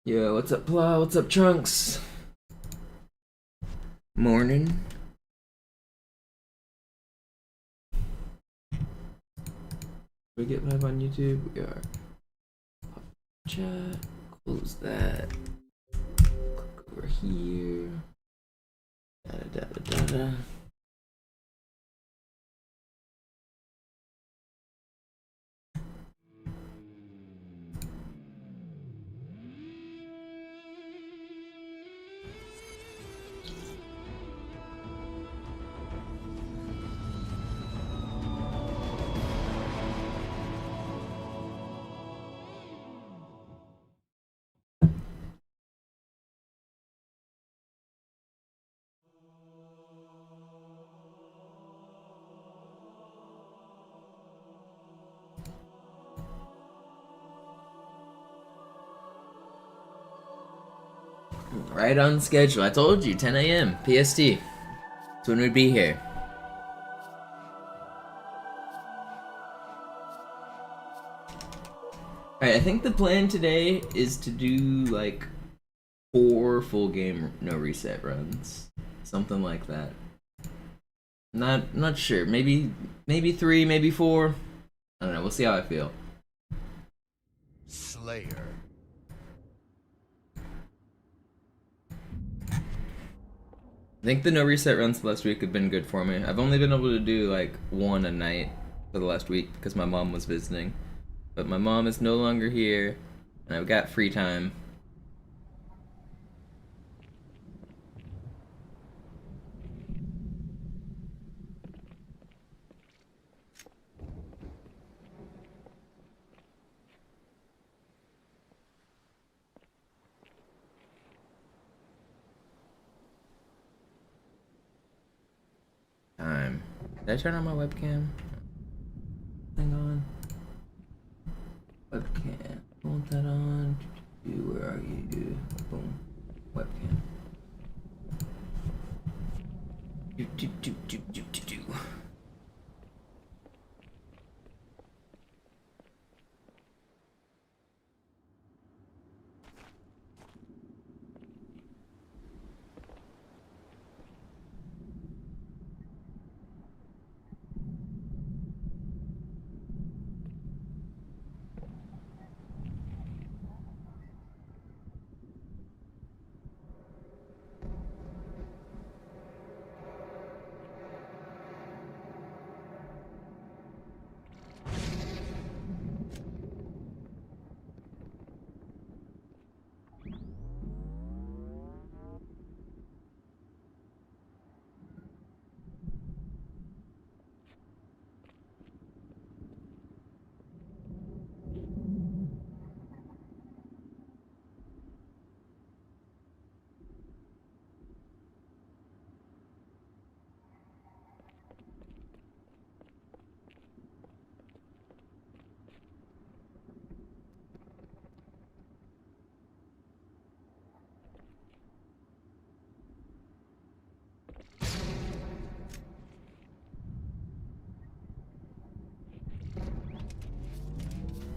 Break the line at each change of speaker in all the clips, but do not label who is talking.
Yo, what's up, Plow? What's up, Trunks? Morning. We get live on YouTube. We are. Chat. Close that. Click over here. Da da da da da. Right on schedule. I told you, 10 a.m. PST. That's when we'd be here. Alright, I think the plan today is to do like 4 full game no reset runs. Something like that. Not sure. Maybe 3, maybe 4. I don't know. We'll see how I feel.
Slayer.
I think the no reset runs last week have been good for me. I've only been able to do like 1 a night for the last week because my mom was visiting. But my mom is no longer here, and I've got free time. Did I turn on my webcam? Hang on. Webcam. Want that on? Where are you? Boom. Webcam. Do.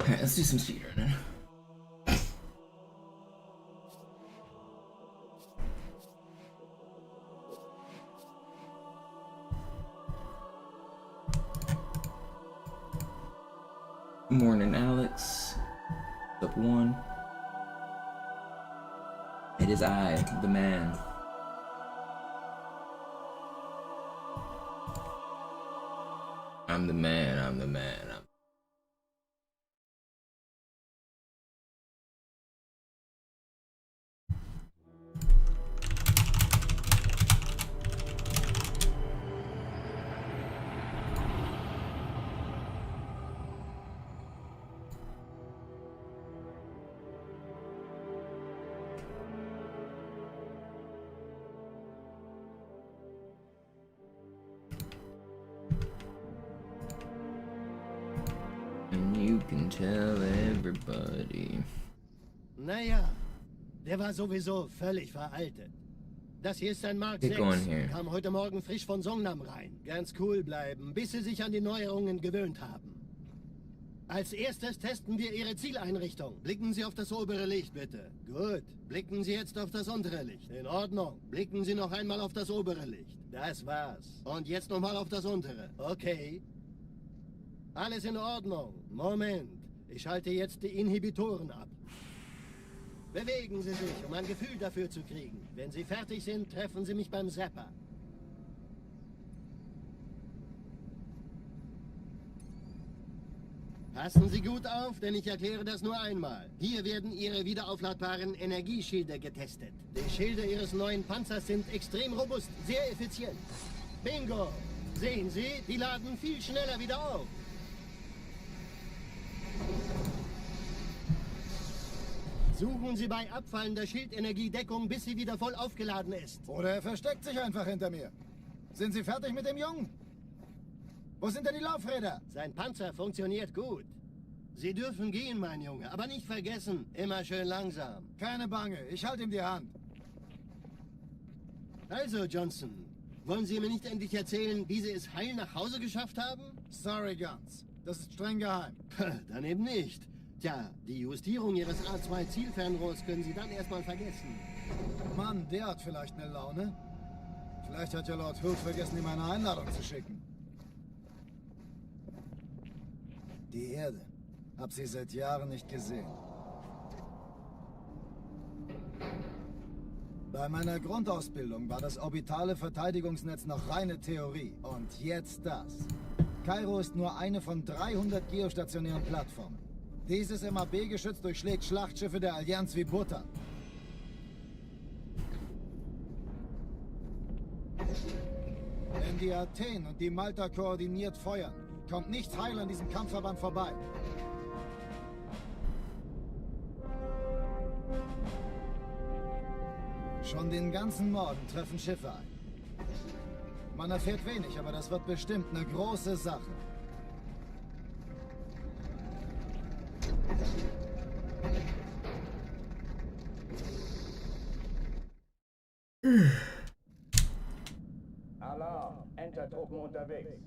Alright, let's do some speedrunning. Morning, Alex. Up 1. It is I, the man. I'm the man, I'm the man, And you can tell everybody.
Naja, der war sowieso völlig veraltet. Das hier ist ein Mark
Get
6.
going here.
Kam heute Morgen frisch von Songnam rein. Ganz cool bleiben, bis Sie sich an die Neuerungen gewöhnt haben. Als erstes testen wir Ihre Zieleinrichtung. Blicken Sie auf das obere Licht, bitte. Gut. Blicken Sie jetzt auf das untere Licht. In Ordnung. Blicken Sie noch einmal auf das obere Licht. Das war's. Und jetzt nochmal auf das untere. Okay. Alles in Ordnung. Moment. Ich schalte jetzt die Inhibitoren ab. Bewegen Sie sich, um ein Gefühl dafür zu kriegen. Wenn Sie fertig sind, treffen Sie mich beim Zapper. Passen Sie gut auf, denn ich erkläre das nur einmal. Hier werden Ihre wiederaufladbaren Energieschilde getestet. Die Schilde Ihres neuen Panzers sind extrem robust, sehr effizient. Bingo! Sehen Sie, die laden viel schneller wieder auf. Suchen Sie bei abfallender Schildenergiedeckung, bis sie wieder voll aufgeladen ist.
Oder er versteckt sich einfach hinter mir. Sind Sie fertig mit dem Jungen? Wo sind denn die Laufräder?
Sein Panzer funktioniert gut. Sie dürfen gehen, mein Junge, aber nicht vergessen, immer schön langsam.
Keine Bange, ich halte ihm die Hand.
Also, Johnson, wollen Sie mir nicht endlich erzählen, wie Sie es heil nach Hause geschafft haben?
Sorry, Guns. Das ist streng geheim.
Dann eben nicht. Tja, die Justierung Ihres A2-Zielfernrohrs können Sie dann erstmal vergessen.
Mann, der hat vielleicht eine Laune. Vielleicht hat ja Lord Hood vergessen, ihm eine Einladung zu schicken. Die Erde. Hab sie seit Jahren nicht gesehen. Bei meiner Grundausbildung war das orbitale Verteidigungsnetz noch reine Theorie. Und jetzt das. Kairo ist nur eine von 300 geostationären Plattformen. Dieses MAB-Geschütz durchschlägt Schlachtschiffe der Allianz wie Butter. Wenn die Athen und die Malta koordiniert feuern, kommt nichts heil an diesem Kampfverband vorbei. Schon den ganzen Morgen treffen Schiffe ein. Man erfährt wenig, aber das wird bestimmt eine große Sache.
Alarm! Entertruppen unterwegs.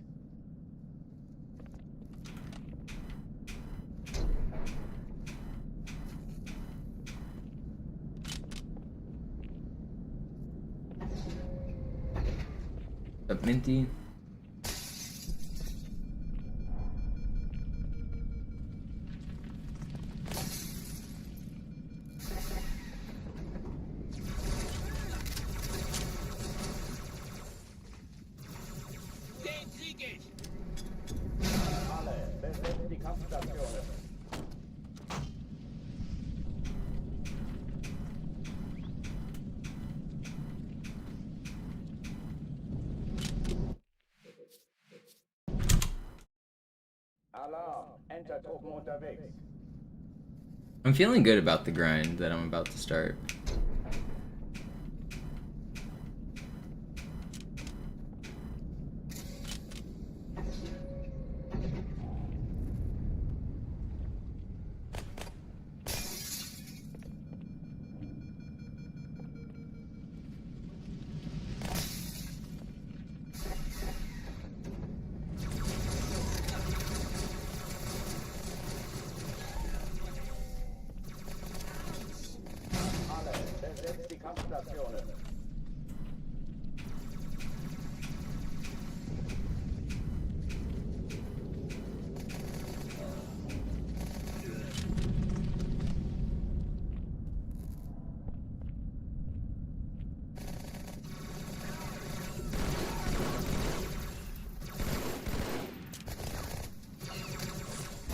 Up, Minty.
Den krieg ich! Alle, besetzt die Kampfstationen. Alarm! Entertruppen unterwegs.
I'm feeling good about the grind that I'm about to start.
Alle, besetzt die Kampfstationen.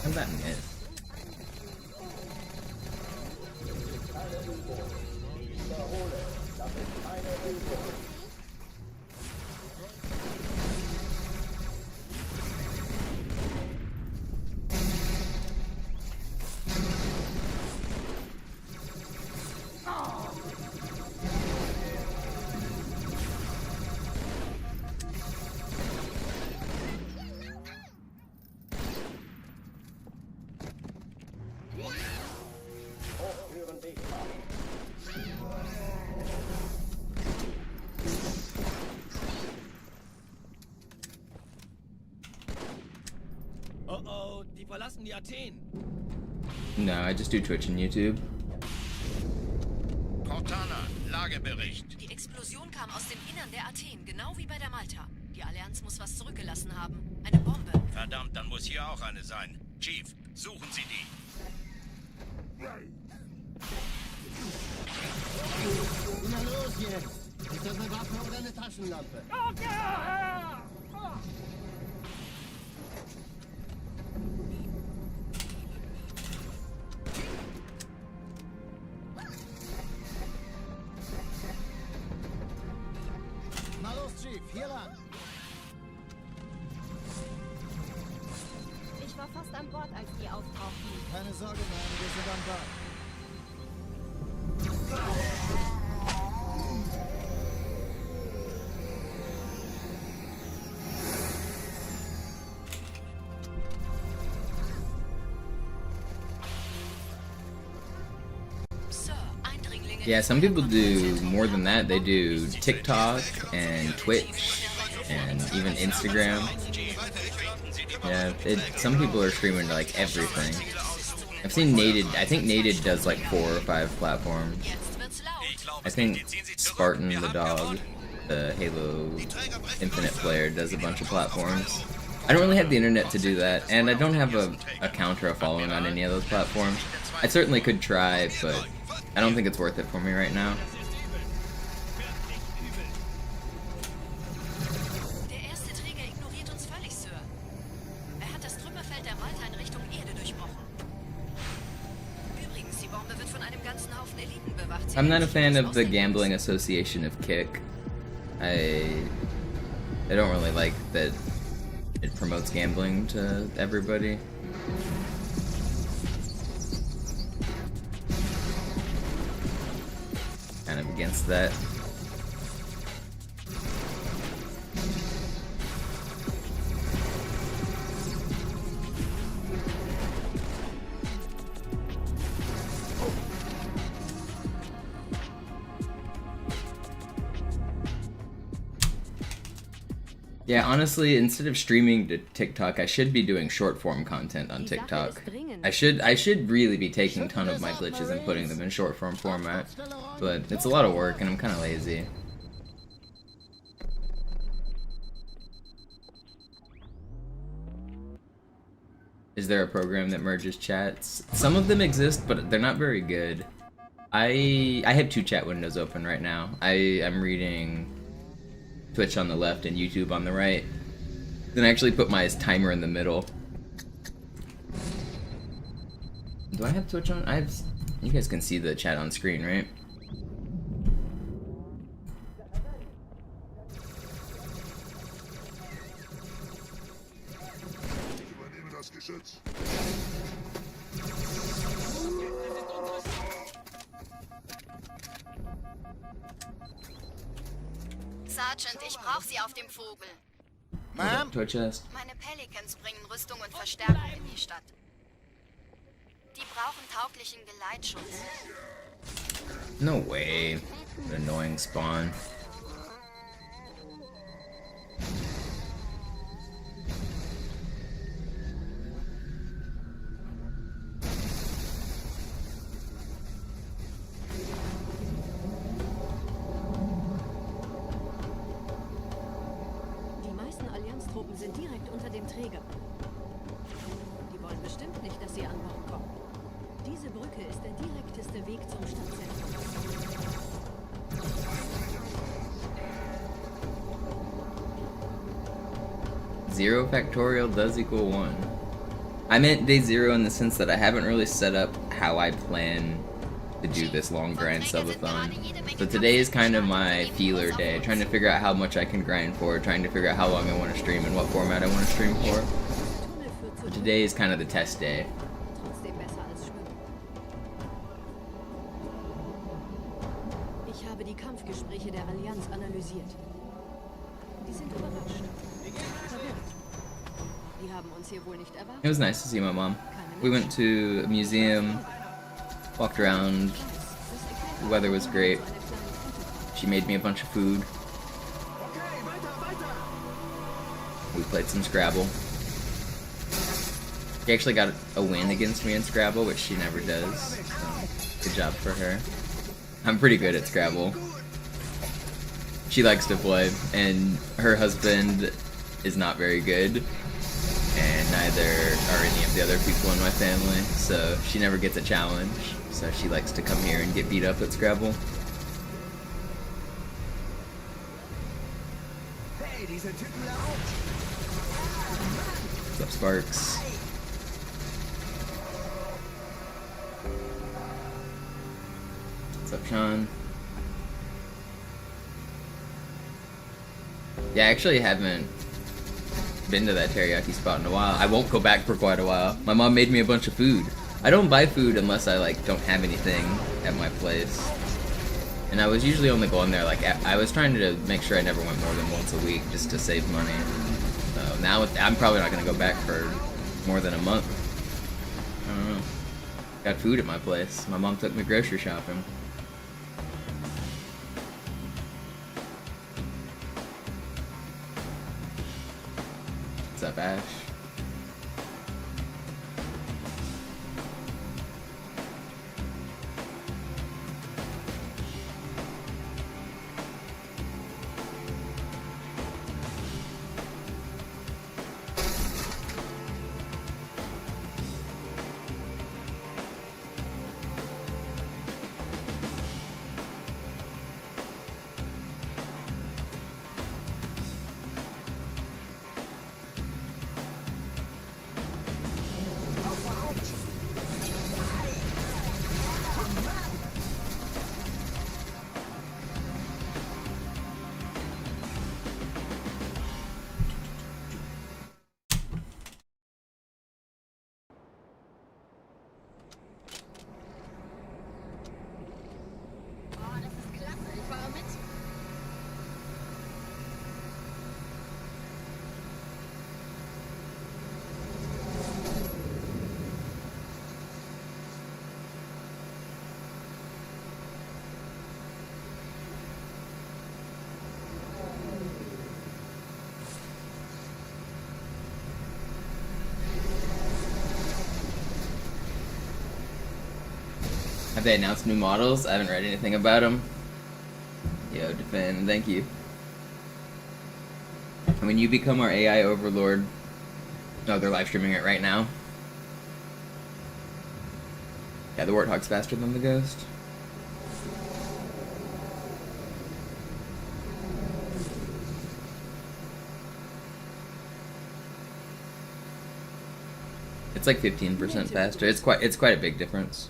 How's that miss?
Wiederhole, das ist keine Übung.
heißen die Athen?
No, I just do Twitch and YouTube.
Cortana, Lagebericht.
Die Explosion kam aus dem Innern der Athen, genau wie bei der Malta. Die Allianz muss was zurückgelassen haben. Eine Bombe.
Verdammt, dann muss hier auch eine sein. Chief, suchen Sie die.
Na los jetzt! Ist das eine Waffe oder eine Taschenlampe?
Na los, Chief, hier lang.
Ich war fast an Bord, als die auftauchten.
Keine Sorge, Mann, wir sind am Bord.
Sir, Eindringlinge.
Yeah, some people do more than that. They do TikTok and Twitch and even Instagram. Yeah, some people are streaming to like everything. I've seen Nated. I think Nated does like 4 or 5 platforms.
Jetzt wird's laut.
I think Spartan the dog, the Halo Infinite player, does a bunch of platforms. I don't really have the internet to do that, and I don't have a account or a following on any of those platforms. I certainly could try, but I don't think it's worth it for me right now.
Der erste Träger ignoriert uns völlig, Sir. Er hat das Trümmerfeld der Malta in Richtung Erde durchbrochen. Übrigens, die Bombe wird von einem ganzen Haufen Eliten bewacht.
I'm not a fan of the gambling association of Kick. I don't really like that it promotes gambling to everybody. Kind of against that. Yeah, honestly, instead of streaming to TikTok, I should be doing short form content on TikTok. I should really be taking a ton of my glitches and putting them in short form format, but it's a lot of work and I'm kind of lazy. Is there a program that merges chats? Some of them exist, but they're not very good. I have 2 chat windows open right now. I'm reading Twitch on the left and YouTube on the right. Then I actually put my timer in the middle. Do I have Twitch on? You guys can see the chat on screen, right?
Sergeant, ich brauche Sie auf dem Vogel.
Ma'am?
Twitch chest.
Meine Pelicans bringen Rüstung und Verstärkung in die Stadt. Die brauchen tauglichen Geleitschutz.
No way. An annoying spawn.
Die meisten Allianztruppen sind direkt unter dem Träger. Die wollen bestimmt nicht, dass sie an Bord kommen. Diese Brücke ist der direkteste Weg zum Stadtzentrum.
Zero factorial does equal 1. I meant day 0 in the sense that I haven't really set up how I plan to do this long grind subathon. So today is kind of my feeler day, trying to figure out how much I can grind for, trying to figure out how long I want to stream and what format I want to stream for. So today is kind of the test day.
Trotzdem besser als schwimmen. Ich habe die Kampfgespräche der Allianz analysiert. Die sind überrascht. Verwirrt. Die haben uns hier wohl nicht erwartet.
It was nice to see my mom. We went to a museum, walked around, the weather was great. She made me a bunch of food. We played some Scrabble. She actually got a win against me in Scrabble, which she never does. So good job for her. I'm pretty good at Scrabble. She likes to play, and her husband is not very good, and neither are any of the other people in my family, so she never gets a challenge. So she likes to come here and get beat up at Scrabble. What's up, Sparks? What's up, Sean? Yeah, I actually haven't been to that teriyaki spot in a while. I won't go back for quite a while. My mom made me a bunch of food. I don't buy food unless I like don't have anything at my place. And I was usually only going there like I was trying to make sure I never went more than once a week just to save money. So now I'm probably not gonna go back for more than a month. I don't know. Got food at my place. My mom took me grocery shopping. What's up, Ash? Have they announced new models? I haven't read anything about them. Yo, Defend, thank you. When you become our AI overlord... Oh, they're live streaming it right now. Yeah, the Warthog's faster than the Ghost. It's like 15% faster. It's quite a big difference.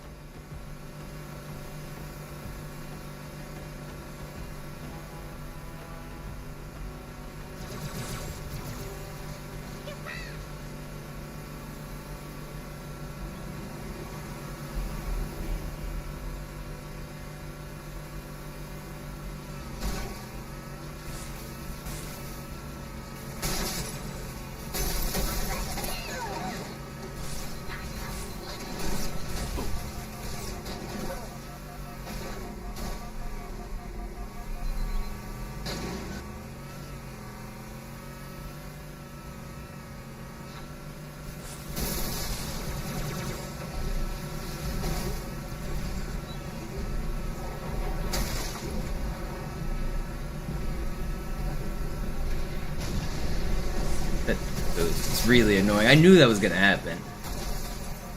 It's really annoying. I knew that was gonna happen.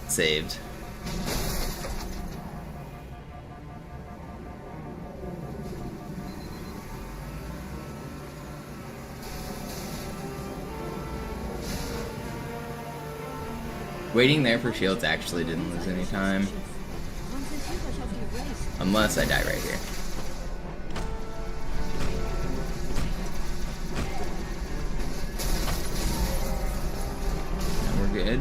Saved. Waiting there for shields actually didn't lose any time. Unless I die right here. Good.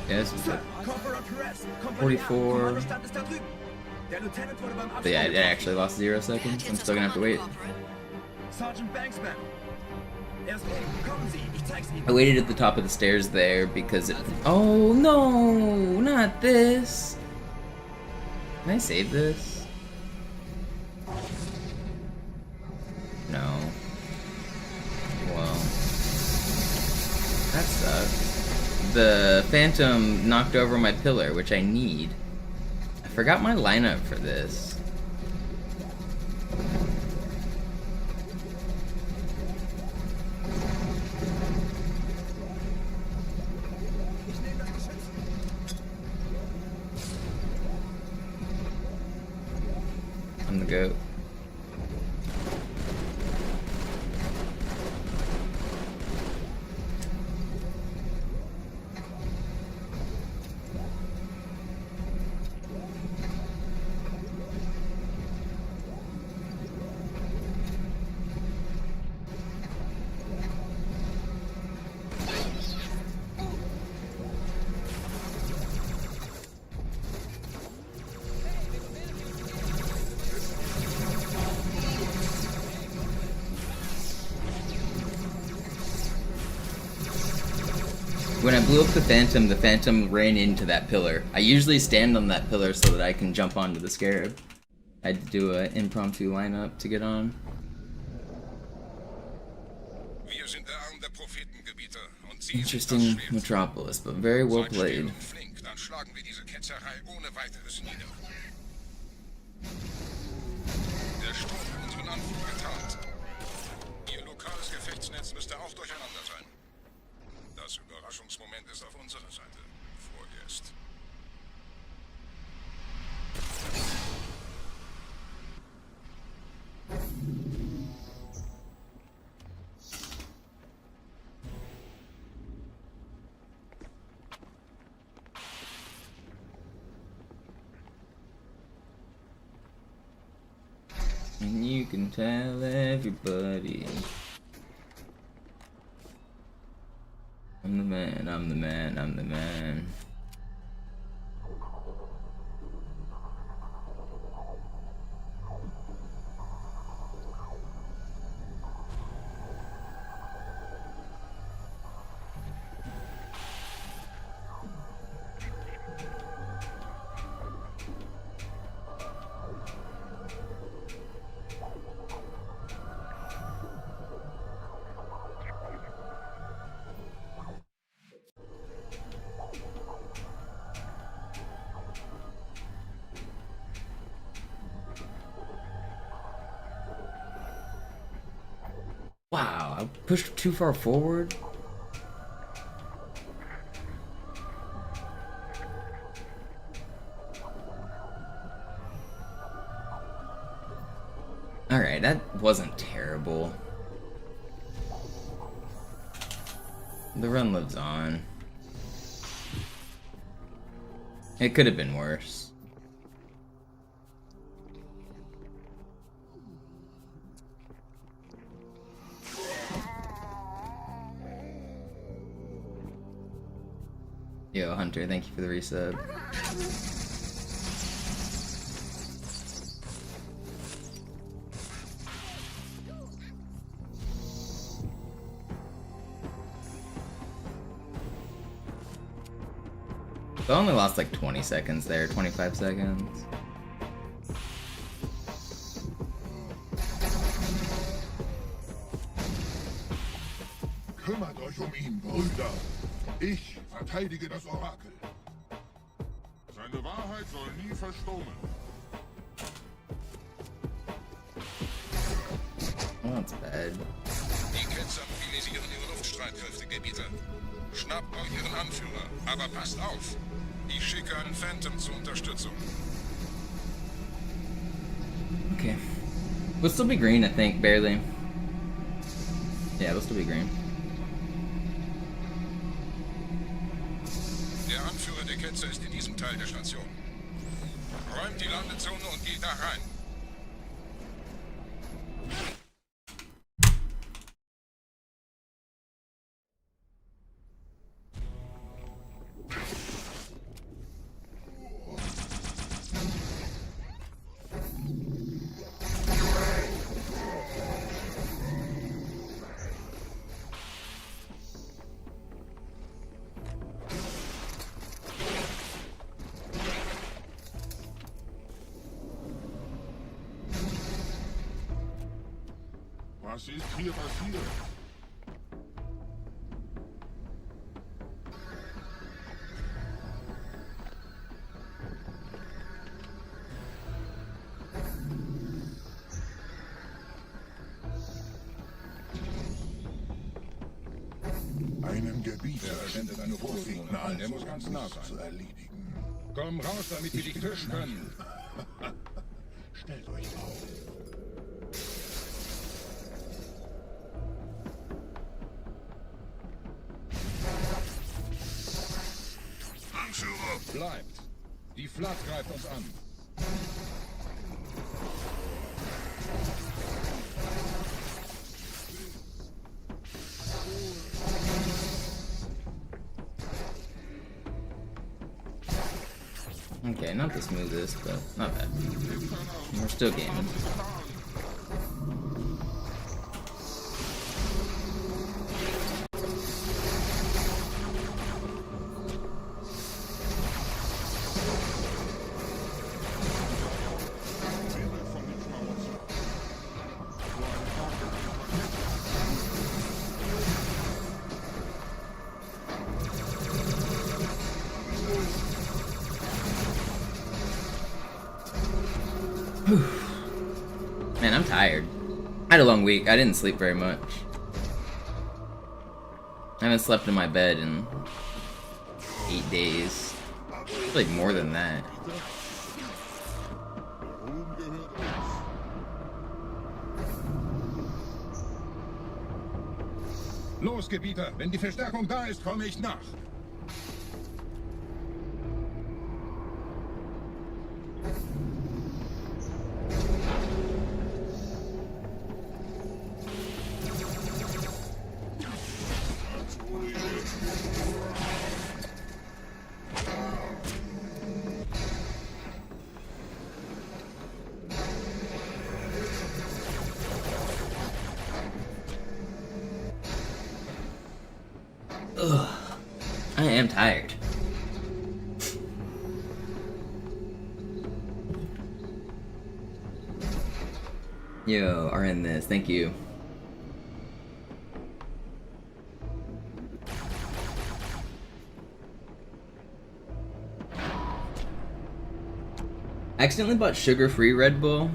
Yes, 44.
Der Lieutenant wurde beim
But yeah,
Absprung
I actually lost 0 seconds. I'm still gonna have to wait.
Sergeant Banksman. Er ist oben. Kommen Sie, ich zeig's Ihnen.
I waited at the top of the stairs there because it. Oh no, not this. Can I save this? No. Well, that sucks. The Phantom knocked over my pillar, which I need. I forgot my lineup for this. I'm the goat. When I blew up the Phantom ran into that pillar. I usually stand on that pillar so that I can jump onto the Scarab. I had to do an impromptu lineup to get on.
Wir sind der Arm der Prophetengebieter und Sie
Interesting
sind das Schwert.
Metropolis, but very well
Seid still
played.
und flink, dann schlagen wir diese Ketzerei ohne weiteres nieder. Der Sturm hat unseren Anflug getarnt. Ihr lokales Gefechtsnetz müsste auch durcheinander sein. Das Überraschungsmoment ist auf unserer Seite. Vorerst.
And you can tell everybody. I'm the man, I'm the man, I'm the man. Wow, I pushed too far forward. Alright, that wasn't terrible. The run lives on. It could have been worse. Yo, Hunter, thank you for the resub. I only lost like 20 seconds there, 25 seconds.
Kümmert euch ihn, Brüder. Ich verteidige das Orakel. Seine Wahrheit soll nie verstummen.
Oh, that's bad.
Die Ketzer mobilisieren ihre Luftstreitkräfte, Gebieter. Schnappt euch ihren Anführer, aber passt auf. Ich schicke einen Phantom zur Unterstützung.
Okay. We'll still be green, I think, barely. Yeah, we'll still be green.
Der Anführer der Ketzer ist in diesem Teil der Station. Räumt die Landezone und geht da rein.
Was ist hier passiert? Einen Gebieter sendet eine Vorfinden an, der muss ganz nah sein. Zu erledigen. Komm raus, damit wir dich fischen können. Stellt euch auf. Anführer! Bleibt! Die Flat greift uns an.
Okay, not the smoothest, but not bad. We're still gaming. Man, I'm tired. I had a long week. I didn't sleep very much. I haven't slept in my bed in 8 days. Like more than that.
Los, Gebieter! Wenn die Verstärkung da ist, komme ich nach.
Ugh. I am tired. Yo, are in this. Thank you. I accidentally bought sugar-free Red Bull,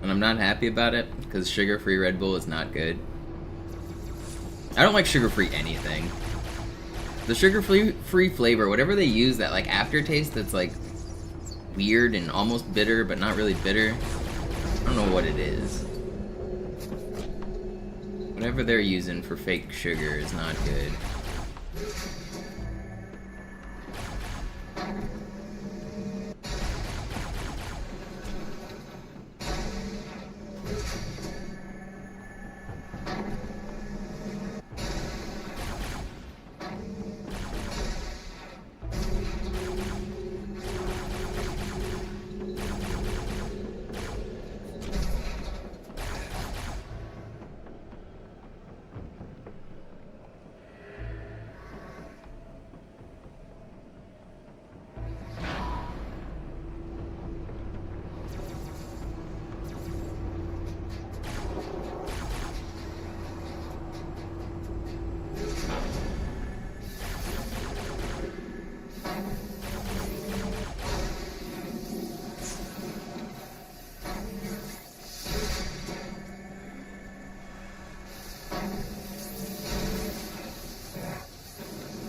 and I'm not happy about it because sugar-free Red Bull is not good. I don't like sugar-free anything. The sugar-free flavor, whatever they use, that like aftertaste that's like weird and almost bitter but not really bitter. I don't know what it is. Whatever they're using for fake sugar is not good.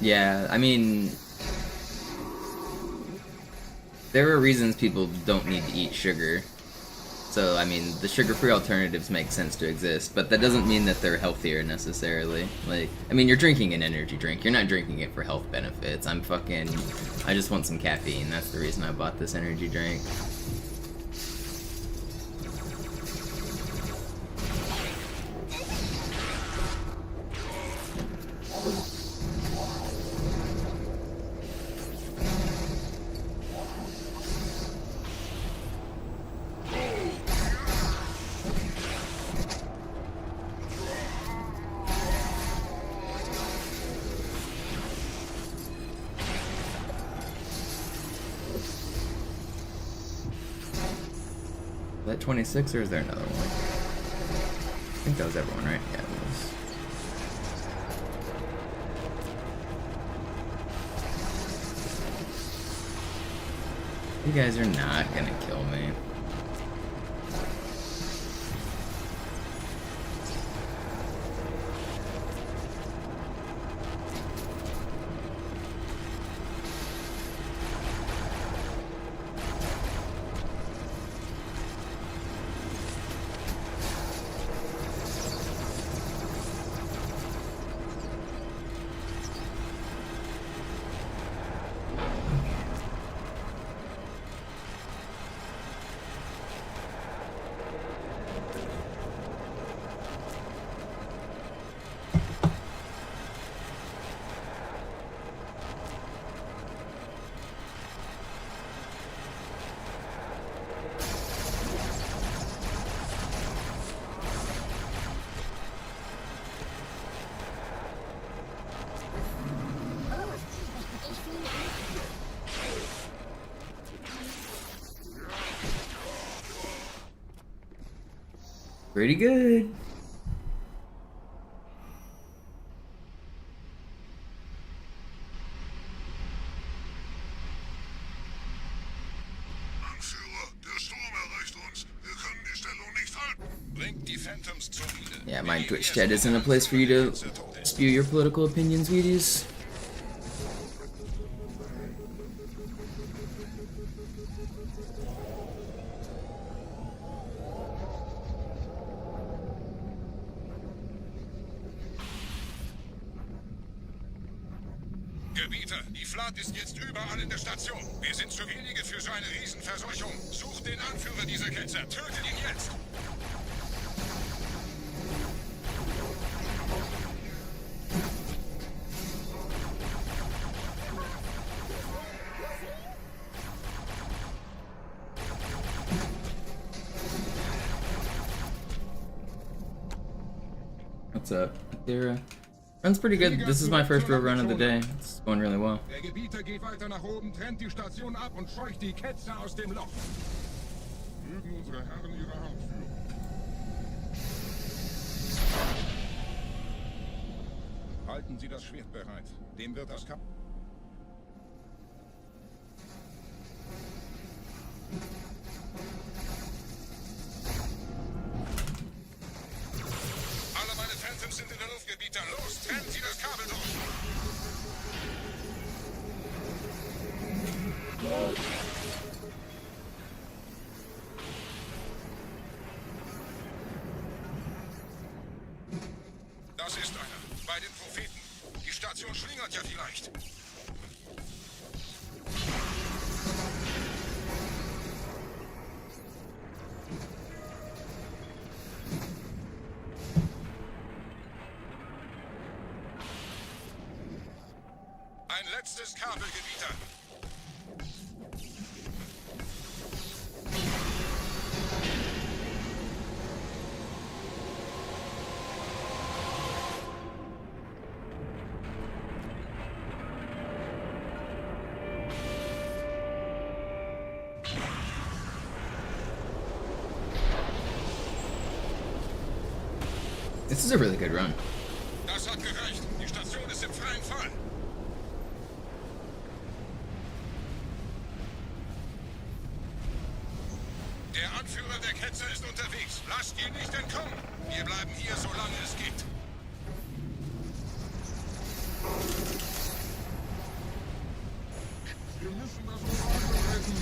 Yeah, I mean, there are reasons people don't need to eat sugar. So, I mean, the sugar-free alternatives make sense to exist, but that doesn't mean that they're healthier necessarily. Like, I mean, you're drinking an energy drink. You're not drinking it for health benefits. I just want some caffeine. That's the reason I bought this energy drink. Is that 26 or is there another one? think that was everyone, right? Yeah, it was. You guys are not gonna kill me. Pretty good. Yeah, my Twitch chat isn't a place for you to spew your political opinions, Wheaties.
Gebieter, die Flat ist jetzt überall in der Station. Wir sind zu wenige für so eine Riesenverseuchung. Sucht den Anführer dieser Ketzer. Tötet ihn jetzt!
What's up, Dara? Run's pretty good. This is my first real run of the day. It's going really well.
Der Gebieter geht weiter nach oben, trennt die Station ab und scheucht die Ketzer aus dem Loch. Mögen unsere Herren ihre Hand führen. Halten Sie das Schwert bereit. Dem wird das Kampf. Alle meine Phantoms sind in der Luft, Gebieter. Los, trennen Sie das Kabel durch. Das ist einer. Bei den Propheten. Die Station schlingert ja vielleicht. Ein letztes Kabelgebieter.
This is a really good run.
Das hat gereicht. Die Station ist im freien Fall. Der Anführer der Ketzer ist unterwegs. Lasst ihn nicht entkommen. Wir bleiben hier, solange es geht. Wir müssen das Oberhand retten.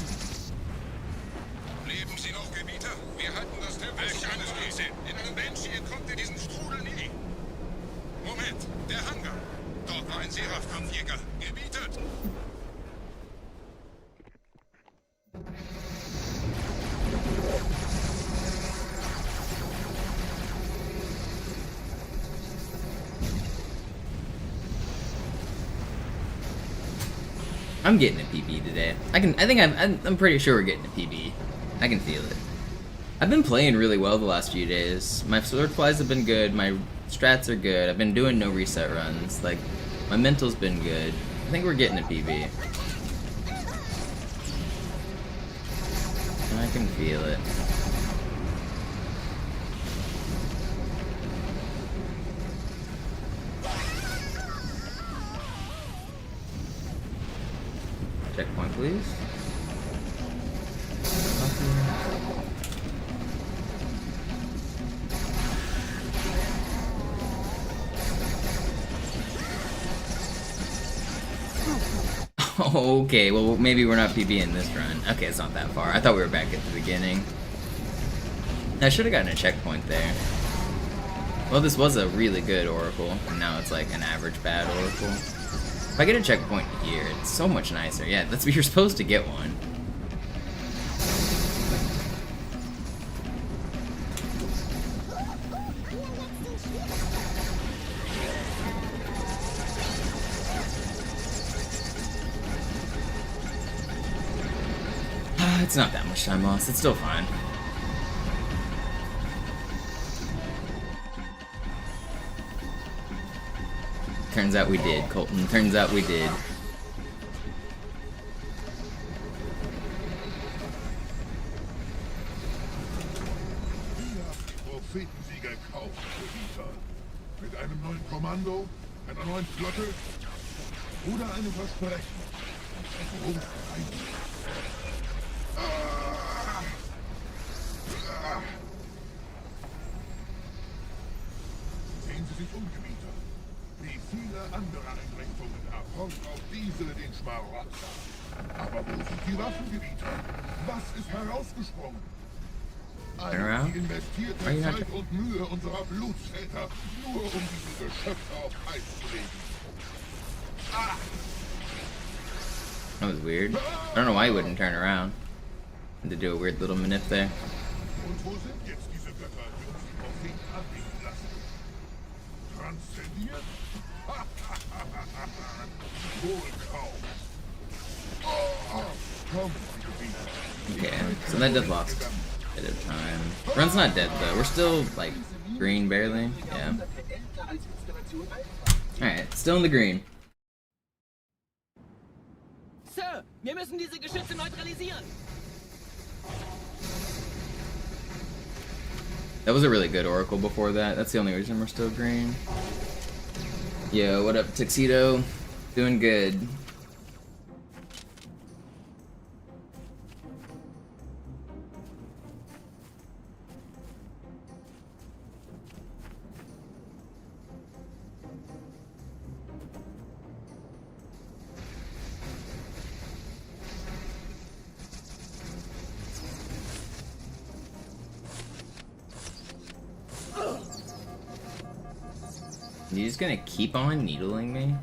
Leben Sie noch, Gebieter? Wir halten das Tempo. Welch eine Spieße. In einem Banshee entkommt ihr diesen Strudel nie. Moment, der Hangar. Dort war ein Seraph-Kampfjäger. Gebietet.
I'm getting a PB today. I'm pretty sure we're getting a PB. I can feel it. I've been playing really well the last few days. My sword flies have been good. My strats are good. I've been doing no reset runs. Like, my mental's been good. I think we're getting a PB. I can feel it. Checkpoint, please. Okay, well maybe we're not PBing this run. Okay, it's not that far. I thought we were back at the beginning. I should have gotten a checkpoint there. Well, this was a really good Oracle, and now it's like an average bad Oracle. If I get a checkpoint here, it's so much nicer. Yeah, that's what you're supposed to get one. It's not that much time lost. It's still fine. Turns out we did, Colton. Turns out we did.
Prophetensieger gekauft, Gebieter. Mit einem neuen Kommando, einer neuen Flotte oder einem Versprechen. Sehen Sie sich um, Gebieter. Wie viele andere Einrichtungen erfolgt auch diese den Schmarotzer. Aber wo sind die Waffengebieter? Was ist herausgesprungen? All die investierte Zeit und Mühe unserer Blutsväter, nur um diese Geschöpfe auf Eis zu legen. Ah!
That was weird. I don't know why he wouldn't turn around. Had to do a weird little manip there.
Und wo sind jetzt diese Götter, die uns die Propheten anbieten lassen? Transzendiert? Wohl kaum. Komm, Gebieter.
Okay, so that did lost a bit of time. Run's not dead though. We're still like green barely. Yeah. Alright, still in the green.
Sir, wir müssen diese Geschütze neutralisieren.
That was a really good Oracle before that. That's the only reason we're still green. Yo, what up, Tuxedo? Doing good. You just gonna keep on needling me?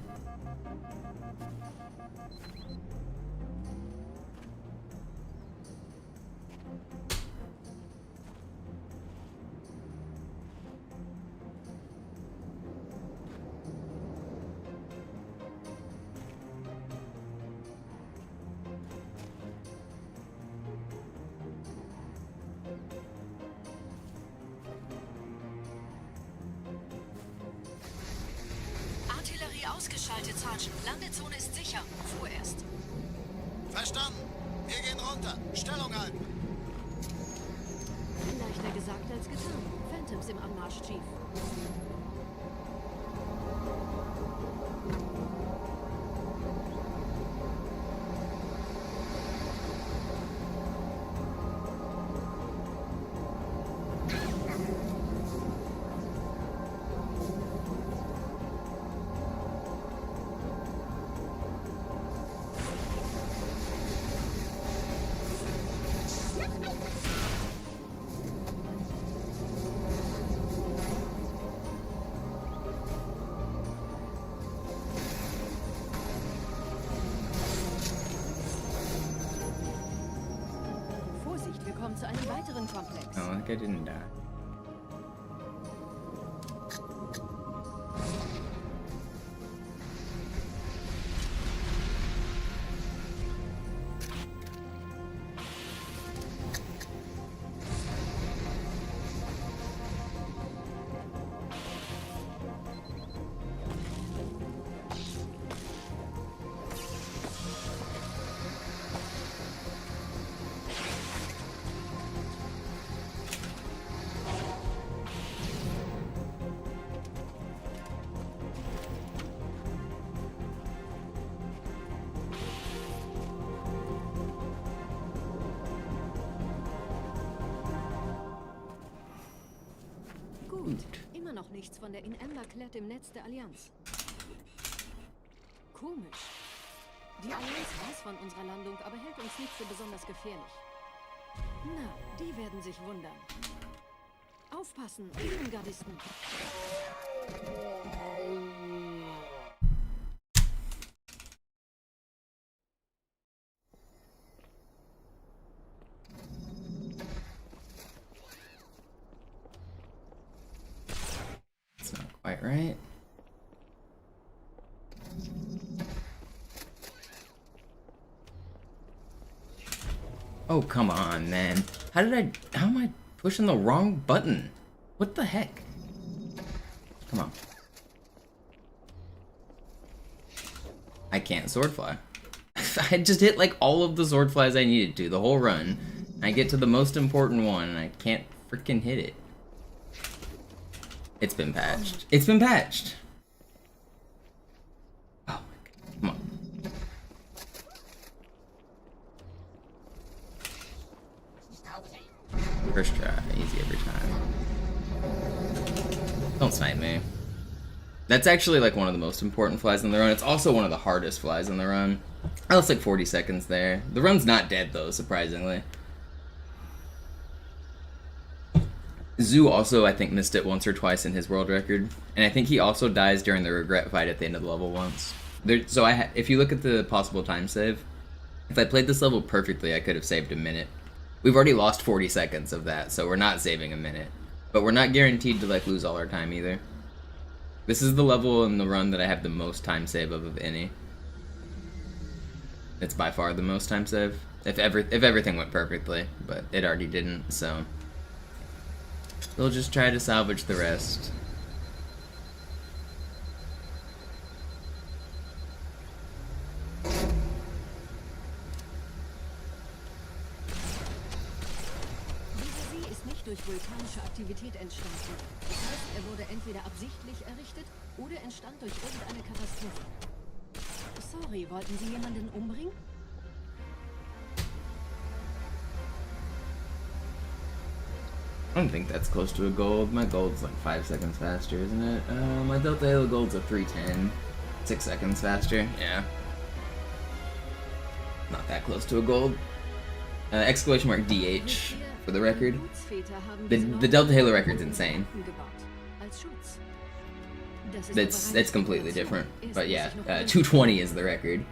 Ausgeschaltet, Sergeant. Landezone ist sicher. Vorerst.
Verstanden. Wir gehen runter. Stellung halten.
Leichter gesagt als getan. Phantoms im Anmarsch, Chief. Zu einem weiteren Komplex.
Oh, like I didn't die. gut.
Immer noch nichts von der In-Ember Klett im Netz der Allianz. Komisch. Die Allianz weiß von unserer Landung, aber hält uns nicht für besonders gefährlich. Na, die werden sich wundern. Aufpassen, Gardisten.
That's not quite right. Oh, come on, man. How am I pushing the wrong button? What the heck? Come on. I can't swordfly. I just hit like all of the swordflies I needed to, the whole run. I get to the most important one and I can't freaking hit it. It's been patched. It's been patched! Oh my god. Come on. First try, easy every time. Don't snipe me. That's actually like one of the most important flies in the run. It's also one of the hardest flies in the run. I lost like 40 seconds there. The run's not dead though, surprisingly. Zoo also, I think, missed it once or twice in his world record. And I think he also dies during the regret fight at the end of the level once. If you look at the possible time save, if I played this level perfectly, I could have saved a minute. We've already lost 40 seconds of that, so we're not saving a minute. But we're not guaranteed to like lose all our time either. This is the level in the run that I have the most time save of any. It's by far the most time save. If everything went perfectly, but it already didn't, so we'll just try to salvage the rest.
Durch vulkanische Aktivität entstanden. Das heißt, er wurde entweder absichtlich errichtet oder entstand durch irgendeine Katastrophe. Sorry, wollten Sie jemanden umbringen?
I don't think that's close to a gold. My gold's like 5 seconds faster, isn't it? My Delta Halo gold's a 310. 6 seconds faster, yeah. Not that close to a gold. Exclamation mark DH. For the record, the Delta Halo record's insane. That's completely different. But yeah, 220 is the record.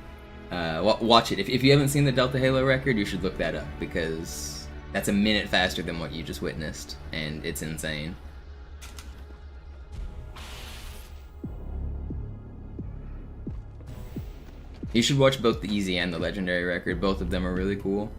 Watch it. If you haven't seen the Delta Halo record, you should look that up because that's a minute faster than what you just witnessed, and it's insane. You should watch both the easy and the legendary record. Both of them are really cool.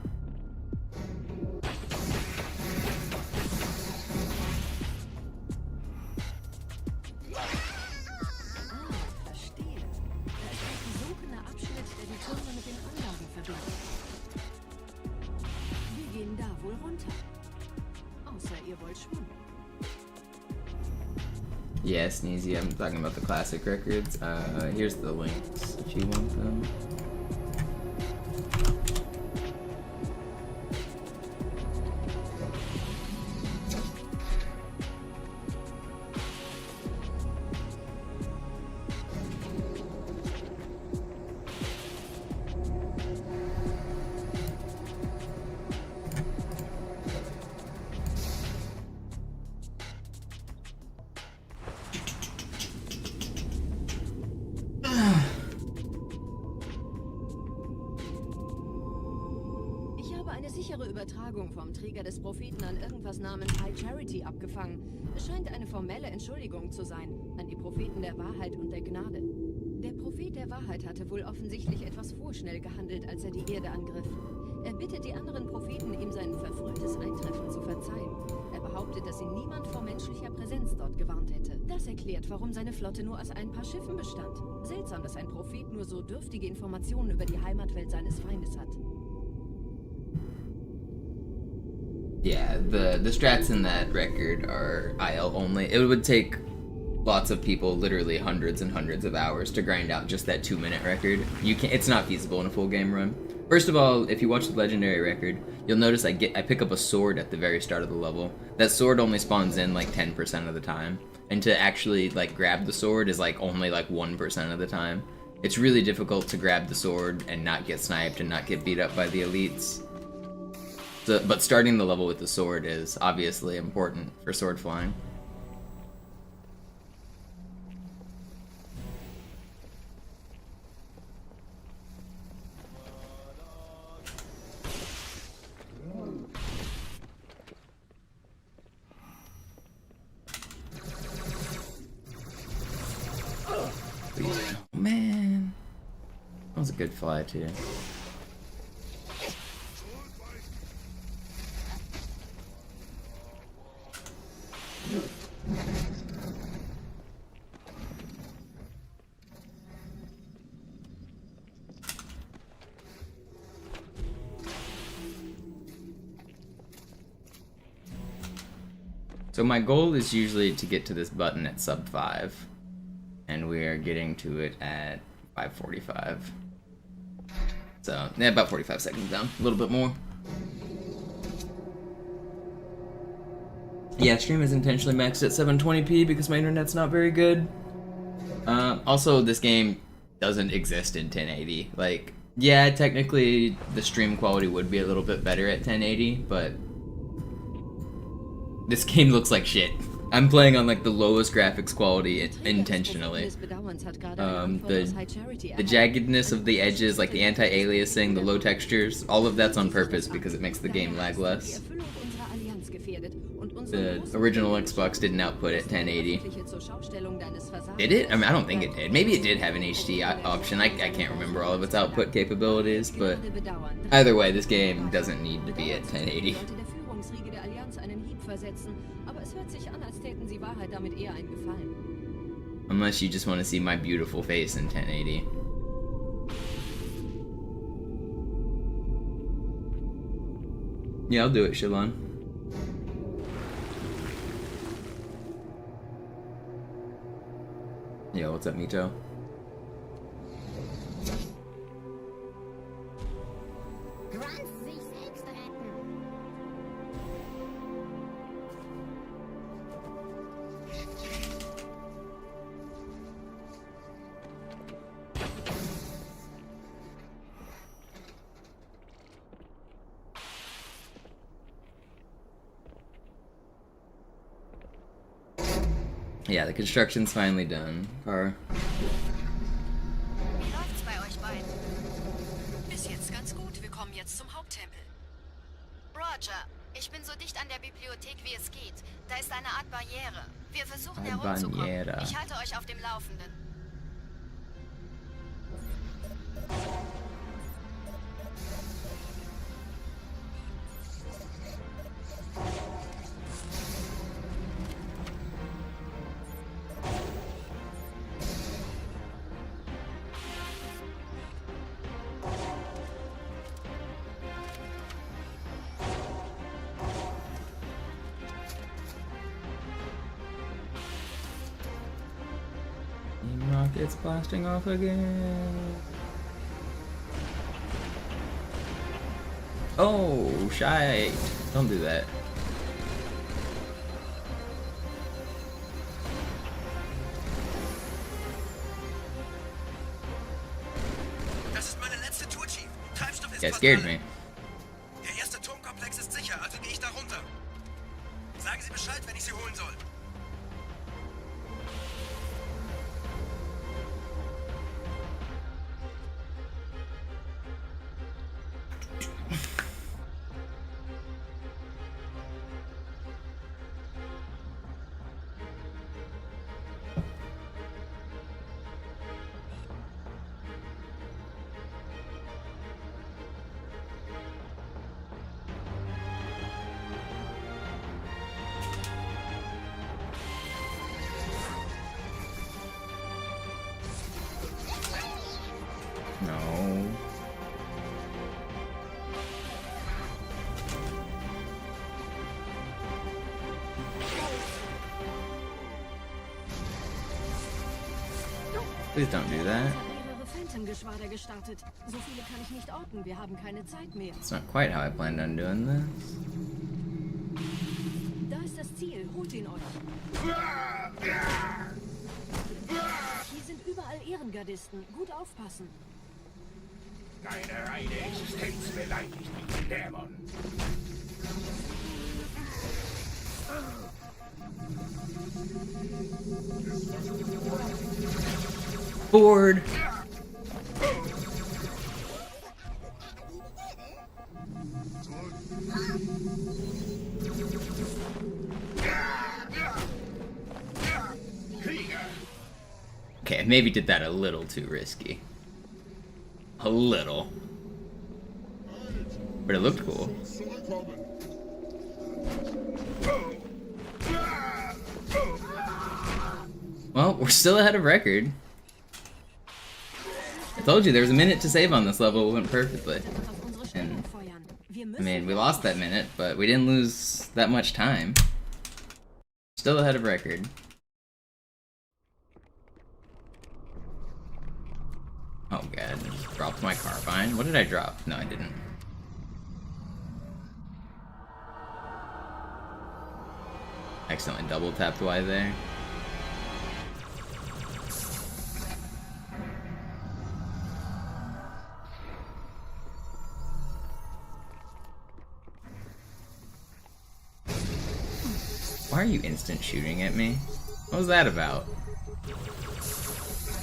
Yeah, Sneezy, I'm talking about the classic records. Here's the links if you want them.
Vom Träger des Propheten an irgendwas namens High Charity abgefangen. Es scheint eine formelle Entschuldigung zu sein an die Propheten der Wahrheit und der Gnade. Der Prophet der Wahrheit hatte wohl offensichtlich etwas vorschnell gehandelt, als er die Erde angriff. Er bittet die anderen Propheten, ihm sein verfrühtes Eintreffen zu verzeihen. Er behauptet, dass ihn niemand vor menschlicher Präsenz dort gewarnt hätte. Das erklärt, warum seine Flotte nur aus ein paar Schiffen bestand. Seltsam, dass ein Prophet nur so dürftige Informationen über die Heimatwelt seines Feindes hat.
Yeah, the strats in that record are IL only. It would take lots of people literally hundreds and hundreds of hours to grind out just that 2-minute record. It's not feasible in a full game run. First of all, if you watch the legendary record, you'll notice I pick up a sword at the very start of the level. That sword only spawns in like 10% of the time, and to actually like grab the sword is like only like 1% of the time. It's really difficult to grab the sword and not get sniped and not get beat up by the elites. So, but starting the level with the sword is obviously important for sword flying. Oh man, that was a good fly too. So my goal is usually to get to this button at sub 5. And we are getting to it at 5:45. So, yeah, about 45 seconds down. A little bit more. Yeah, stream is intentionally maxed at 720p because my internet's not very good. Also, this game doesn't exist in 1080. Like, yeah, technically the stream quality would be a little bit better at 1080, but this game looks like shit. I'm playing on like the lowest graphics quality intentionally. The jaggedness of the edges, like the anti-aliasing, the low textures, all of that's on purpose because it makes the game lag less. The original Xbox didn't output at 1080. Did it? I mean, I don't think it did. Maybe it did have an HD option. I can't remember all of its output capabilities, but either way, this game doesn't need to be at 1080. Unless you just want to see my beautiful face in 1080. Yeah, I'll do it, Shalon. Yo, what's up, Mito? Yeah, the construction's finally done. Car.
Wie läuft's bei euch beiden? Bis jetzt ganz gut. Wir kommen jetzt zum Haupttempel. Roger, ich bin so dicht an der Bibliothek wie es geht. Da ist eine Art Barriere. Wir versuchen herumzukommen. Ich halte euch auf dem Laufenden.
Rockets blasting off again. Oh, shite. Don't do that.
Das ist meine letzte Tour, Chief. Treibstoff ist
That scared me.
Der erste Turmkomplex ist sicher, also gehe ich da runter. Sagen Sie Bescheid, wenn ich Sie holen soll.
No. Please don't do that.
Phantom-Geschwader gestartet. So viele kann ich nicht orten. Wir haben keine Zeit mehr.
It's not quite how I planned on doing this.
Da ist das Ziel. Holt ihn euch. Hier sind überall Ehrengardisten. Gut aufpassen.
Deine reine Existenz beleidigt mich, Dämon.
Board. Okay, maybe did that a little too risky. A little. But it looked cool. Well, we're still ahead of record. I told you there was a minute to save on this level. It went perfectly. And, I mean, we lost that minute, but we didn't lose that much time. Still ahead of record. Oh god, I just dropped my carbine. What did I drop? No, I didn't. Accidentally double tapped Y there. Why are you instant shooting at me? What was that about?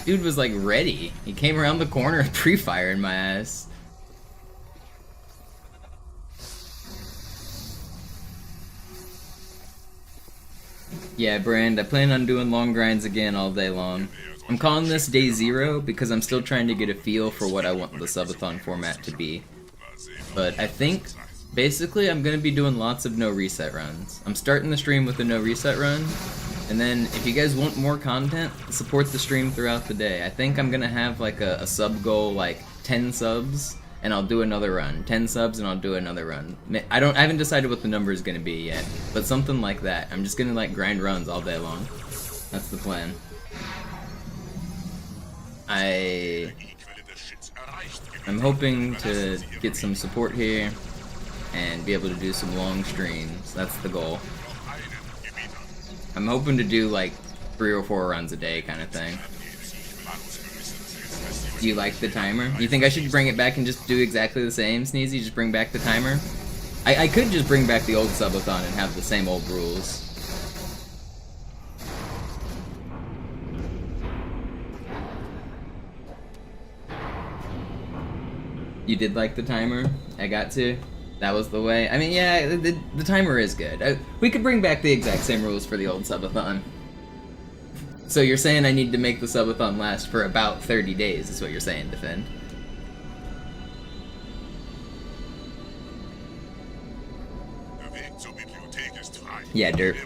Dude was like ready. He came around the corner pre-firing my ass. Yeah, Brand, I plan on doing long grinds again all day long. I'm calling this day 0 because I'm still trying to get a feel for what I want the Subathon format to be. But I think, basically, I'm going to be doing lots of no reset runs. I'm starting the stream with a no reset run, and then if you guys want more content, support the stream throughout the day. I think I'm going to have like a sub goal, like 10 subs, and I'll do another run. 10 subs and I'll do another run. I haven't decided what the number is going to be yet, but something like that. I'm just going to like grind runs all day long. That's the plan. I'm hoping to get some support here and be able to do some long streams. That's the goal. I'm hoping to do like 3 or 4 runs a day kind of thing. Do you like the timer? You think I should bring it back and just do exactly the same, Sneezy? Just bring back the timer? I could just bring back the old Subathon and have the same old rules. You did like the timer? I got to? That was the way? I mean, yeah, the timer is good. We could bring back the exact same rules for the old Subathon. So you're saying I need to make the Subathon last for about 30 days, is what you're saying, Defend? Yeah, Derp.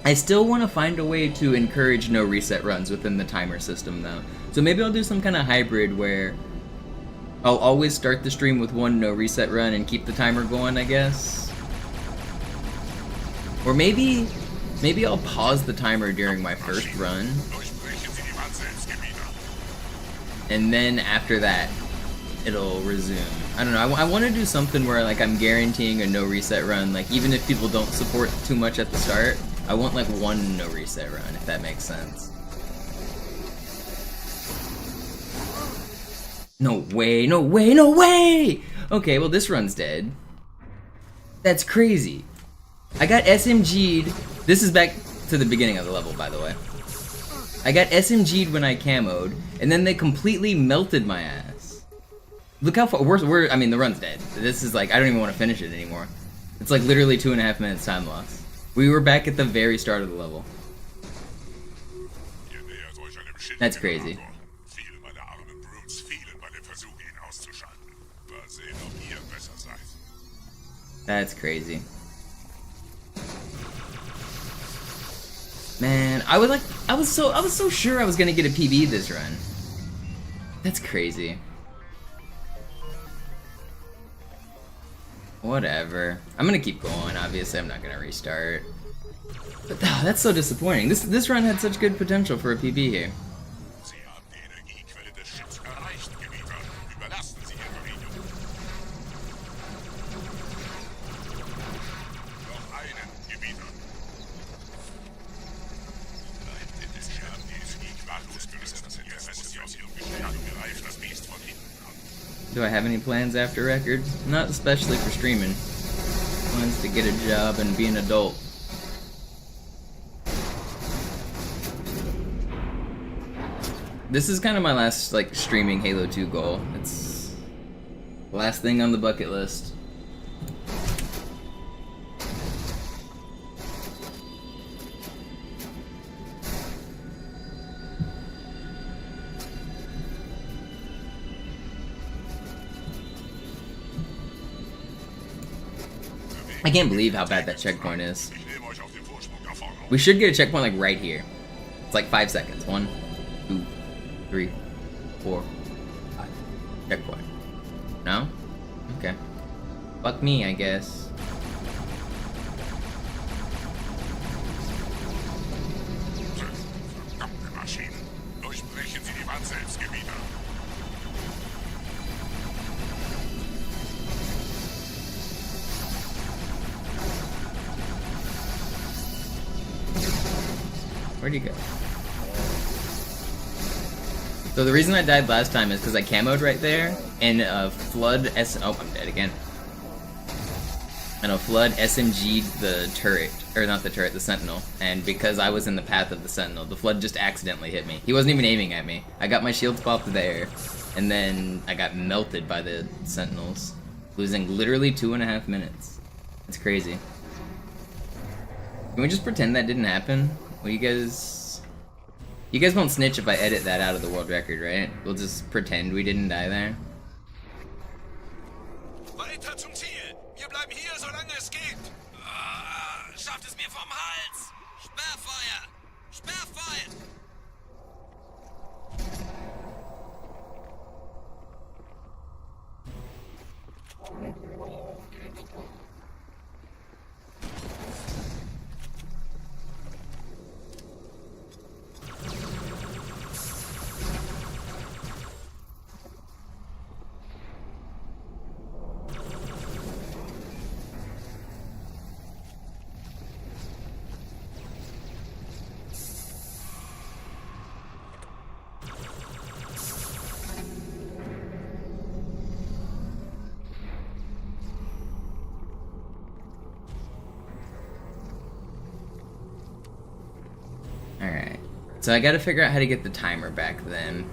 I still want to find a way to encourage no reset runs within the timer system, though. So maybe I'll do some kind of hybrid where I'll always start the stream with one no reset run and keep the timer going, I guess. Or maybe I'll pause the timer during my first run. And then after that, it'll resume. I don't know, I want to do something where like I'm guaranteeing a no reset run, like even if people don't support too much at the start, I want like one no reset run, if that makes sense. No way, no way, no way! Okay, well this run's dead. That's crazy. I got SMG'd. This is back to the beginning of the level, by the way. I got SMG'd when I camoed, and then they completely melted my ass. Look how far, I mean, the run's dead. This is like, I don't even want to finish it anymore. It's like literally 2.5 minutes time loss. We were back at the very start of the level. That's crazy. That's crazy. Man, I was so sure I was gonna get a PB this run. That's crazy. Whatever. I'm gonna keep going, obviously I'm not gonna restart. But that's so disappointing. This run had such good potential for a PB here. Do I have any plans after record? Not especially for streaming. Plans to get a job and be an adult. This is kind of my last like streaming Halo 2 goal. It's the last thing on the bucket list. I can't believe how bad that checkpoint is. We should get a checkpoint like right here. It's like 5 seconds. 1, 2, 3, 4, 5. Checkpoint. No? Okay. Fuck me, I guess. Where'd he go? So the reason I died last time is because I camoed right there, and Flood oh, I'm dead again. And a Flood SMG'd the turret, or not the turret, the Sentinel. And because I was in the path of the Sentinel, the Flood just accidentally hit me. He wasn't even aiming at me. I got my shields popped there, and then I got melted by the Sentinels, losing literally 2.5 minutes. It's crazy. Can we just pretend that didn't happen? Will you guys won't snitch if I edit that out of the world record, right? We'll just pretend we didn't die there.
Weiter zum Ziel. Wir bleiben hier, solange es geht. Schafft es mir vom Hals. Sperrfeuer. Sperrfeuer.
Alright. So I gotta figure out how to get the timer back then.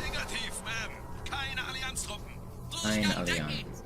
Negativ, Ma'am. Keine Allianztruppen.
Keine
Durchgang decken.
Allianz.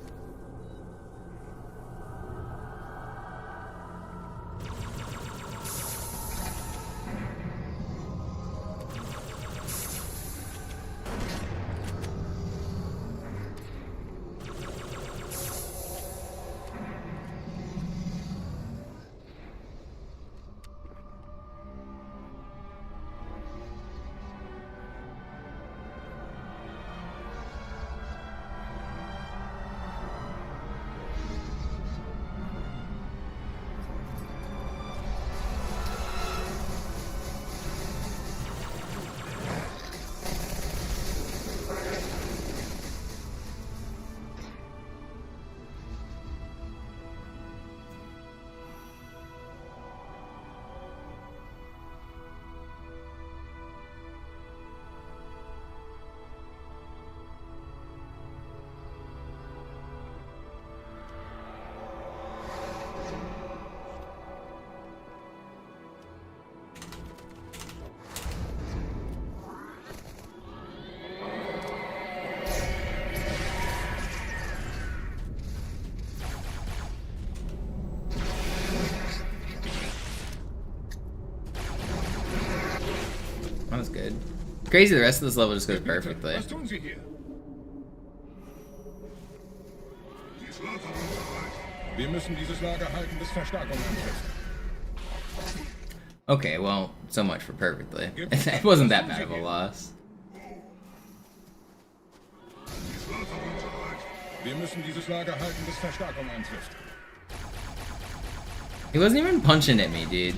That was good. Crazy, the rest of this level just goes perfectly.
Was tun Sie hier? Wir müssen dieses Lager halten, bis Verstärkung eintrifft.
Okay, well, so much for perfectly. It wasn't that bad of a loss.
Wir müssen dieses Lager halten, bis Verstärkung eintrifft.
He wasn't even punching at me, dude.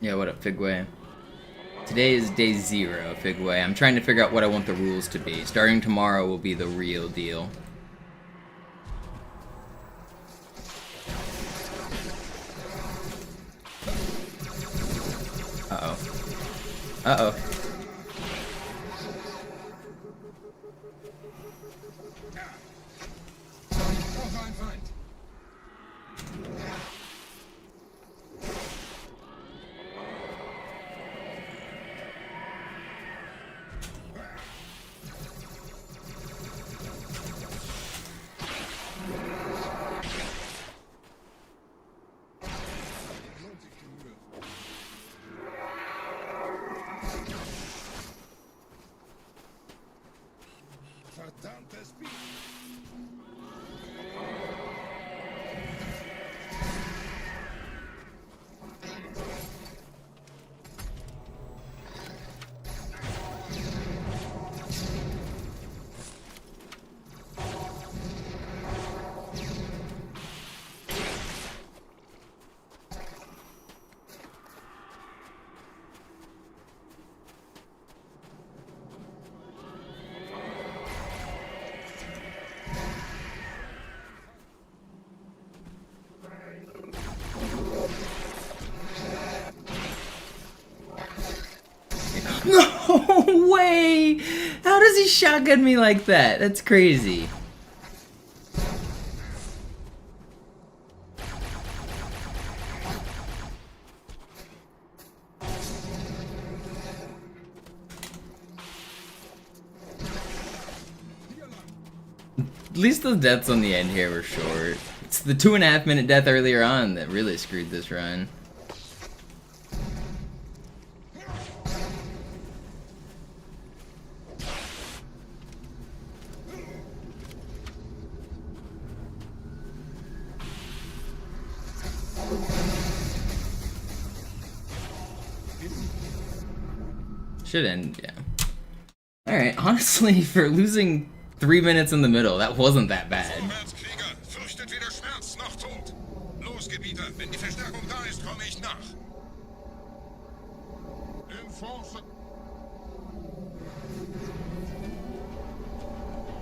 Yeah, what up, Figway? Today is day 0, Figway. I'm trying to figure out what I want the rules to be. Starting tomorrow will be the real deal. Uh-oh. Uh-oh.
Verdammtes Biest!
No way! How does he shotgun me like that? That's crazy. At least the deaths on the end here were short. It's the 2.5-minute death earlier on that really screwed this run. Should end, yeah. Alright, honestly, for losing 3 minutes in the middle, that wasn't that bad.
Vorwärtskrieger, fürchtet weder Schmerz noch Tod. Los, Gebieter, wenn die Verstärkung da ist, komme ich nach. Enforcer.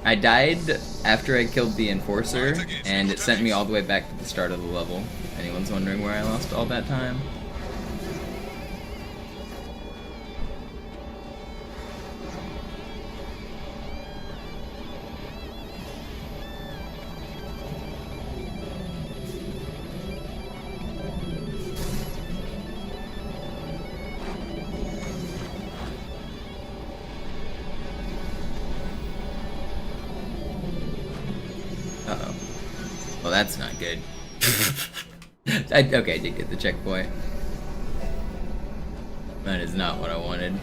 I died after I killed the Enforcer, and it sent me all the way back to the start of the level. Anyone's wondering where I lost all that time? Uh-oh. Well, that's not good. Okay, I did get the checkpoint. That is not what I wanted.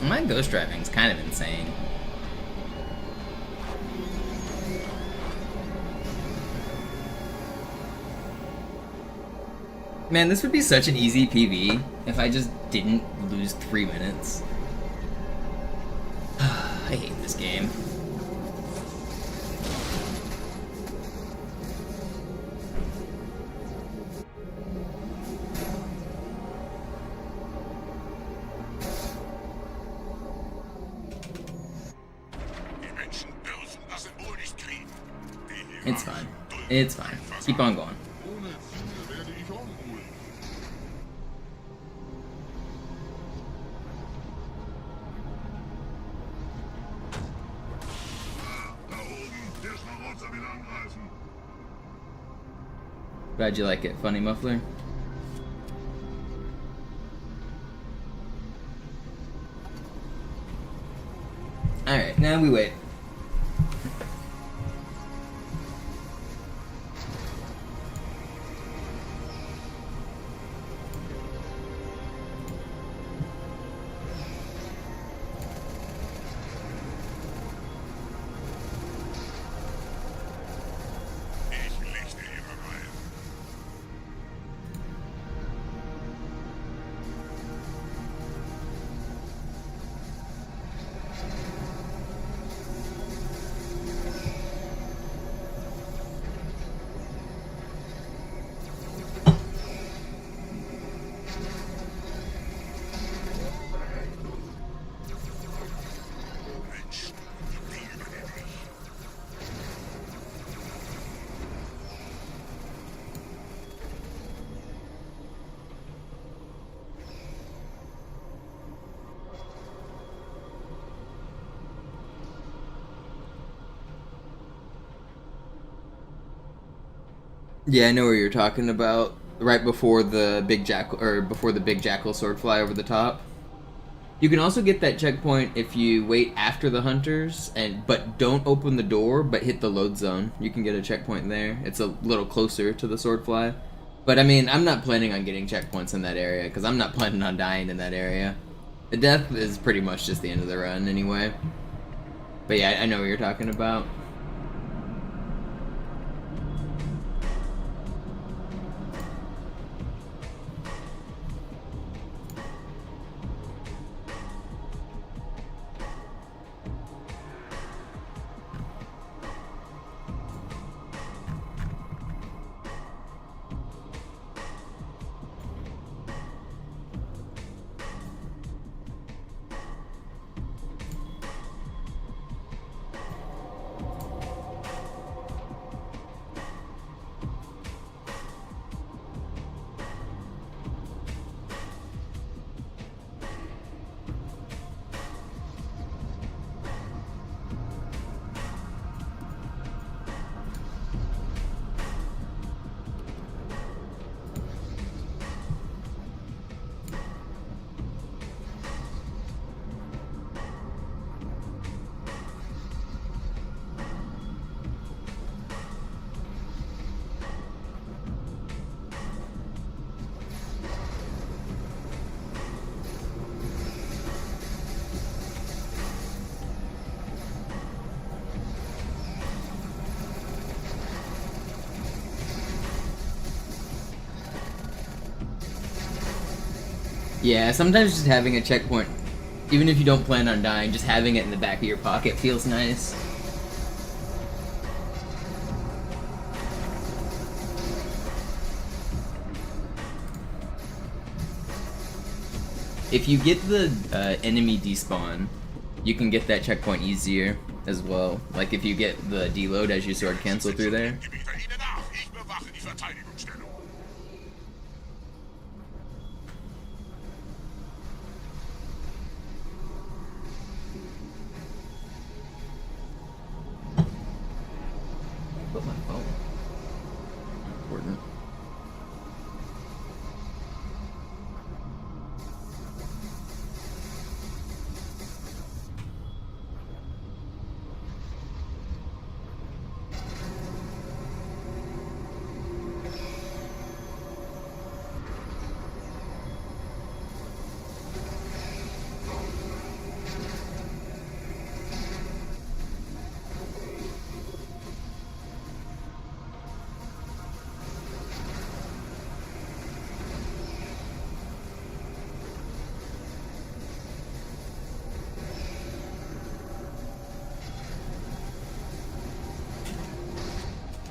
My ghost driving's kind of insane. Man, this would be such an easy PV if I just didn't lose 3 minutes. I hate this game. It's fine. It's fine. Keep on going.
Ohne Ziel werde ich unruhig. Da oben, der Schmarotzer will angreifen.
Glad you like it, funny muffler. Alright, now we wait.
Ich lichte ihre Reihe. Mensch, wie übernehme ich?
Yeah, I know where you're talking about. Right before the big jackal, or before the big jackal sword fly over the top. You can also get that checkpoint if you wait after the hunters, but don't open the door, but hit the load zone. You can get a checkpoint there. It's a little closer to the sword fly. But I mean, I'm not planning on getting checkpoints in that area, because I'm not planning on dying in that area. The death is pretty much just the end of the run anyway. But yeah, I know what you're talking about. Yeah, sometimes just having a checkpoint, even if you don't plan on dying, just having it in the back of your pocket feels nice. If you get the enemy despawn, you can get that checkpoint easier as well. Like if you get the deload as you sword cancel through there.
Ich bewache die Verteidigungsstellung.
Put my phone. Important.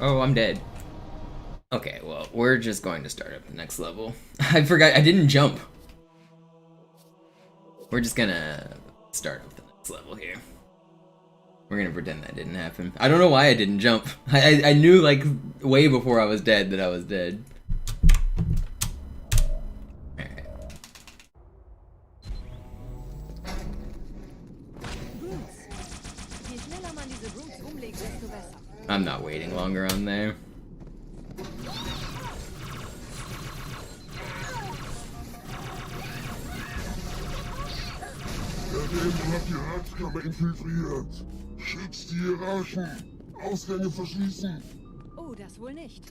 Oh, I'm dead. Okay, well, we're just going to start up the next level. I forgot, I didn't jump. We're just gonna start up the next level here. We're gonna pretend that didn't happen. I don't know why I didn't jump. I knew like way before I was dead that I was dead. Alright. I'm not waiting longer on there.
Der Dämon hat die Ratskammer infiltriert. Schützt die Hierarchen. Ausgänge verschließen.
Oh, das wohl nicht.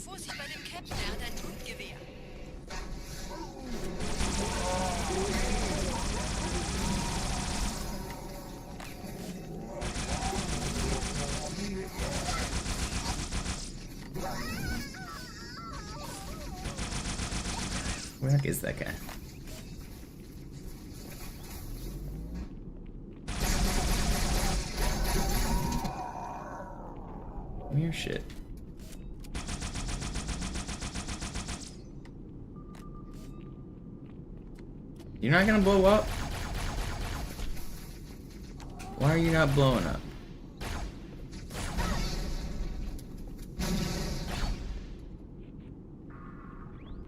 Vorsicht bei dem Captain, er hat ein Druckgewehr.
Where the heck is that guy? Weird shit. You're not gonna blow up? Why are you not blowing up?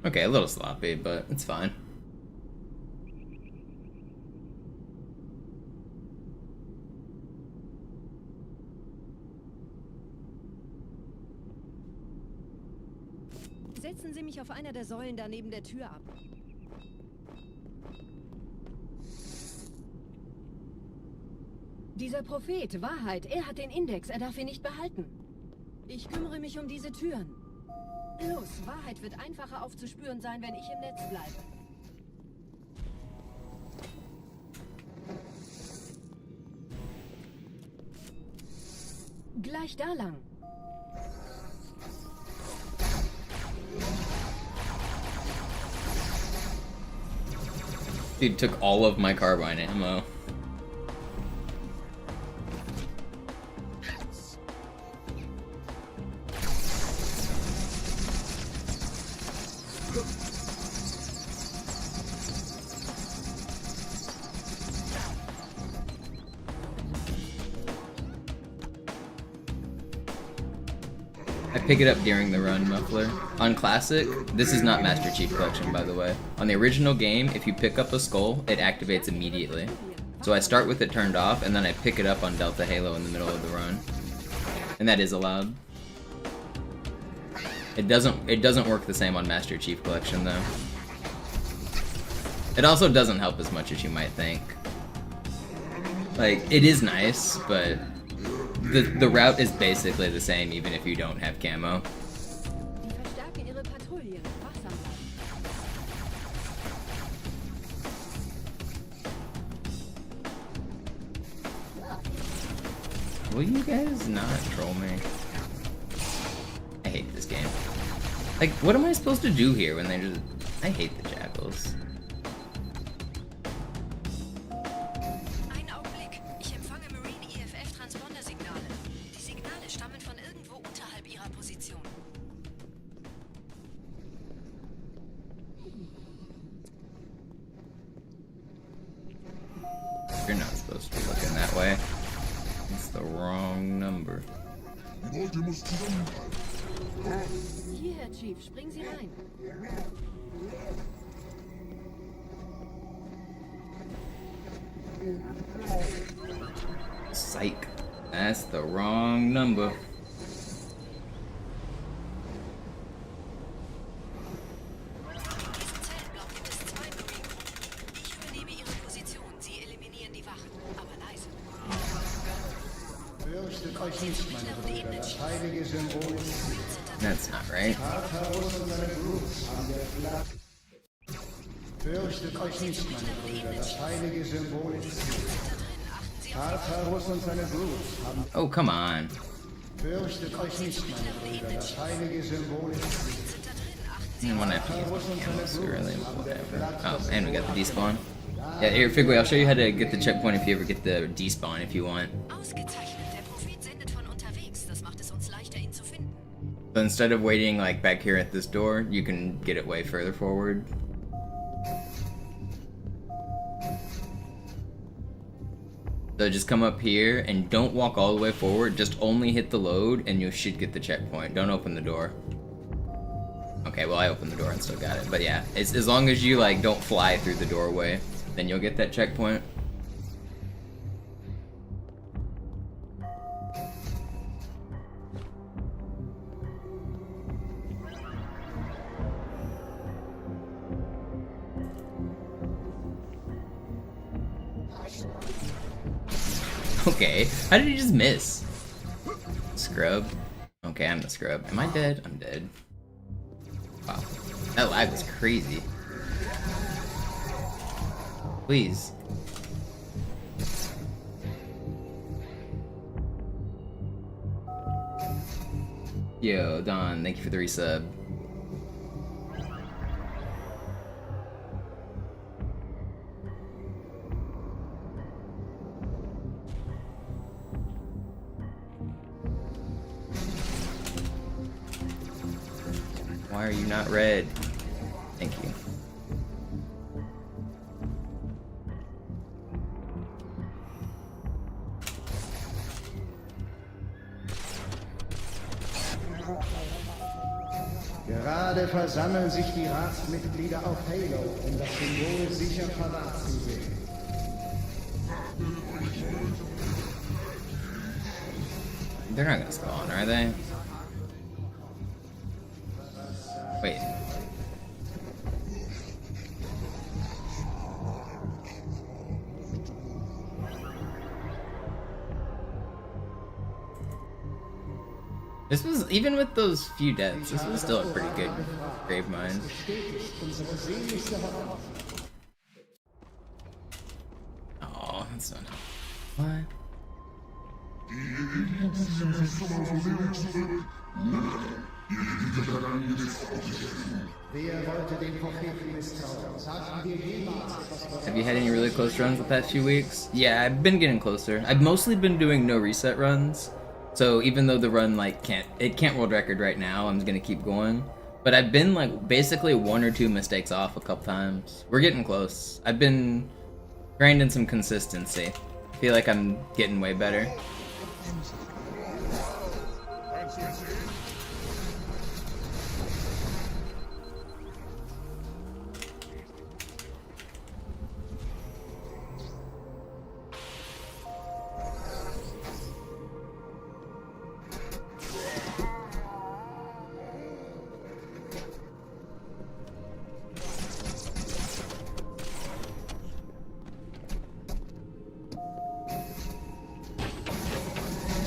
Okay, a little sloppy, but it's fine.
Setzen Sie mich auf einer der Säulen da neben der Tür ab. Dieser Prophet, Wahrheit, er hat den Index, er darf ihn nicht behalten. Ich kümmere mich um diese Türen. Los, Wahrheit wird einfacher aufzuspüren sein, wenn ich im Netz bleibe. Gleich da lang.
Dude took all of my carbine ammo. I pick it up during the run, Muffler. On Classic, this is not Master Chief Collection, by the way. On the original game, if you pick up a skull, it activates immediately. So I start with it turned off, and then I pick it up on Delta Halo in the middle of the run. And that is allowed. It doesn't work the same on Master Chief Collection, though. It also doesn't help as much as you might think. Like, it is nice, but the route is basically the same even if you don't have camo. Will you guys not troll me? I hate this game. Like, what am I supposed to do here when they just... I hate the jackals. You're not supposed to be looking that way. It's the wrong number.
Hierher, Chief, springen Sie rein.
Psych. That's the wrong number. That's not right.
Fürchtet euch nicht, meine Brüder, das heilige Symbol ist Tartarus und seine Brut haben...
Oh, come on.
Fürchtet euch nicht, meine Brüder. Das heilige Symbol ist
I want to really whatever. Oh, and we got the despawn. Yeah, here, Figway, I'll show you how to get the checkpoint if you ever get the despawn if you want.
Ausgezeichnet. Der Prophet sendet von unterwegs. Das macht es uns leichter, ihn zu finden.
So instead of waiting like back here at this door, you can get it way further forward. So just come up here and don't walk all the way forward, just only hit the load and you should get the checkpoint. Don't open the door. Okay, well I opened the door and still got it, but yeah, it's, as long as you like don't fly through the doorway, then you'll get that checkpoint. Okay, how did he just miss? Scrub. Okay, I'm the scrub. Am I dead? I'm dead. Wow, that lag was crazy. Please. Yo, Don, thank you for the resub. Why are you not red? Thank you.
Gerade versammeln sich die Ratsmitglieder auf Halo, um das Symbol sicher verwahrt zu sehen.
They're not gonna spawn, are they? Wait. This was, even with those few deaths, this was still a pretty good grave mine. Oh, that's not. What? Have you had any really close runs the past few weeks? Yeah, I've been getting closer. I've mostly been doing no reset runs. So even though the run like can't world record right now, I'm gonna keep going. But I've been like basically 1 or 2 mistakes off a couple times. We're getting close. I've been grinding some consistency. I feel like I'm getting way better.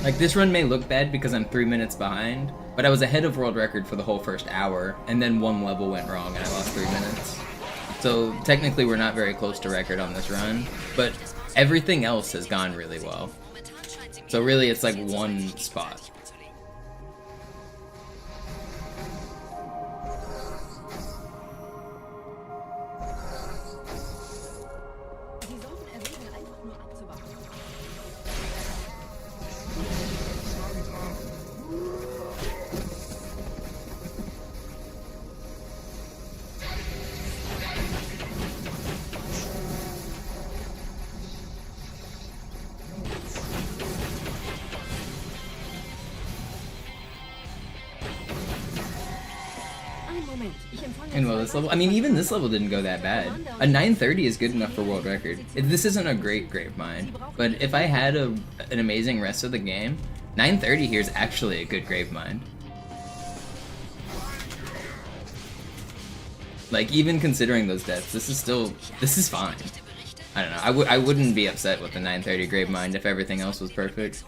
Like, this run may look bad because I'm 3 minutes behind, but I was ahead of world record for the whole first hour, and then one level went wrong and I lost 3 minutes. So technically we're not very close to record on this run, but everything else has gone really well. So really it's like one spot. And well, this level, I mean, even this level didn't go that bad. A 930 is good enough for world record. This isn't a great grave mine, but if I had an amazing rest of the game, 930 here is actually a good grave mine. Like, even considering those deaths, this is fine. I don't know, I wouldn't be upset with the 930 grave mine if everything else was perfect.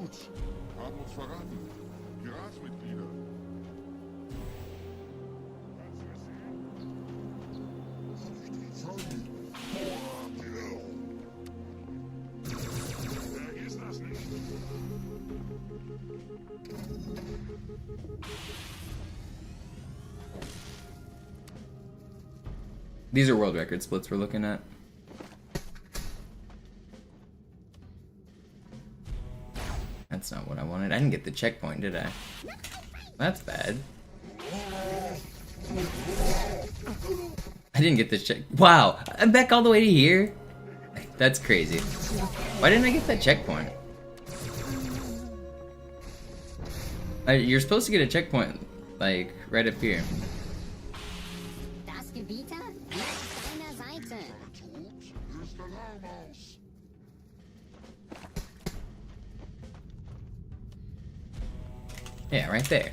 Schutz. Haben uns verraten. Piratsmitglieder. Vergiss das nicht.
These are world record splits we're looking at. That's not what I wanted. I didn't get the checkpoint, did I? That's bad. I didn't get this check. Wow, I'm back all the way to here? That's crazy. Why didn't I get that checkpoint? You're supposed to get a checkpoint, like, right up here.
Das Gebieter auf deiner Seite.
Ist Alarm aus.
Yeah, right there.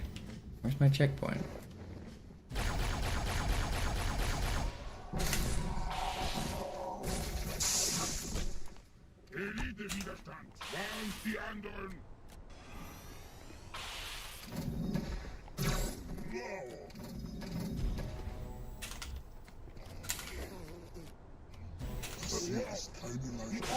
Where's my checkpoint?
Elite-Widerstand. Warnt die anderen. Das hier ist keine leichte.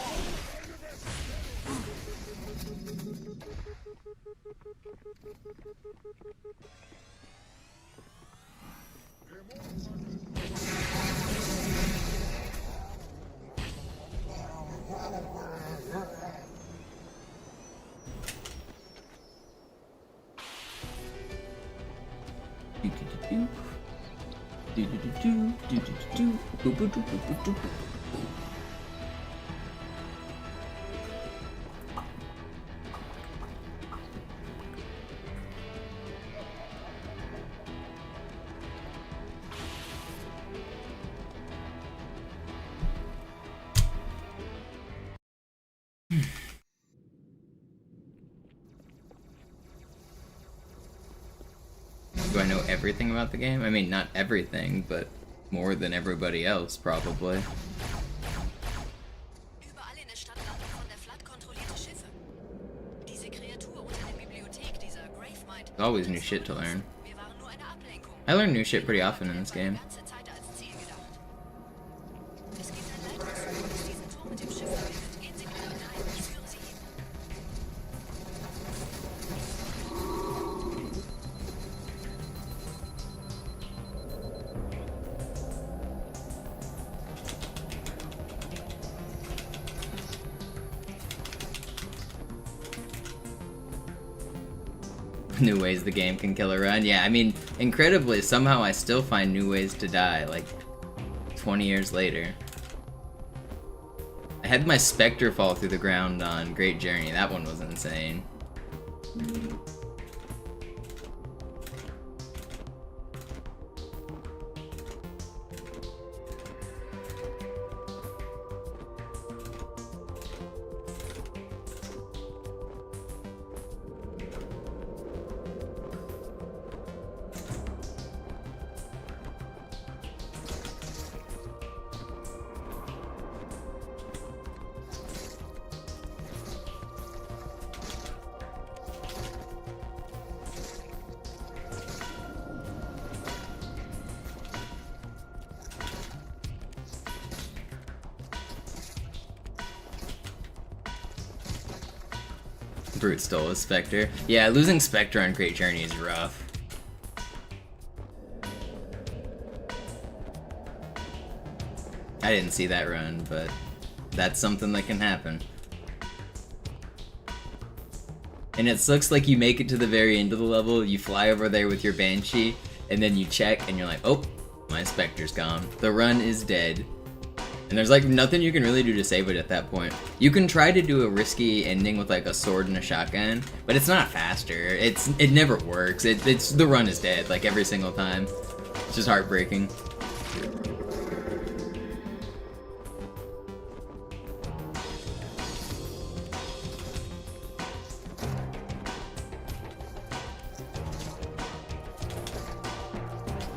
Do I know everything about the game? I mean, not everything, but more than everybody else, probably.
Überall in der Stadt landen von der Flood kontrollierte Schiffe. Diese Kreatur unter der Bibliothek, dieser Gravemind.
There's always new shit to learn.
Wir waren nur eine Ablenkung.
I learn new shit pretty often in this game.
Ganze Zeit als Ziel gedacht. Es gibt ein Leitungsrohr, das diesen Turm mit dem Schiff verbindet. Gehen Sie bitte hinein, ich führe Sie hin.
New ways the game can kill a run. Yeah, I mean, incredibly, somehow I still find new ways to die, like, 20 years later. I had my Spectre fall through the ground on Great Journey. That one was insane. Brute stole his Spectre. Yeah, losing Spectre on Great Journey is rough. I didn't see that run, but that's something that can happen. And it looks like you make it to the very end of the level, you fly over there with your Banshee, and then you check and you're like, oh, my Spectre's gone. The run is dead. And there's like nothing you can really do to save it at that point. You can try to do a risky ending with like a sword and a shotgun, but it's not faster. It never works. It's the run is dead like every single time. It's just heartbreaking.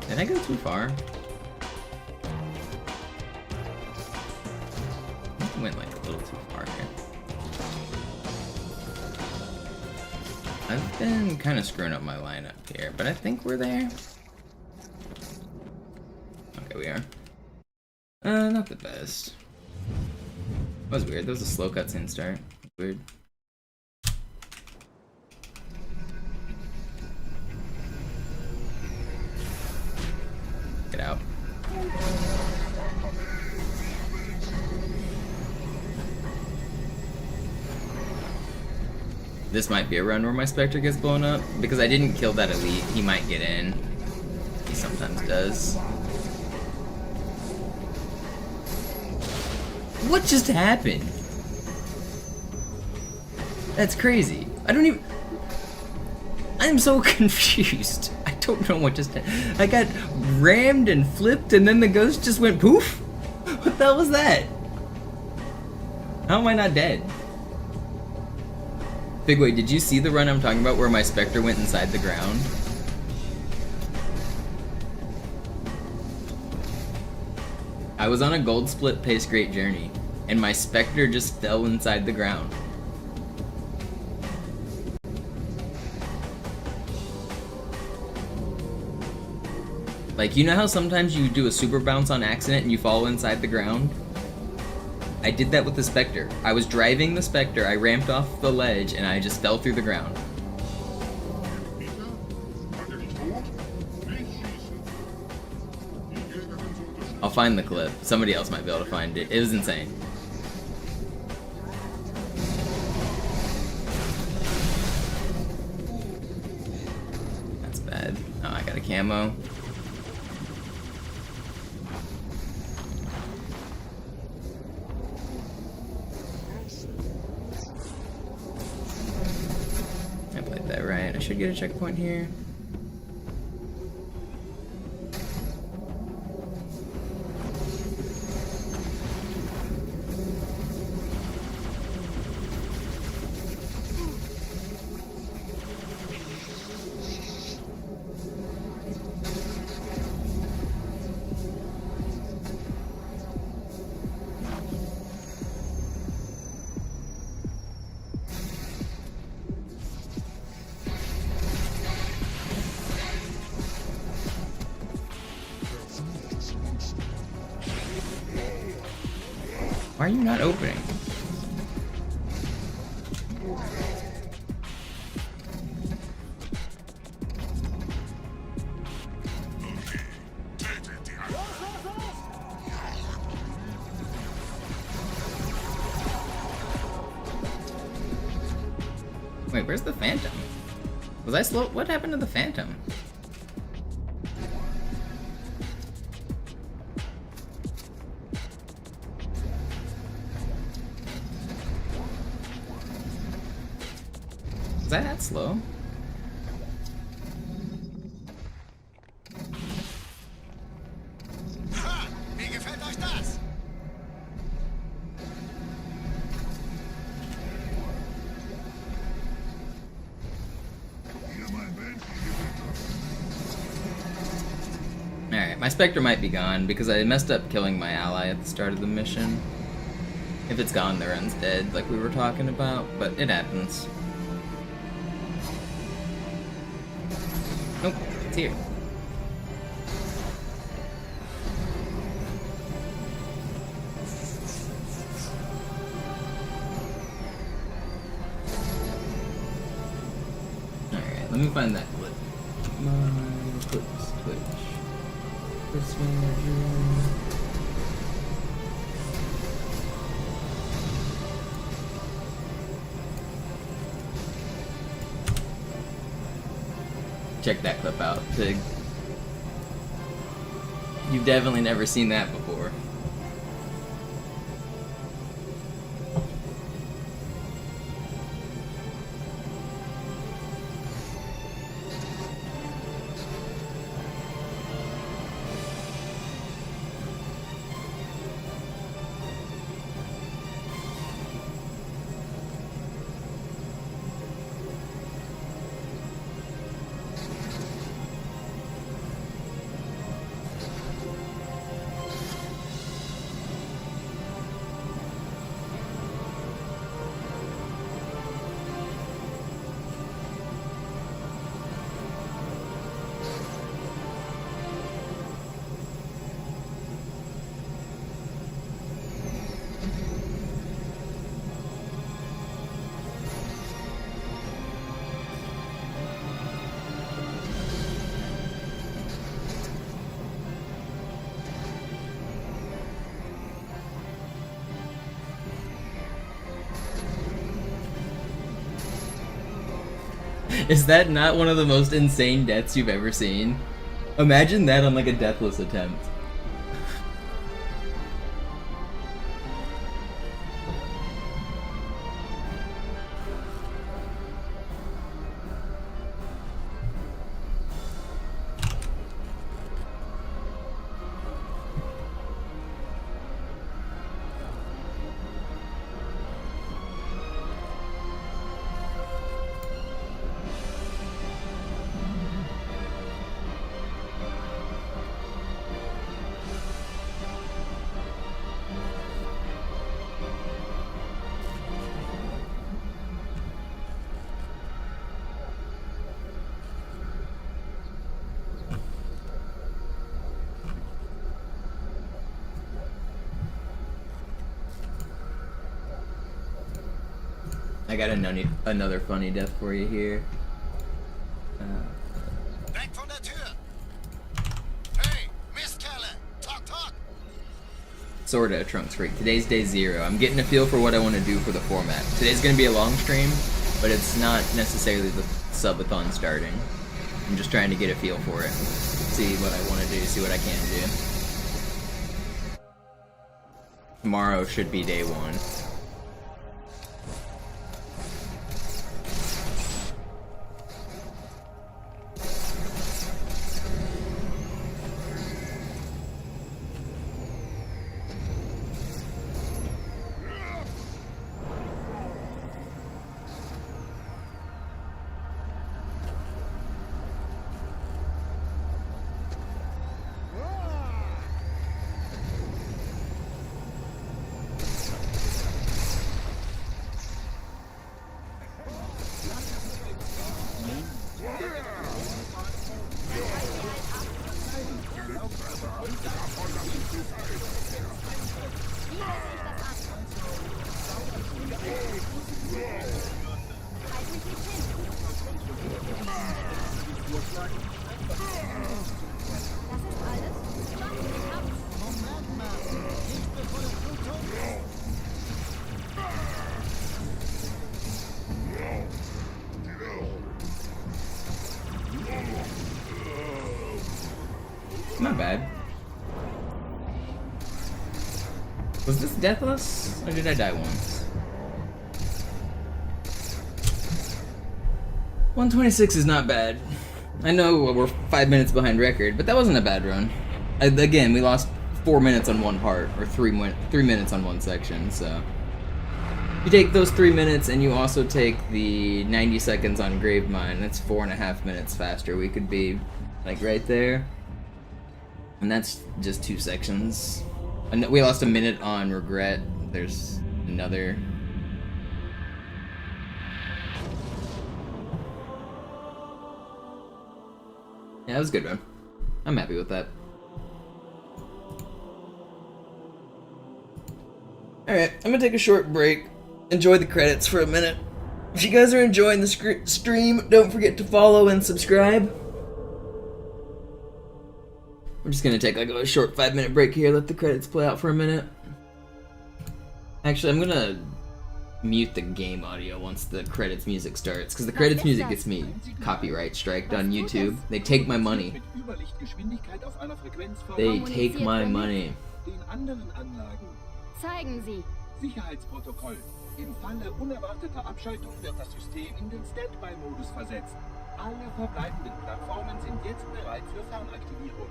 Did I go too far? I went like a little too far here. I've been kind of screwing up my lineup here, but I think we're there. Okay, we are. Not the best. That was weird. That was a slow cutscene start. Weird. Get out. This might be a run where my Spectre gets blown up, because I didn't kill that elite. He might get in. He sometimes does. What just happened? That's crazy. I don't even... I'm so confused. I don't know what just happened. I got rammed and flipped and then the ghost just went poof? What the hell was that? How am I not dead? Big Way, did you see the run I'm talking about where my Spectre went inside the ground? I was on a gold split pace great journey, and my Spectre just fell inside the ground. Like, you know how sometimes you do a super bounce on accident and you fall inside the ground? I did that with the Spectre. I was driving the Spectre, I ramped off the ledge, and I just fell through the ground. I'll find the clip. Somebody else might be able to find it. It was insane. That's bad. Oh, I got a camo. I played that right. I should get a checkpoint here. Why are you not opening? Wait, where's the Phantom? Was I slow? What happened to the Phantom? Was I that slow?
Ha! Wie gefällt euch das?
Alright, my Spectre might be gone because I messed up killing my ally at the start of the mission. If it's gone, the run's dead, like we were talking about, but it happens. Nope, it's here. Alright, let me find that clip. My clips, Twitch. This manager. Check that clip out, Pig. You've definitely never seen that before. Is that not one of the most insane deaths you've ever seen? Imagine that on like a deathless attempt. I got another funny death for you here.
Weg von der Tür! Hey, Mistkerle! Talk, talk!
Sorta, Trunks Freak. Today's day 0. I'm getting a feel for what I want to do for the format. Today's gonna be a long stream, but it's not necessarily the subathon starting. I'm just trying to get a feel for it. See what I want to do, see what I can do. Tomorrow should be day 1. Not bad. Was this deathless, or did I die once? 126 is not bad. I know we're 5 minutes behind record, but that wasn't a bad run. Again, we lost 4 minutes on one part, or 3 minutes on one section, so... You take those 3 minutes, and you also take the 90 seconds on Grave Mine, that's 4.5 minutes faster. We could be, like, right there. And that's just 2 sections. And we lost a minute on Regret. There's another. Yeah, that was a good run. I'm happy with that. Alright, I'm gonna take a short break. Enjoy the credits for a minute. If you guys are enjoying the stream, don't forget to follow and subscribe. We're just gonna take like a short 5-minute break here, let the credits play out for a minute. Actually, I'm gonna mute the game audio once the credits music starts, because the credits music gets me copyright striked on YouTube. They take my money. They take my money.
Zeigen Sie.
Sicherheitsprotokoll. Im Falle unerwarteter Abschaltung wird das System in den Standby-Modus versetzt. Alle verbleibenden Plattformen sind jetzt bereit für Fernaktivierung.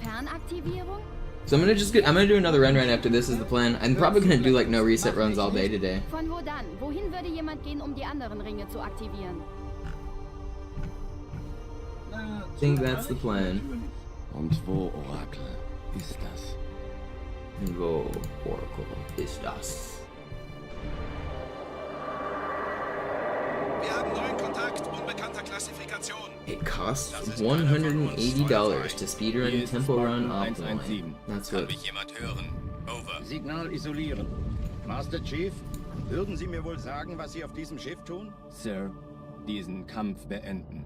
Fernaktivierung?
So I'm gonna do another run right after this is the plan. I'm probably gonna do like no reset runs all day today.
Von wo dann? Wohin würde jemand gehen, um die anderen Ringe zu aktivieren?
I think that's the plan.
Und wo, Orakel, ist das?
Wo, Oracle, ist das?
Wir haben neuen Kontakt, unbekannter Klassifikation.
It costs $180 to speedrun Temple Run offline. That's what.
Kann mich jemand hören? Over.
Signal isolieren. Master Chief, würden Sie mir wohl sagen, was Sie auf diesem Schiff tun?
Sir, diesen Kampf beenden.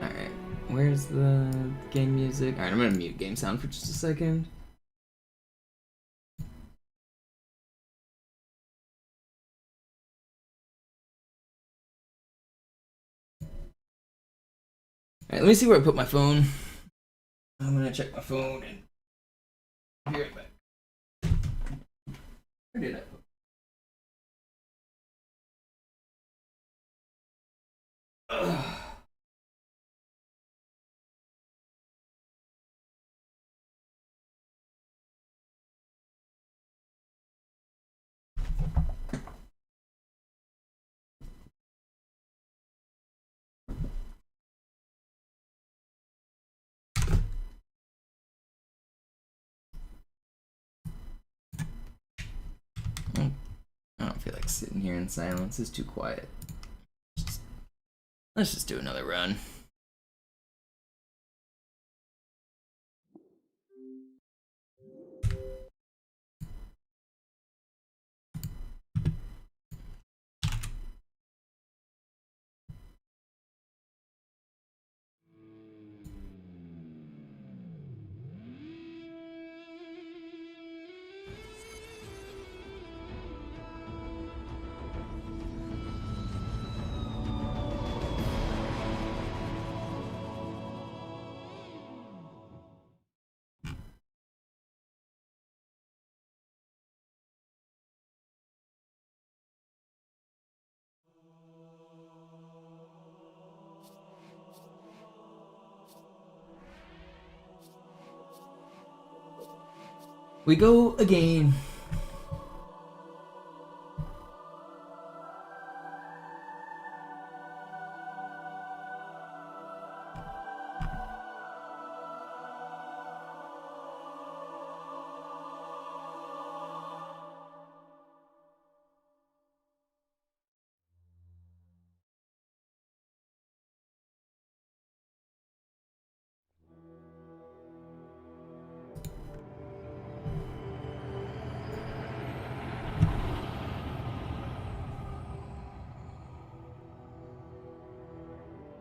Alright, where's the game music? Alright, I'm gonna mute game sound for just a second. Alright, let me see where I put my phone. I'm gonna check my phone and be right back. Where did I put? Ugh. I don't feel like sitting here in silence. It's too quiet. Let's just do another run. We go again.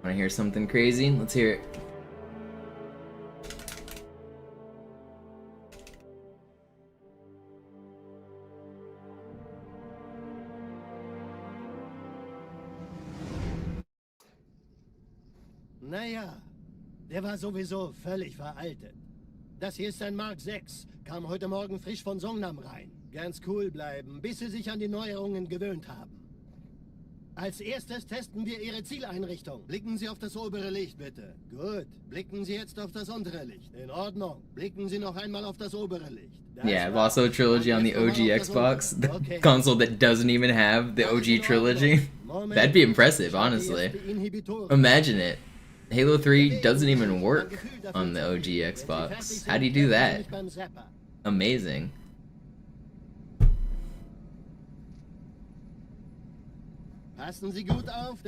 Wanna hear something crazy? Let's hear it.
Naja, der war sowieso völlig veraltet. Das hier ist ein Mark 6, kam heute Morgen frisch von Songnam rein. Ganz cool bleiben, bis Sie sich an die Neuerungen gewöhnt haben. Als erstes testen wir Ihre Zieleinrichtung. Blicken Sie auf das obere Licht, bitte. Gut. Blicken Sie jetzt auf das untere Licht. In Ordnung. Blicken Sie noch einmal auf das obere Licht.
Yeah, I've also a trilogy on the OG Xbox, the console that doesn't even have the OG trilogy. That'd be impressive, honestly. Imagine it. Halo 3 doesn't even work on the OG Xbox. How do you do that? Amazing.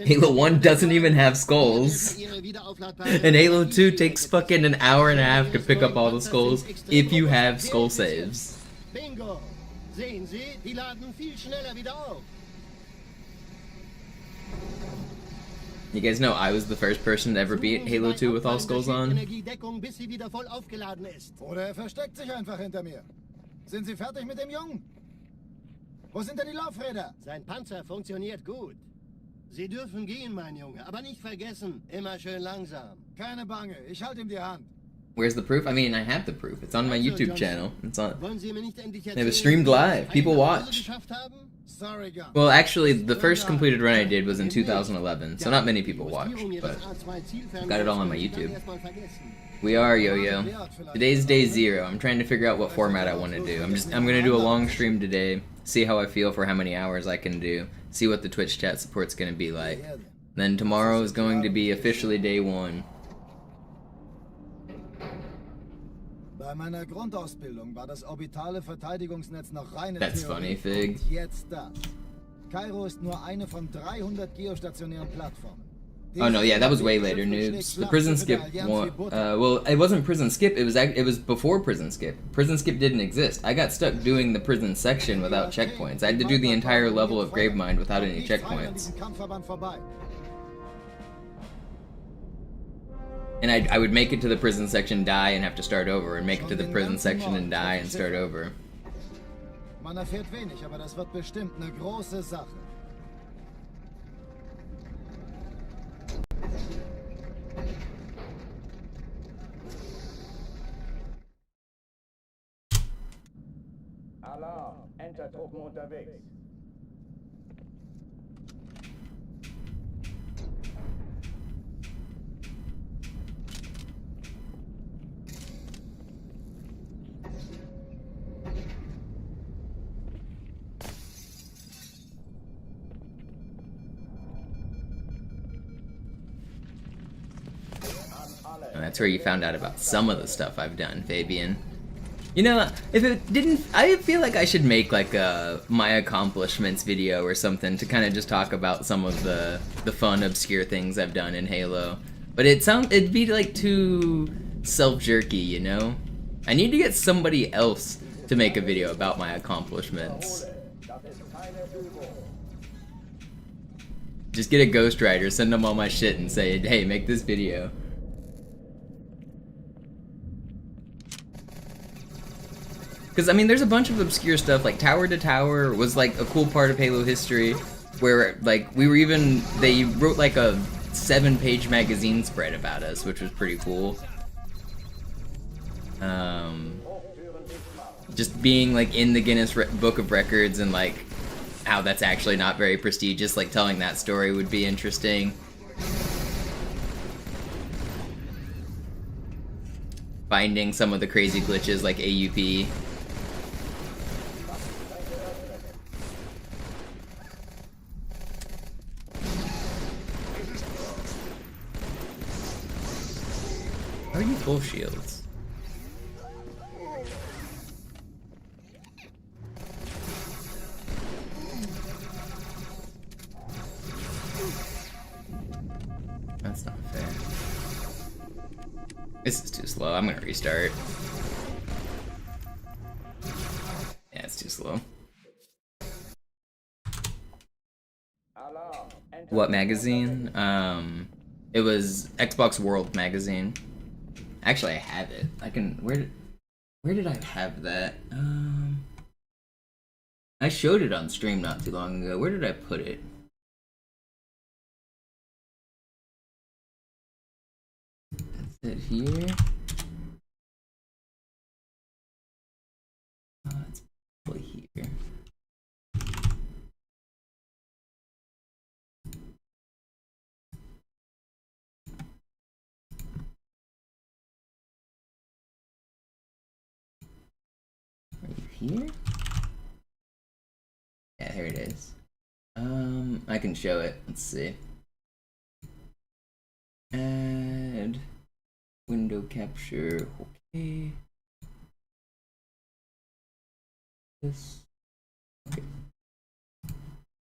Halo 1 doesn't even have skulls. And Halo 2 takes fucking an hour and a half to pick up all the skulls if you have skull saves.
Bingo! Sehen Sie, die laden viel schneller wieder auf.
You guys know I was the first person to ever beat Halo 2 with all skulls on?
Oder er versteckt sich einfach hinter mir. Sind Sie fertig mit dem Jungen? Wo sind denn die Laufräder?
Sein Panzer funktioniert gut. Sie dürfen gehen, mein Junge, aber nicht vergessen, immer schön langsam.
Keine Bange, ich halte ihm die Hand.
Where's the proof? I mean, I have the proof. It's on my YouTube channel. It's on. It was streamed live. People watch. Well, actually, the first completed run I did was in 2011, so not many people watched, but I've got it all on my YouTube. We are Yo-Yo. Today's day 0. I'm trying to figure out what format I want to do. I'm gonna do a long stream today, see how I feel for how many hours I can do, see what the Twitch chat support's gonna be like. Then tomorrow is going to be officially day 1.
Bei meiner Grundausbildung war das orbitale Verteidigungsnetz noch reine
That's
Theorie.
funny, Fig.
Und jetzt das. Cairo ist nur eine von 300 geostationären Plattformen.
Oh no, yeah, that was way later, noobs. The prison skip one, well, it wasn't prison skip, it was before prison skip. Prison skip didn't exist. I got stuck doing the prison section without checkpoints. I had to do the entire level of Gravemind without any checkpoints. And I would make it to the prison section, die, and have to start over, and make it to the prison section and die and start over.
Man erfährt wenig, aber das wird bestimmt eine große Sache.
Alarm, Entertruppen unterwegs.
And that's where you found out about some of the stuff I've done, Fabian. You know, if it didn't, I feel like I should make like a my accomplishments video or something to kind of just talk about some of the fun, obscure things I've done in Halo. But it'd be like too self-jerky, you know? I need to get somebody else to make a video about my accomplishments. Just get a ghostwriter, send them all my shit and say, hey, make this video. Because, I mean, there's a bunch of obscure stuff, like Tower to Tower was, like, a cool part of Halo history, where, like, they wrote, like, a 7-page magazine spread about us, which was pretty cool. Just being, like, in the Guinness Book of Records and, like, how that's actually not very prestigious, like, telling that story would be interesting. Finding some of the crazy glitches, like AUP. How are you full shields? That's not fair. This is too slow. I'm gonna restart. Yeah, it's too slow. What magazine? It was Xbox World magazine. Actually, I have it. I can. Where did I have that? I showed it on stream not too long ago. Where did I put it? Is it here? It's probably here. Here? Yeah, here it is. I can show it. Let's see. Add window capture. Okay. This. Okay.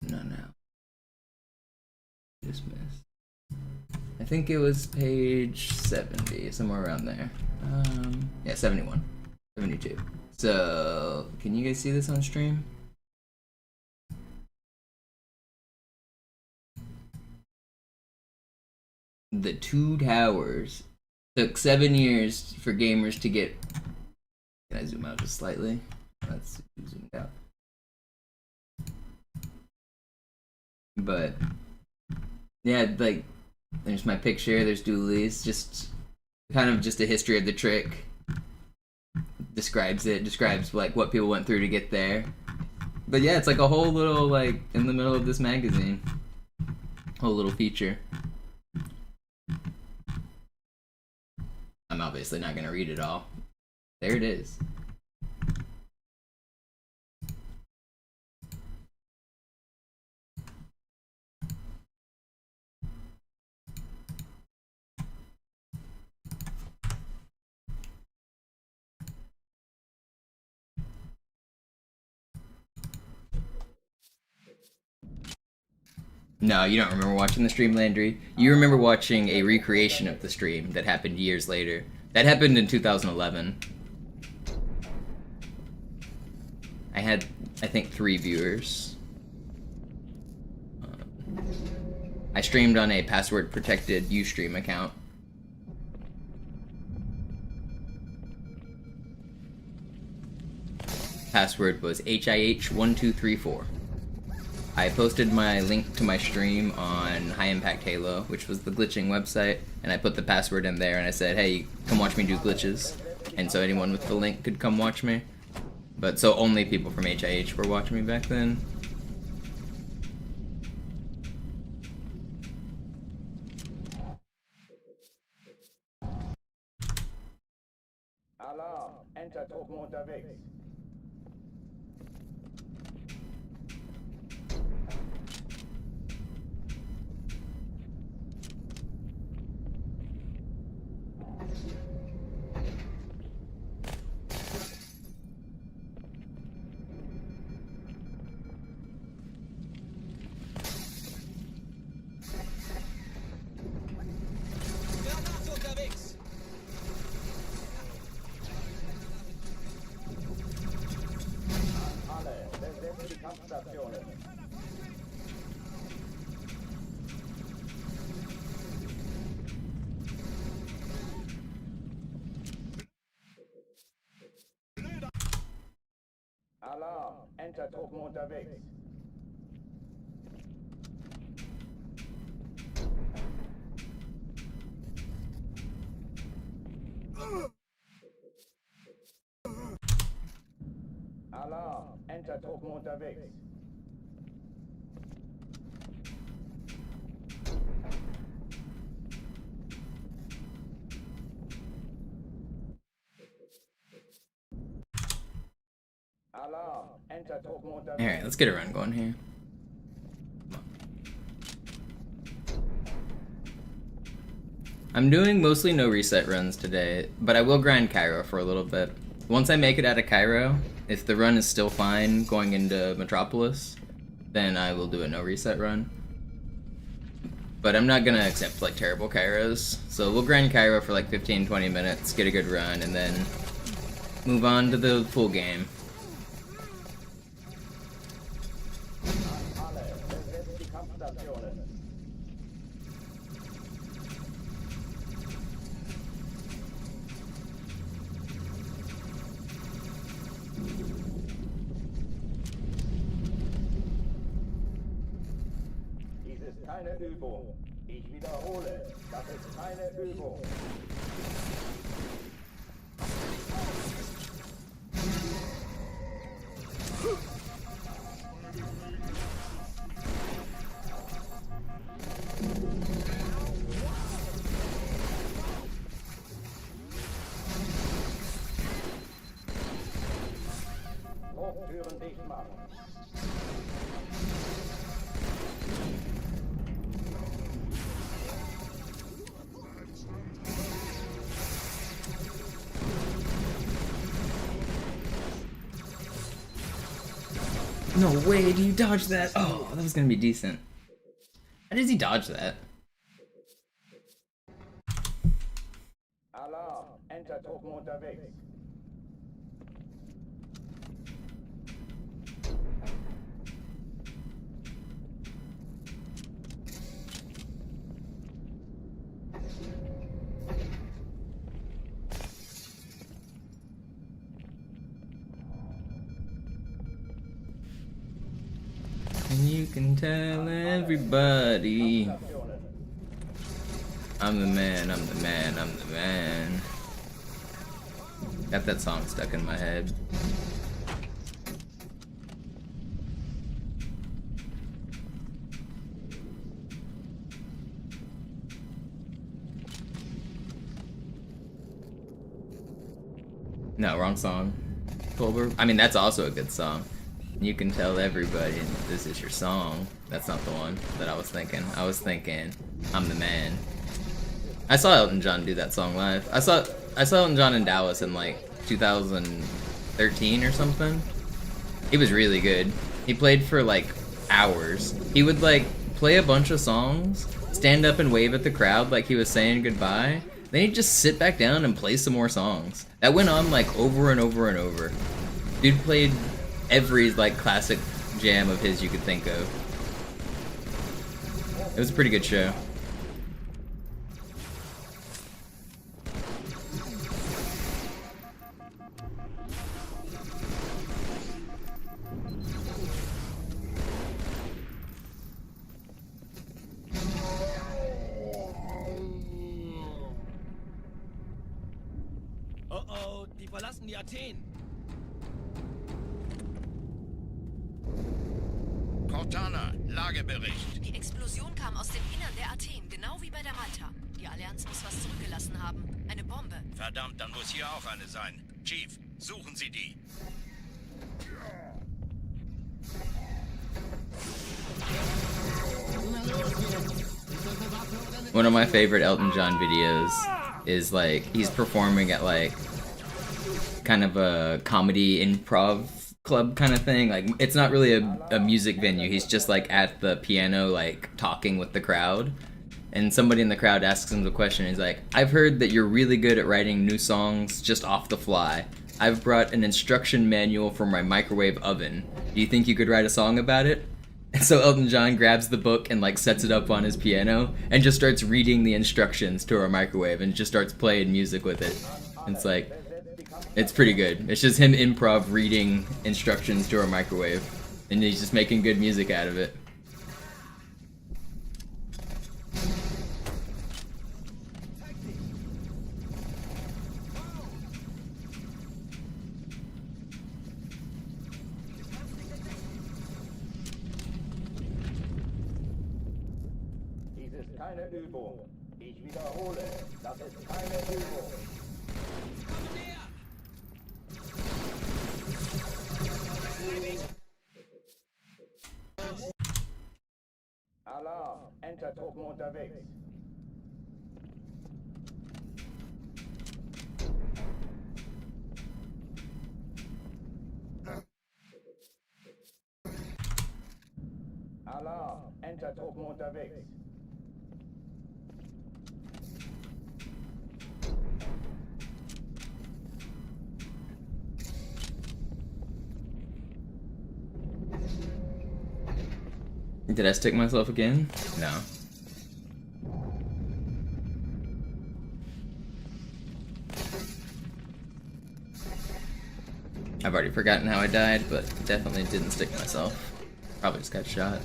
No, no. Dismiss. I think it was page 70, somewhere around there. Yeah, 71. 72. So, can you guys see this on stream? The Two Towers. Took 7 years for gamers to get... Can I zoom out just slightly? Let's zoom out. But, yeah, like, there's my picture, there's Dooley's, just kind of just a history of the trick. Describes like what people went through to get there. But yeah, it's like a whole little, like, in the middle of this magazine. Whole little feature. I'm obviously not gonna read it all. There it is. No, you don't remember watching the stream, Landry. You remember watching a recreation of the stream that happened years later. That happened in 2011. I had, I think, 3 viewers. I streamed on a password-protected Ustream account. password was HIH1234. I posted my link to my stream on High Impact Halo, which was the glitching website, and I put the password in there and I said, hey, come watch me do glitches. And so anyone with the link could come watch me. But so only people from HIH were watching me back then.
Alarm, Enter-Truppen unterwegs. Alarm, Enter-Truppen unterwegs. Alarm, Enter-Truppen unterwegs. Alarm, Enter-Truppen unterwegs.
Alright, let's get a run going here. I'm doing mostly no reset runs today, but I will grind Cairo for a little bit. Once I make it out of Cairo, if the run is still fine going into Metropolis, then I will do a no reset run. But I'm not gonna accept like terrible Cairos, so we'll grind Cairo for like 15-20 minutes, get a good run, and then move on to the full game.
Keine Übung. Ich wiederhole, das ist keine Übung. Hochtüren dicht machen.
No way, do you dodge that? Oh, that was gonna be decent. How does he dodge that?
Alarm, Enter-Truppen unterwegs.
And you can tell everybody I'm the man, I'm the man, I'm the man. Got that song stuck in my head. No, wrong song. Tolbert. I mean, that's also a good song. You can tell everybody this is your song. That's not the one that I was thinking. I was thinking, I'm the man. I saw Elton John do that song live. I saw Elton John in Dallas in like 2013 or something. He was really good. He played for like hours. He would like play a bunch of songs, stand up and wave at the crowd like he was saying goodbye. Then he'd just sit back down and play some more songs. That went on like over and over and over. Dude played every like classic jam of his you could think of. It was a pretty good show.
verlassen die Athen.
Cortana, Lagebericht.
Die Explosion kam aus dem Innern der Athen, genau wie bei der Malta. Die Allianz muss was zurückgelassen haben. Eine Bombe.
Verdammt, dann muss hier auch eine sein. Chief, suchen Sie die.
One of my favorite Elton John videos is like he's performing at like kind of a comedy improv club kind of thing. Like it's not really a music venue. He's just like at the piano like talking with the crowd. And somebody in the crowd asks him the question. He's like, I've heard that you're really good at writing new songs just off the fly. I've brought an instruction manual for my microwave oven. Do you think you could write a song about it? And so Elton John grabs the book and like sets it up on his piano and just starts reading the instructions to our microwave and just starts playing music with it. And it's like, it's pretty good. It's just him improv reading instructions to our microwave. And he's just making good music out of it.
Keine Übung. Ich wiederhole, das ist keine Übung. Alarm, Entertruppen unterwegs. Alarm, Entertruppen unterwegs.
Did I stick myself again? No. I've already forgotten how I died, but definitely didn't stick myself. Probably just got shot.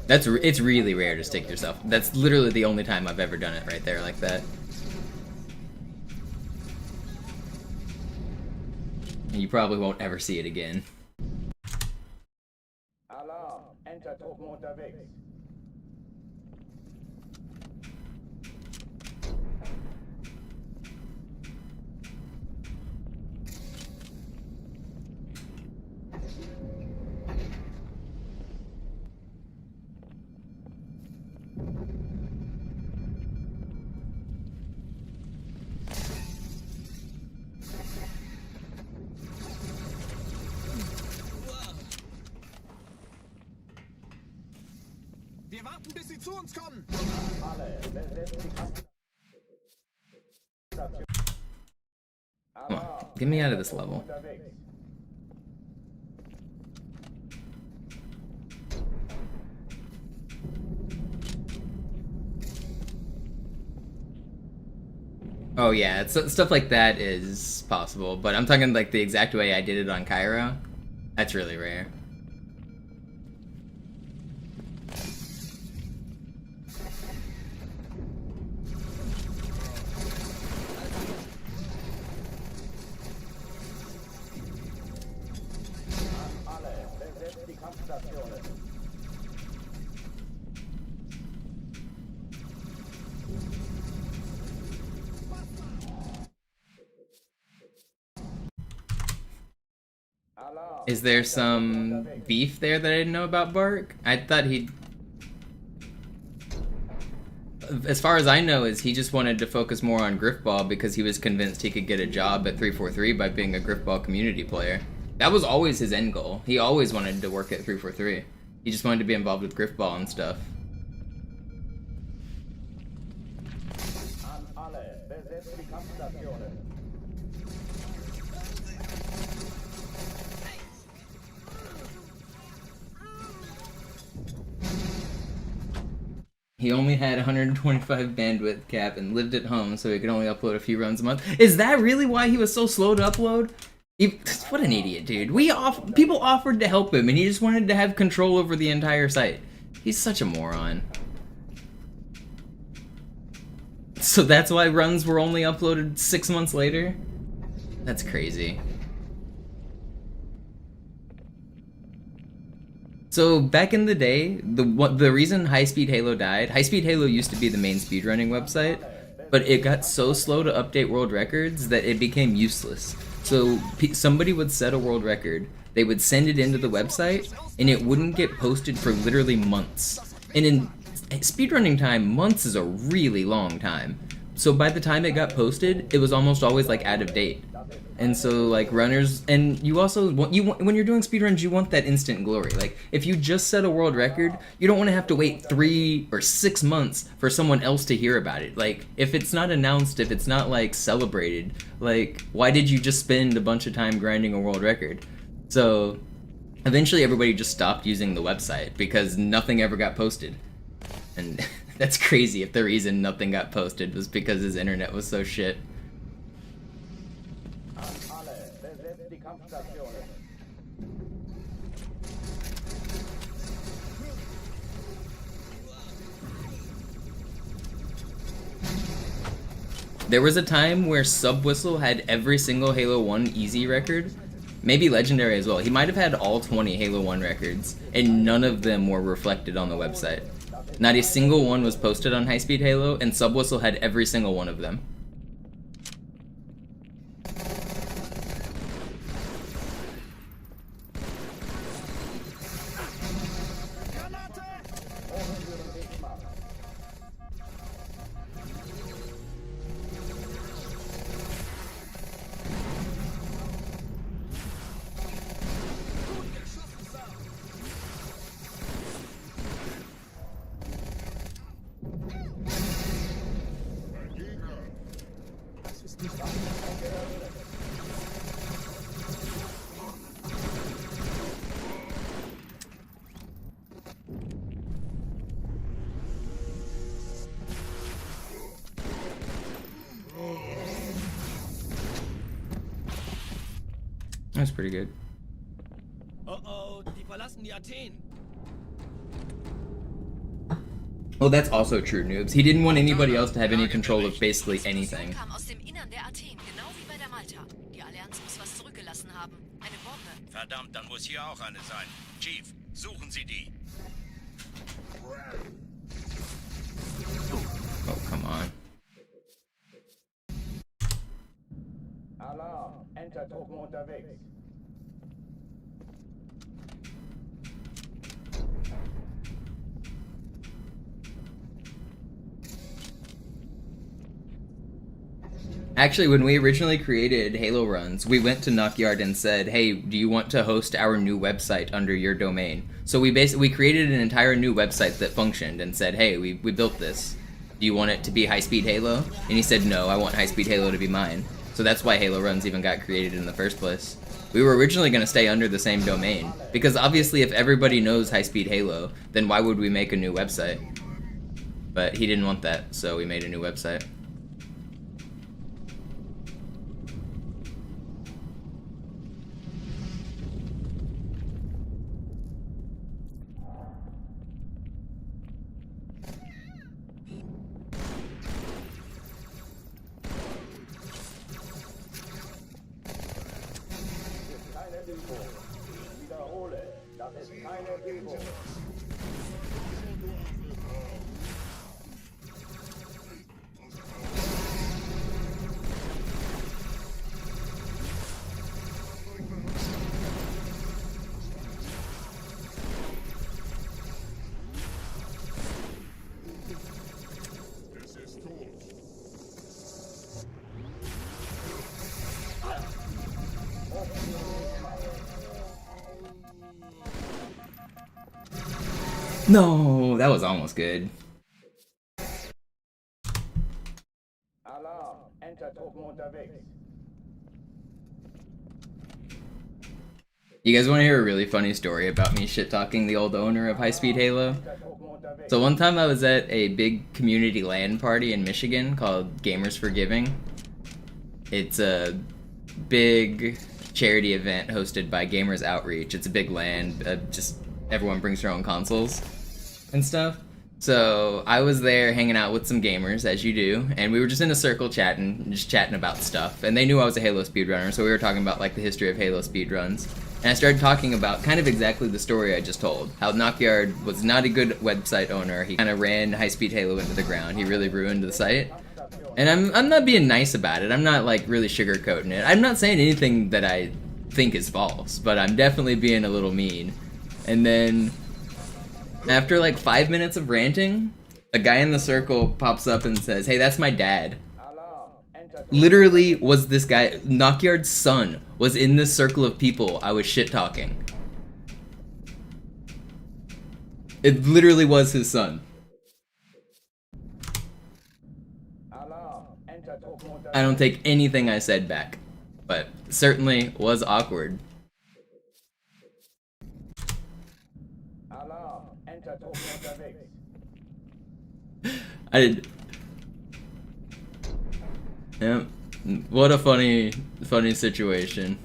It's really rare to stick yourself. That's literally the only time I've ever done it right there like that. And you probably won't ever see it again.
Alarm, Entertruppen unterwegs.
Wir warten, bis sie zu uns kommen.
Come on, get me out of this level. Oh yeah, stuff like that is possible, but I'm talking like the exact way I did it on Cairo. That's really rare. Is there some beef there that I didn't know about Bark? I thought he'd... As far as I know, is he just wanted to focus more on Griffball because he was convinced he could get a job at 343 by being a Griffball community player. That was always his end goal. He always wanted to work at 343. He just wanted to be involved with Griffball and stuff. He only had 125 bandwidth cap and lived at home, so he could only upload a few runs a month. Is that really why he was so slow to upload? What an idiot, dude. People offered to help him, and he just wanted to have control over the entire site. He's such a moron. So that's why runs were only uploaded 6 months later? That's crazy. So back in the day, the reason High Speed Halo died, High Speed Halo used to be the main speedrunning website, but it got so slow to update world records that it became useless. So somebody would set a world record, they would send it into the website, and it wouldn't get posted for literally months. And in speedrunning time, months is a really long time. So by the time it got posted, it was almost always like out of date. And so like runners, and you also want, when you're doing speedruns, you want that instant glory. Like if you just set a world record, you don't want to have to wait 3 or 6 months for someone else to hear about it. Like if it's not announced, if it's not like celebrated, like why did you just spend a bunch of time grinding a world record? So eventually everybody just stopped using the website because nothing ever got posted. And that's crazy if the reason nothing got posted was because his internet was so shit. There was a time where Subwhistle had every single Halo 1 easy record, maybe Legendary as well. He might have had all 20 Halo 1 records, and none of them were reflected on the website. Not a single one was posted on High Speed Halo, and Subwhistle had every single one of them. That's pretty good.
Oh, die verlassen die Athen.
Well, that's also true, noobs. He didn't want anybody else to have any control of basically anything.
Verdammt, dann muss hier auch eine sein. Chief, suchen Sie die.
Oh, come on.
Alarm, Entertruppen unterwegs.
Actually, when we originally created Halo Runs, we went to Knockyard and said, hey, do you want to host our new website under your domain? So we created an entire new website that functioned and said, hey, we built this. Do you want it to be High Speed Halo? And he said, no, I want High Speed Halo to be mine. So that's why Halo Runs even got created in the first place. We were originally going to stay under the same domain, because obviously if everybody knows High Speed Halo, then why would we make a new website? But he didn't want that, so we made a new website. No, that was almost good.
Alarm, Entertruppen unterwegs.
You guys want to hear a really funny story about me shit-talking the old owner of High Speed Halo? So one time I was at a big community LAN party in Michigan called Gamers for Giving. It's a big charity event hosted by Gamers Outreach. It's a big LAN, just everyone brings their own consoles and stuff. So I was there hanging out with some gamers, as you do, and we were just in a circle chatting about stuff. And they knew I was a Halo speedrunner, so we were talking about like the history of Halo speedruns. And I started talking about kind of exactly the story I just told. How Knockyard was not a good website owner. He kind of ran High-Speed Halo into the ground. He really ruined the site. And I'm not being nice about it. I'm not like really sugarcoating it. I'm not saying anything that I think is false, but I'm definitely being a little mean. And then after like 5 minutes of ranting, a guy in the circle pops up and says, "Hey, that's my dad." Literally was this guy, Knockyard's son, was in this circle of people I was shit-talking. It literally was his son. I don't take anything I said back, but certainly was awkward. I did. Yeah, what a funny situation.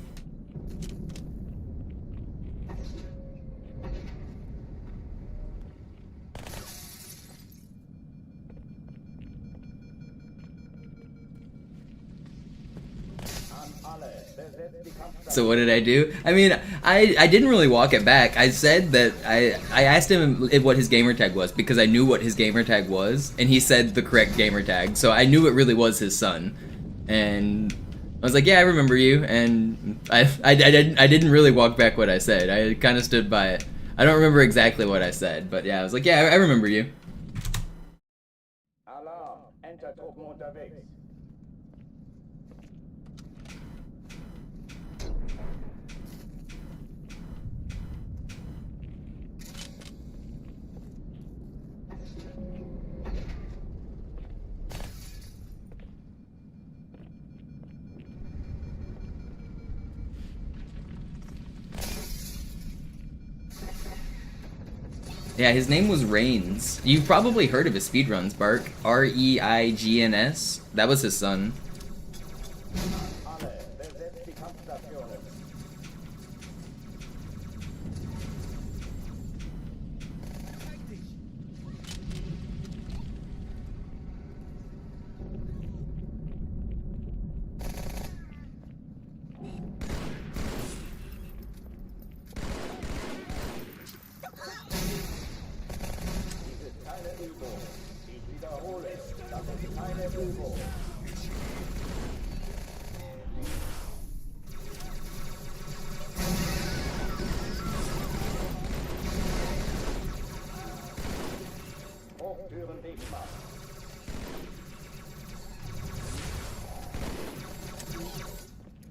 So what did I do? I mean, I didn't really walk it back. I said that I asked him what his gamer tag was because I knew what his gamer tag was, and he said the correct gamer tag, so I knew it really was his son. And I was like, "Yeah, I remember you." And I didn't really walk back what I said. I kind of stood by it. I don't remember exactly what I said, but yeah, I was like, "Yeah, I remember you." Yeah, his name was Reigns. You've probably heard of his speedruns, Bark. R-E-I-G-N-S. That was his son.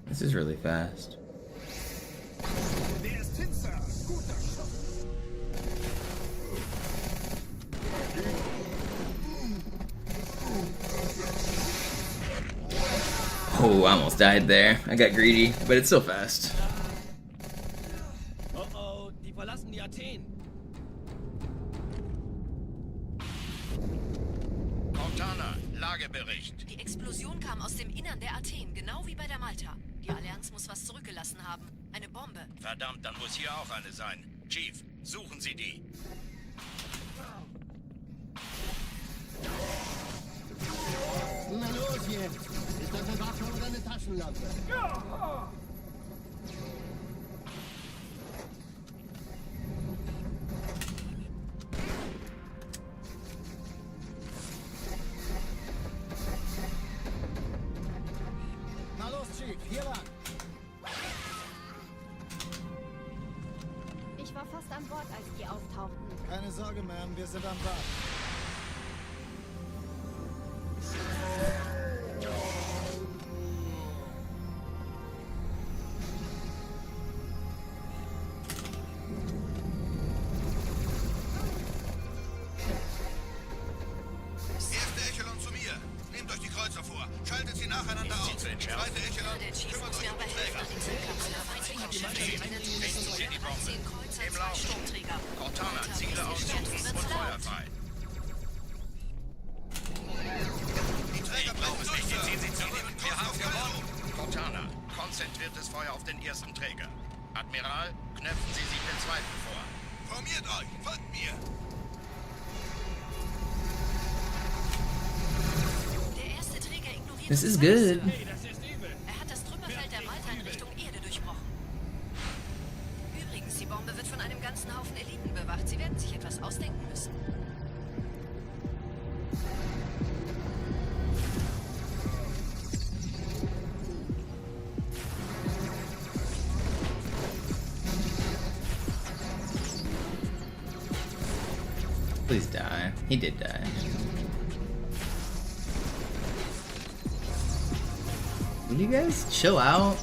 This is really fast. Oh, I almost died there. I got greedy, but it's still fast.
Oh, die verlassen die Athen.
Cortana, Lagebericht.
Die Explosion kam aus dem Innern der Athen, genau wie bei der Malta. Die Allianz muss was zurückgelassen haben. Eine Bombe.
Verdammt, dann muss hier auch eine sein. Chief, suchen Sie die.
Na los jetzt! Ist das eine Waffe oder eine Taschenlampe? Ja!
Na los, Chief, hier lang!
Ich war fast an Bord, als die auftauchten.
Keine Sorge, Ma'am, wir sind am Bad.
Erste Echelon zu mir. Nehmt euch die Kreuzer vor. Schaltet sie nacheinander auf. Zweite Echelon kümmert euch um den Träger.
Im Lauf. Cortana, Ziele aussuchen und Feuer frei.
Die Träger brauchen nicht. Ziehen Sie zu. Wir haben gewonnen.
Cortana, konzentriertes Feuer auf den ersten Träger. Admiral, knöpfen Sie sich den zweiten vor.
Formiert euch. Folgt mir.
This is good.
Er hat das Trümmerfeld der Waldhain Richtung Erde durchbrochen. Übrigens, die Bombe wird von einem ganzen Haufen Eliten bewacht. Sie werden sich etwas ausdenken müssen.
Please die. He did die. Will you guys chill out?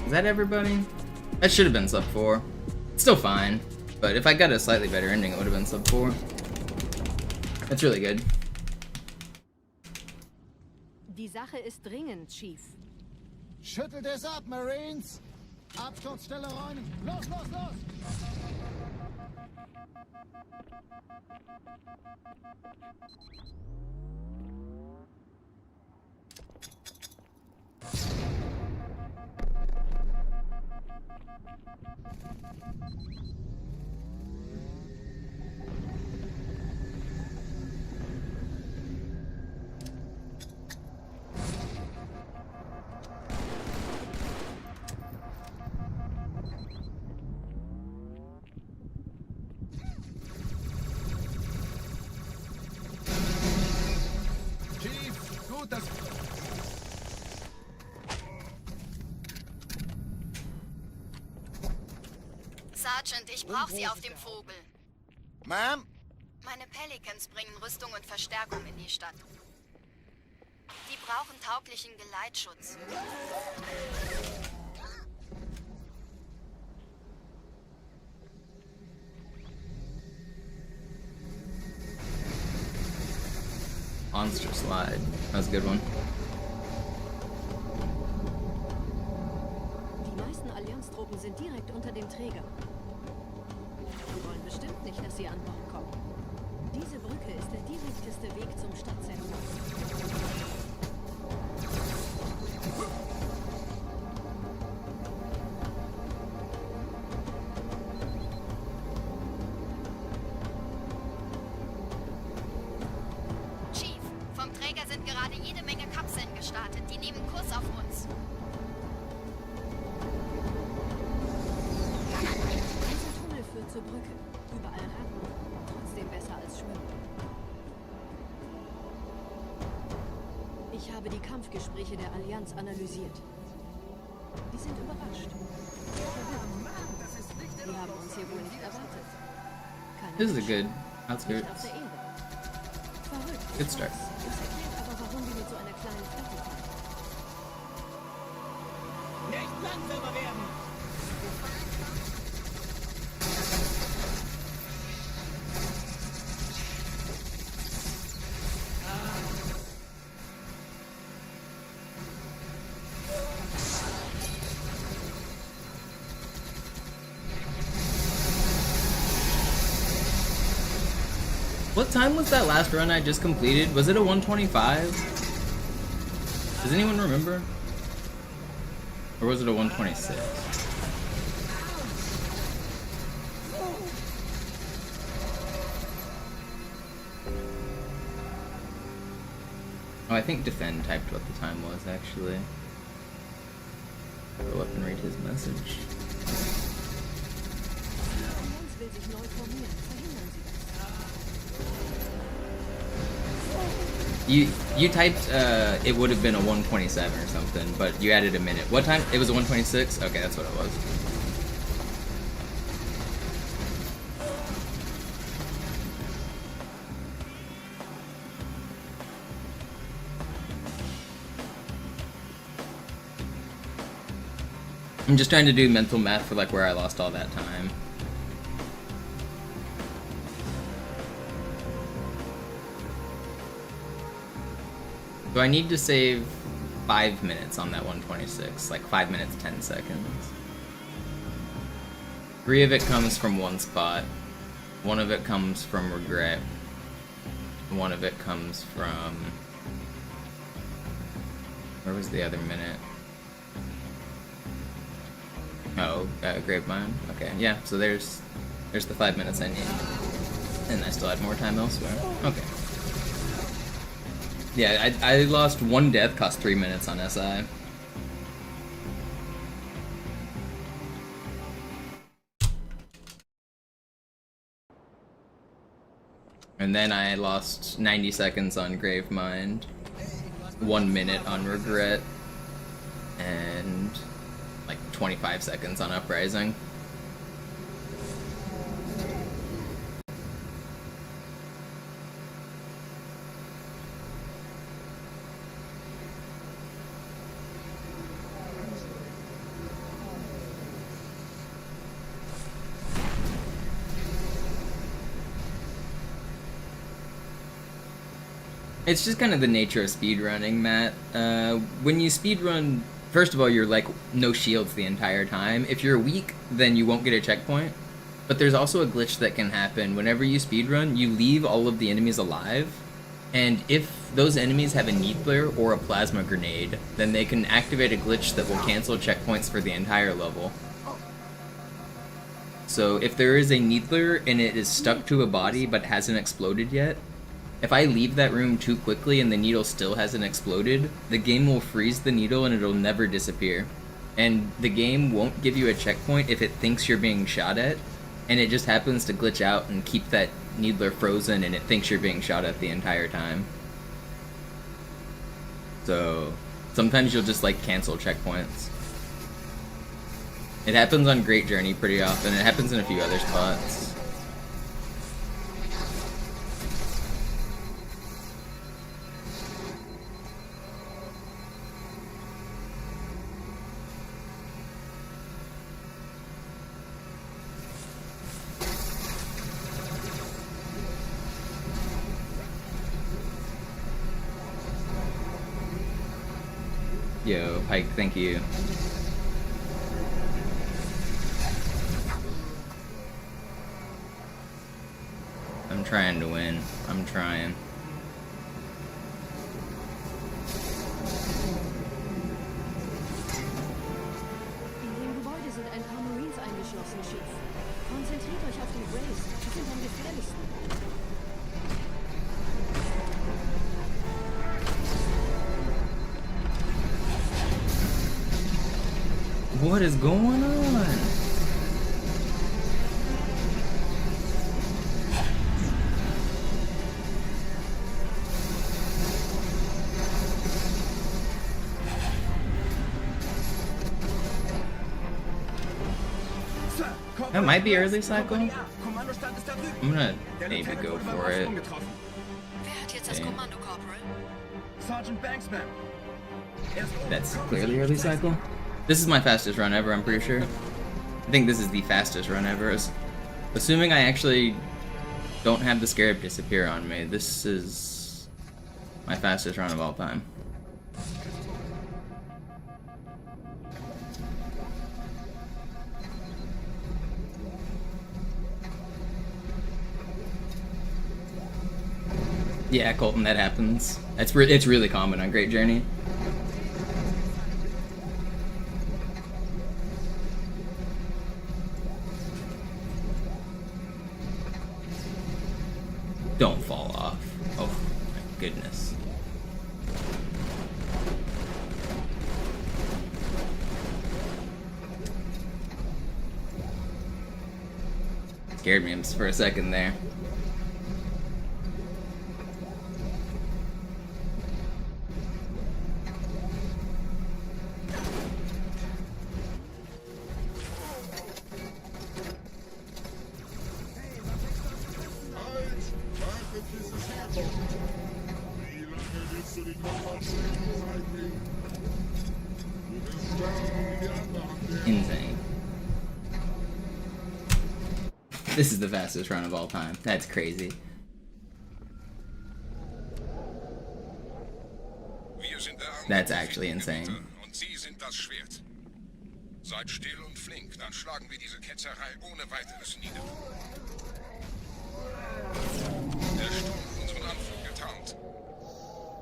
Is that everybody? That should have been sub 4. It's still fine, but if I got a slightly better ending, it would have been sub 4. That's really good.
Die Sache ist dringend, Chief.
Schüttelt es ab, Marines! Absturzstelle räumen! Los, los, los!
Sergeant, ich brauche Sie auf dem Vogel.
Ma'am?
Meine Pelicans bringen Rüstung und Verstärkung in die Stadt. Die brauchen tauglichen Geleitschutz.
Monster slide. That was a good one.
Die meisten Allianztruppen sind direkt unter dem Träger. Die wollen bestimmt nicht, dass sie an Bord kommen. Diese Brücke ist der direkteste Weg zum Stadtzentrum.
Chief, vom Träger sind gerade jede Menge Kapseln gestartet. Die nehmen Kurs auf uns.
Dieser Tunnel führt zur Brücke. Überall Ratten. Trotzdem besser als Schwimmen. Ich habe die Kampfgespräche der Allianz analysiert. Die sind überrascht. Die haben uns hier wohl nicht erwartet. Keine
This is a
Menschen.
good outskirts.
Nicht auf der Erde. Verrückt.
Good start.
Das erklärt aber, warum wir mit so einer kleinen Flotte fahren.
Nicht langsamer werden!
What time was that last run I just completed? Was it a 125? Does anyone remember? Or was it a 126? Oh, I think Defend typed what the time was, actually. Go up and read his message.
Allianz will sich neu formieren. Verhindern Sie das.
You typed it would have been a 127 or something, but you added a minute. What time? It was a 126? Okay, that's what it was. I'm just trying to do mental math for like where I lost all that time. So I need to save 5 minutes on that 126, like 5 minutes 10 seconds. 3 of it comes from one spot, 1 of it comes from regret, 1 of it comes from... Where was the other minute? Oh, Grapevine. Okay, yeah, so there's the 5 minutes I need. And I still had more time elsewhere. Okay. Yeah, I lost 1 death, cost 3 minutes on SI. And then I lost 90 seconds on Gravemind, 1 minute on Regret, and like 25 seconds on Uprising. It's just kind of the nature of speedrunning, Matt. When you speedrun, first of all, you're like no shields the entire time. If you're weak, then you won't get a checkpoint. But there's also a glitch that can happen. Whenever you speedrun, you leave all of the enemies alive. And if those enemies have a needler or a plasma grenade, then they can activate a glitch that will cancel checkpoints for the entire level. So if there is a needler and it is stuck to a body but hasn't exploded yet, if I leave that room too quickly and the needle still hasn't exploded, the game will freeze the needle and it'll never disappear. And the game won't give you a checkpoint if it thinks you're being shot at, and it just happens to glitch out and keep that needler frozen and it thinks you're being shot at the entire time. So sometimes you'll just like cancel checkpoints. It happens on Great Journey pretty often. It happens in a few other spots. Yo, Pike, thank you. I'm trying to win. I'm trying.
In dem Gebäude sind ein paar Marines eingeschlossen, Chief. Konzentriert euch auf die Race. Die sind am gefährlichsten.
What is going on? That might be early cycle. I'm gonna maybe go for it. That's clearly early cycle. This is my fastest run ever, I'm pretty sure. I think this is the fastest run ever. Assuming I actually don't have the scarab disappear on me, this is my fastest run of all time. Yeah, Colton, that happens. It's really common on Great Journey. Don't fall off. Oh my goodness. Scared me for a second there. Insane. This is the fastest run of all time. That's crazy. That's actually insane.
Und Sie sind das Schwert. Seid still und flink, dann schlagen wir diese Ketzerei ohne weiteres nieder. Der Sturm hat unseren Anflug getarnt.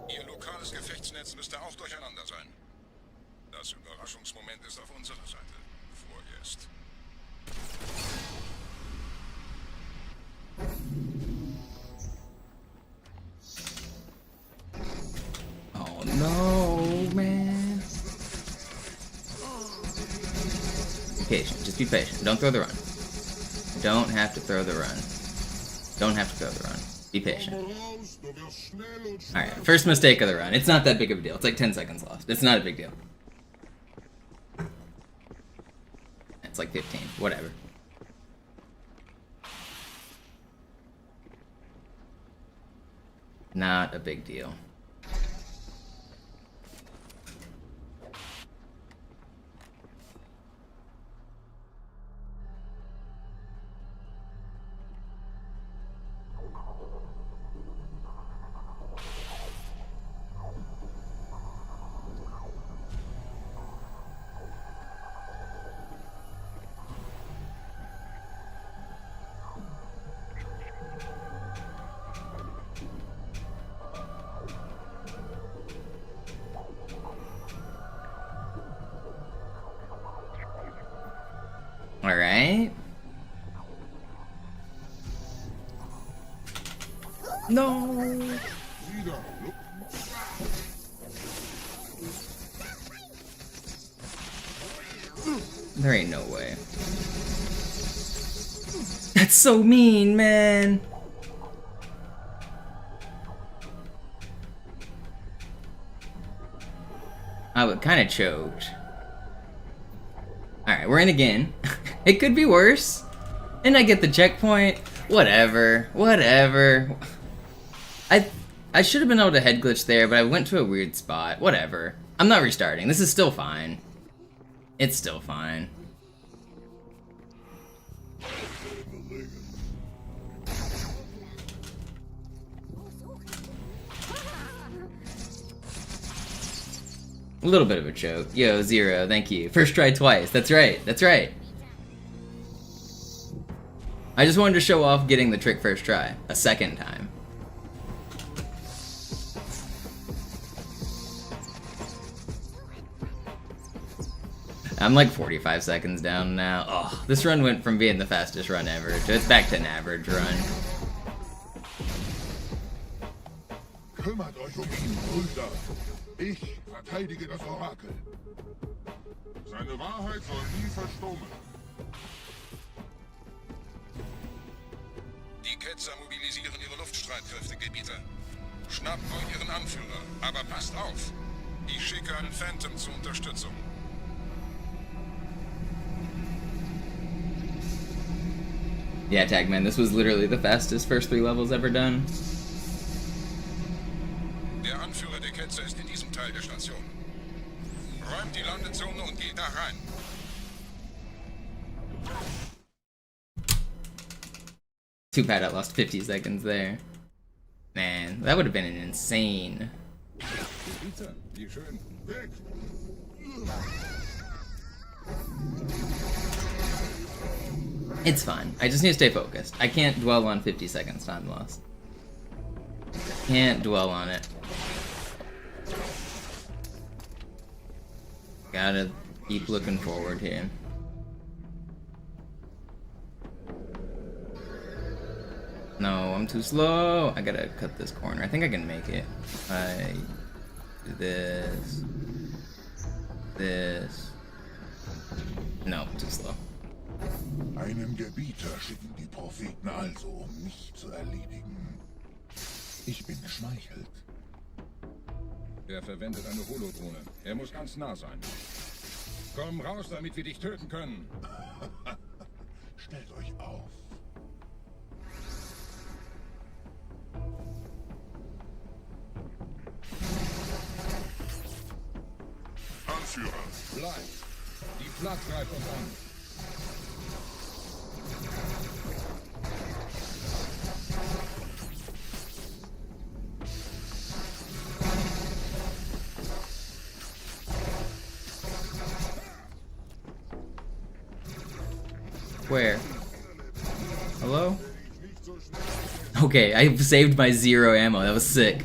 Ihr lokales Gefechtsnetz müsste auch durcheinander sein. Das Überraschungsmoment ist auf unserer Seite. Vorerst.
patient. Just be patient. Don't throw the run. Don't have to throw the run. Don't have to throw the run. Be patient. Alright, first mistake of the run. It's not that big of a deal. It's like 10 seconds lost. It's not a big deal. It's like 15. Whatever. Not a big deal. Alright. No. There ain't no way. That's so mean, man. I kind of choked. Alright, we're in again. It could be worse. And I get the checkpoint. Whatever. Whatever. I should have been able to head glitch there, but I went to a weird spot. Whatever. I'm not restarting. This is still fine. It's still fine. A little bit of a choke. Yo, Zero, thank you. First try twice. That's right. That's right. I just wanted to show off getting the trick first try. A second time. I'm like 45 seconds down now. Oh, this run went from being the fastest run ever to it's back to an average run.
Kümmert euch ihn, Brüder. Ich verteidige das Orakel. Seine Wahrheit soll nie verstummen.
Die Ketzer mobilisieren ihre Luftstreitkräfte, Gebieter. Schnappt euch ihren Anführer, aber passt auf. Ich schicke einen Phantom zur Unterstützung.
Yeah, Tagman, this was literally the fastest first 3 levels ever done.
Der Anführer der Ketzer ist in diesem Teil der Station. Räumt die Landezone und geht da rein.
Too bad I lost 50 seconds there. Man, that would have been an insane. It's fine. I just need to stay focused. I can't dwell on 50 seconds time lost. Can't dwell on it. Gotta keep looking forward here. No, I'm too slow. I gotta cut this corner. I think I can make it. I do this. This. No, too slow.
Einen Gebieter schicken die Propheten also, um mich zu erledigen. Ich bin geschmeichelt.
Er verwendet eine Holodrohne. Er muss ganz nah sein. Komm raus, damit wir dich töten können.
Stellt euch auf.
Anführer, bleib. Die Flak greift uns an.
Where? Hello? Okay, I saved my 0 ammo. That was sick.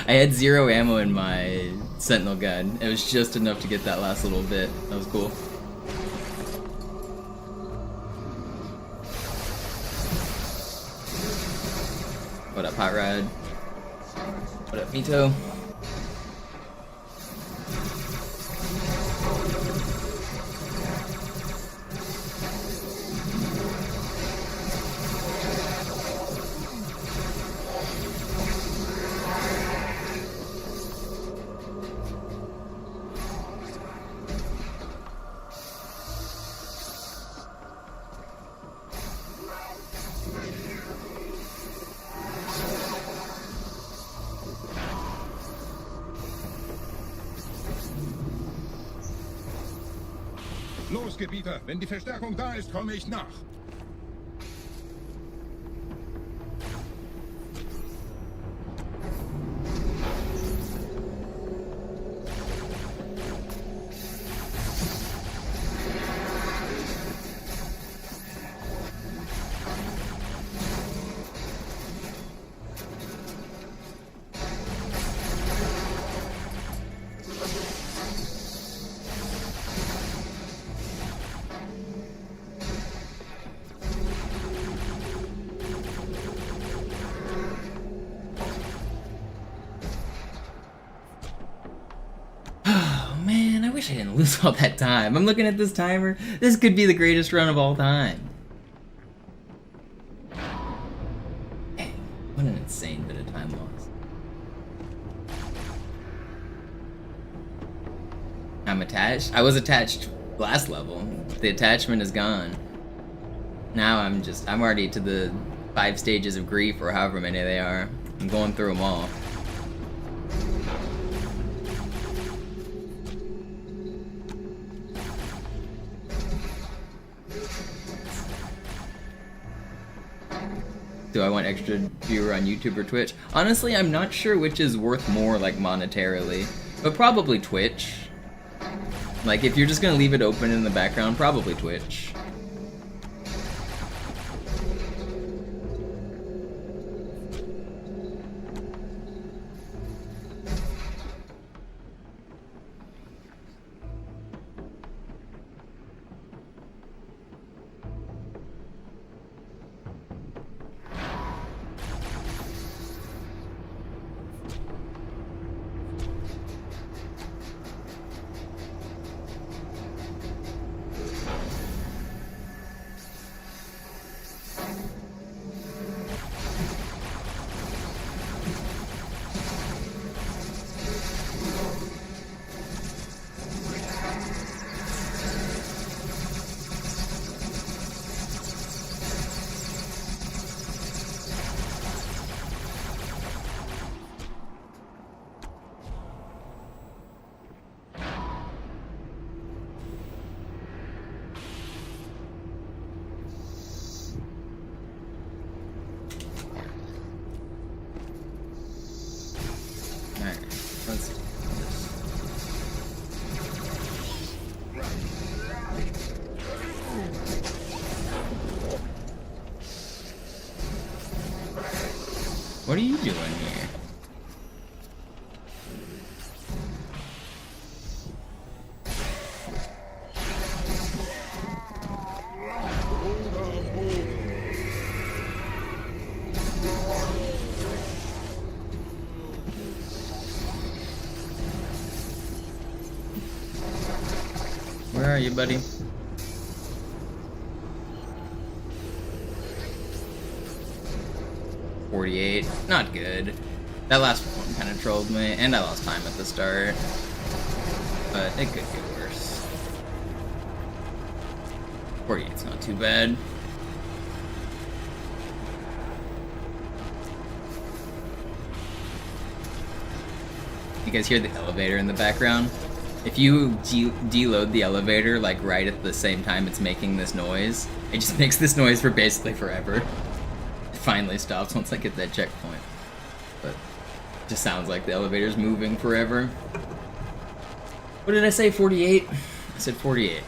I had 0 ammo in my sentinel gun. It was just enough to get that last little bit. That was cool. What up, Hot Rod? What up, Mito?
Los, Gebieter, wenn die Verstärkung da ist, komme ich nach.
I wish I didn't lose all that time. I'm looking at this timer. This could be the greatest run of all time. Hey, what an insane bit of time loss. I'm attached. I was attached last level. The attachment is gone. Now I'm already to the 5 stages of grief, or however many they are. I'm going through them all. Do I want extra viewer on YouTube or Twitch? Honestly, I'm not sure which is worth more, like, monetarily. But probably Twitch. Like, if you're just gonna leave it open in the background, probably Twitch. What are you doing here? Where are you, buddy? Not good. That last one kind of trolled me, and I lost time at the start. But it could get worse. 48's not too bad. You guys hear the elevator in the background? If you deload the elevator, like, right at the same time it's making this noise, it just makes this noise for basically forever. Finally stops once I get that checkpoint. But it just sounds like the elevator's moving forever. What did I say, 48? I said 48.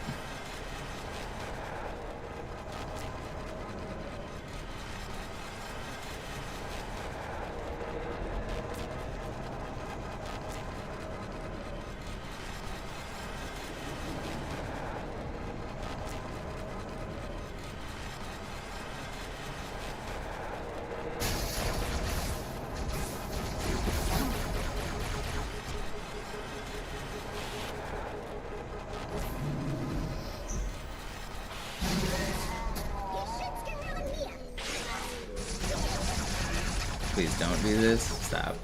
Please don't do this. Stop.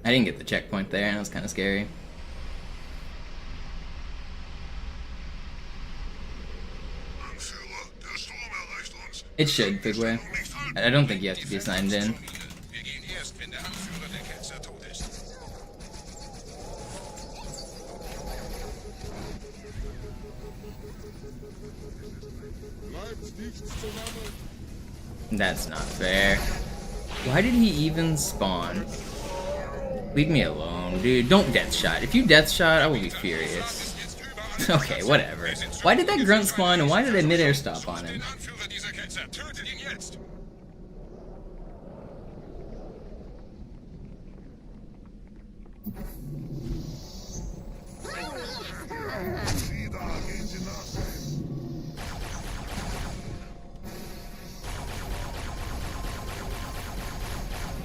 I didn't get the checkpoint there, and it was kind of scary. It should, Figway. I don't think you have to be signed in. That's not fair. Why did he even spawn? Leave me alone, dude. Don't death shot. If you death shot, I will be furious. Okay, whatever. Why did that grunt spawn and why did I mid-air stop on him?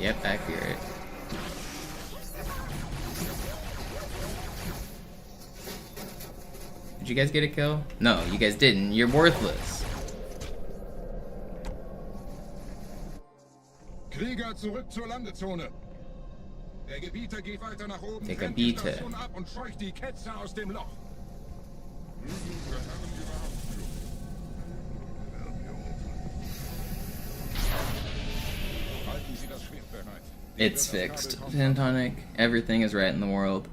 Yep, accurate. Did you guys get a kill? No, you guys didn't. You're worthless.
Krieger zurück zur Landezone. Der Gebieter geht weiter nach oben,
Der
trennt die
Gebieter.
Station ab und scheucht die Ketzer aus dem Loch. Halten Sie das Schwert bereit.
It's fixed. Pantonic. Everything is right in the world.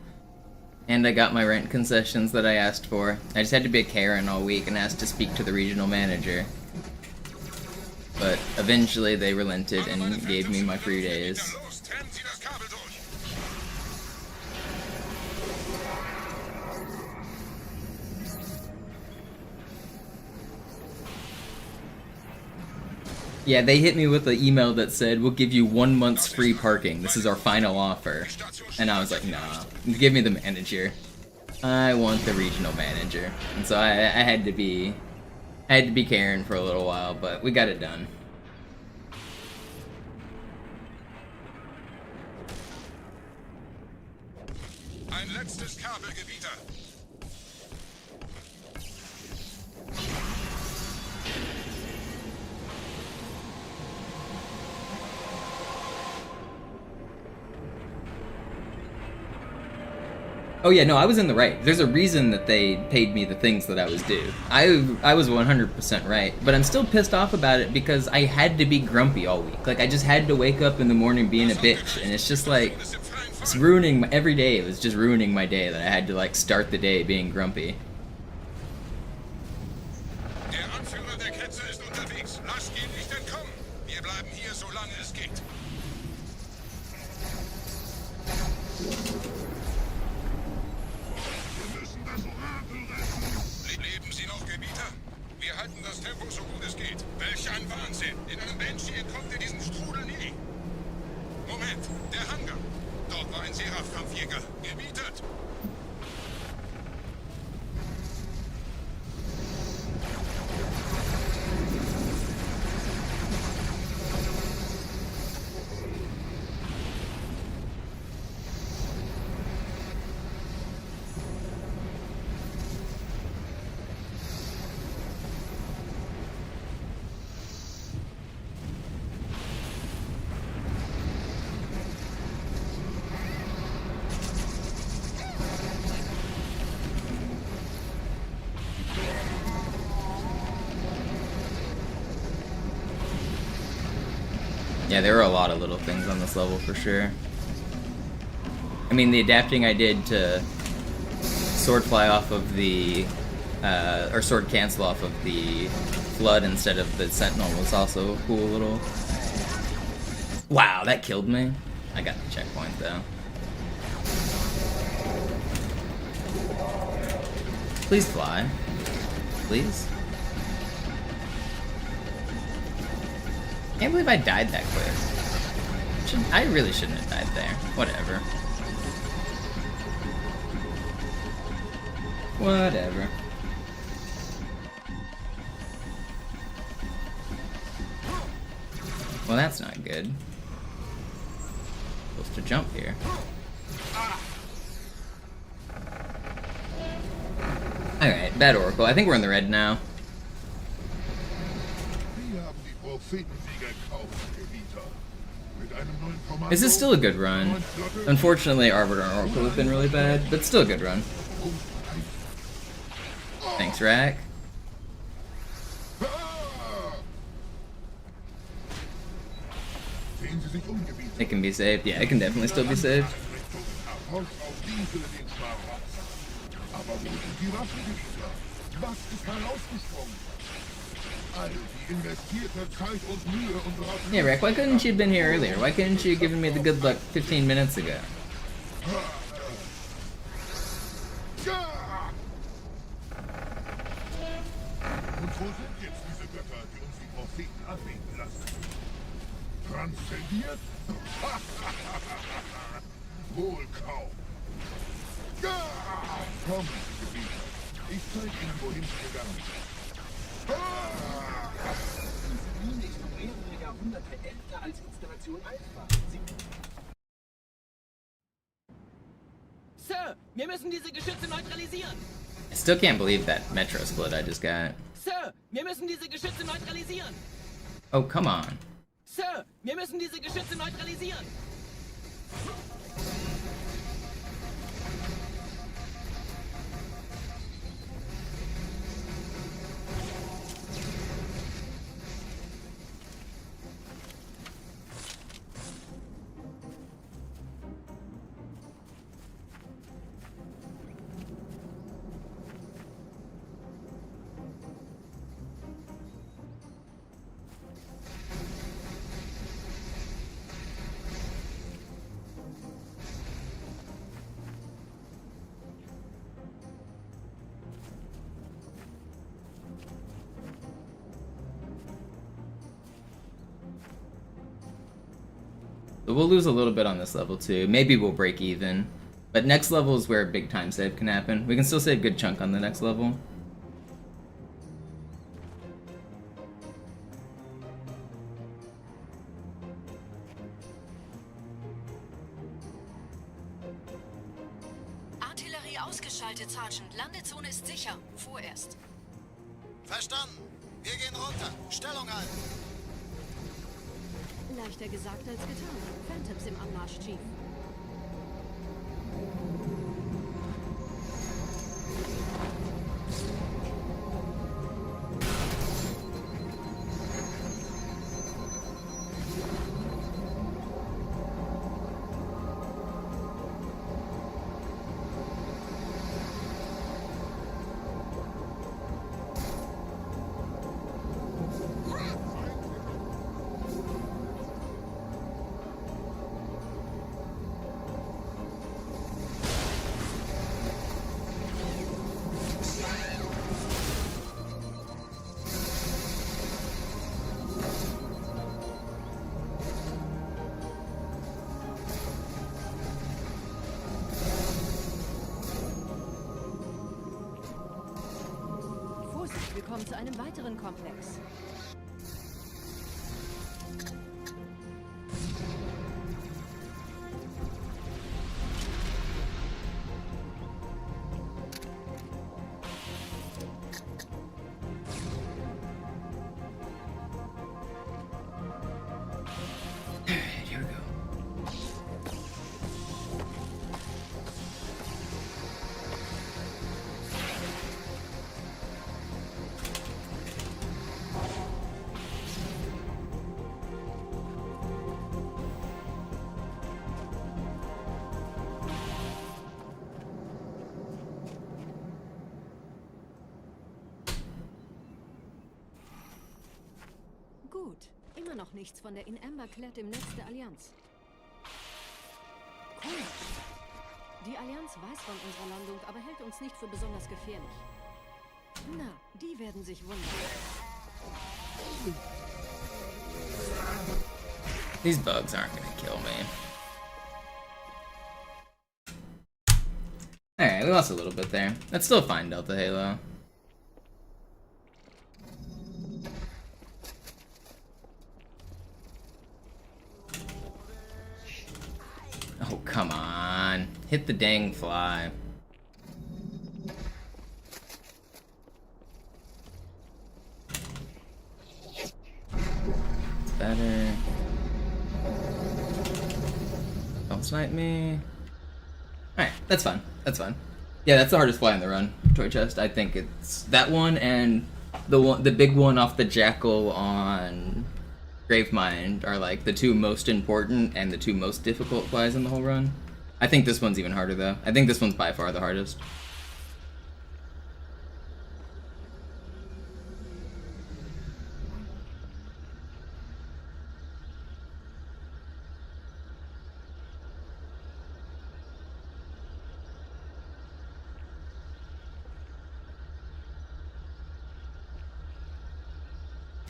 And I got my rent concessions that I asked for. I just had to be a Karen all week and asked to speak to the regional manager. But eventually they relented and gave me my free days. Yeah, they hit me with an email that said, we'll give you 1 month's free parking. This is our final offer. And I was like, nah, give me the manager. I want the regional manager. And so I had to be Karen for a little while, but we got it done.
Ein letztes Kabelgebieter.
Oh yeah, no, I was in the right. There's a reason that they paid me the things that I was due. I was 100% right, but I'm still pissed off about it because I had to be grumpy all week. Like, I just had to wake up in the morning being a bitch, and it's just like, it's ruining every day. It was just ruining my day that I had to, like, start the day being grumpy.
Der Anführer der Ketzer ist unterwegs. Lasst ihn nicht entkommen. Wir bleiben hier, solange es geht. Leben Sie noch, Gebieter? Wir halten das Tempo so gut es geht. Welch ein Wahnsinn! In einem Banshee entkommt ihr diesen Strudel nie. Moment, der Hangar. Dort war ein Seraph-Kampfjäger. Gebietet!
Yeah, there were a lot of little things on this level for sure. I mean, the adapting I did to sword fly off of the, or sword cancel off of the flood instead of the sentinel was also a cool little... Wow, that killed me. I got the checkpoint though. Please fly. Please. I can't believe I died that quick. I really shouldn't have died there. Whatever. Whatever. Well, that's not good. Supposed to jump here. Alright, bad Oracle. I think we're in the red now. This is still a good run. Unfortunately, Arbiter and Oracle have been really bad, but still a good run. Thanks, Rack. It can be saved. Yeah, it can definitely still be saved.
All die investierte Zeit und Mühe unserer
Yeah, Rick, why couldn't you have been here earlier? Why couldn't you have given me the good luck 15 minutes ago?
Und wo sind jetzt diese Götter, die uns die Propheten anbeten lassen? Transzendiert? Wohl kaum. Komm, Gebieter. Ich zeige Ihnen, wohin Sie gegangen sind.
Diese Mine ist um mehrere Jahrhunderte älter als Installation Alpha.
Sir, wir müssen diese Geschütze neutralisieren.
I still can't believe that metro split I just got.
Sir, wir müssen diese Geschütze neutralisieren.
Oh, come on.
Sir, wir müssen diese Geschütze neutralisieren.
But we'll lose a little bit on this level too. Maybe we'll break even. But next level is where a big time save can happen. We can still save a good chunk on the next level.
Artillerie ausgeschaltet, Sergeant. Landezone ist sicher. Vorerst.
Verstanden. Wir gehen runter. Stellung halten.
Leichter gesagt als getan. Phantoms im Anmarsch, Chief. Wir kommen zu einem weiteren Komplex.
Here we go.
Gut. Immer noch nichts von der in Amber Clad im Netz der Allianz. Komisch. Die Allianz weiß von unserer Landung, aber hält uns nicht für besonders gefährlich. Na, die werden sich wundern.
These bugs aren't gonna kill me. Alright, we lost a little bit there. That's still fine, Delta Halo. Oh, come on. Hit the dang fly. It's better. Don't snipe me. Alright, that's fine. That's fine. Yeah, that's the hardest fly in the run. Toy chest. I think it's that one and the big one off the Jackal on Gravemind are like the two most important and the two most difficult flies in the whole run. I think this one's even harder though. I think this one's by far the hardest.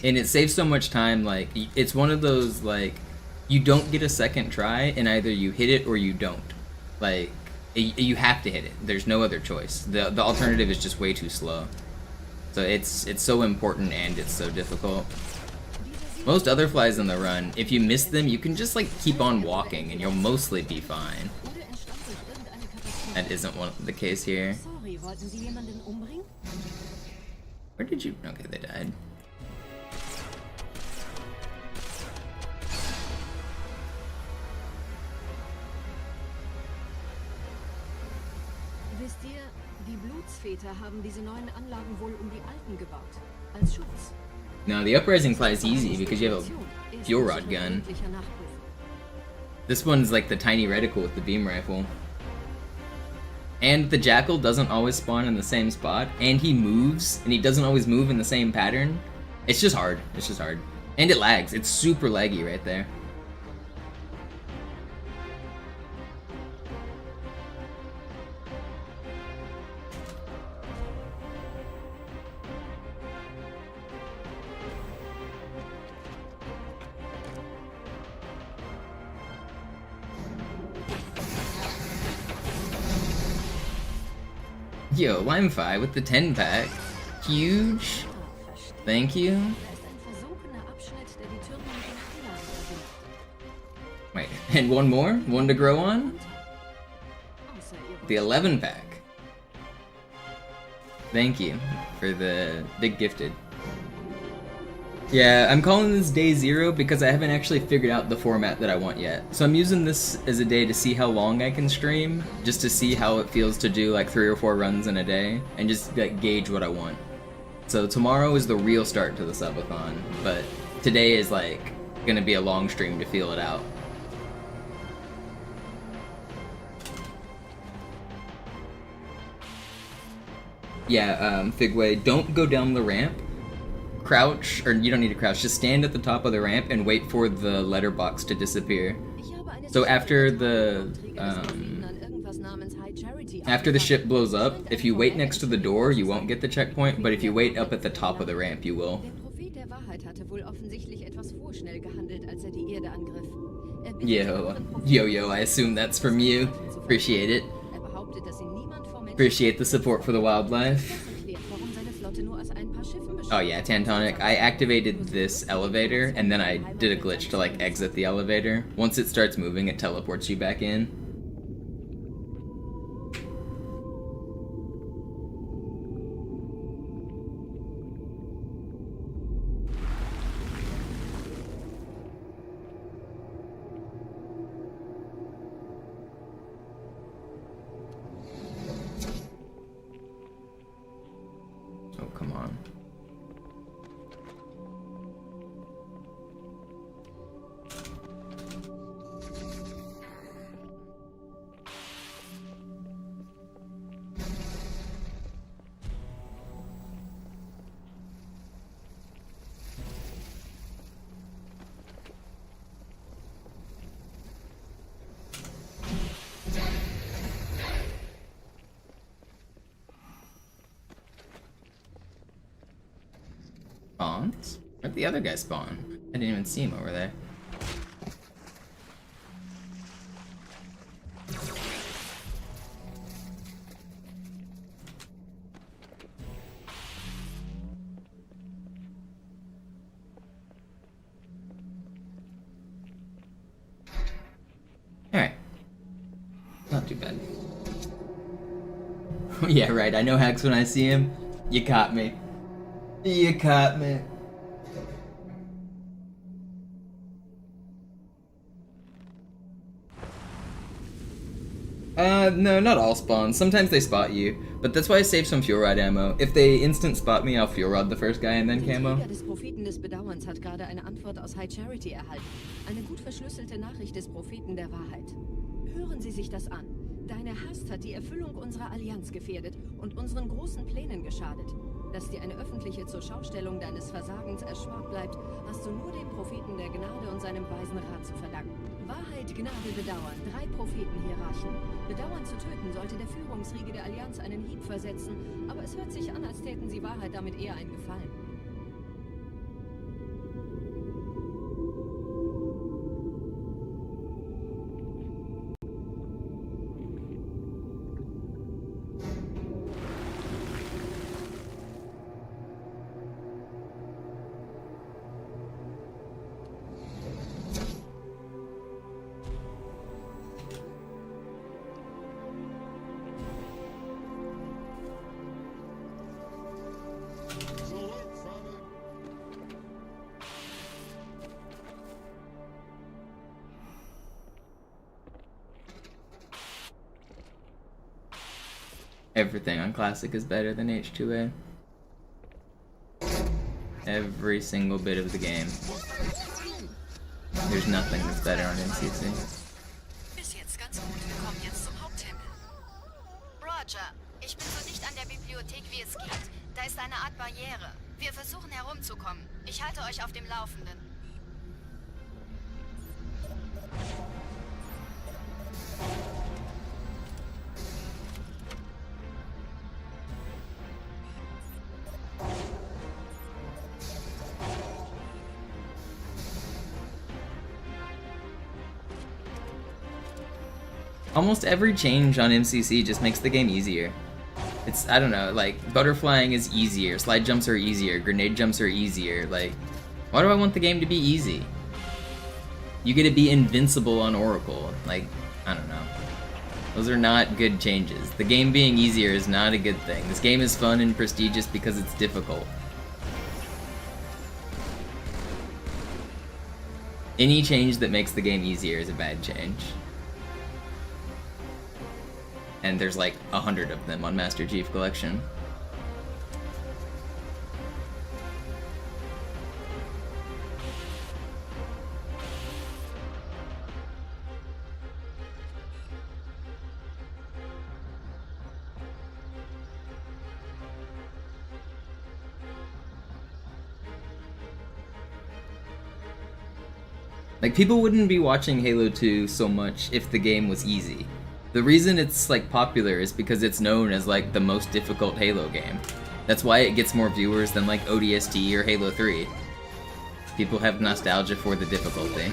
And it saves so much time. Like, it's one of those, like, you don't get a second try, and either you hit it or you don't. Like, you have to hit it. There's no other choice. The alternative is just way too slow. So it's so important, and it's so difficult. Most other flies in the run, if you miss them, you can just, like, keep on walking, and you'll mostly be fine. That isn't the case here. Where did you... Okay, they died.
Wisst ihr, die Blutsväter haben diese neuen Anlagen wohl die Alten gebaut. Als Schutz.
No, the uprising fly is easy because you have a fuel rod gun. This one's like the tiny reticle with the beam rifle. And the jackal doesn't always spawn in the same spot, and he moves, and he doesn't always move in the same pattern. It's just hard. It's just hard. And it lags. It's super laggy right there. Yo, Limefy with the 10-pack. Huge. Thank you. Wait, and one more? One to grow on? The 11-pack. Thank you for the big gifted. Yeah, I'm calling this day 0 because I haven't actually figured out the format that I want yet. So I'm using this as a day to see how long I can stream, just to see how it feels to do like 3 or 4 runs in a day, and just like gauge what I want. So tomorrow is the real start to the subathon, but today is like gonna be a long stream to feel it out. Yeah, Figway, don't go down the ramp. Crouch, or you don't need to crouch, just stand at the top of the ramp and wait for the letterbox to disappear. So after the ship blows up, if you wait next to the door, you won't get the checkpoint, but if you wait up at the top of the ramp, you will. Yo, I assume that's from you. Appreciate it. Appreciate the support for the wildlife. Oh yeah, Tantonic. I activated this elevator, and then I did a glitch to like exit the elevator. Once it starts moving, it teleports you back in. Oh, come on. Spawns? Where'd the other guy spawn? I didn't even see him over there. Alright. Not too bad. Yeah, right, I know Hex when I see him. You caught me. You caught me. No, not all spawns. Sometimes they spot you, but that's why I save some fuel rod ammo. If they instant spot me, I'll fuel rod the first guy and then camo.
Der des Propheten des Bedauerns hat gerade eine Antwort aus High Charity erhalten. Eine gut verschlüsselte Nachricht des Propheten der Wahrheit. Hören Sie sich das an. Deine Hast hat die Erfüllung unserer Allianz gefährdet und unseren großen Plänen geschadet. Dass dir eine öffentliche Zurschaustellung deines Versagens erspart bleibt, hast du nur dem Propheten der Gnade und seinem weisen Rat zu verdanken. Wahrheit, Gnade, Bedauern, 3 Prophetenhierarchen. Bedauern zu töten sollte der Führungsriege der Allianz einen Hieb versetzen, aber es hört sich an, als täten sie Wahrheit damit eher einen Gefallen.
Everything on Classic is better than H2A. Every single bit of the game. There's nothing that's better on MCC.
Bis jetzt ganz gut. Wir kommen jetzt zum Haupttempel. Roger, ich bin so dicht an der Bibliothek wie es geht. Da ist eine Art Barriere. Wir versuchen herumzukommen. Ich halte euch auf dem Laufenden.
Almost every change on MCC just makes the game easier. It's, I don't know, like, butterflying is easier, slide jumps are easier, grenade jumps are easier, like, why do I want the game to be easy? You get to be invincible on Oracle, like, I don't know. Those are not good changes. The game being easier is not a good thing. This game is fun and prestigious because it's difficult. Any change that makes the game easier is a bad change. And there's like 100 of them on Master Chief Collection. Like, people wouldn't be watching Halo 2 so much if the game was easy. The reason it's, like, popular is because it's known as, like, the most difficult Halo game. That's why it gets more viewers than, like, ODST or Halo 3. People have nostalgia for the difficulty.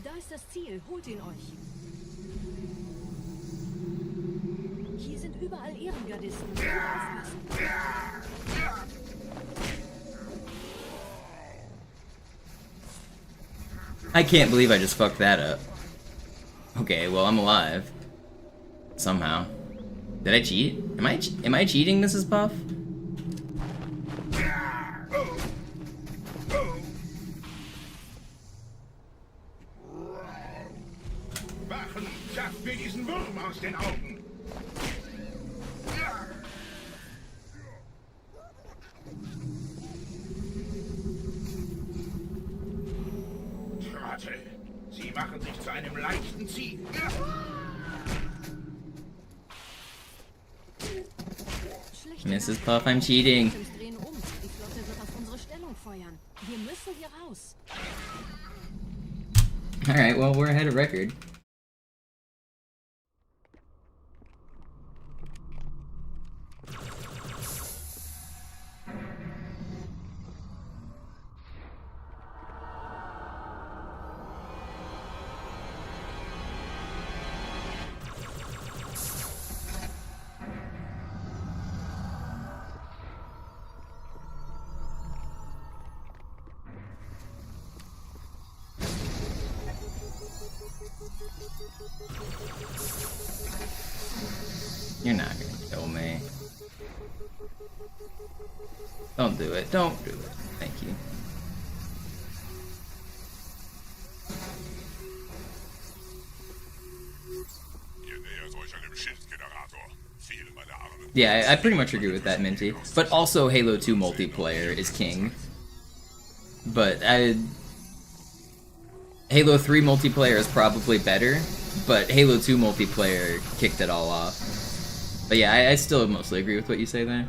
Da ist das Ziel, holt ihn euch. Hier sind überall Ehrengardisten. Aufpassen.
I can't believe I just fucked that up. Okay, well, I'm alive. Somehow. Did I cheat? Am I cheating, Mrs. Puff?
Wachen, schafft mir diesen Wurm aus den Augen! Trottel, Sie machen sich zu einem leichten Ziel.
Mrs. Puff, I'm cheating.
Die Flotte wird auf unsere Stellung feuern. Wir müssen hier raus.
Alright, well, we're ahead of record. You're not gonna kill me. Don't do it. Don't do it. Thank you. Yeah, I pretty much agree with that, Minty. But also Halo 2 multiplayer is king. But Halo 3 multiplayer is probably better, but Halo 2 multiplayer kicked it all off. But yeah, I still mostly agree with what you say there.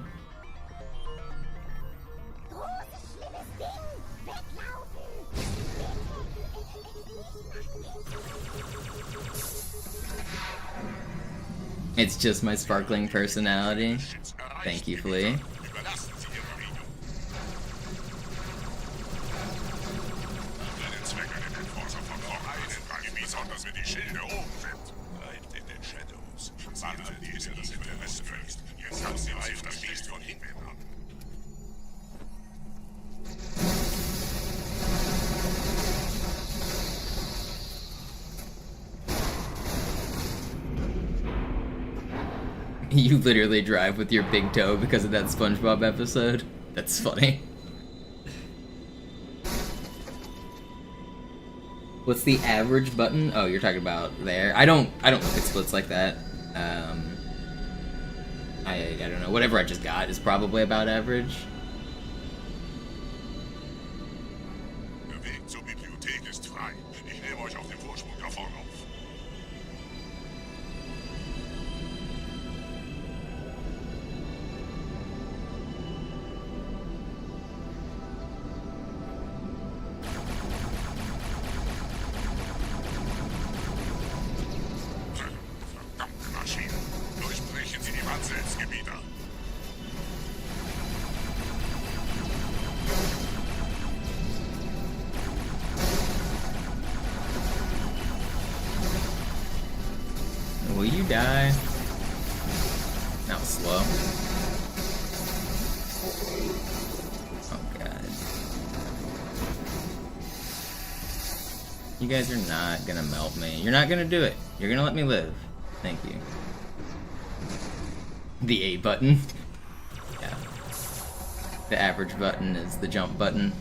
It's just my sparkling personality. Thank you, Flea. You literally drive with your big toe because of that SpongeBob episode. That's funny. What's the average button? Oh, you're talking about there. I don't look at splits like that. I don't know. Whatever I just got is probably about average.
Der Weg zur Bibliothek ist frei. Ich nehme euch auf den Vorsprung da vorne auf. Verdammte Maschine. Durchbrechen Sie die Wand selbst, Gebieter.
Will you die? That was slow. Oh god. You guys are not gonna melt me. You're not gonna do it. You're gonna let me live. Thank you. The A button. Yeah. The average button is the jump button.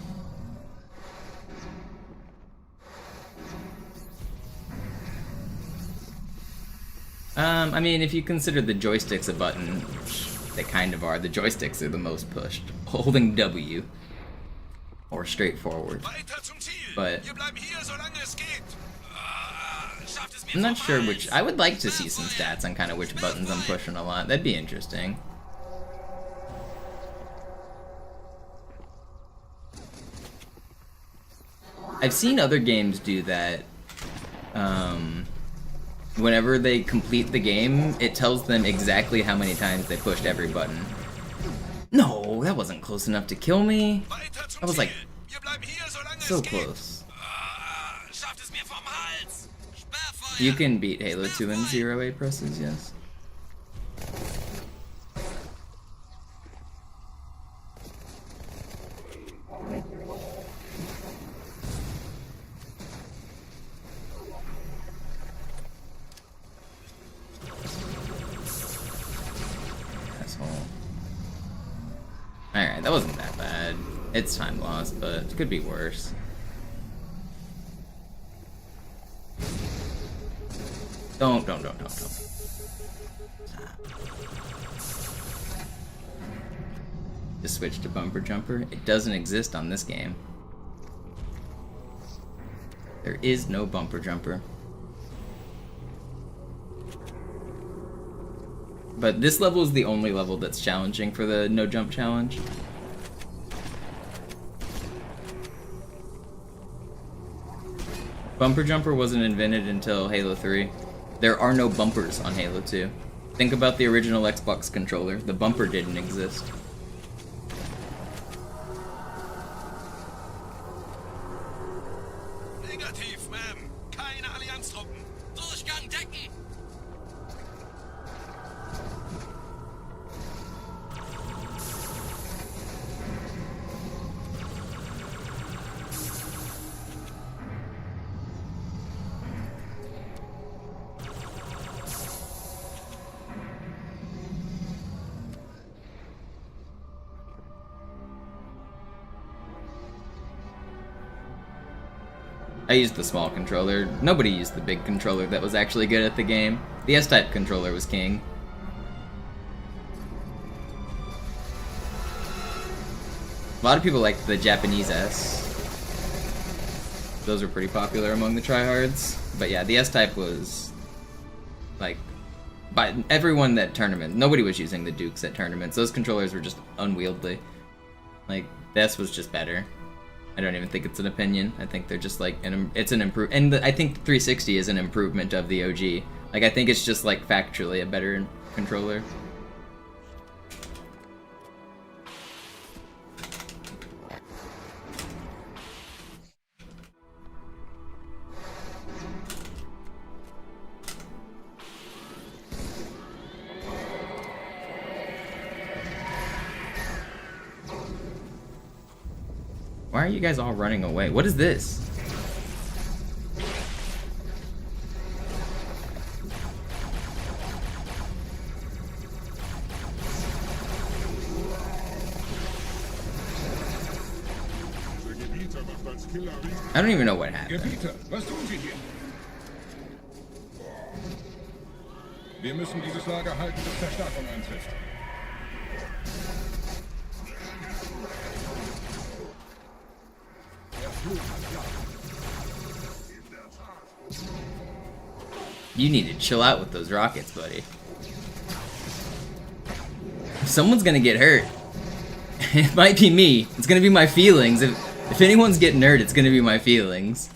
I mean, if you consider the joysticks a button, they kind of are. The joysticks are the most pushed. Holding W. Or straightforward. But I'm not sure which... I would like to see some stats on kind of which buttons I'm pushing a lot. That'd be interesting. I've seen other games do that. Whenever they complete the game, it tells them exactly how many times they pushed every button. No, that wasn't close enough to kill me. I was like, so close. You can beat Halo 2 in 0 A presses, yes. Alright, that wasn't that bad. It's time lost, but it could be worse. Don't. Stop. Just switch to bumper jumper. It doesn't exist on this game. There is no bumper jumper. But this level is the only level that's challenging for the no jump challenge. Bumper jumper wasn't invented until Halo 3. There are no bumpers on Halo 2. Think about the original Xbox controller. The bumper didn't exist.
Negativ, Ma'am. Keine Allianztruppen. Durchgang decken.
I used the small controller. Nobody used the big controller that was actually good at the game. The S-type controller was king. A lot of people liked the Japanese S. Those were pretty popular among the tryhards. But yeah, the S-type was like, by everyone at tournament, nobody was using the Dukes at tournaments. Those controllers were just unwieldy. Like, the S was just better. I don't even think it's an opinion. I think they're just like it's an improve, and I think the 360 is an improvement of the OG. Like, I think it's just like factually a better controller. Why are you guys all running away? What is this? I don't even know what happened.
Gebieter, was tun Sie hier? Wir müssen dieses Lager halten, bis Verstärkung eintrifft.
You need to chill out with those rockets, buddy. Someone's gonna get hurt. It might be me. It's gonna be my feelings. If anyone's getting hurt, it's gonna be my feelings.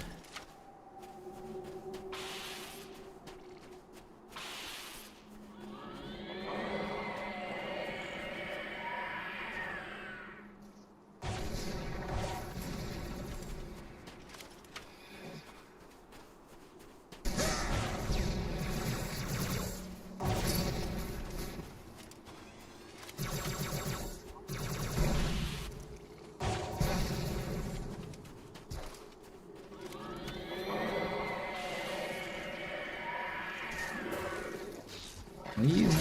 Will you not?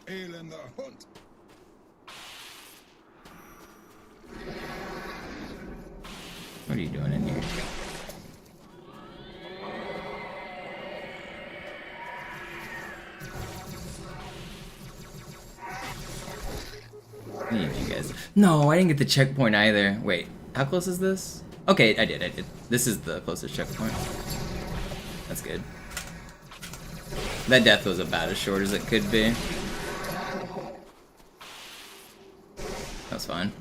Elender Hund.
What are you doing in here? I need you guys. No, I didn't get the checkpoint either. Wait, how close is this? Okay, I did. This is the closest checkpoint. That's good. That death was about as short as it could be. That's fine.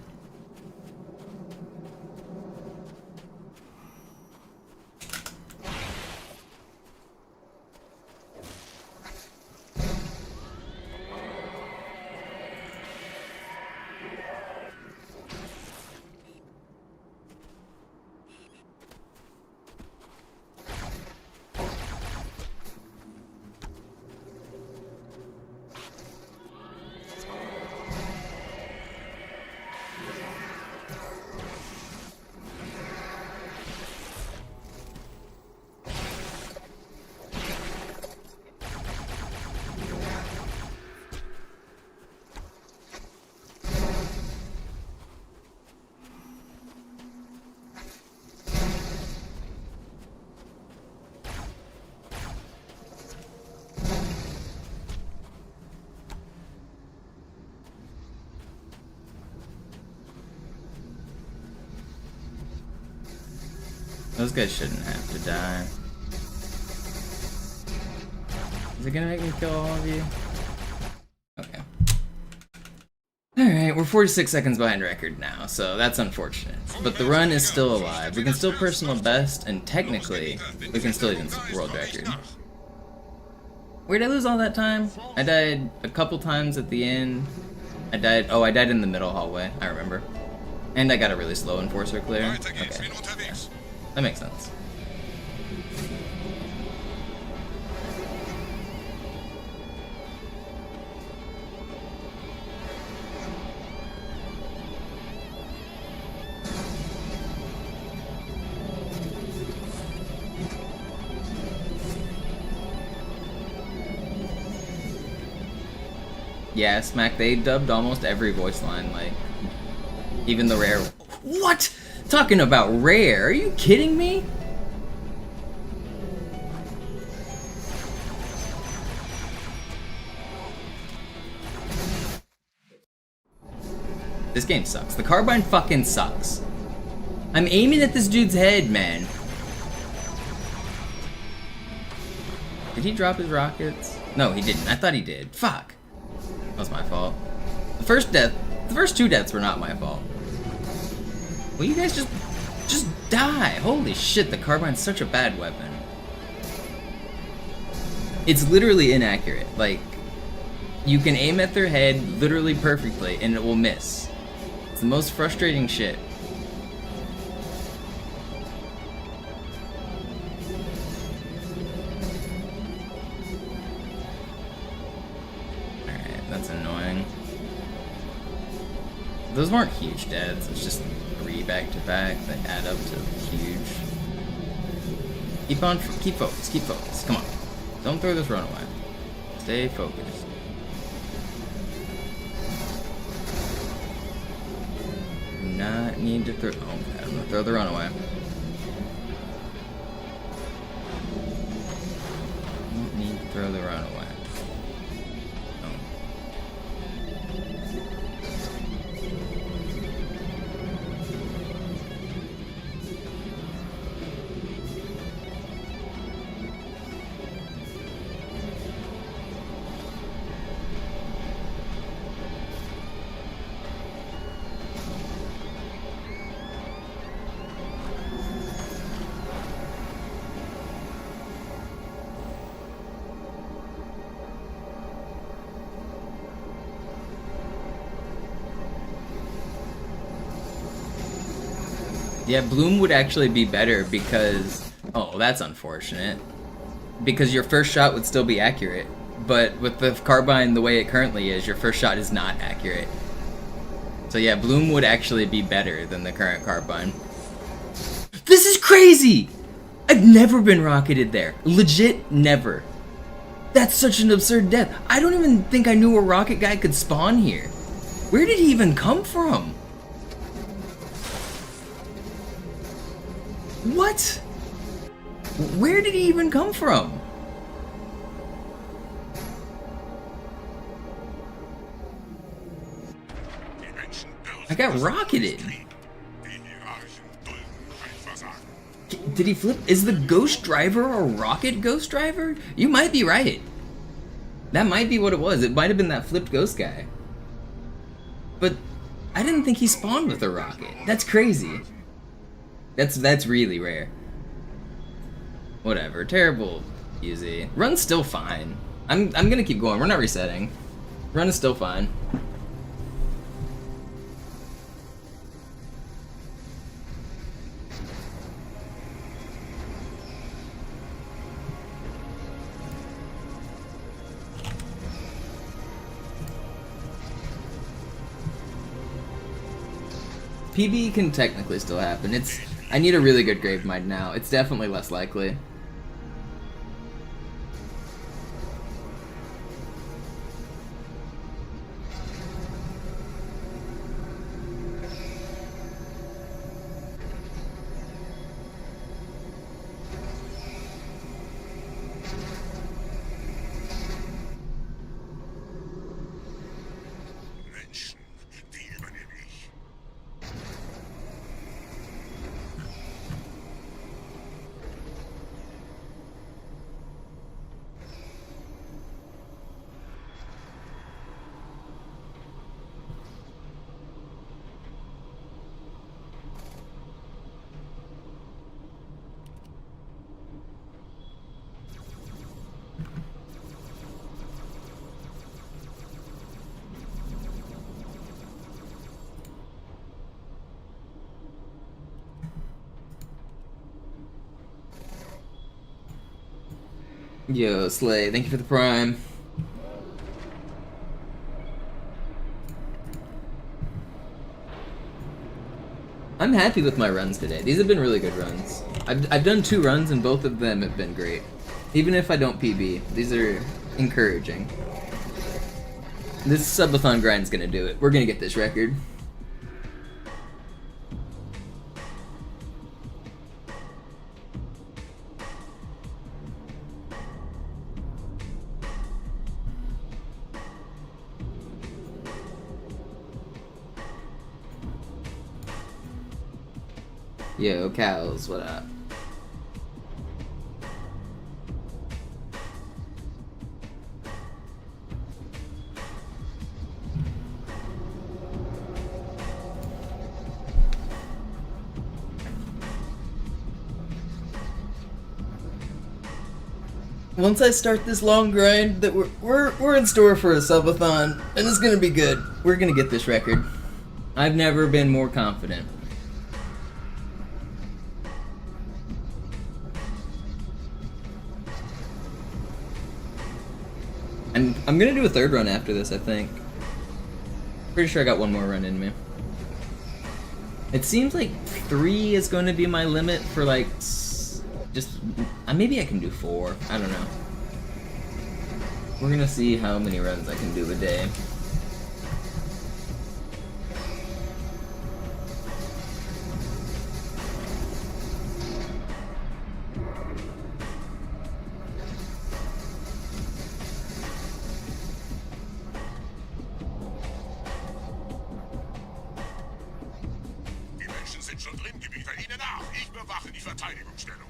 Those guys shouldn't have to die. Is it gonna make me kill all of you? Okay. Alright, we're 46 seconds behind record now, so that's unfortunate. But the run is still alive. We can still personal best, and technically, we can still even world record. Where'd I lose all that time? I died a couple times at the end. I died in the middle hallway, I remember. And I got a really slow enforcer clear. Okay. Yeah. That makes sense. Yeah, Smack, they dubbed almost every voice line, like, even the rare. What? Talking about rare? Are you kidding me? This game sucks. The carbine fucking sucks. I'm aiming at this dude's head, man. Did he drop his rockets? No, he didn't. I thought he did. Fuck. That was my fault. The first two deaths were not my fault. Will you guys just die? Holy shit, the carbine's such a bad weapon. It's literally inaccurate. Like, you can aim at their head literally perfectly and it will miss. It's the most frustrating shit. Alright, that's annoying. Those weren't huge deaths, it's just 3 back-to-back that add up to huge. Keep focused, keep focused. Come on. Don't throw this run away. Stay focused. Do not need to throw. Oh, okay, I'm gonna throw the run away. Don't need to throw the run away. Yeah, Bloom would actually be better because... Oh, that's unfortunate. Because your first shot would still be accurate. But with the carbine the way it currently is, your first shot is not accurate. So yeah, Bloom would actually be better than the current carbine. This is crazy! I've never been rocketed there. Legit, never. That's such an absurd death. I don't even think I knew a rocket guy could spawn here. Where did he even come from? What? Where did he even come from? I got rocketed. Did he flip? Is the ghost driver a rocket ghost driver? You might be right. That might be what it was. It might have been that flipped ghost guy. But I didn't think he spawned with a rocket. That's crazy. That's really rare. Whatever. Terrible easy. Run's still fine. I'm gonna keep going. We're not resetting. Run is still fine. PB can technically still happen. I need a really good grave mine now. It's definitely less likely. Yo, Slay, thank you for the prime. I'm happy with my runs today. These have been really good runs. I've done 2 runs and both of them have been great. Even if I don't PB, these are encouraging. This subathon grind's gonna do it. We're gonna get this record. Yo, cows, what up? Once I start this long grind, that we're in store for a subathon, and it's gonna be good. We're gonna get this record. I've never been more confident. I'm gonna do a 3rd run after this, I think. Pretty sure I got 1 more run in me. It seems like 3 is going to be my limit for like Just maybe I can do 4. I don't know. We're gonna see how many runs I can do a day.
Die Menschen sind schon drin, Gebieter. Ihnen nach. Ich bewache die Verteidigungsstellung.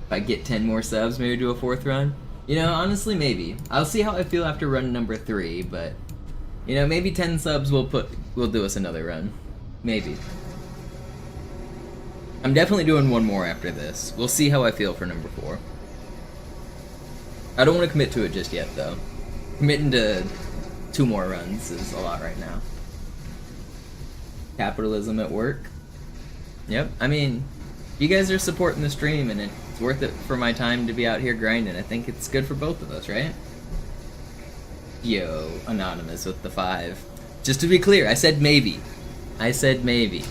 If I get 10 more subs, maybe do a 4th run? You know, honestly, maybe. I'll see how I feel after run number 3, but you know, maybe 10 subs will do us another run. Maybe. I'm definitely doing one more after this. We'll see how I feel for number 4. I don't want to commit to it just yet, though. Committing to 2 more runs is a lot right now. Capitalism at work. Yep, I mean, you guys are supporting the stream, and it's worth it for my time to be out here grinding. I think it's good for both of us, right? Yo, Anonymous with the 5. Just to be clear, I said maybe. I said maybe.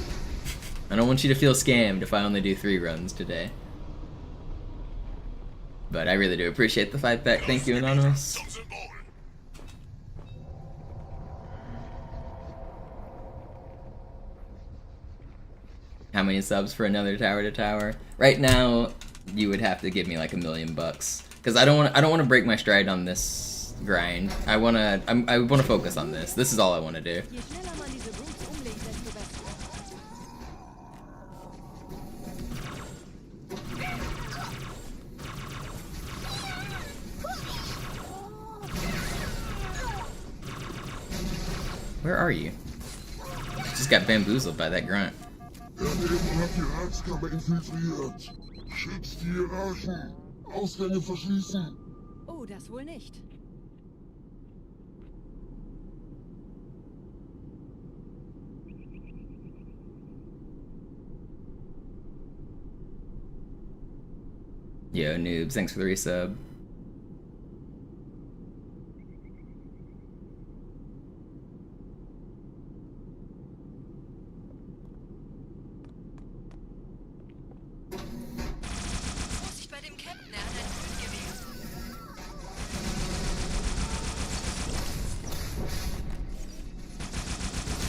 I don't want you to feel scammed if I only do 3 runs today. But I really do appreciate the 5 pack. Thank you, Anonymous. How many subs for another tower to tower? Right now, you would have to give me like $1 million, because I don't want to break my stride on this grind. I want to focus on this. This is all I want to do. Where are you? Just got bamboozled by that grunt.
Der Dämon hat die Ratskammer infiltriert. Schützt die Hierarchen. Ausgänge verschließen.
Oh, das wohl nicht.
Yo, noobs, thanks for the resub.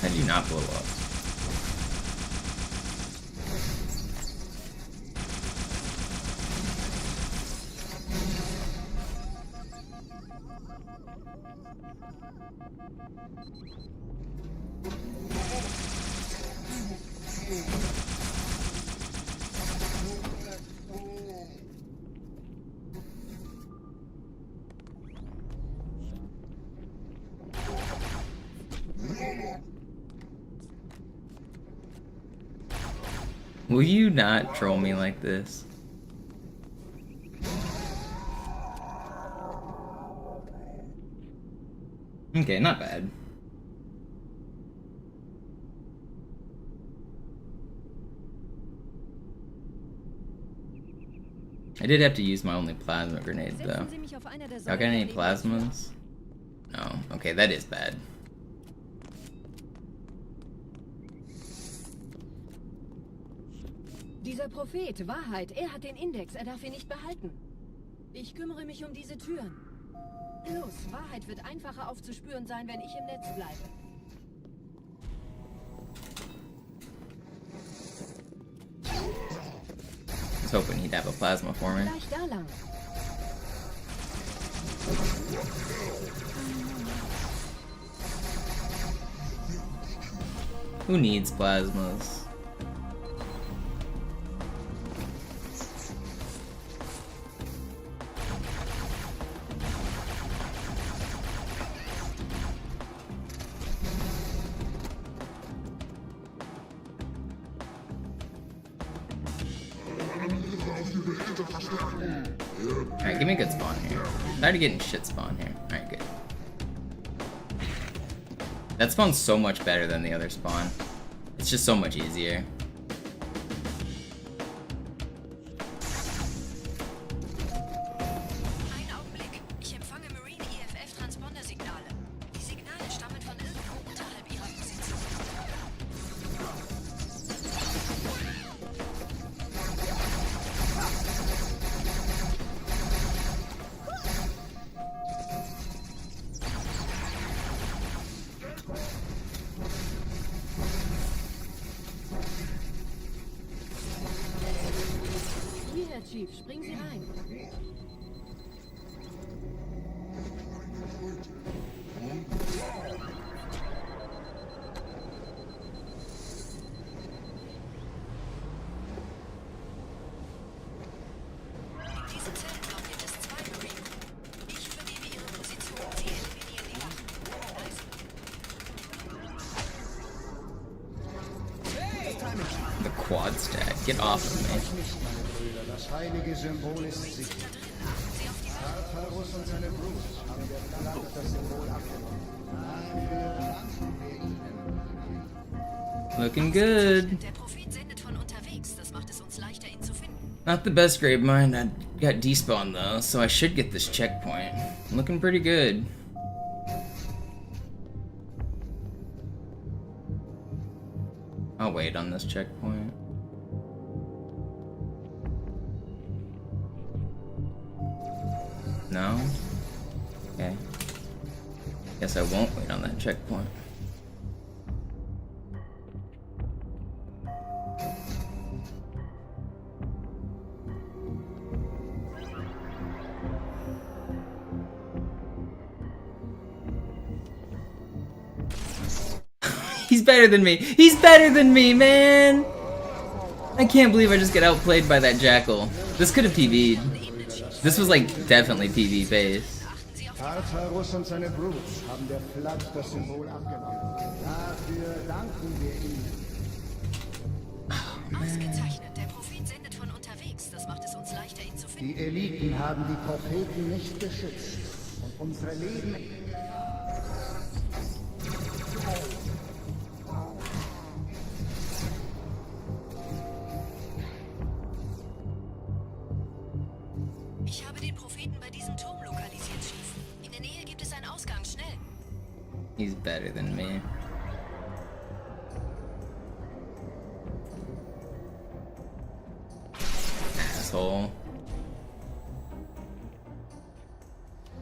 I do not blow up. Will you not troll me like this? Okay, not bad. I did have to use my only plasma grenade though. Y'all got any plasmas? No. Okay, that is bad.
Dieser Prophet, Wahrheit, hat den Index, darf ihn nicht behalten. Ich kümmere mich um diese Türen. Los, Wahrheit wird einfacher aufzuspüren sein, wenn ich im Netz bleibe.
I was hoping he'd have a plasma for me.
Gleich da lang.
Who needs plasmas? Alright, give me a good spawn here. I'm tired of getting shit spawn here. Alright, good. That spawn's so much better than the other spawn. It's just so much easier.
Chief. Springen Sie rein.
Diese Zellenblock gibt es 2 Marine. Ich übernehme Ihre Position. Sie eliminieren die Wachen.
The quad stack. Get off of me.
Das heilige Symbol ist sicher. Tartarus und seine Brut haben der Flagge das Symbol abgenommen.
Looking good.
Der Prophet sendet von unterwegs. Das macht es uns leichter, ihn zu finden.
Not the best grave mine. I got despawned though, so I should get this checkpoint. Looking pretty good. I'll wait on this checkpoint. No? Okay. Guess I won't wait on that checkpoint. He's better than me! He's better than me, man! I can't believe I just get outplayed by that jackal. This could have PV'd. This was like definitely PV based.
Tartarus und seine Brut haben der Flagge das Symbol abgenommen. Dafür danken wir ihnen.
Ausgezeichnet. Der Prophet sendet von unterwegs. Das macht es uns leichter, ihn zu finden.
Die Eliten haben die Propheten nicht geschützt. Und unsere Leben...
Ich habe den Propheten bei diesem Turm lokalisiert, Chief. In der Nähe gibt es einen Ausgang. Schnell.
He's better than me. Asshole.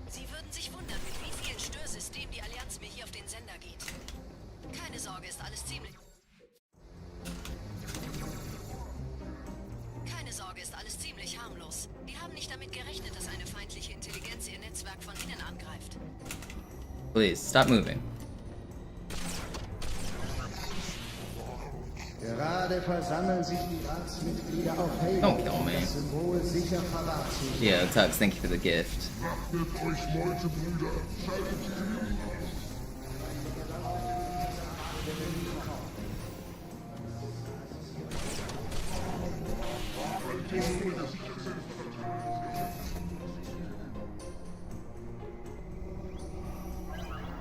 Sie würden sich wundern, mit wie vielen Störsystemen die Allianz mir hier auf den Sender geht. Keine Sorge, ist alles ziemlich... Keine Sorge, ist alles ziemlich harmlos. Die haben nicht damit gerechnet, dass eine feindliche Intelligenz ihr Netzwerk von innen angreift.
Please, stop moving.
Gerade versammeln sich die Ratsmitglieder auf Halo,
Don't kill me.
das Symbol sicher verwahrt zu sehen.
Yeah, Tux, thank you for the gift.
Achtet euch, Leute, Brüder. Schaltet die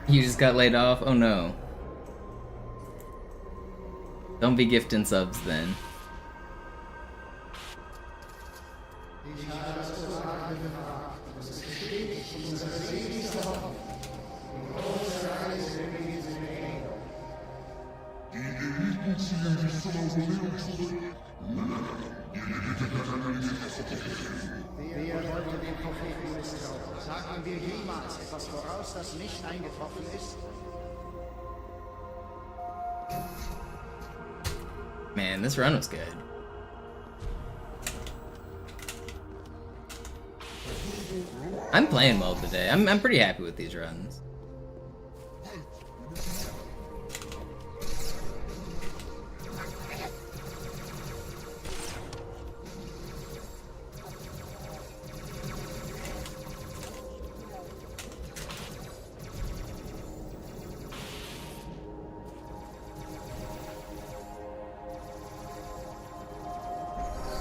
You just got laid off? Oh no. Don't be gifting subs then.
Die Eliten ziehen sich zum Mausoleum zurück.
Wer wollte den Propheten misstrauen? Sagen wir jemals etwas voraus, das nicht eingetroffen ist?
Man, this run was good. I'm playing well today. I'm pretty happy with these runs.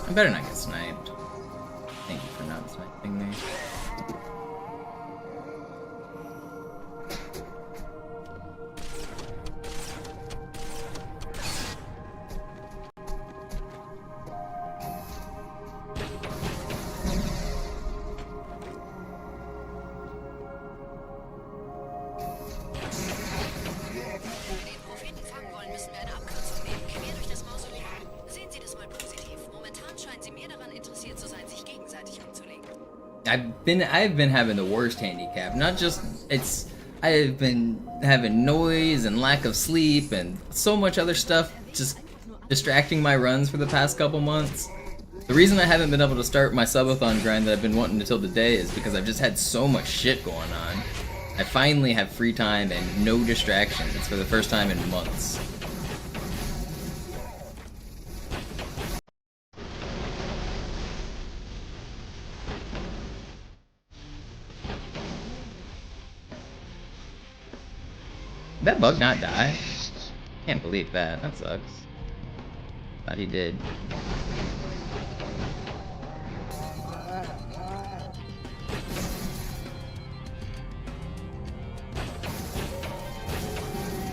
I better not get sniped. Thank you for not sniping me.
Den Propheten fangen wollen, müssen wir eine Abkürzung nehmen. Quer durch das Mausoleum. Sehen Sie das mal positiv. Momentan scheinen sie mehr daran interessiert zu sein, sich gegenseitig umzulegen.
I've been having the worst handicap. Not just I've been having noise and lack of sleep and so much other stuff just distracting my runs for the past couple months. The reason I haven't been able to start my subathon grind that I've been wanting until today is because I've just had so much shit going on. I finally have free time and no distractions for the first time in months. Did that bug not die? Can't believe that. That sucks. Thought he did.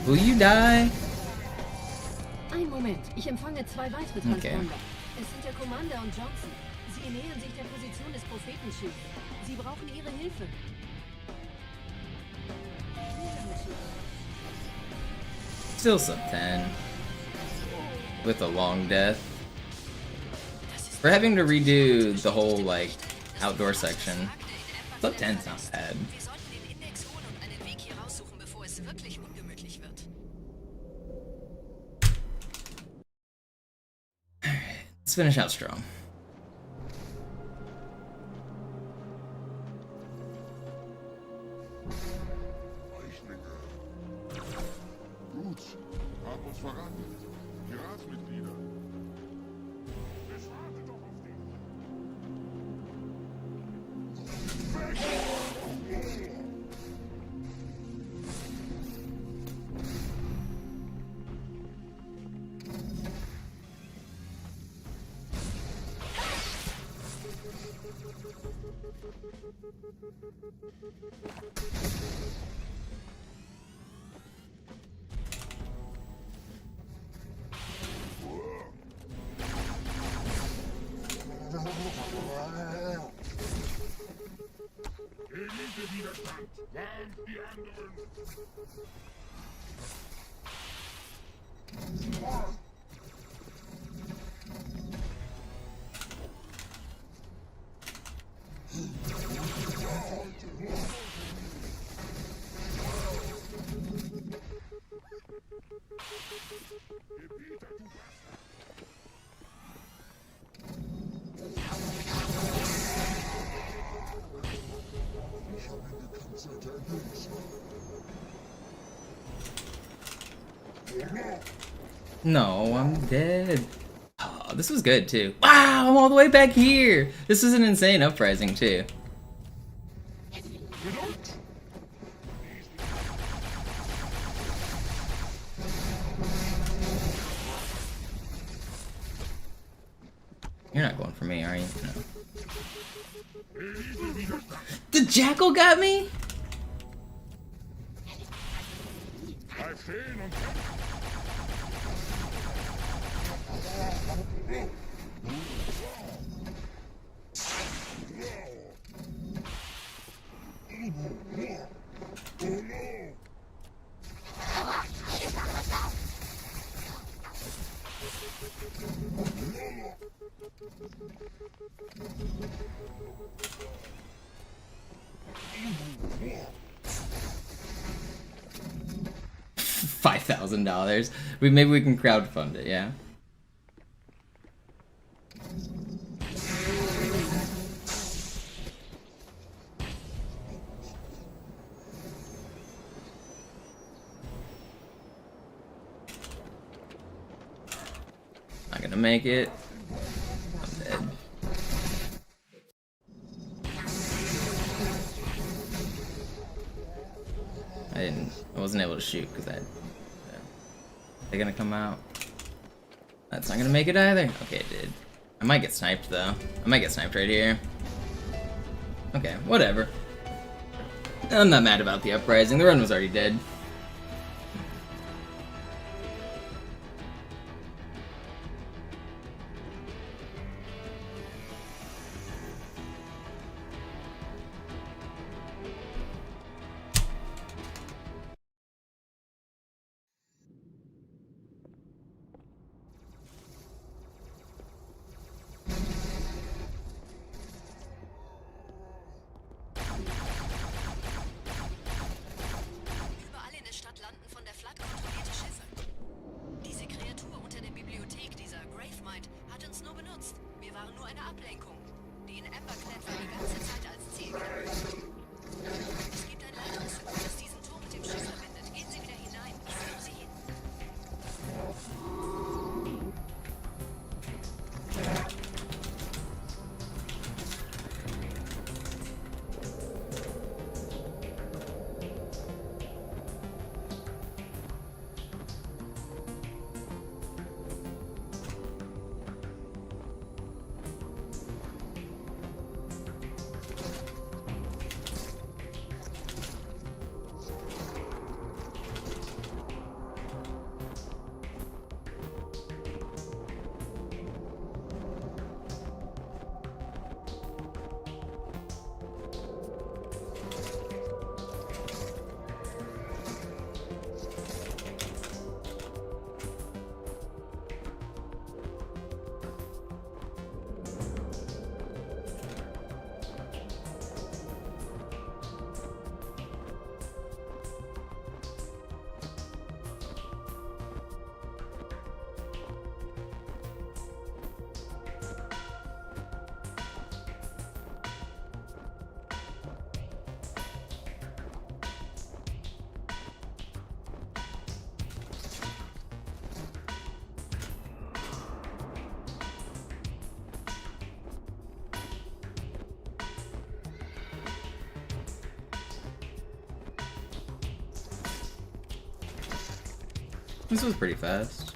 Will you die?
Ein Moment, ich empfange 2 weitere Transponder.
Okay.
Es sind der Commander und Johnson. Sie nähern sich der Position des Prophetenschiffs. Sie brauchen ihre Hilfe.
Still sub 10. With a long death. We're having to redo the whole, like, outdoor section. Sub 10's not bad. Let's finish out strong.
Gut, haben uns verraten. Piratsmitglieder. Ich warte doch auf dich. Elite-Widerstand, warnt die anderen!
No, I'm dead. Oh, this was good too. Wow, I'm all the way back here. This is an insane uprising too. You're not going for me, are you? No. The jackal got me? $5,000. Maybe we can crowdfund it, yeah? Not gonna make it. I'm dead. I wasn't able to shoot because they're gonna come out. That's not gonna make it either. Okay, it did. I might get sniped though. I might get sniped right here. Okay, whatever. I'm not mad about the uprising. The run was already dead. This was pretty fast.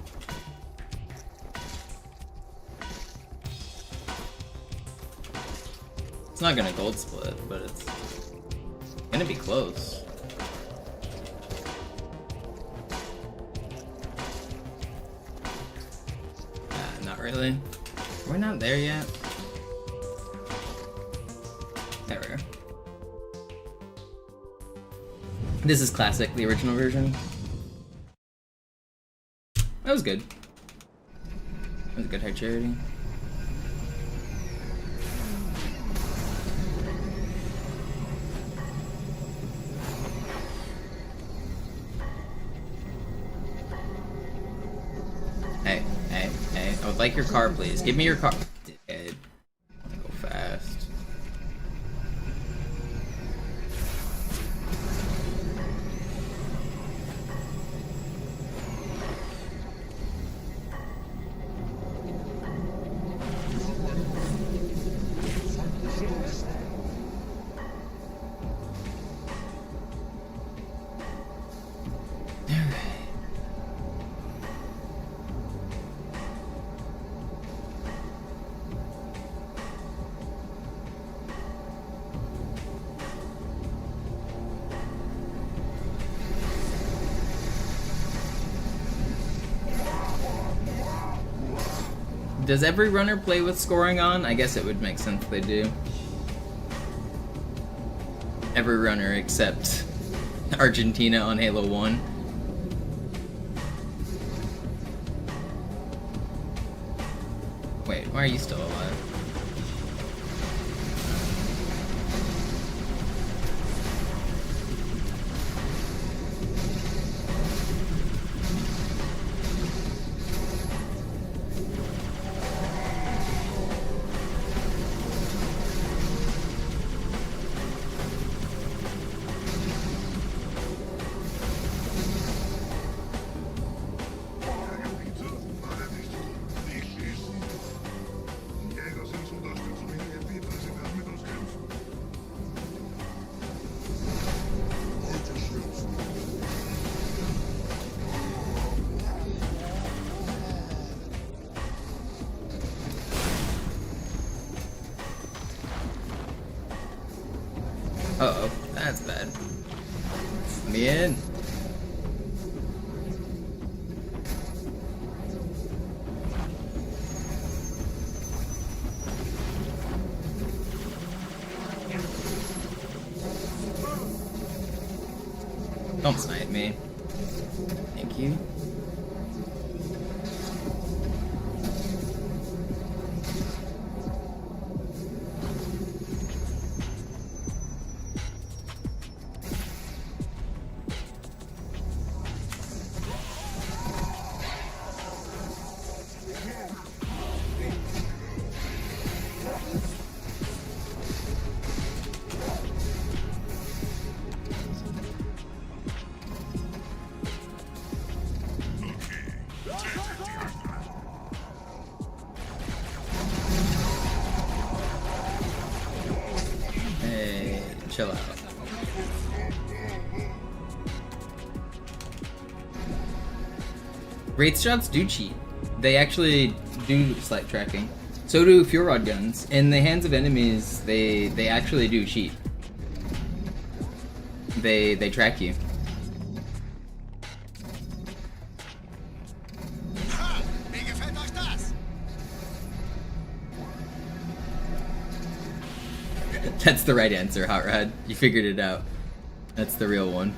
It's not gonna gold split, but it's gonna be close. Not really. We're not there yet. There we are. This is classic, the original version. That was good. That was a good high charity. Hey, I would like your car, please. Give me your car. Dead. Go fast. Does every runner play with scoring on? I guess it would make sense they do. Every runner except Argentina on Halo 1. Wait, why are you still alive? Uh-oh, that's bad. Let me in. Don't snipe me. Thank you. Chill out. Wraith shots do cheat. They actually do slight tracking. So do fuel rod guns. In the hands of enemies, they actually do cheat. They track you. That's the right answer, Hot Rod. You figured it out. That's the real one.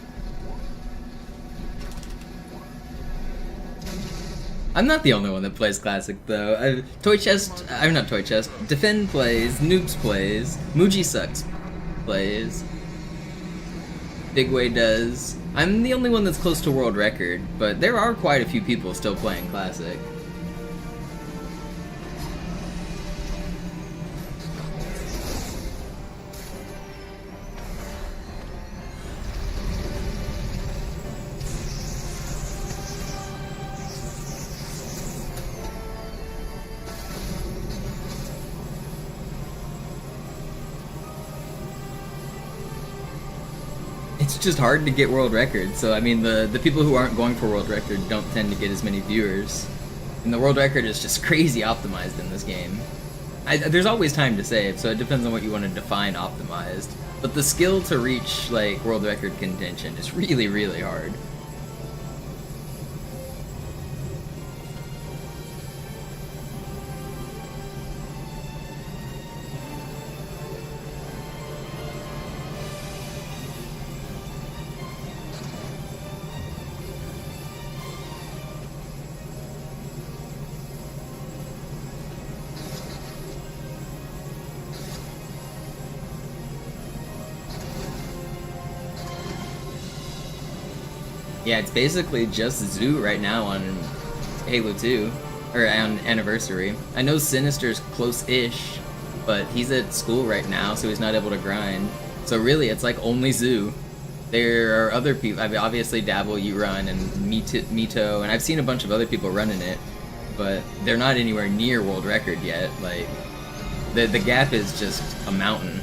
I'm not the only one that plays Classic, though. Defend plays, Noobs plays, Muji Sucks plays, Bigway does. I'm the only one that's close to world record, but there are quite a few people still playing Classic. it's just hard to get world records. So I mean, the people who aren't going for world record don't tend to get as many viewers, and the world record is just crazy optimized in this game. There's always time to save, so it depends on what you want to define optimized. But the skill to reach like world record contention is really, really hard. Yeah, it's basically just Zoo right now on Halo 2, or on Anniversary. I know Sinister's close-ish, but he's at school right now, so he's not able to grind. So really, it's like only Zoo. There are other people, I mean, obviously Dabble, you run, and Mito, and I've seen a bunch of other people running it, but they're not anywhere near world record yet. Like, the gap is just a mountain.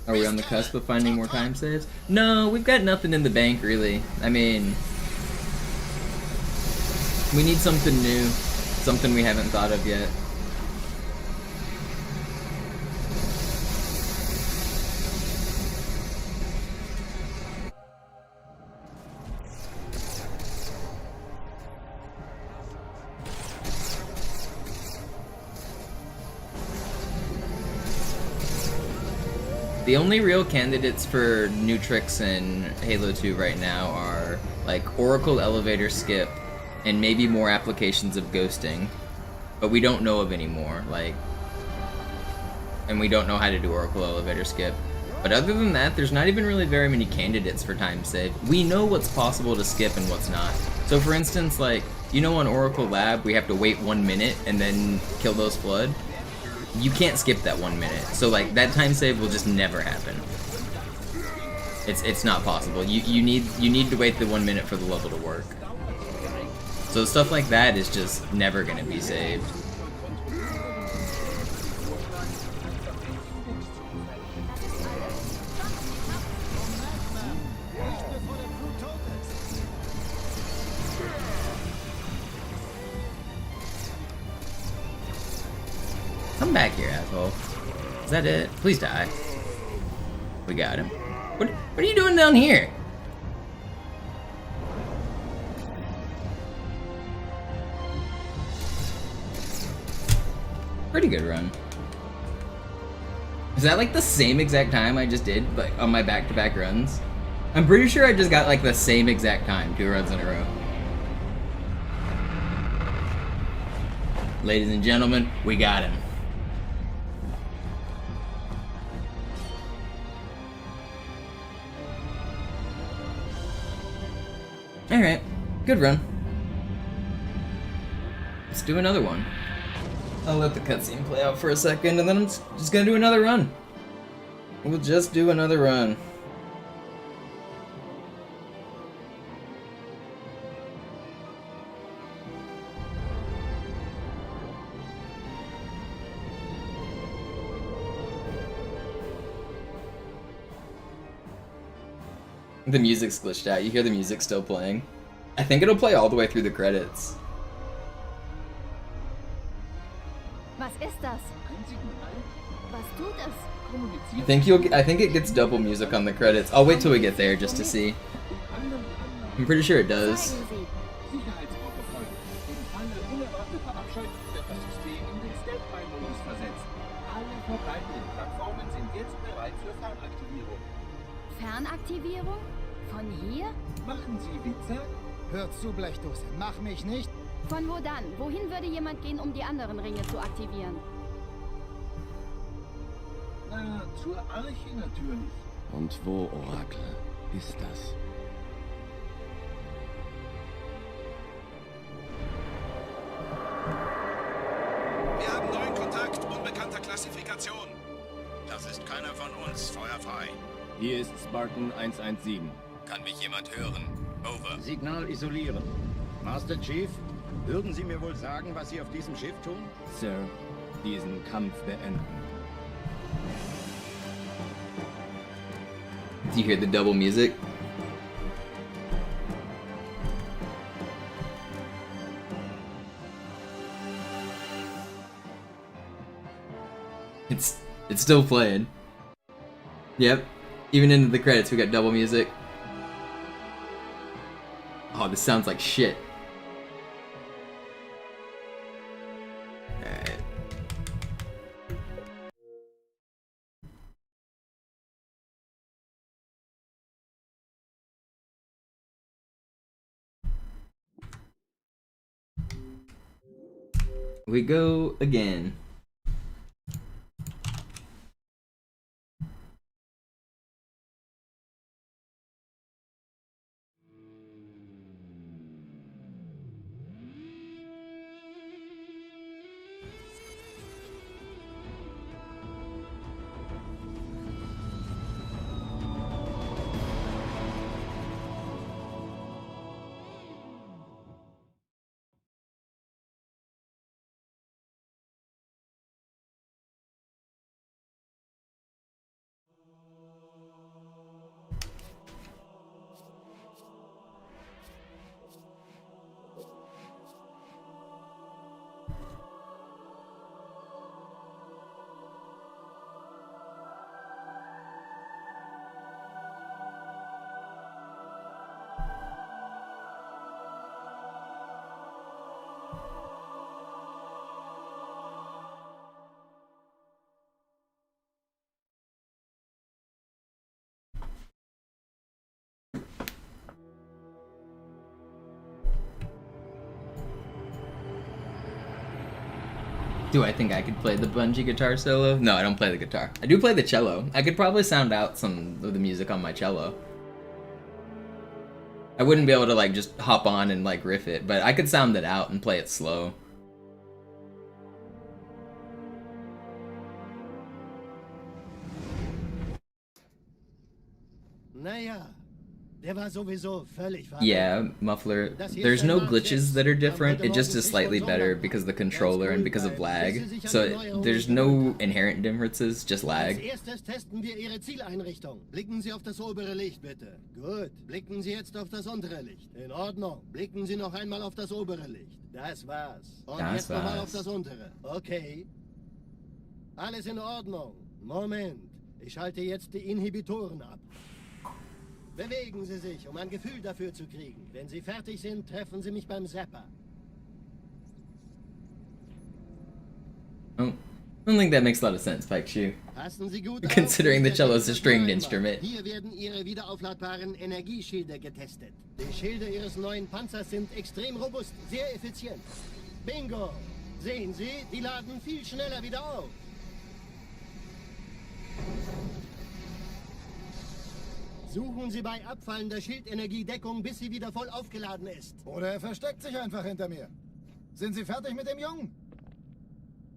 Are we on the cusp of finding more time saves? No, we've got nothing in the bank, really. I mean, we need something new, something we haven't thought of yet. The only real candidates for new tricks in Halo 2 right now are like Oracle Elevator Skip and maybe more applications of ghosting, but we don't know of any more, like, and we don't know how to do Oracle Elevator Skip. But other than that, there's not even really very many candidates for time save. We know what's possible to skip and what's not. So for instance, like, you know on Oracle Lab we have to wait 1 minute and then kill those flood? You can't skip that 1 minute, so like that time save will just never happen. It's not possible. You need to wait the 1 minute for the level to work. So stuff like that is just never gonna be saved. Come back here, asshole. Is that it? Please die. We got him. What are you doing down here? Pretty good run. Is that like the same exact time I just did, like on my back-to-back runs? I'm pretty sure I just got like the same exact time 2 runs in a row. Ladies and gentlemen, we got him. Alright, good run. Let's do another one. I'll let the cutscene play out for a second, and then I'm just gonna do another run. We'll just do another run. The music's glitched out. You hear the music still playing. I think it'll play all the way through the credits.
das?
Ein Signal.
Was tut es?
I think it gets double music on the credits. I'll wait till we get there just to see. I'm pretty sure it does.
Sicherheitsprotokoll. Im Falle unerwarteter Abschaltung wird das System in den Standby-Modus versetzt. Alle verbleibenden Plattformen sind jetzt bereit für Fernaktivierung.
Fernaktivierung? Von hier?
Machen Sie Witze?
Hört zu, Blechdose. Mach mich nicht.
Von wo dann? Wohin würde jemand gehen, um die anderen Ringe zu aktivieren?
Na, zur Arche natürlich.
Und wo, Orakel, ist das?
Wir haben neuen Kontakt, unbekannter Klassifikation.
Das ist keiner von uns. Feuer frei.
Hier ist Spartan 117.
Kann mich jemand hören? Over. Signal isolieren. Master Chief, würden Sie mir wohl sagen, was Sie auf diesem Schiff tun?
Sir, diesen Kampf beenden.
Do you hear the double music? It's still playing. Yep. Even into the credits we got double music. Oh, this sounds like shit. Alright. We go again. Do I think I could play the bungee guitar solo? No, I don't play the guitar. I do play the cello. I could probably sound out some of the music on my cello. I wouldn't be able to like just hop on and like riff it, but I could sound it out and play it slow.
Naja, der war sowieso völlig verrückt.
Yeah, muffler. There's no glitches that are different. It just is slightly better because of the controller and because of lag. So there's no inherent differences, just
Als
lag.
erstes testen wir Ihre Zieleinrichtung. Blicken Sie auf das obere Licht, bitte. Gut. Blicken Sie jetzt auf das untere Licht. In Ordnung. Blicken Sie noch einmal auf das obere Licht. Das war's. Und
Das
jetzt nochmal
war's.
auf das untere. Okay. Alles in Ordnung. Moment. Ich schalte jetzt die Inhibitoren ab. Bewegen Sie sich, um ein Gefühl dafür zu kriegen. Wenn Sie fertig sind, treffen Sie mich beim Zapper.
Oh, I don't think that makes a lot of sense, Pike Shoe.
Passen Sie gut auf.
Considering the cello is a stringed instrument.
Hier werden Ihre wiederaufladbaren Energieschilde getestet. Die Schilde Ihres neuen Panzers sind extrem robust, sehr effizient. Bingo! Sehen Sie, die laden viel schneller wieder auf. Suchen Sie bei abfallender Schildenergie Deckung, bis sie wieder voll aufgeladen ist.
Oder er versteckt sich einfach hinter mir. Sind Sie fertig mit dem Jungen?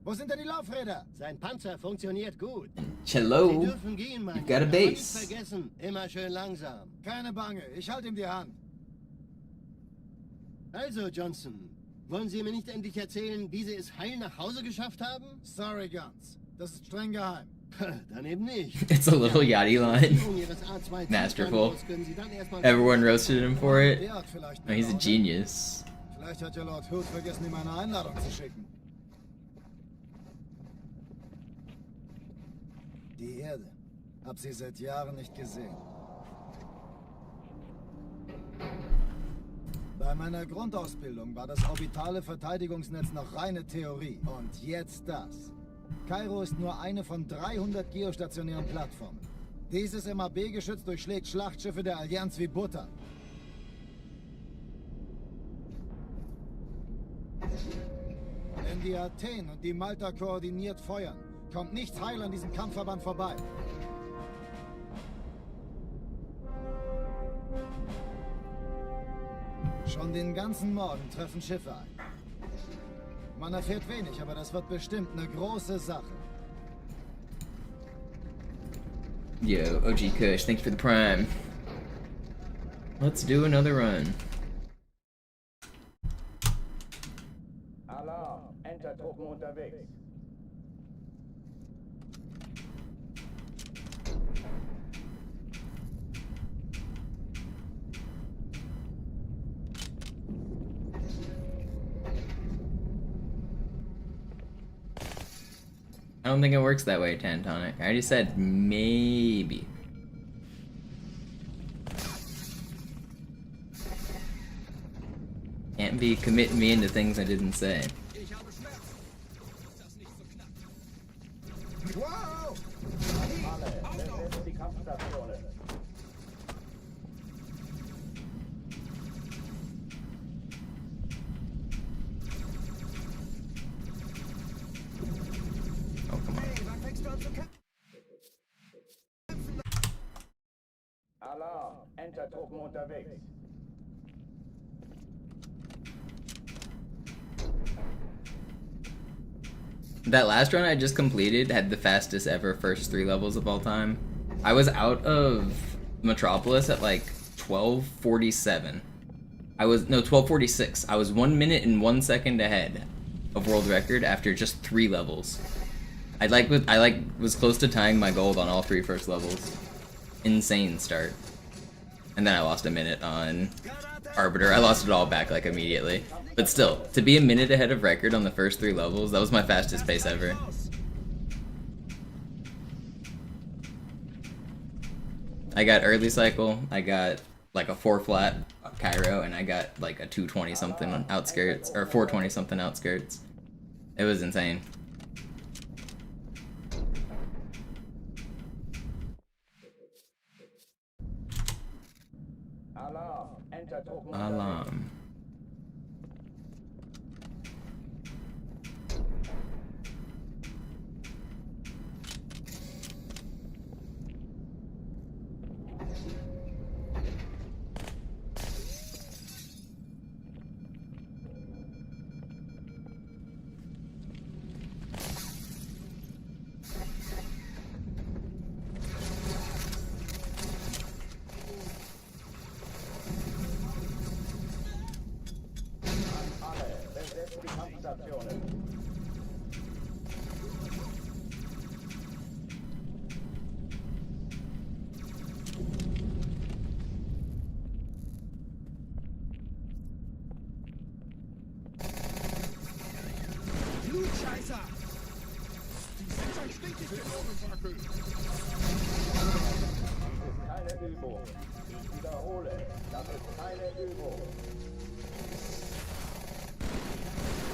Wo sind denn die Laufräder?
Sein Panzer funktioniert gut.
Cello,
Sie dürfen gehen, Mann.
you've got a
Aber nicht
bass.
vergessen, immer schön langsam.
Keine Bange, ich halte ihm die Hand.
Also, Johnson, wollen Sie mir nicht endlich erzählen, wie Sie es heil nach Hause geschafft haben?
Sorry, Guns. Das ist streng geheim.
Dann eben nicht.
It's a little Yachty line. Masterful. Everyone roasted him for it.
Der hat vielleicht
Oh, he's a genius.
Vielleicht hat ja Lord Hood vergessen, ihm eine Einladung zu schicken. Die Erde. Hab sie seit Jahren nicht gesehen. Bei meiner Grundausbildung war das orbitale Verteidigungsnetz noch reine Theorie. Und jetzt das. Kairo ist nur eine von 300 geostationären Plattformen. Dieses MAB-Geschütz durchschlägt Schlachtschiffe der Allianz wie Butter. Wenn die Athen und die Malta koordiniert feuern, kommt nichts heil an diesem Kampfverband vorbei. Schon den ganzen Morgen treffen Schiffe ein. Man erfährt wenig, aber das wird bestimmt eine große Sache.
Yo, OG Kush, thank you for the prime. Let's do another run.
Alarm, Entertruppen unterwegs.
I don't think it works that way, Tantonic. I already said maybe. Can't be committing me into things I didn't say.
Wow! Alle, besetzt die Kampfstationen.
Oh, come on.
Alarm, Entertruppen unterwegs.
That last run I just completed had the fastest ever first 3 levels of all time. I was out of Metropolis at like 12:47. No, 12:46. I was 1 minute and 1 second ahead of world record after just 3 levels. I was close to tying my gold on all 3 first levels. Insane start. And then I lost a minute on Arbiter. I lost it all back like immediately. But still, to be a minute ahead of record on the first 3 levels, that was my fastest pace ever. I got early cycle, I got like a 4 flat Cairo, and I got like a 220 something on outskirts, or 420 something outskirts. It was insane. Alarm.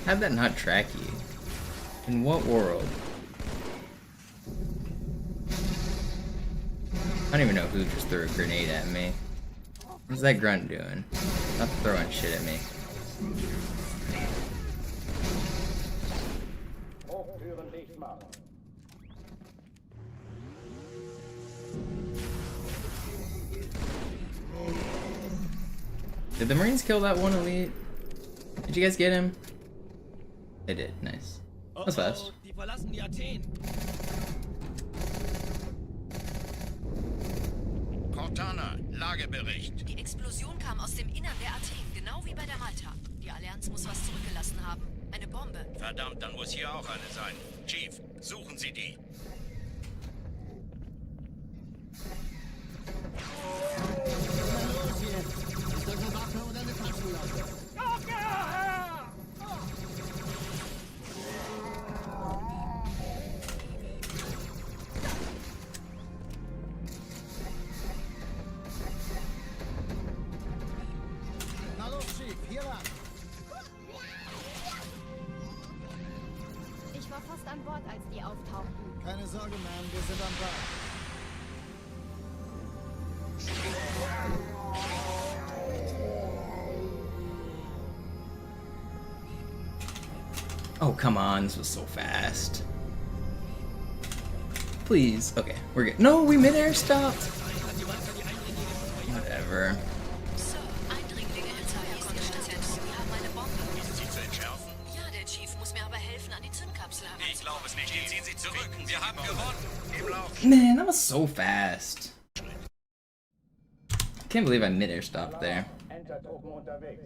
How'd that not track you? In what world? I don't even know who just threw a grenade at me. What's that grunt doing? Not throwing shit at me. Did the Marines kill that one elite? Did you guys get him? They did. Nice. That's fast.
Die verlassen die Athen.
Cortana, Lagebericht.
Die Explosion kam aus dem Innern der Athen, genau wie bei der Malta. Die Allianz muss was zurückgelassen haben. Eine Bombe.
Verdammt, dann muss hier auch eine sein. Chief, suchen Sie die.
Ist das eine Waffe oder eine Taschenlampe?
Keine Sorge, Mann, wir sind am Ball.
Oh, come on, this was so fast. Please. Okay, we're good. No, we mid-air stopped. Whatever.
Sir, Eindringlinge hinter Herr Konstantin. Wir haben eine Bombe.
Ist sie zu entschärfen?
Ja, der Chief muss mir aber helfen, an die Zündkapsel heranzukommen.
Ich glaube es nicht. Den ziehen Sie zurück. Wir haben gewonnen. Im Lauf.
Man, that was so fast. I can't believe I mid-air stopped there.
Entertruppen unterwegs.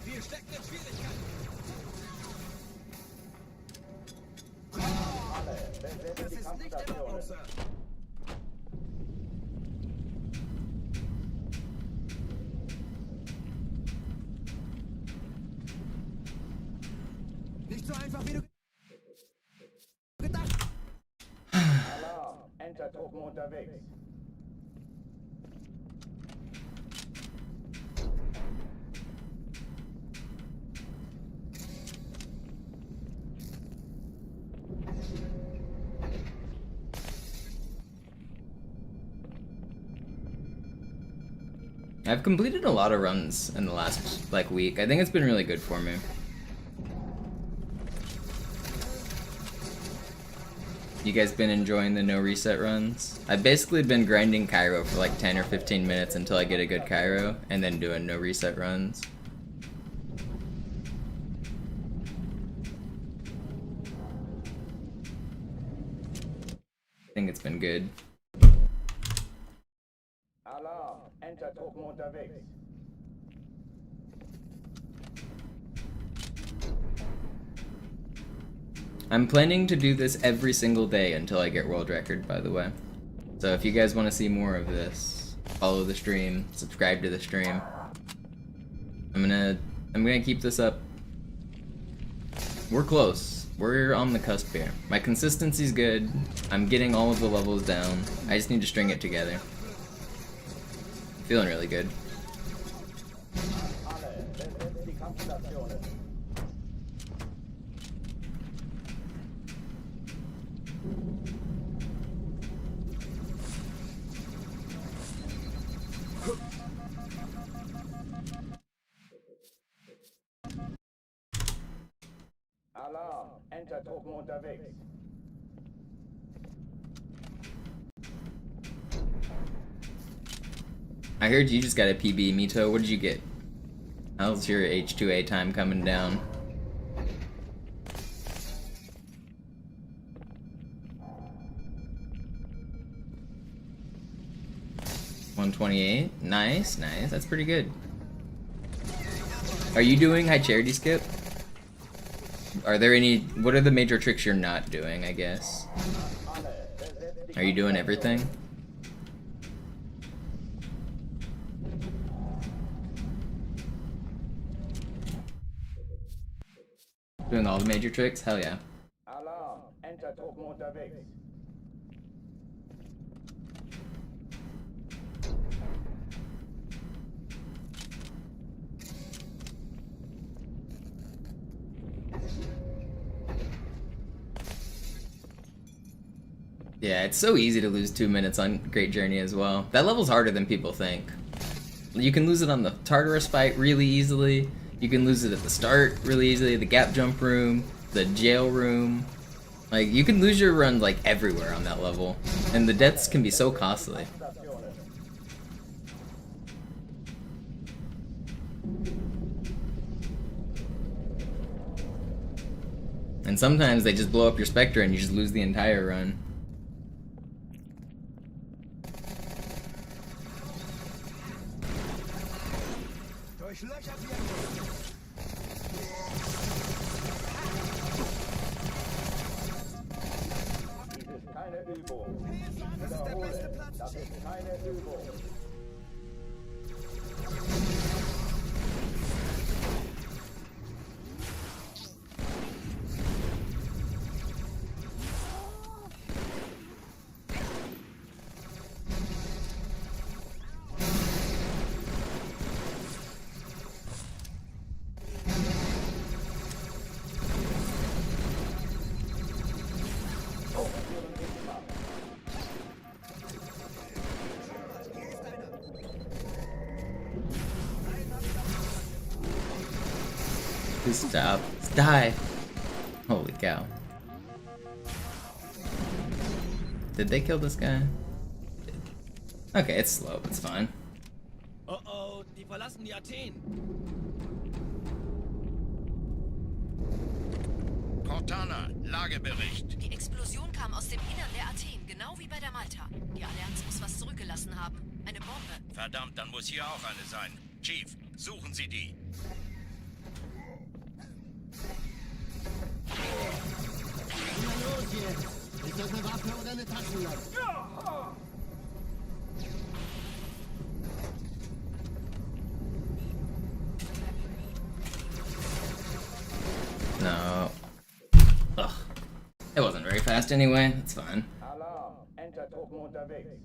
Wir stecken in Schwierigkeiten.
Das ist nicht in Ordnung, Sir.
Nicht so einfach, wie du gedacht.
Alarm, Entertruppen unterwegs.
I've completed a lot of runs in the last week. I think it's been really good for me. You guys been enjoying the no reset runs? I've basically been grinding Cairo for like 10 or 15 minutes until I get a good Cairo, and then doing no reset runs. I think it's been good.
Alarm, Entertruppen unterwegs.
I'm planning to do this every single day until I get world record, by the way. So if you guys want to see more of this, follow the stream, subscribe to the stream. I'm gonna keep this up. We're close. We're on the cusp here. My consistency's good. I'm getting all of the levels down. I just need to string it together. Feeling really good.
Alle, besetzt die Kampfstationen. Alarm, Entertruppen unterwegs.
I heard you just got a PB, Mito. What did you get? How's your H2A time coming down? $128. Nice, nice. That's pretty good. Are you doing high charity skip? Are there any? What are the major tricks you're not doing? I guess. Are you doing everything? Doing all the major tricks? Hell yeah.
Alarm, Entertruppen unterwegs.
Yeah, it's so easy to lose 2 minutes on Great Journey as well. That level's harder than people think. You can lose it on the Tartarus fight really easily. You can lose it at the start really easily, the gap jump room, the jail room. Like, you can lose your run like everywhere on that level. And the deaths can be so costly. And sometimes they just blow up your Spectre and you just lose the entire run.
Dies ist keine
Übung. Wiederhole, das ist keine Übung.
Stop. Die. Holy cow. Did they kill this guy? Okay, it's slow, but it's fine.
Oh oh, die verlassen die Athen.
Cortana, Lagebericht.
Die Explosion kam aus dem Innern der Athen, genau wie bei der Malta. Die Allianz muss was zurückgelassen haben. Eine Bombe.
Verdammt, dann muss hier auch eine sein. Chief, suchen Sie die.
Na los jetzt! Ist das eine Waffe oder eine Taschenlampe?
No. Ugh. It wasn't very fast anyway, it's fine.
Alarm, Entertruppen unterwegs.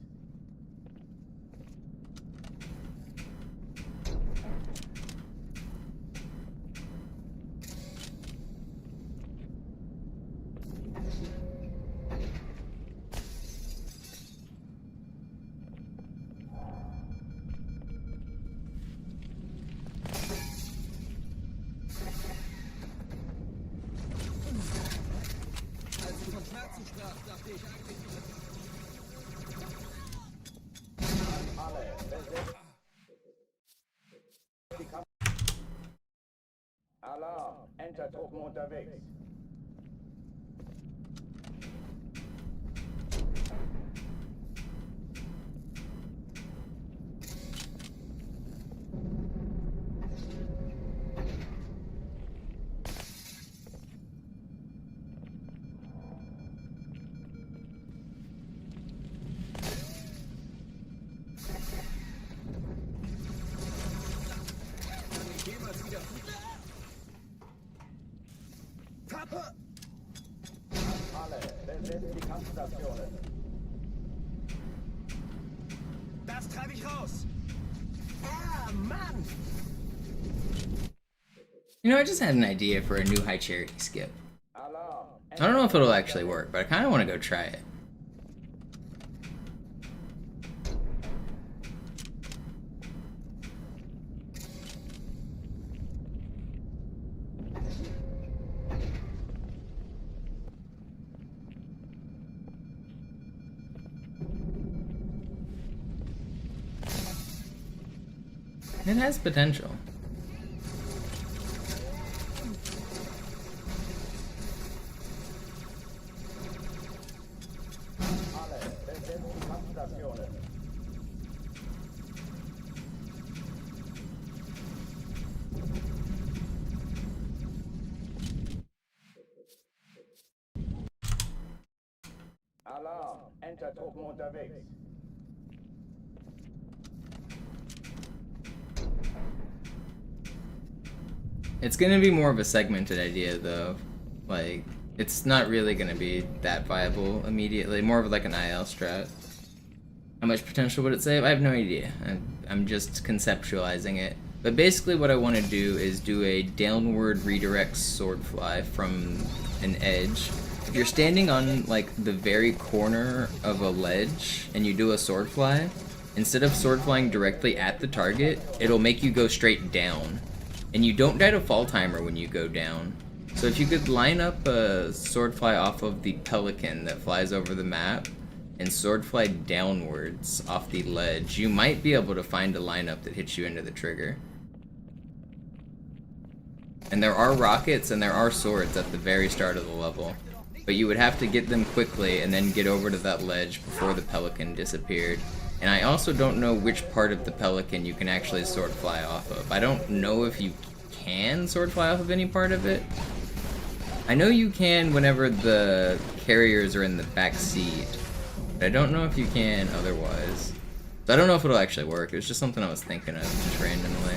Alarm, Entertruppen unterwegs. Alle, besetzt die Kampfstationen.
Das treibe ich raus. Ah, Mann!
You know, I just had an idea for a new high charity skip. I don't know if it'll actually work, but I kind of want to go try it. It has potential.
Alarm, Entertruppen unterwegs.
It's gonna be more of a segmented idea though. Like, it's not really gonna be that viable immediately. More of like an IL strat. How much potential would it save? I have no idea. I'm just conceptualizing it. But basically what I want to do is do a downward redirect swordfly from an edge. If you're standing on like the very corner of a ledge and you do a swordfly, instead of swordflying directly at the target, it'll make you go straight down. And you don't die to fall timer when you go down. So if you could line up a swordfly off of the pelican that flies over the map and swordfly downwards off the ledge, you might be able to find a lineup that hits you into the trigger. And there are rockets and there are swords at the very start of the level, but you would have to get them quickly and then get over to that ledge before the pelican disappeared. And I also don't know which part of the pelican you can actually swordfly off of. I don't know if you can swordfly off of any part of it. I know you can whenever the carriers are in the back seat, I don't know if you can otherwise. So I don't know if it'll actually work. It was just something I was thinking of just randomly.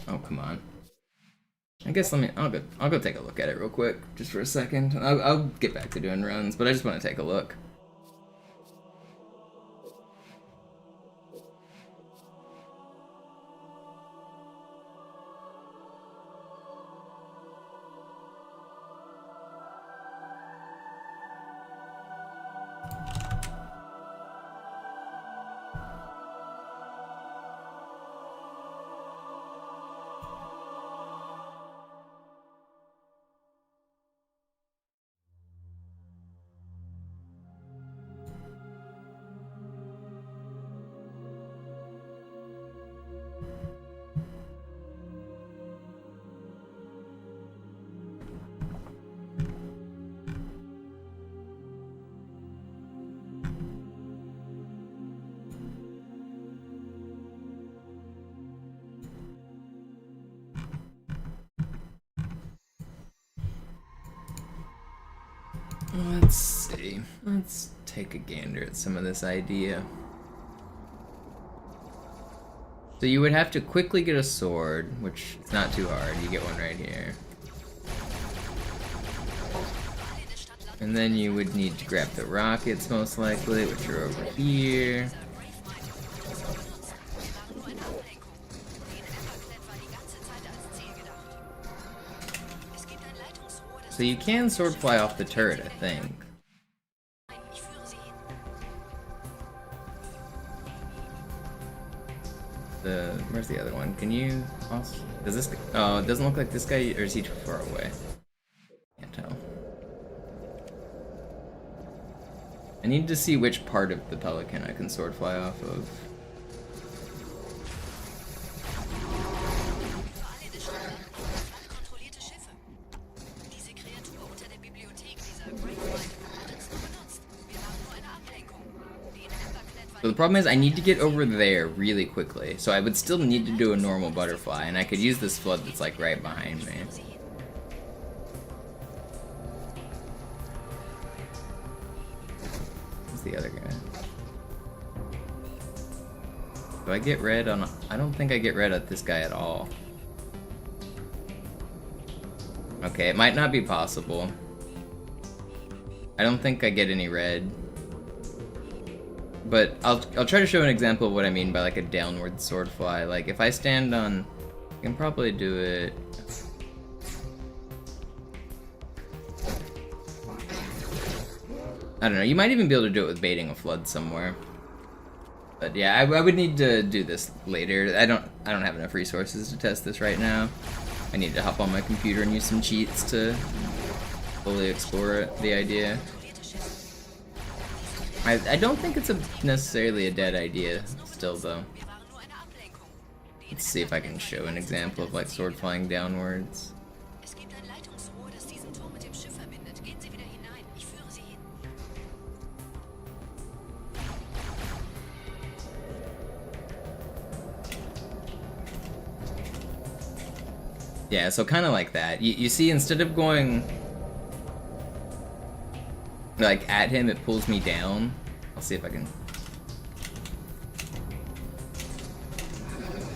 Oh, come on. I guess I'll go take a look at it real quick, just for a second. I'll get back to doing runs, but I just want to take a look. Let's see. Let's take a gander at some of this idea. So you would have to quickly get a sword, which is not too hard. You get one right here. And then you would need to grab the rockets, most likely, which are over here. So you can sword fly off the turret, I think. Where's the other one? Can you also, does this, oh, it doesn't look like this guy, or is he too far away? Can't tell. I need to see which part of the Pelican I can sword fly off of. So the problem is I need to get over there really quickly, so I would still need to do a normal butterfly, and I could use this flood that's like right behind me. Who's the other guy? Do I get red on... I don't think I get red at this guy at all. Okay, it might not be possible. I don't think I get any red. But I'll try to show an example of what I mean by like a downward sword fly. Like if I stand on, I can probably do it. I don't know. You might even be able to do it with baiting a flood somewhere. But yeah, I would need to do this later. I don't have enough resources to test this right now. I need to hop on my computer and use some cheats to fully explore the idea. I don't think it's necessarily a dead idea still, though. Let's see if I can show an example of like sword flying downwards. Yeah, so kind of like that. You see, instead of going like at him, it pulls me down. I'll see if I can,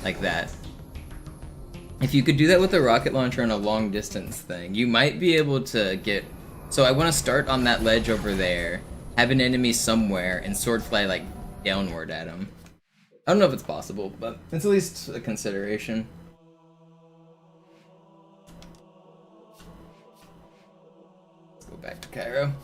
like that. If you could do that with a rocket launcher on a long distance thing, you might be able to get... So I want to start on that ledge over there, have an enemy somewhere, and sword fly like downward at him. I don't know if it's possible, but it's at least a consideration. Let's go back to Cairo.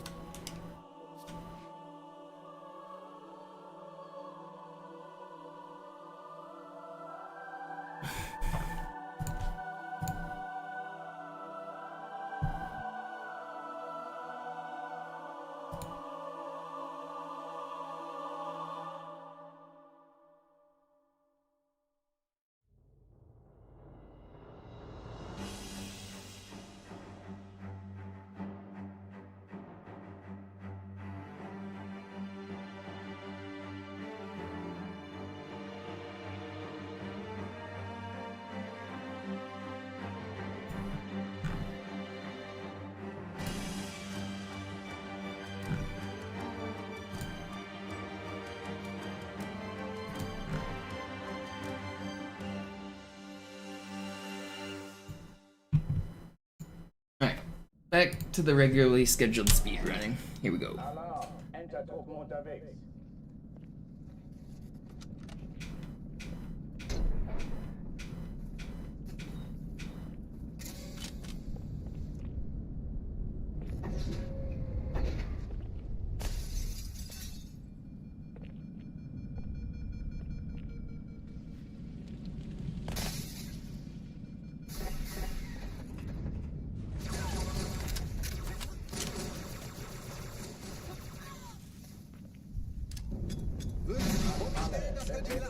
to the regularly scheduled speedrunning. Here we go.
Alarm, Entertruppen unterwegs.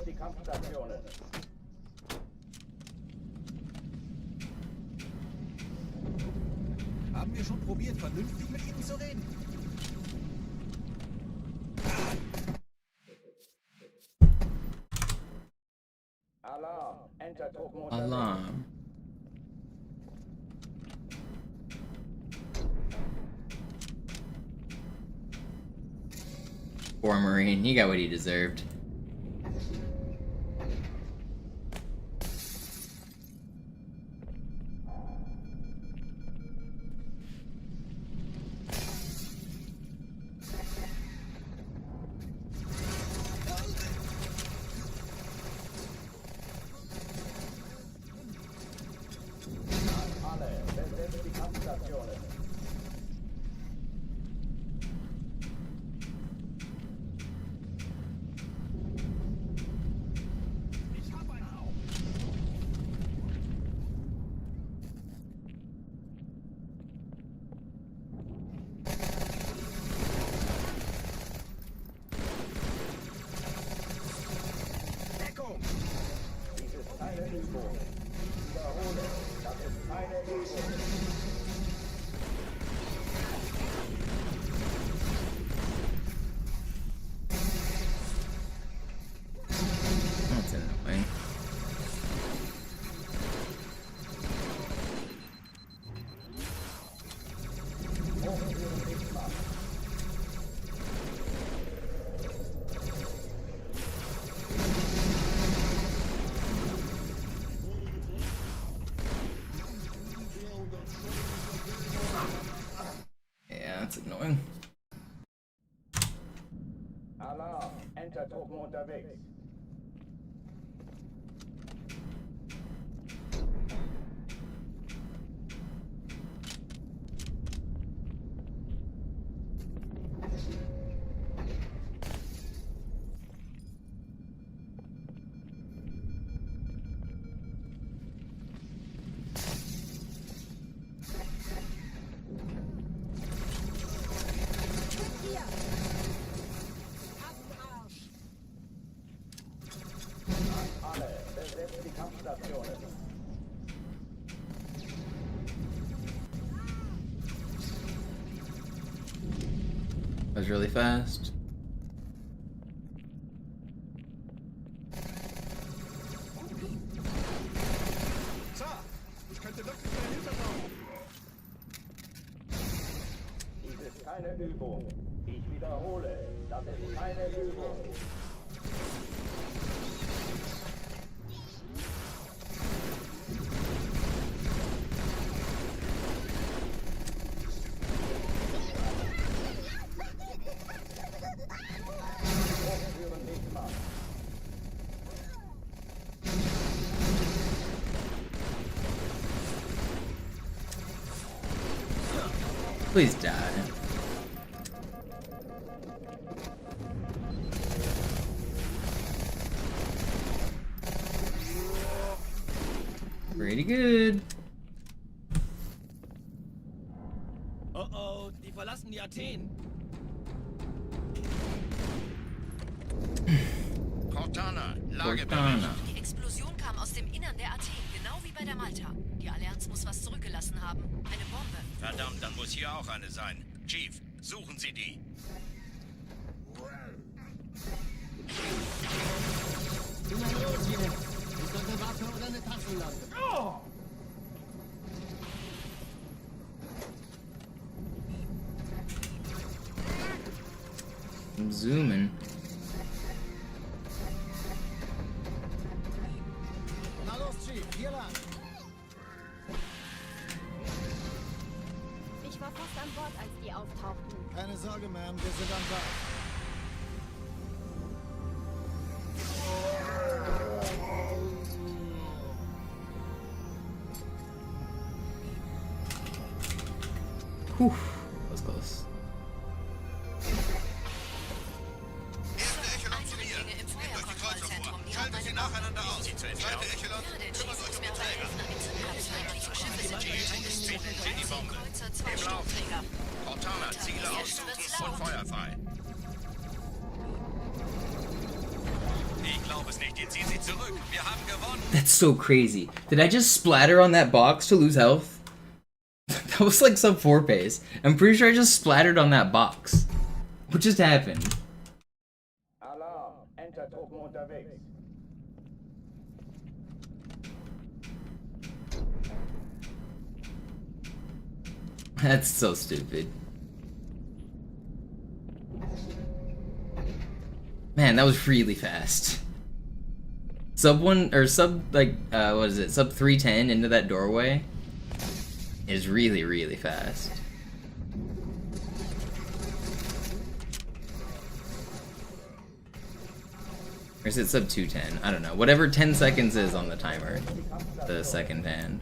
Die Kampfstationen.
Haben wir schon probiert, vernünftig mit ihnen zu reden?
Alarm, Entertruppen unterwegs.
Alarm. Poor Marine, he got what he deserved.
Alle, besetzt die Kampfstationen.
Ich hab einen Auge. Deckung!
Dies ist keine Übung. Ich wiederhole, das ist keine Übung.
That's annoying. Yeah, that's annoying.
Alarm, Entertruppen unterwegs. Alle, besetzt die Kampfstationen.
That was really fast.
Sir, ich könnte wirklich mehr Hilfe brauchen.
Dies ist keine Übung. Ich wiederhole, das ist keine Übung. Hochführen nicht machen.
Please die. Pretty good.
Oh oh, die verlassen die Athen.
Cortana,
Cortana.
Lagebericht.
Die Explosion kam aus dem Innern der Athen, genau wie bei der Malta. Die Allianz muss was zurückgelassen haben. Eine Bombe.
Verdammt, dann muss hier auch eine sein. Chief, suchen Sie die.
Na los jetzt! Ist das eine Waffe oder eine Taschenlampe?
Oh!
I'm zooming.
Na los, Chief, hier lang.
Ich war fast erst an Bord, als die auftauchten.
Keine Sorge, Ma'am, wir sind am Bord.
Puh, was close.
Erste Echelon zu mir. Nehmt euch die Kreuzer vor. Schaltet sie nacheinander aus. Zweite Echelon, kümmert euch um den Träger.
Die Bombe.
Im Lauf. Cortana, Ziele aussuchen und Feuer frei.
Ich glaube es nicht. Jetzt ziehen sie zurück. Wir haben gewonnen.
That's so crazy. Did I just splatter on that box to lose health? That was like sub 4 pace. I'm pretty sure I just splattered on that box. What just happened?
Alarm. Entertruppen unterwegs.
That's so stupid. Man, that was really fast. Sub 1 or sub like what is it? Sub 310 into that doorway is really, really fast. Or is it sub 210? I don't know. Whatever 10 seconds is on the timer. The second hand.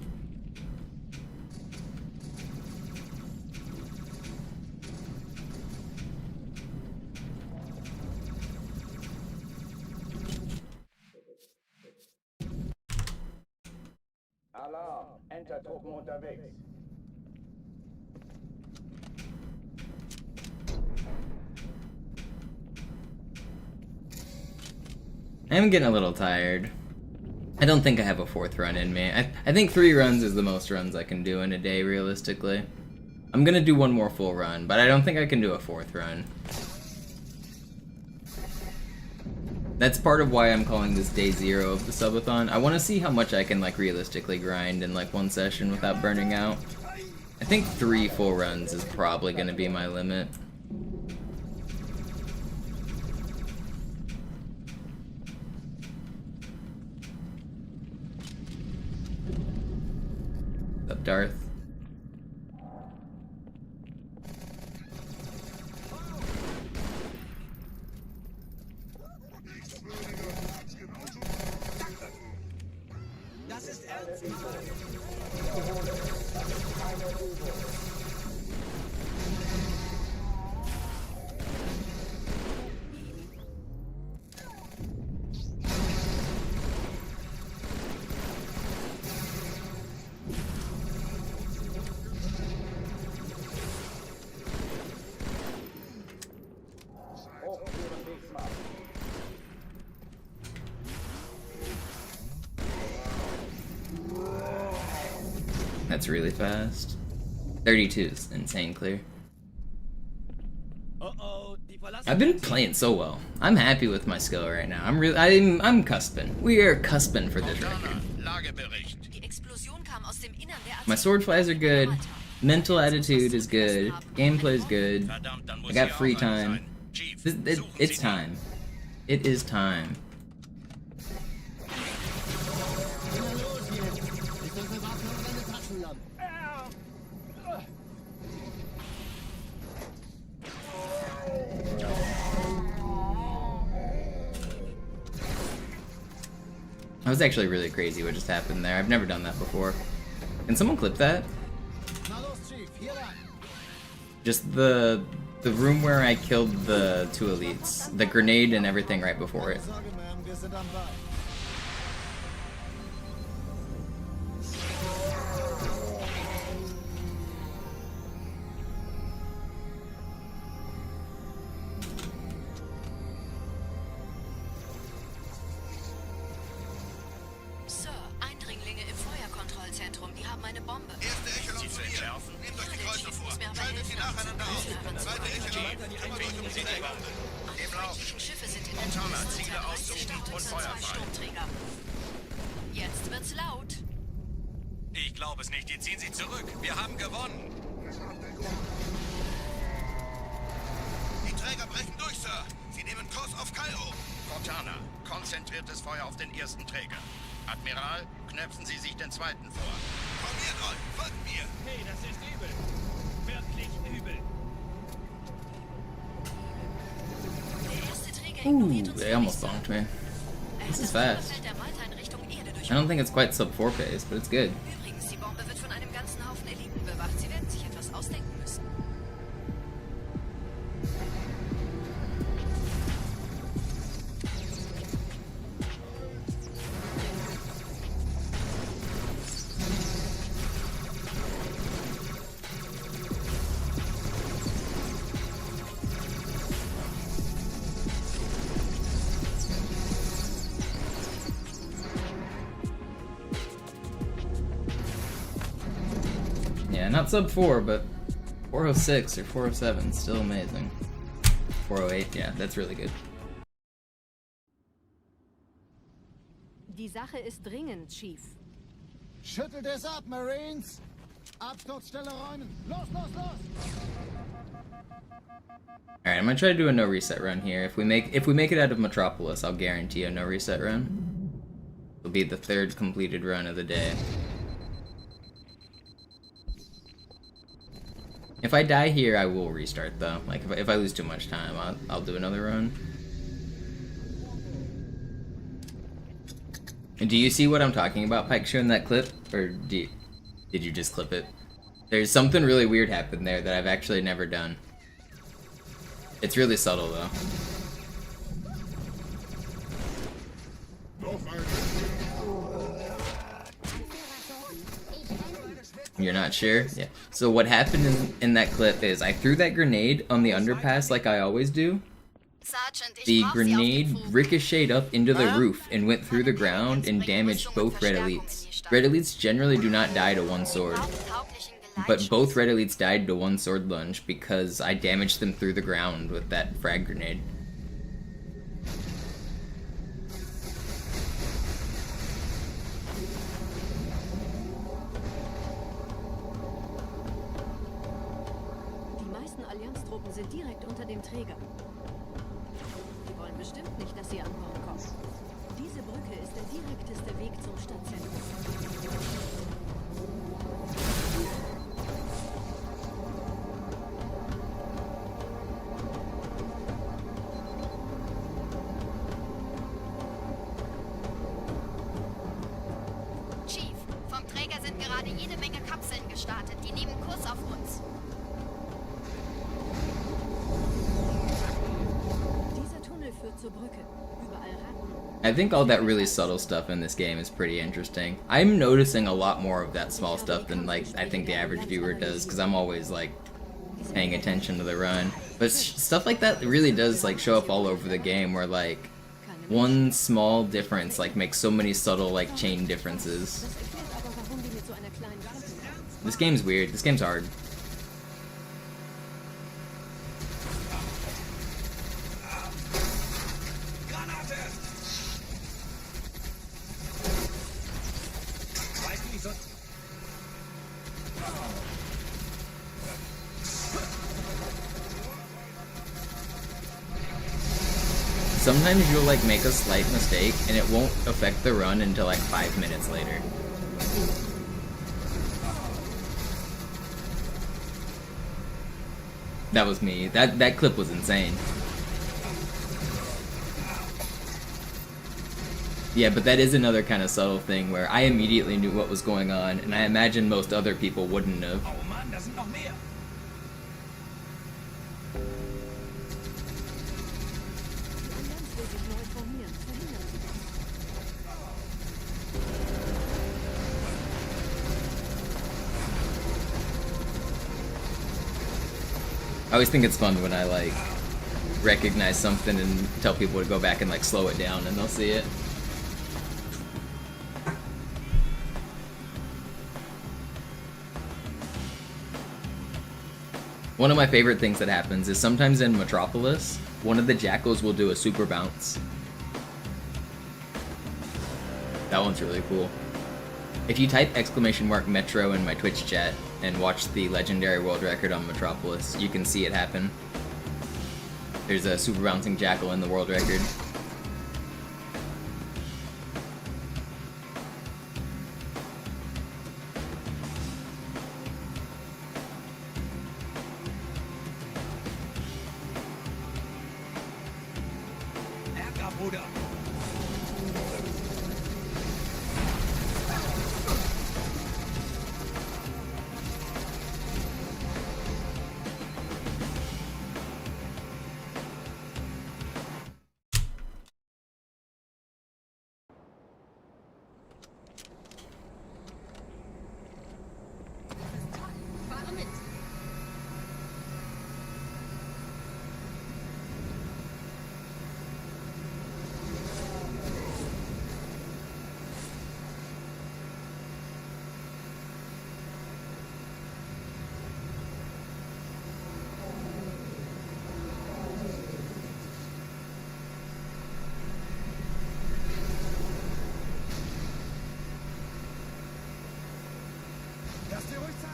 Alarm. Entertruppen unterwegs.
I'm getting a little tired. I don't think I have a 4th run in me. I think 3 runs is the most runs I can do in a day, realistically. I'm gonna do 1 more full run, but I don't think I can do a 4th run. That's part of why I'm calling this day 0 of the subathon. I want to see how much I can like realistically grind in like 1 session without burning out. I think 3 full runs is probably gonna be my limit. Up, Darth.
Das ist ernst.
That's really fast. 32 is insane clear. I've been playing so well. I'm happy with my skill right now. I'm cusping. We are cusping for this record. My sword flies are good. Mental attitude is good. Gameplay is good. I got free time. It's time. It is time. That was actually really crazy what just happened there. I've never done that before. Can someone clip that? Just the room where I killed the 2 elites. The grenade and everything right before it.
Jetzt wird's laut.
Ich glaube es nicht. Jetzt ziehen sie zurück. Wir haben gewonnen.
Die Träger brechen durch, Sir. Sie nehmen Kurs auf Kairo.
Cortana, konzentriertes Feuer auf den ersten Träger. Admiral, knöpfen Sie sich den zweiten vor.
Formiert euch, folgt mir.
Hey, das ist übel. Wirklich
Ooh, they almost bonked me. This is fast. I don't think it's quite sub 4 pace, but it's good.
Übrigens, die Bombe wird von einem ganzen Haufen Eliten bewacht. Sie werden sich etwas ausdenken müssen.
Yeah, not sub 4, but 406 or 407, still amazing. 408, yeah, that's really good.
Die Sache ist dringend, Chief.
Schüttelt es ab, Marines! Absturzstelle räumen! Los, los, los!
Alright, I'm gonna try to do a no reset run here. If we make it out of Metropolis, I'll guarantee a no reset run. It'll be the 3rd completed run of the day. If I die here, I will restart though. Like if I lose too much time, I'll do another run. And do you see what I'm talking about, Pike, showing that clip? Or did you just clip it? There's something really weird happened there that I've actually never done. It's really subtle though. You're not sure? Yeah. So what happened in that clip is I threw that grenade on the underpass like I always do. The grenade ricocheted up into the roof and went through the ground and damaged both Red Elites. Red Elites generally do not die to one sword, but both Red Elites died to one sword lunge because I damaged them through the ground with that frag grenade.
Die meisten Allianztruppen sind direkt unter dem Träger. Die wollen bestimmt nicht, dass sie an Bord kommen. Diese Brücke ist der direkteste Weg zum Stadtzentrum.
Chief, vom Träger sind gerade jede Menge Kapseln gestartet. Die nehmen Kurs auf uns.
Dieser Tunnel führt zur Brücke. Überall Ratten.
I think all that really subtle stuff in this game is pretty interesting. I'm noticing a lot more of that small stuff than like I think the average viewer does, because I'm always like paying attention to the run. But stuff like that really does like show up all over the game, where like one small difference like makes so many subtle like chain differences. This game's weird. This game's hard. Sometimes you'll like make a slight mistake and it won't affect the run until like 5 minutes later. That was me. That clip was insane. Yeah, but that is another kind of subtle thing where I immediately knew what was going on, and I imagine most other people wouldn't have.
Oh Mann, da sind noch mehr.
I always think it's fun when I like recognize something and tell people to go back and like slow it down and they'll see it. One of my favorite things that happens is sometimes in Metropolis, one of the jackals will do a super bounce. That one's really cool. If you type !Metro in my Twitch chat and watch the legendary world record on Metropolis, you can see it happen. There's a super bouncing jackal in the world record.
Bruder.
Fahre mit.
Lass dir ruhig Zeit.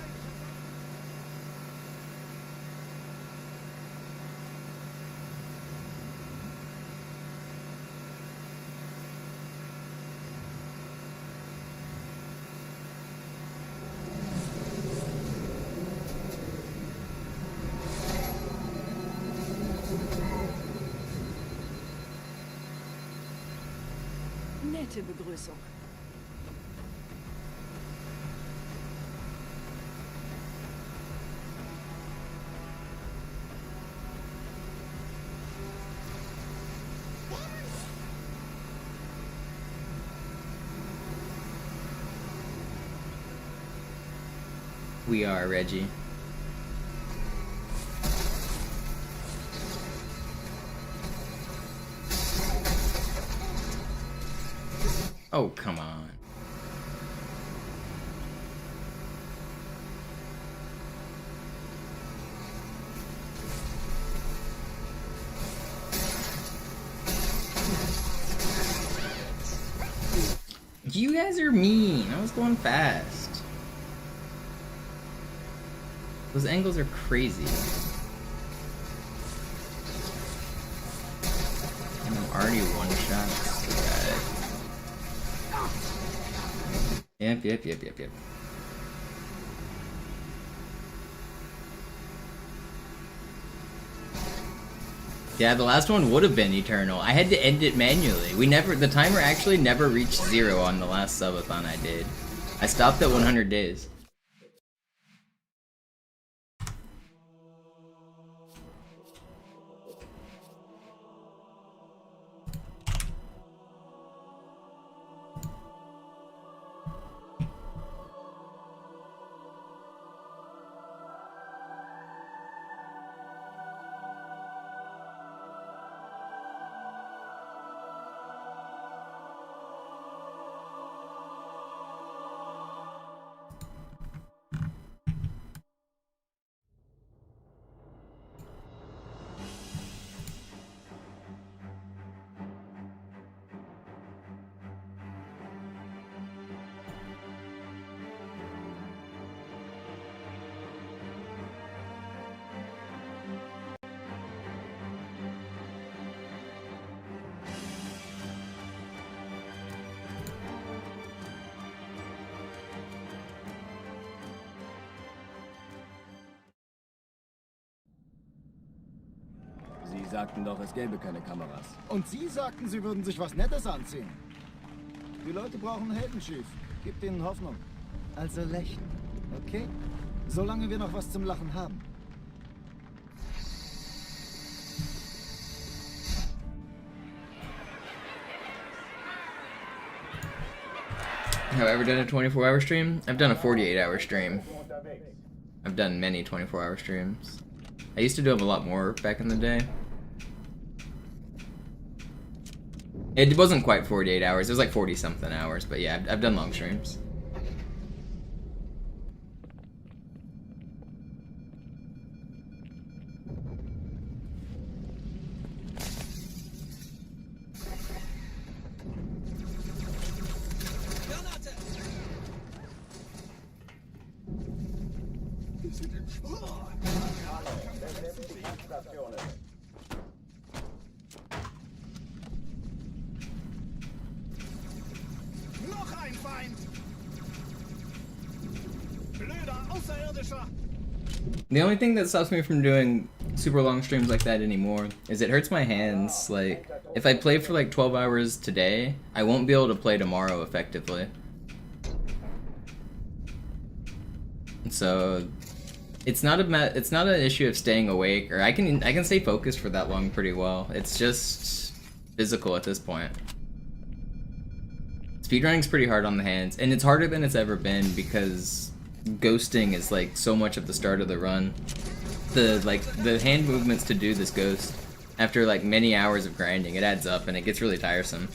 Nette Begrüßung.
We are, Reggie. Oh, come on. You guys are mean. I was going fast. Those angles are crazy. And I'm already one shot. Yep. Yeah, the last one would have been Eternal. I had to end it manually. The timer actually never reached 0 on the last subathon I did. I stopped at 100 days.
Sie sagten doch, es gäbe keine Kameras.
Und Sie sagten, Sie würden sich was Nettes anziehen. Die Leute brauchen Helden, Chief. Gebt ihnen Hoffnung. Also lächeln, okay? Solange wir noch was zum Lachen haben.
Have I ever done a 24-hour stream? I've done a 48-hour stream. I've done many 24-hour streams. I used to do them a lot more back in the day. It wasn't quite 48 hours, it was like 40-something hours, but yeah, I've done long streams.
Noch ein Feind! Blöder Außerirdischer!
The only thing that stops me from doing super long streams like that anymore is it hurts my hands. Like, if I play for like 12 hours today, I won't be able to play tomorrow effectively. So, it's not an issue of staying awake, or I can stay focused for that long pretty well. It's just physical at this point. Speedrunning's pretty hard on the hands, and it's harder than it's ever been because ghosting is like so much at the start of the run. The hand movements to do this ghost after like many hours of grinding, it adds up and it gets really tiresome.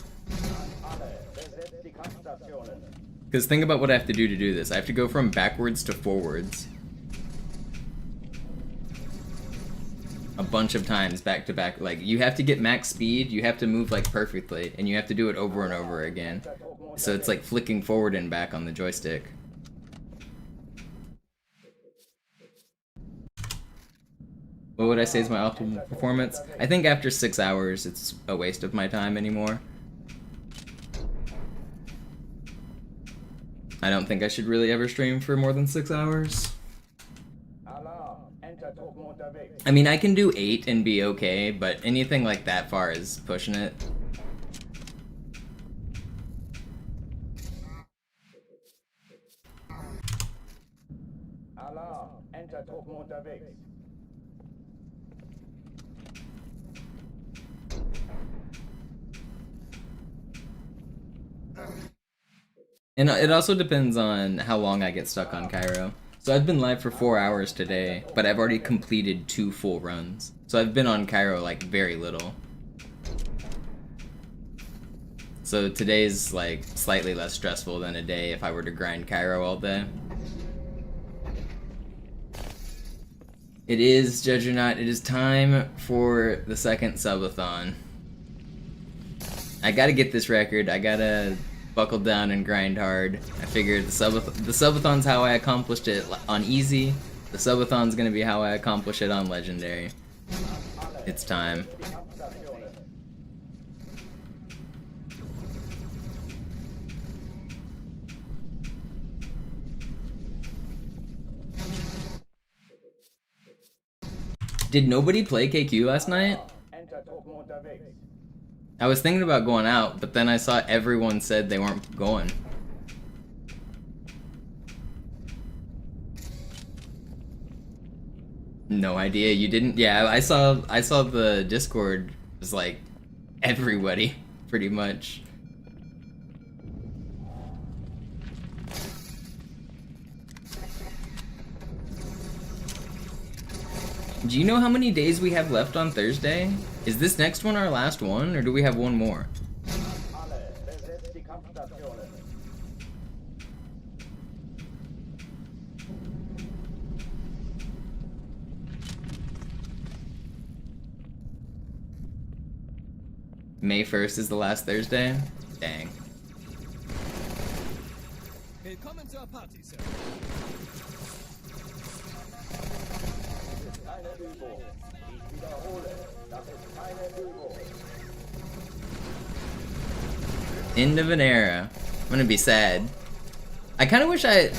Because think about what I have to do this. I have to go from backwards to forwards a bunch of times back to back. Like, you have to get max speed, you have to move like perfectly, and you have to do it over and over again. So it's like flicking forward and back on the joystick. What would I say is my optimal performance? I think after 6 hours, it's a waste of my time anymore. I don't think I should really ever stream for more than 6 hours. I mean, I can do 8 and be okay, but anything like that far is pushing it. And it also depends on how long I get stuck on Cairo. So I've been live for 4 hours today, but I've already completed 2 full runs. So I've been on Cairo like very little. So today's like slightly less stressful than a day if I were to grind Cairo all day. It is, Judge or Not, it is time for the second Subathon. I gotta get this record, I gotta buckle down and grind hard. I figured the Subathon's how I accomplished it on easy. The Subathon's gonna be how I accomplish it on legendary. It's time. Did nobody play KQ last night? I was thinking about going out, but then I saw everyone said they weren't going. No idea, you didn't? Yeah, I saw the Discord was like everybody, pretty much. Do you know how many days we have left on Thursday? Is this next one our last one, or do we have one more? May 1st is the last Thursday? Dang.
Willkommen zur Party, Sir.
End of an era. I'm gonna be sad. I kind of wish I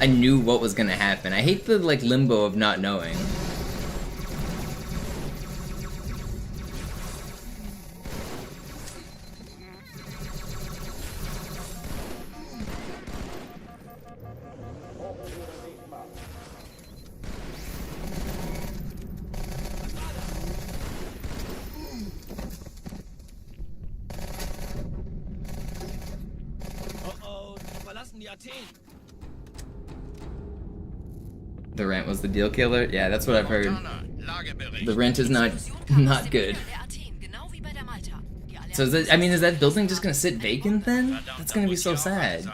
knew what was gonna happen. I hate the like limbo of not knowing. The rent was the deal killer? Yeah, that's what I've heard. The rent is not good. So is that, I mean, is that building just gonna sit vacant then? That's gonna be so sad.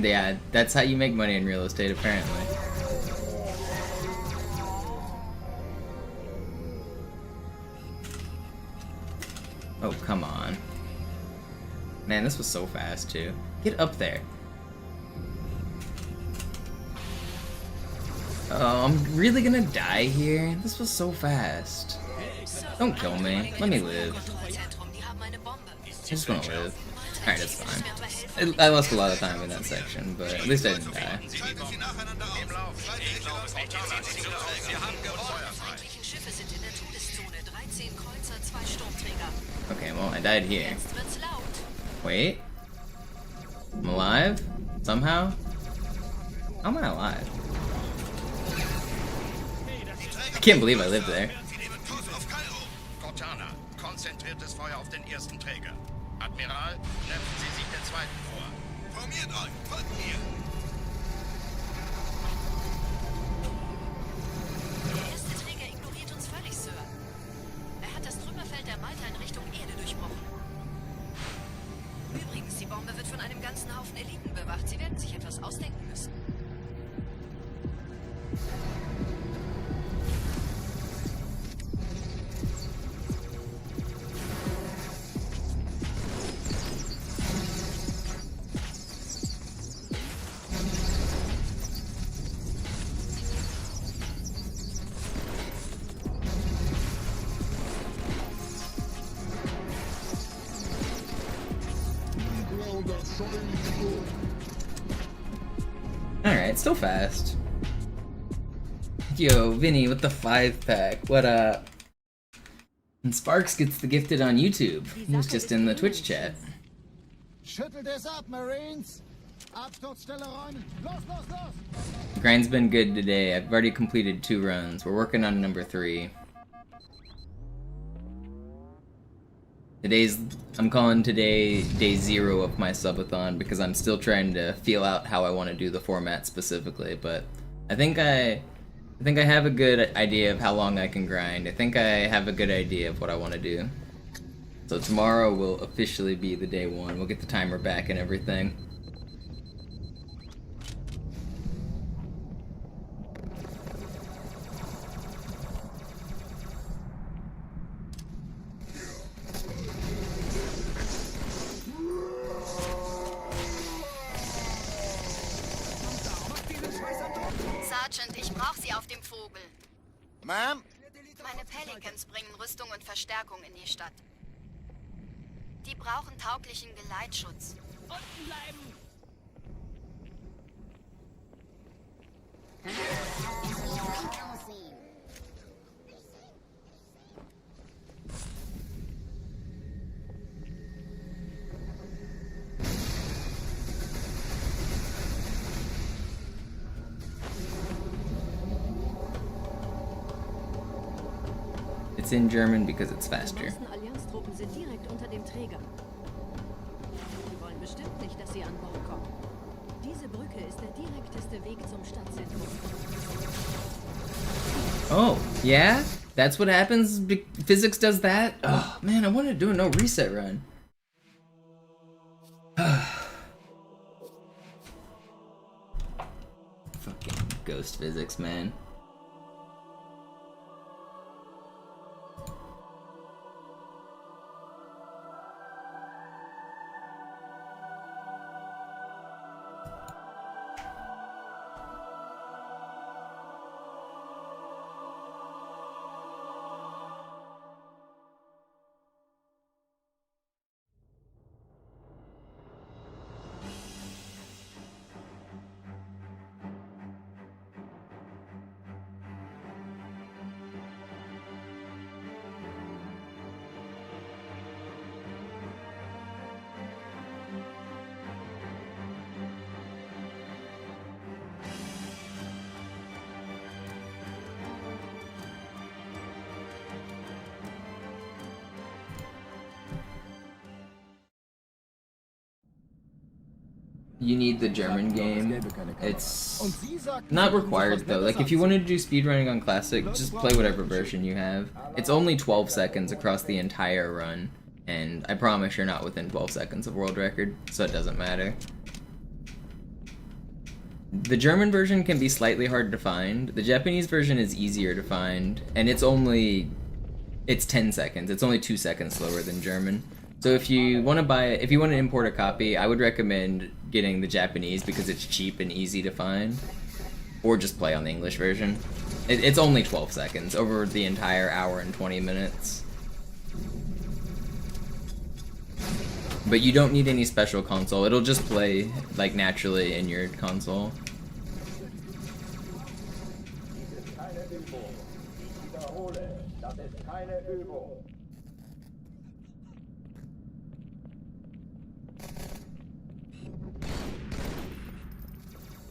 Yeah, that's how you make money in real estate, apparently. Oh, come on. Man, this was so fast, too. Get up there. Oh, I'm really gonna die here? This was so fast. Don't kill me. Let me live. I just wanna live. Alright, that's fine. I lost a lot of time in that section, but at least I didn't die. Okay, well, I died here. Wait. I'm alive? Somehow? How am I alive? I can't believe I lived there.
Cortana, konzentriertes Feuer auf den ersten Träger. Admiral, nehmen Sie sich den zweiten vor. Formiert euch, folgt mir!
Der erste Träger ignoriert uns völlig, Sir. Er hat das Trümmerfeld der Malta in Richtung Erde durchbrochen. Übrigens, die Bombe wird von einem ganzen Haufen Eliten bewacht. Sie werden sich etwas ausdenken müssen.
Alright, still fast. Yo, Vinny with the 5-pack. What up? And Sparks gets the gifted on YouTube. He was just in the Twitch chat.
Schüttelt es ab, Marines! Absturzstelle räumen! Los, los, los!
The grind's been good today. I've already completed 2 runs. We're working on number 3. I'm calling today day 0 of my subathon because I'm still trying to feel out how I want to do the format specifically, but I think I have a good idea of how long I can grind. I think I have a good idea of what I want to do. So tomorrow will officially be the day 1. We'll get the timer back and everything.
Sergeant, ich brauche Sie auf dem Vogel.
Ma'am?
Meine Pelicans bringen Rüstung und Verstärkung in die Stadt. Die brauchen tauglichen Geleitschutz. Unten bleiben!
It's in German because it's faster.
Die Allianztruppen sind direkt unter dem Träger. Die wollen bestimmt nicht, dass sie an Bord kommen. Diese Brücke ist der direkteste Weg zum Stadtzentrum.
Oh, yeah? That's what happens? Physics does that? Oh, man, I wanted to do a no reset run. Fucking ghost physics, man. You need the German game. It's not required though. Like if you wanted to do speedrunning on Classic, just play whatever version you have. It's only 12 seconds across the entire run, and I promise you're not within 12 seconds of world record, so it doesn't matter. The German version can be slightly hard to find. The Japanese version is easier to find, and it's 10 seconds. It's only 2 seconds slower than German. So if you want to import a copy, I would recommend getting the Japanese because it's cheap and easy to find, or just play on the English version. It's only 12 seconds over the entire hour and 20 minutes. But you don't need any special console. It'll just play like naturally in your console.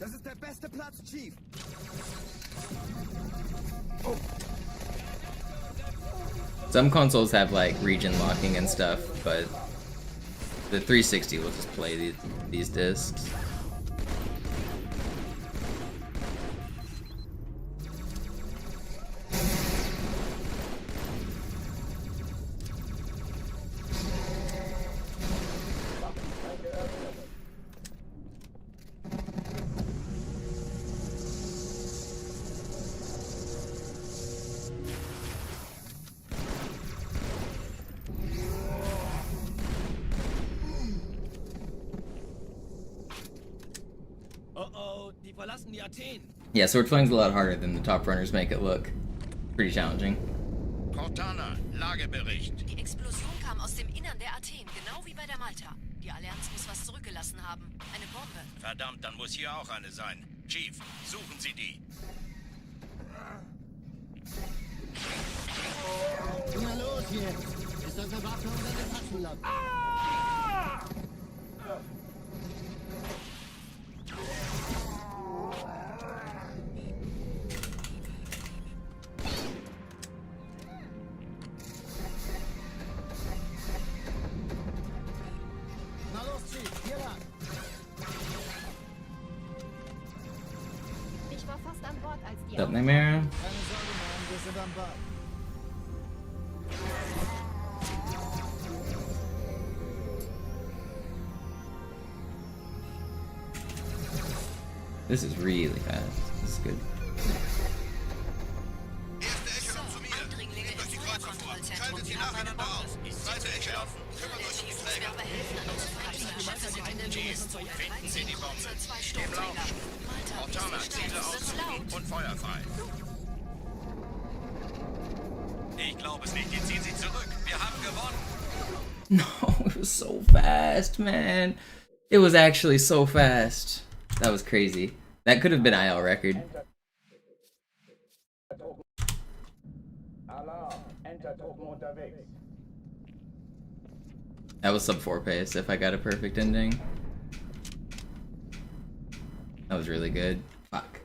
Das ist der beste Platz, Chief.
Some consoles have like region locking and stuff, but the 360 will just play these discs. Yeah, Sword Flying's a lot harder than the top runners make it look. Pretty challenging.
Cortana, Lagebericht.
Die Explosion kam aus dem Innern der Athen, genau wie bei der Malta. Die Allianz muss was zurückgelassen haben. Eine Bombe.
Verdammt, dann muss hier auch eine sein. Chief, suchen Sie die.
Na los jetzt! Ist das eine Waffe oder eine Taschenlampe?
Na los, Chief, hier lang.
Ich war fast an Bord, als die...
Don't Nightmare.
Keine Sorge, Mann, wir sind am Ball.
This is really fast. This is good.
Erste Echelon zu mir.
Eindringlinge
Nehmt euch
im
die Kreuzer vor.
Feuerkontrollzentrum.
Schaltet sie
Sie haben eine
nacheinander
Bombe.
aus. Zweite Echelon. Kümmert euch um die
Uns
Träger.
dabei helfen, die Schiffe sind in der Luft.
Finden Sie die Bombe.
Zwei
Im
Sturmträger.
Lauf.
Malta,
Cortana,
ist
Ziele
das laut?
aussuchen und feuerfrei.
Ich glaube es nicht. Jetzt ziehen Sie zurück. Wir haben gewonnen.
No, it was so fast, man. It was actually so fast. That was crazy. That could have been IL record.
Alarm, Enter-Truppen unterwegs.
That was sub 4 pace if I got a perfect ending. That was really good. Fuck.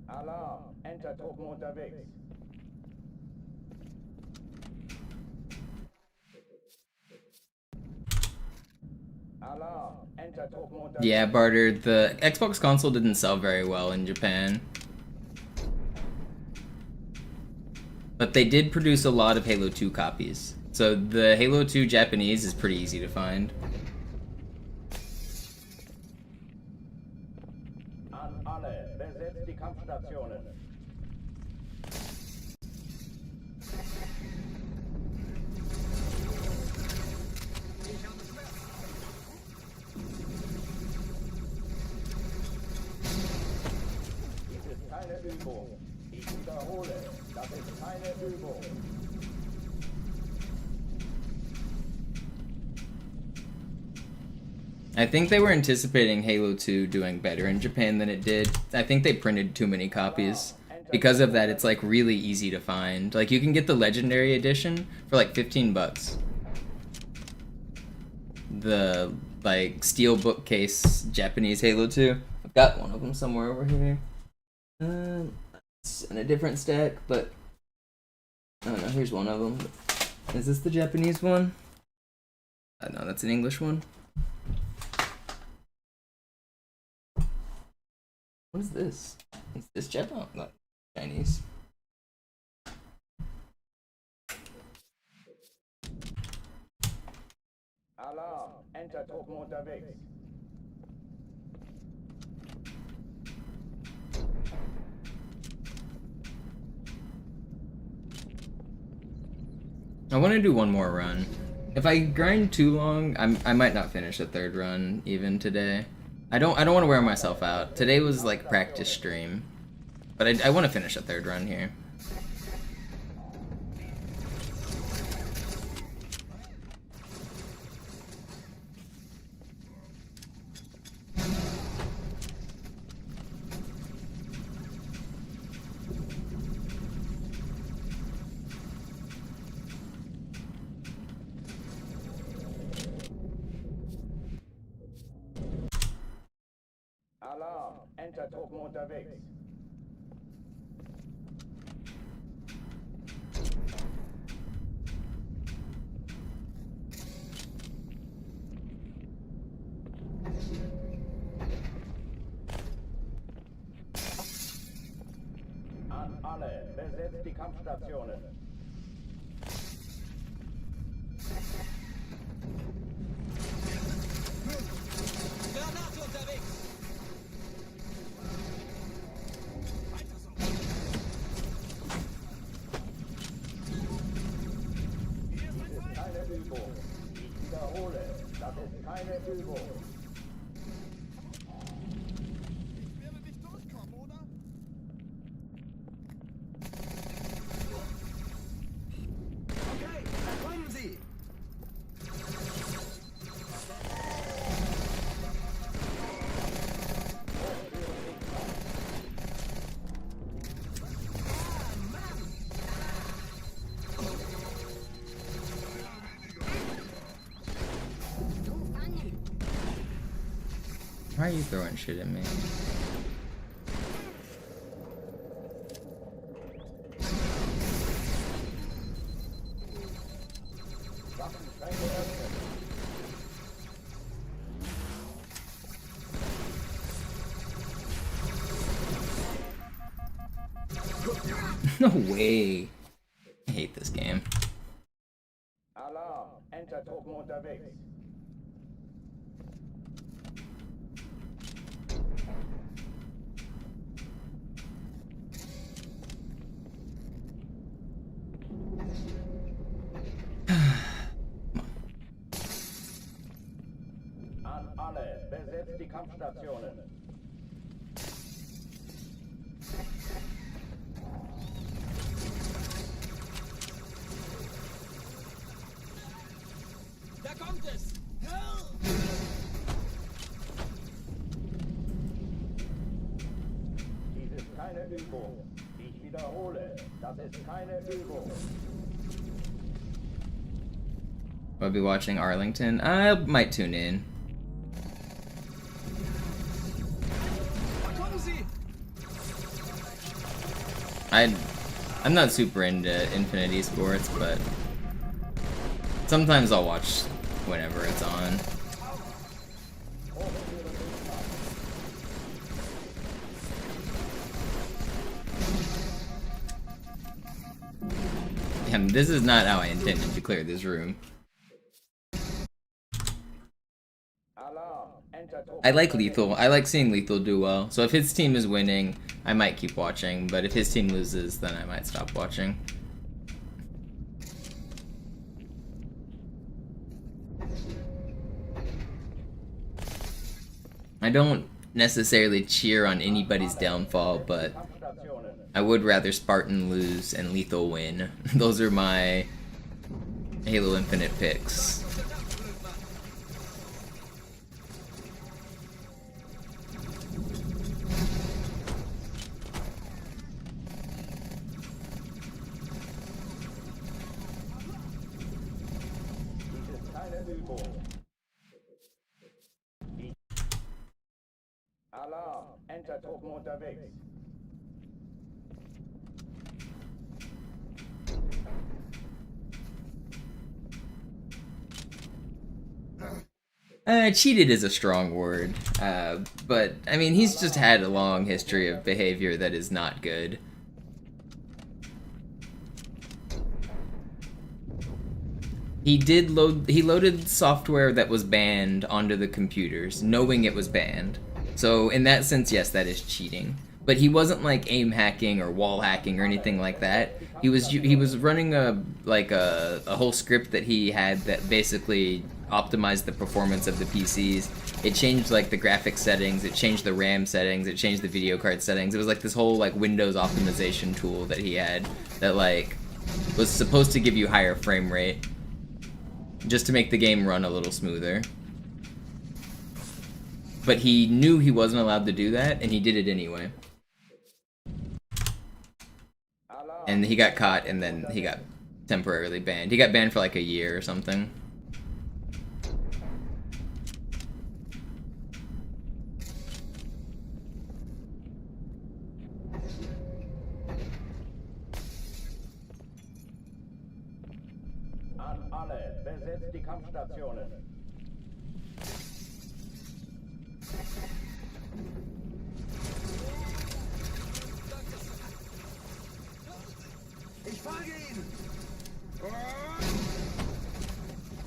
Alarm, Enter-Truppen unterwegs. Alarm, Enter-Truppen unterwegs.
Yeah, Barter, the Xbox console didn't sell very well in Japan. But they did produce a lot of Halo 2 copies. So the Halo 2 Japanese is pretty easy to find.
An alle, besetzt die Kampfstationen. Dies ist keine Übung. Ich wiederhole, das ist keine Übung.
I think they were anticipating Halo 2 doing better in Japan than it did. I think they printed too many copies. Because of that, it's like really easy to find. Like you can get the Legendary Edition for like 15 bucks. The like steel bookcase Japanese Halo 2. I've got one of them somewhere over here. It's in a different stack, but I don't know, here's one of them. Is this the Japanese one? No, that's an English one. What is this? Is this Japan? Not Chinese.
Alarm, Enter-Truppen unterwegs.
I want to do one more run. If I grind too long, I might not finish the third run even today. I don't want to wear myself out. Today was like practice stream, but I want to finish a third run here.
Alarm, Enter-Truppen unterwegs. An alle, besetzt die Kampfstationen.
Granate unterwegs!
Keine Übung. Ich wiederhole, das ist keine Übung.
Ich werde nicht durchkommen, oder?
Okay, kommen Sie!
Why are you throwing shit at me? No way. I hate this game.
Alarm, Enter-Truppen unterwegs. An alle, besetzt die Kampfstationen.
Da kommt es!
Dies ist keine Übung. Ich wiederhole, das ist keine Übung.
I'll be watching Arlington. I might tune in.
Da kommen Sie!
I'm not super into Infinite Esports, but sometimes I'll watch whenever it's on. Damn, this is not how I intended to clear this room. I like Lethal. I like seeing Lethal do well. So if his team is winning, I might keep watching. But if his team loses, then I might stop watching. I don't necessarily cheer on anybody's downfall, but I would rather Spartan lose and Lethal win. Those are my Halo Infinite picks.
Alarm, Enter-Truppen unterwegs.
Cheated is a strong word, but I mean, he's just had a long history of behavior that is not good. He loaded software that was banned onto the computers, knowing it was banned. So in that sense, yes, that is cheating. but he wasn't like aim hacking or wall hacking or anything like that. He was running a whole script that he had that basically optimized the performance of the PCs. It changed like the graphics settings, it changed the RAM settings, it changed the video card settings. It was like this whole like Windows optimization tool that he had that like was supposed to give you higher frame rate just to make the game run a little smoother. But he knew he wasn't allowed to do that, and he did it anyway. And he got caught, and then he got temporarily banned. He got banned for like a year or something.
An alle, besetzt die Kampfstationen.
Ich folge Ihnen!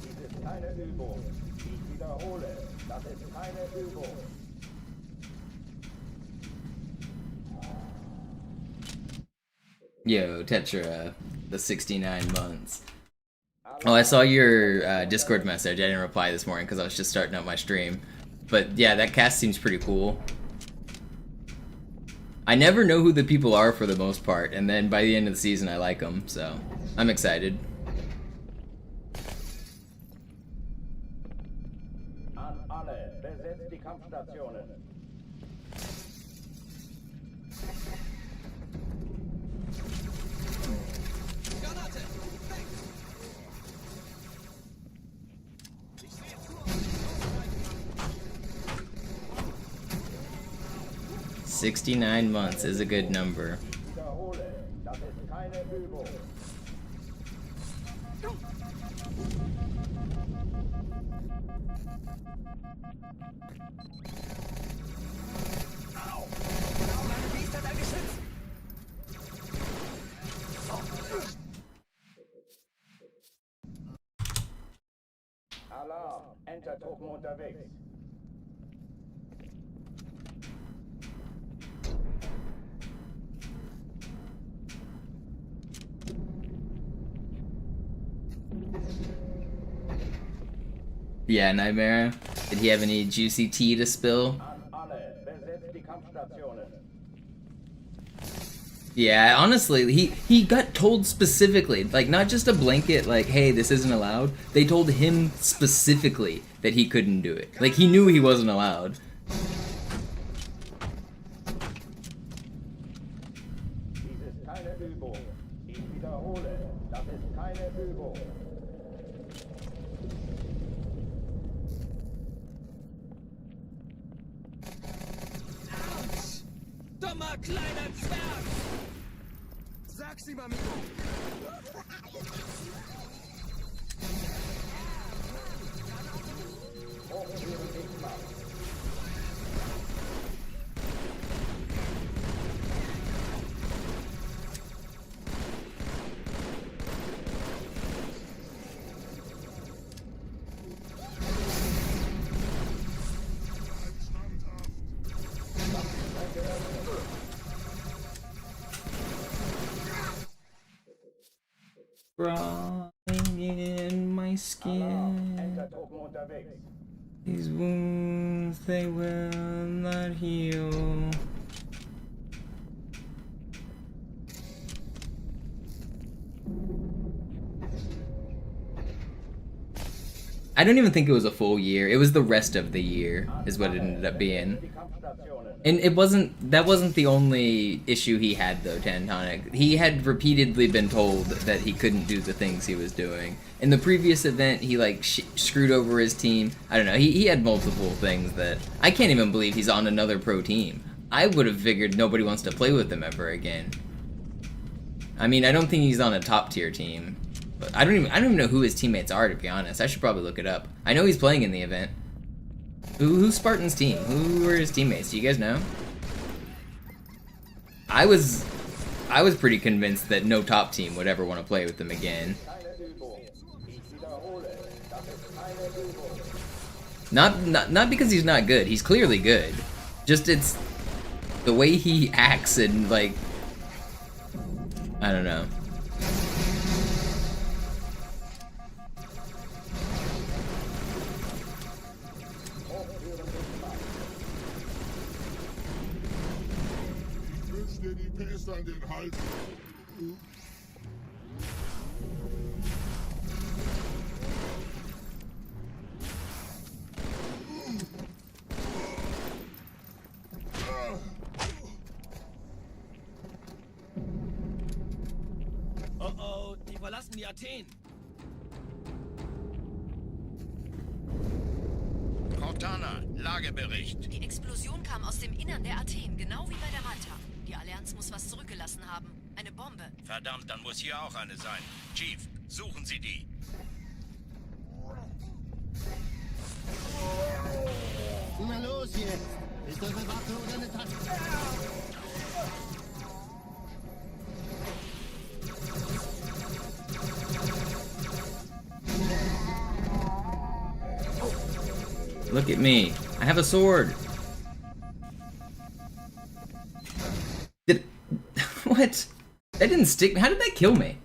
Dies ist keine Übung. Ich wiederhole, das ist keine Übung.
Yo, Tetra, the 69 months. Oh, I saw your Discord message. I didn't reply this morning because I was just starting up my stream. But yeah, that cast seems pretty cool. I never know who the people are for the most part, and then by the end of the season I like them, so I'm excited.
An alle, besetzt die Kampfstationen.
69 months is a good number.
Wiederhole, das ist keine Übung. Alarm, Entertruppen unterwegs.
Yeah, Nightmare. Did he have any juicy tea to spill? Yeah, honestly, he got told specifically, like, not just a blanket, like, hey, this isn't allowed. They told him specifically that he couldn't do it. Like, he knew he wasn't allowed.
Dummer kleiner Zwerg! Sag's ihm, amigo!
Crawling in my skin. These wounds, they will not heal. I don't even think it was a full year. It was the rest of the year is what it ended up being. And that wasn't the only issue he had though, Tantonic. He had repeatedly been told that he couldn't do the things he was doing. In the previous event, he like screwed over his team. I don't know, he had multiple things that... I can't even believe he's on another pro team. I would have figured nobody wants to play with him ever again. I mean, I don't think he's on a top tier team. But I don't even know who his teammates are, to be honest. I should probably look it up. I know he's playing in the event. Who's Spartan's team? Who are his teammates? Do you guys know? I was pretty convinced that no top team would ever want to play with them again. Not because he's not good. He's clearly good. Just The way he acts and like, I don't know.
Ich wünsch dir die Pest an den Hals.
Oh oh, die verlassen die Athen.
Cortana, Lagebericht.
Die Explosion kam aus dem Innern der Athen, genau wie bei der Malta. Die Allianz muss was zurückgelassen haben. Eine Bombe.
Verdammt, dann muss hier auch eine sein. Chief, suchen Sie die.
Na los jetzt! Ist eure Waffe oder eine Tasche?
Look at me. I have a sword. Did what? That didn't stick. How did that kill me?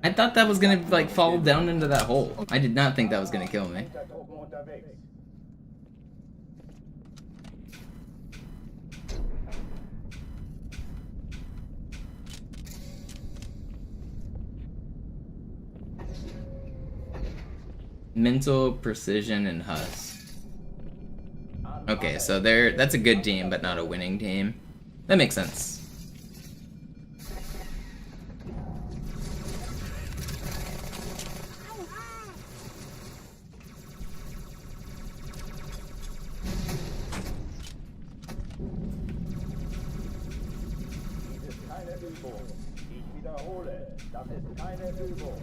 I thought that was gonna like fall down into that hole. I did not think that was gonna kill me. Mental precision and Huss. Okay, so that's a good team, but not a winning team. That makes sense.
Dies ist keine Übung. Ich wiederhole, das ist keine Übung.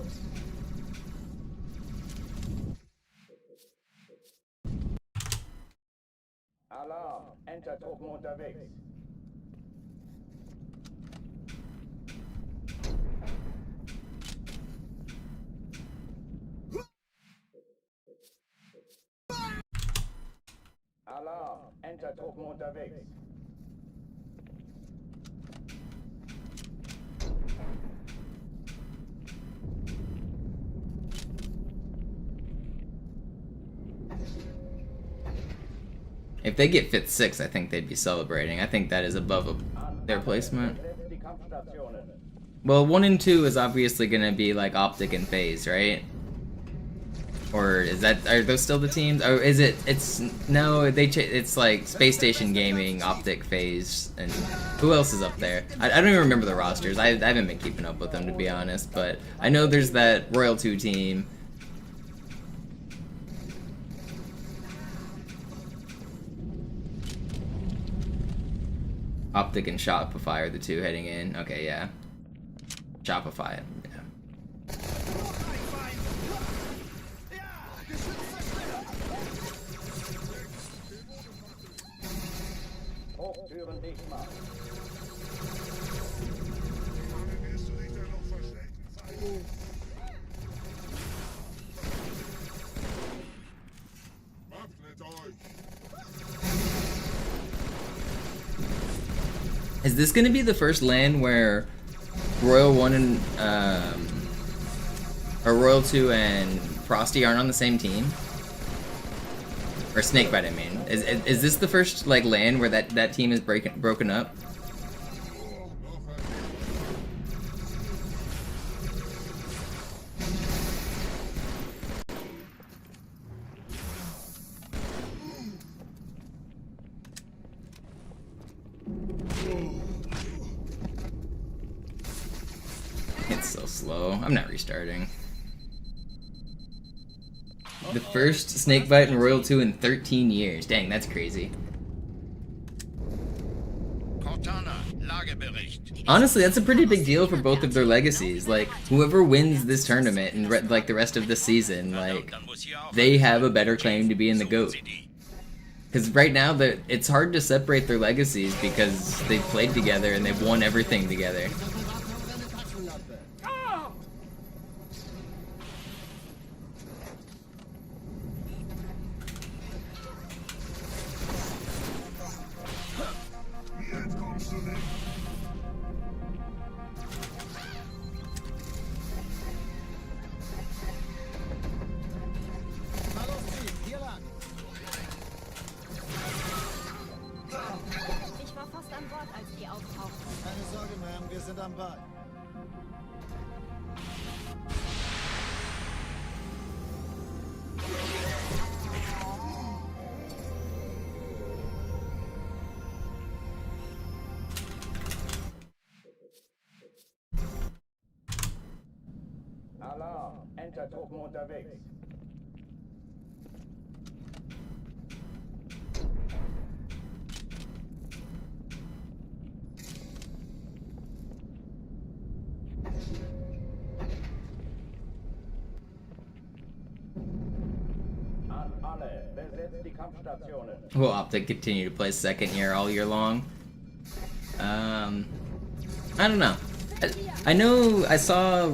Alarm! Enter-Truppen unterwegs. Alarm! Enter-Truppen unterwegs.
If they get fifth, sixth, I think they'd be celebrating. I think that is above their placement. Well, 1 and 2 is obviously gonna be like Optic and FaZe, right? Or is that, are those still the teams? Or is it? It's no, it's like Space Station Gaming, Optic, FaZe, and who else is up there? I don't even remember the rosters. I haven't been keeping up with them, to be honest. But I know there's that Royal 2 team. Optic and Shopify are the two heading in. Okay, yeah. Shopify, yeah.
Hochtüren dicht machen.
Wirst du dich da noch verstecken? Waffnet euch!
Is this gonna be the first LAN where Royal 1 and or Royal 2 and Frosty aren't on the same team? Or Snakebite, I mean. Is this the first like LAN where that team is broken up? It's so slow. I'm not restarting. The first Snakebite and Royal 2 in 13 years. Dang, that's crazy.
Cortana, Lagebericht.
Honestly, that's a pretty big deal for both of their legacies. Like, whoever wins this tournament and like the rest of the season, like, they have a better claim to be in the GOAT. Because right now, it's hard to separate their legacies because they've played together and they've won everything together.
an Bord, als die auftauchten.
Keine Sorge, Ma'am, wir sind am Ball.
Alarm! Entertruppen unterwegs. An alle, besetzt die Kampfstationen.
We'll opt to continue to play second year all year long. I don't know. I know I saw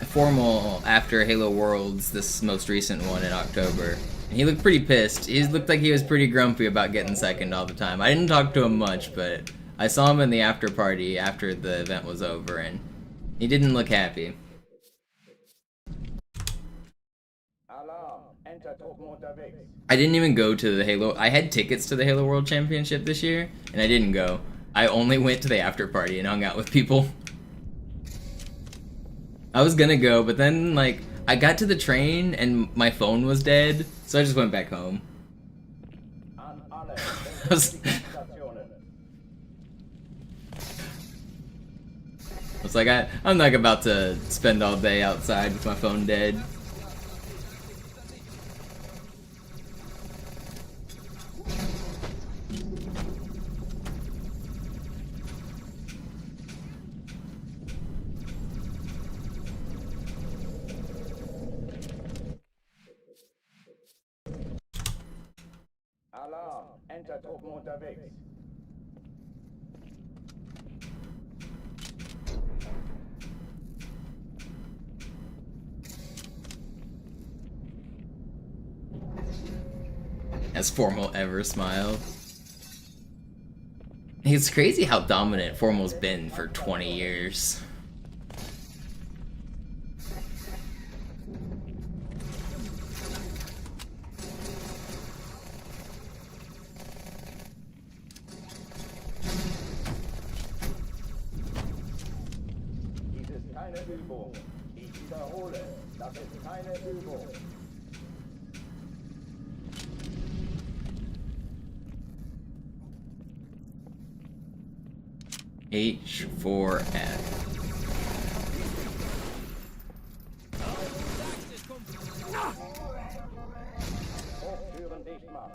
Formal after Halo Worlds, this most recent one in October, and he looked pretty pissed. He looked like he was pretty grumpy about getting second all the time. I didn't talk to him much, but I saw him in the after party after the event was over, and he didn't look happy.
Alarm! Entertruppen unterwegs.
I didn't even go to the Halo. I had tickets to the Halo World Championship this year, and I didn't go. I only went to the after party and hung out with people. I was gonna go, but then, like, I got to the train and my phone was dead, so I just went back home. It's like, I'm not about to spend all day outside with my phone dead.
Alarm! Entertruppen unterwegs.
As Formal ever smiled. It's crazy how dominant Formal's been for 20 years.
Dies ist keine Übung. Ich wiederhole, das ist keine Übung.
H4F.
Hochtüren dicht machen.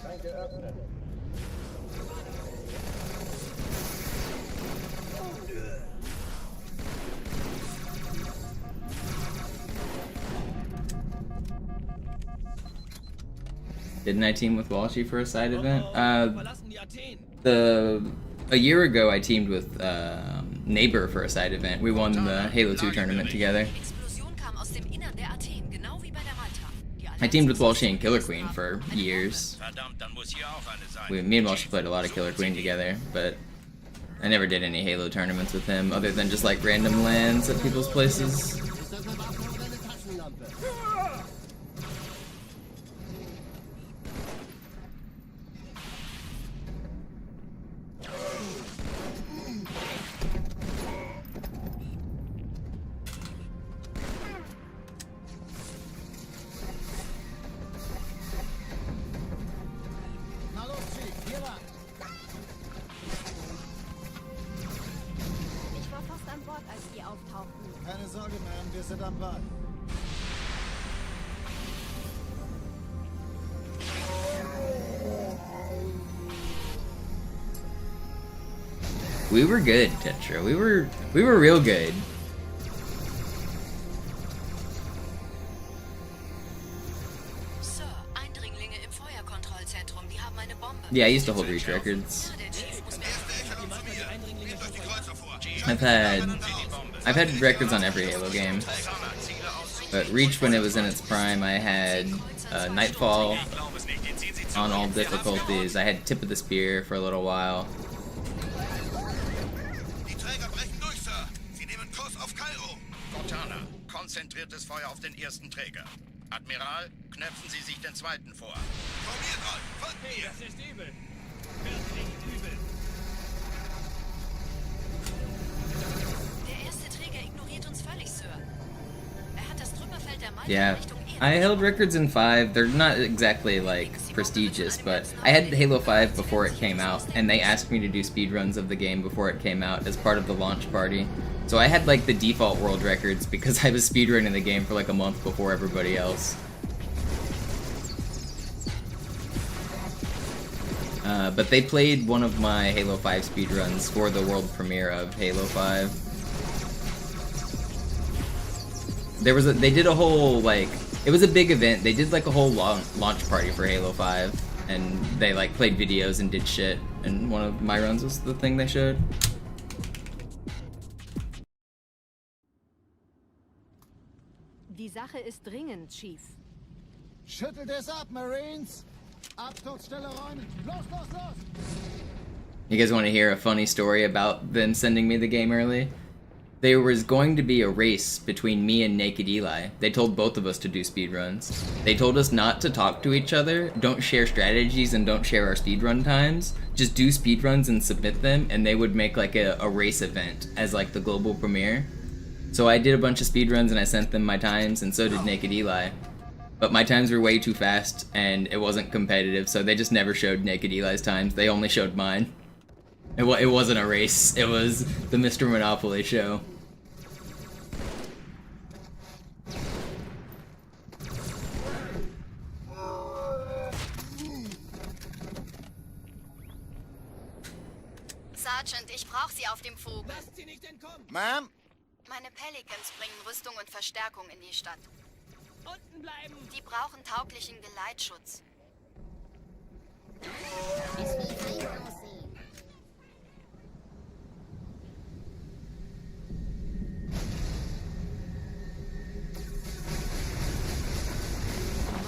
Schränke öffnen.
Didn't I team with Walshy for a side event?
Verlassen die Athen.
A year ago I teamed with Neighbor for a side event. We won the Halo 2 tournament together.
Explosion kam aus dem Innern der Athen, genau wie bei der Malta. Die
I teamed with Walshy and Killer Queen for years.
Verdammt, dann muss hier auch eine sein.
Me and Walshy played a lot of Killer Queen together, but I never did any Halo tournaments with him other than just like random lands at people's places.
Ist das eine Waffe oder eine Taschenlampe?
Na los, Chief, hier lang.
Ich war fast an Bord, als die auftauchten.
Keine Sorge, Ma'am, wir sind am Ball.
We were good, Tetra. We were real good.
Sir, Eindringlinge im Feuerkontrollzentrum, die haben eine Bombe.
Yeah, I used to hold Reach records.
Der Chief muss mir
I've had I've had records on every Halo game. But Reach, when it was in its prime, I had Nightfall on all difficulties. I had Tip of the Spear for a little while.
Die Träger brechen durch, Sir. Sie nehmen Kurs auf Kairo.
Cortana, konzentriertes Feuer auf den ersten Träger. Admiral, knöpfen Sie sich den zweiten vor.
Formiert euch, folgt mir.
Das ist übel. Wirklich übel.
Der erste Träger ignoriert uns völlig, Sir. Er hat das Trümmerfeld der Malta
Yeah,
Richtung
I held records in 5. They're not exactly like prestigious, but I had Halo 5 before it came out, and they asked me to do speedruns of the game before it came out as part of the launch party. So I had like the default world records because I was speedrunning the game for like a month before everybody else. But they played one of my Halo 5 speedruns for the world premiere of Halo 5. They did a whole, like, it was a big event. They did like a whole launch party for Halo 5, and they like played videos and did shit, and one of my runs was the thing they showed.
Die Sache ist dringend, Chief.
Schüttelt es ab, Marines! Absturzstelle räumen! Los, los, los!
You guys want to hear a funny story about them sending me the game early? There was going to be a race between me and Naked Eli. They told both of us to do speedruns. They told us not to talk to each other, don't share strategies, and don't share our speedrun times. Just do speedruns and submit them, and they would make like a race event as like the global premiere. So I did a bunch of speedruns and I sent them my times, and so did Naked Eli. But my times were way too fast, and it wasn't competitive, so they just never showed Naked Eli's times. They only showed mine. It wasn't a race, it was the MisterMonopoli show.
Sergeant, ich brauche Sie auf dem Vogel.
Lasst sie nicht entkommen.
Ma'am?
Meine Pelicans bringen Rüstung und Verstärkung in die Stadt.
Unten bleiben.
Die brauchen tauglichen Geleitschutz.
Die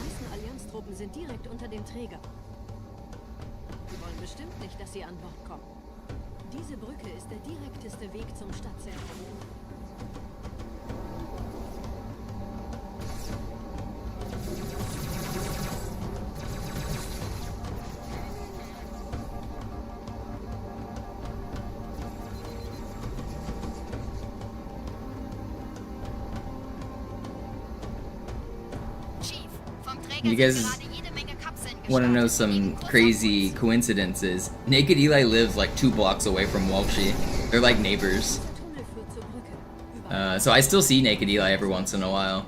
meisten Allianztruppen sind direkt unter dem Träger. Sie wollen bestimmt nicht, dass sie an Bord kommen. Diese Brücke ist der direkteste Weg zum Stadtzentrum.
Chief, vom Träger
You
sind
guys
gerade jede Menge Kapseln
want to know
gestartet.
some crazy coincidences? Naked Eli lives like 2 blocks away from Walshy. They're like neighbors.
Der Tunnel führt zur Brücke.
So I still see Naked Eli every once in a while,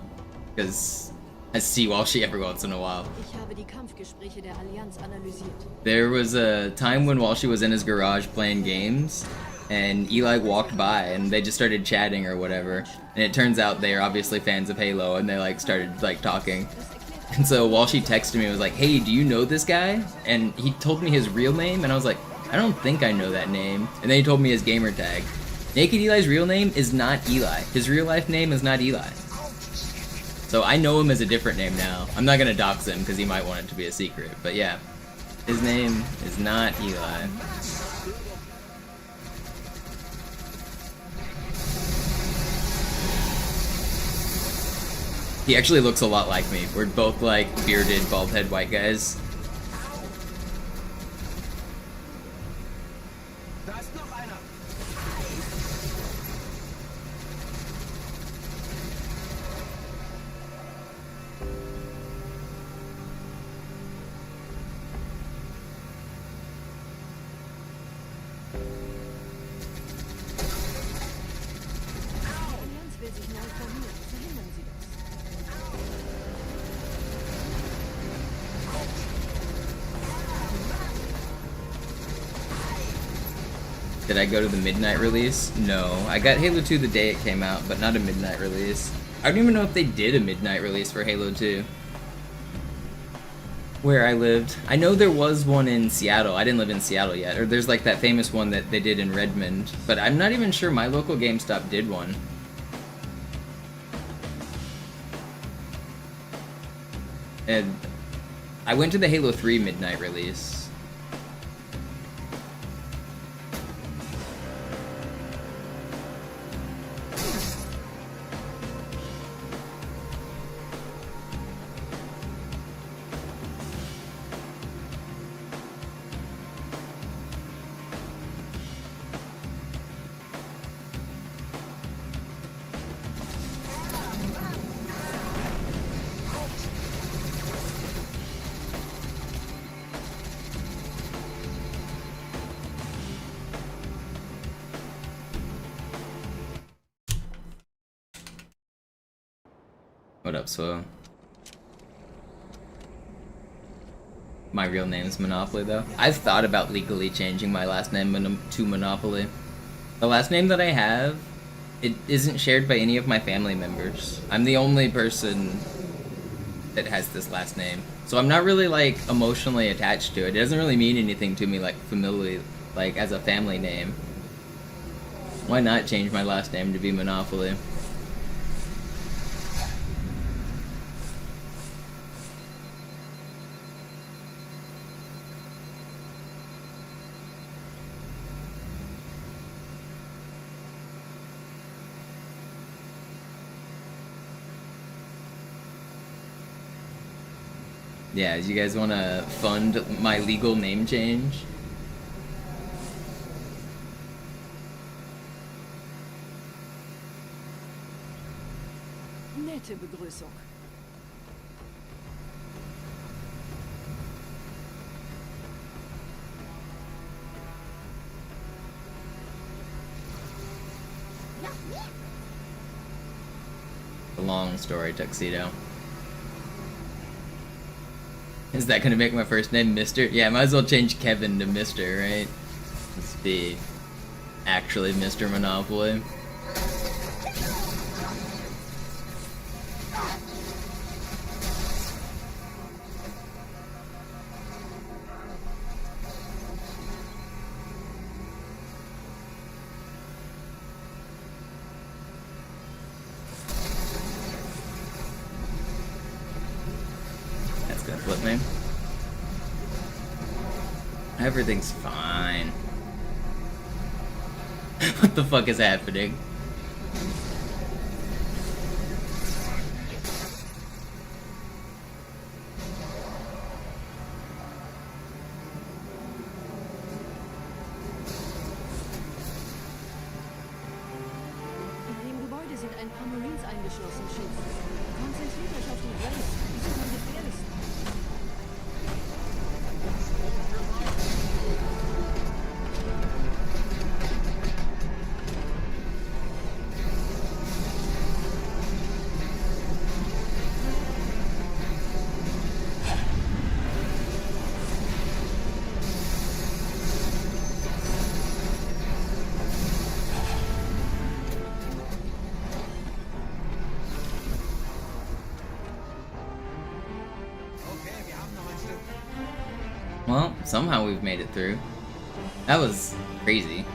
because I see Walshy every once in a while.
Ich habe die Kampfgespräche der Allianz analysiert.
There was a time when Walshy was in his garage playing games, and Eli walked by, and they just started chatting or whatever. And it turns out they are obviously fans of Halo, and they like started like talking. And so Walshy texted me and was like, "Hey, do you know this guy?" And he told me his real name, and I was like, "I don't think I know that name." And then he told me his gamer tag. Naked Eli's real name is not Eli. His real life name is not Eli. So I know him as a different name now. I'm not gonna dox him because he might want it to be a secret, but yeah. His name is not Eli. He actually looks a lot like me. We're both like bearded, bald head white guys.
Da ist noch einer.
Die Allianz will sich neu formieren. Verhindern Sie das.
Did I go to the midnight release? No. I got Halo 2 the day it came out, but not a midnight release. I don't even know if they did a midnight release for Halo 2. Where I lived. I know there was one in Seattle. I didn't live in Seattle yet. Or there's like that famous one that they did in Redmond. But I'm not even sure my local GameStop did one. And I went to the Halo 3 midnight release. What up, Swell? My real name's Monopoly, though. I've thought about legally changing my last name to Monopoly. The last name that I have, it isn't shared by any of my family members. I'm the only person that has this last name. So I'm not really, like, emotionally attached to it. It doesn't really mean anything to me, like, familiarly, like, as a family name. Why not change my last name to be Monopoly? Yeah, do you guys want to fund my legal name change?
Nette Begrüßung.
The long story, Tuxedo. Is that gonna make my first name Mr.? Yeah, I might as well change Kevin to Mr., right? Let's be actually Mr. Monopoly. Flip me. Everything's fine. What the fuck is happening?
In dem Gebäude sind ein paar Marines eingeschlossen, Chief. Konzentriert euch auf die Race. Die sind am gefährlichsten.
Well, somehow we've made it through. That was crazy.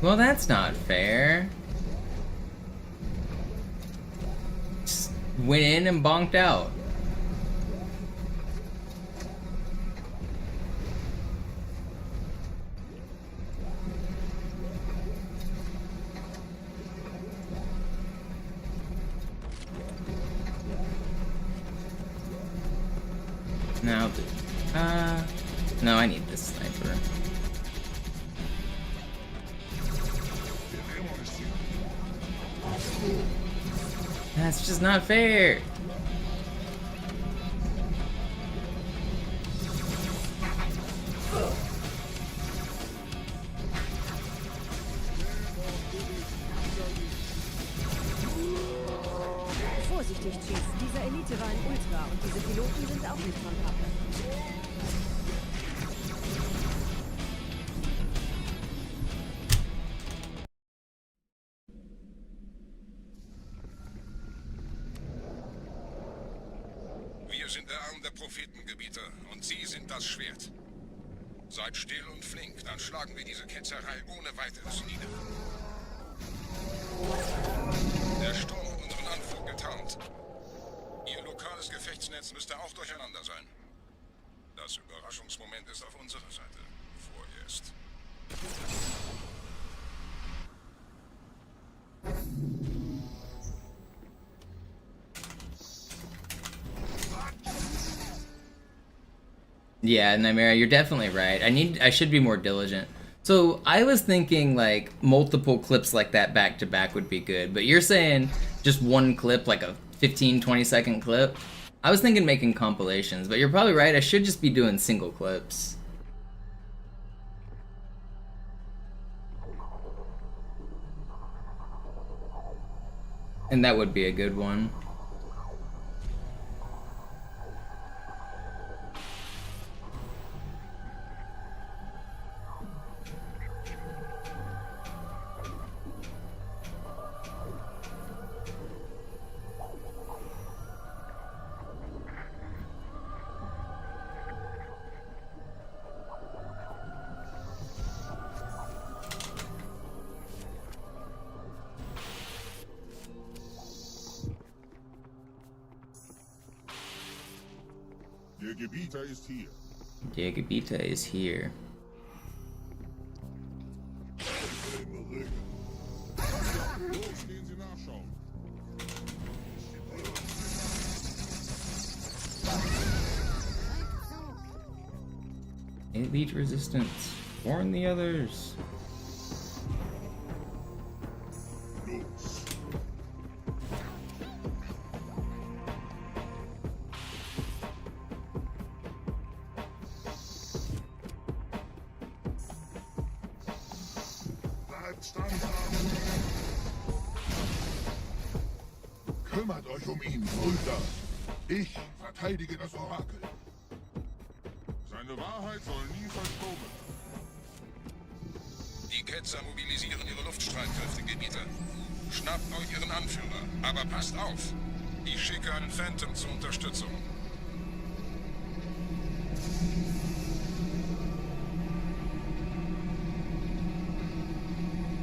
Well, that's not fair. Just went in and bonked out. Now, no, I need this sniper. That's just not fair.
Vorsichtig, Chief. Dieser Elite war ein Ultra und diese Piloten sind auch nicht von Pappe.
Wir sind der Arm der Prophetengebieter und Sie sind das Schwert. Seid still und flink, dann schlagen wir diese Ketzerei ohne weiteres nieder. Der Sturm hat unseren Anflug getarnt. Ihr lokales Gefechtsnetz müsste auch durcheinander sein. Das Überraschungsmoment ist auf unserer Seite. Vorerst.
Yeah, Nightmare, you're definitely right. I should be more diligent. So I was thinking like multiple clips like that back to back would be good, but you're saying just one clip, like a 15-20 second clip? I was thinking making compilations, but you're probably right. I should just be doing single clips. And that would be a good one.
Der Gebieter ist hier.
Der Gebieter is here.
Los, gehen Sie nachschauen.
Elite resistance. Warn the others.
Los. Bleibt standhaft. Kümmert euch um ihn, Brüder. Ich verteidige das Orakel. Seine Wahrheit soll nie verstummen.
Die Ketzer mobilisieren ihre Luftstreitkräfte, Gebieter. Schnappt euch ihren Anführer, aber passt auf. Ich schicke einen Phantom zur Unterstützung.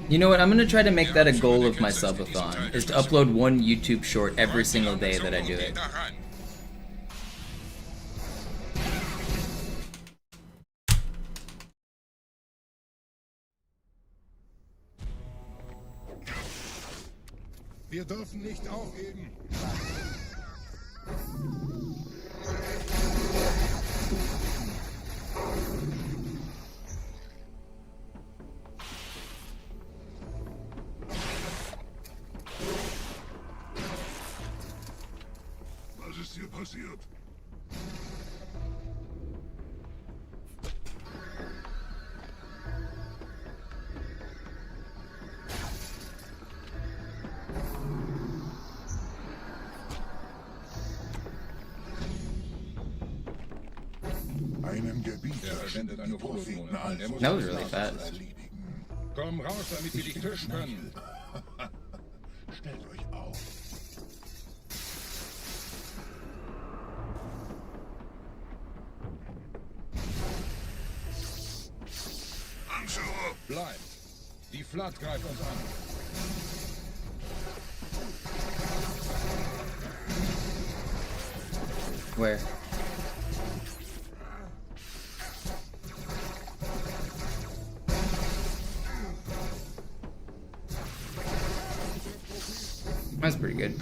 You know what, I'm gonna try to make that a goal of my subathon, is to upload one YouTube short every single day that I do it.
Wir dürfen nicht aufgeben. Was ist hier passiert? Einen Gebieter
verschwendet eine
Propheten
Propheten.
That was really fast.
Komm raus, damit wir dich Tisch können.
Stellt euch auf. Anführer!
Bleibt. Die Flat greift uns an.
Where? That's pretty good.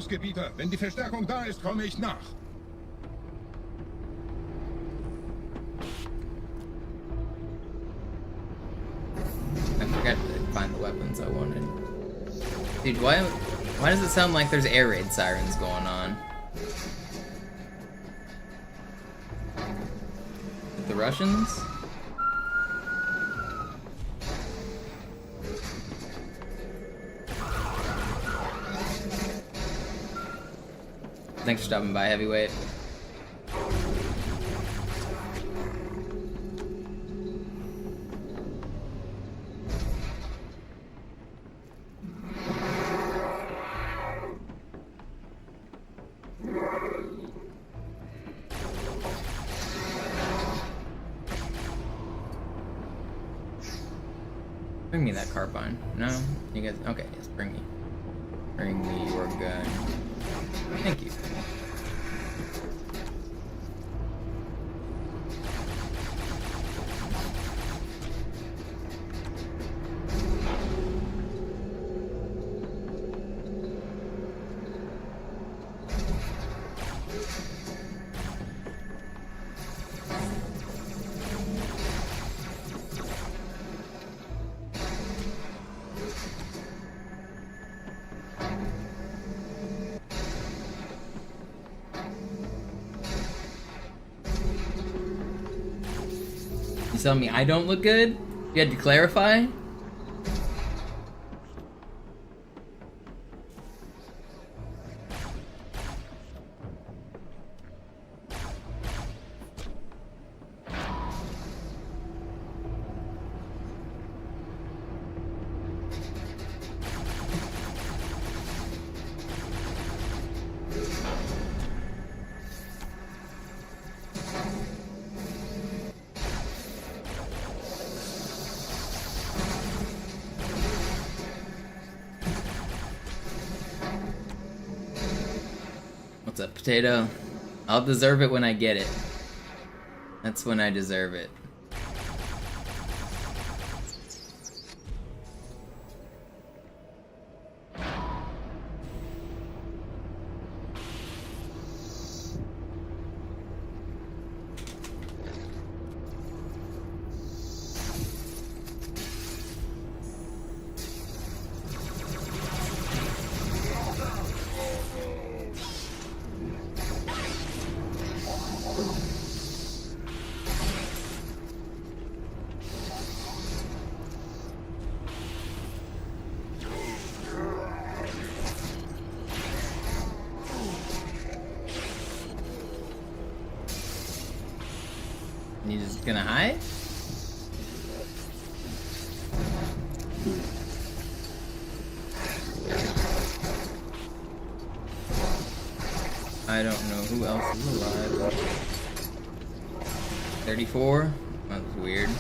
Los, Gebieter. Wenn die Verstärkung da ist, komme ich nach.
I forgot to find the weapons I wanted. Dude, why does it sound like there's air raid sirens going on? With the Russians? Thanks for stopping by, Heavyweight. Bring me that carbine. No? You guys... Okay, yes, bring me. Bring me your gun. Thank you. You telling me I don't look good? You had to clarify? What's up, potato? I'll deserve it when I get it. That's when I deserve it. You just gonna hide? I don't know who else is alive. 34? That was weird.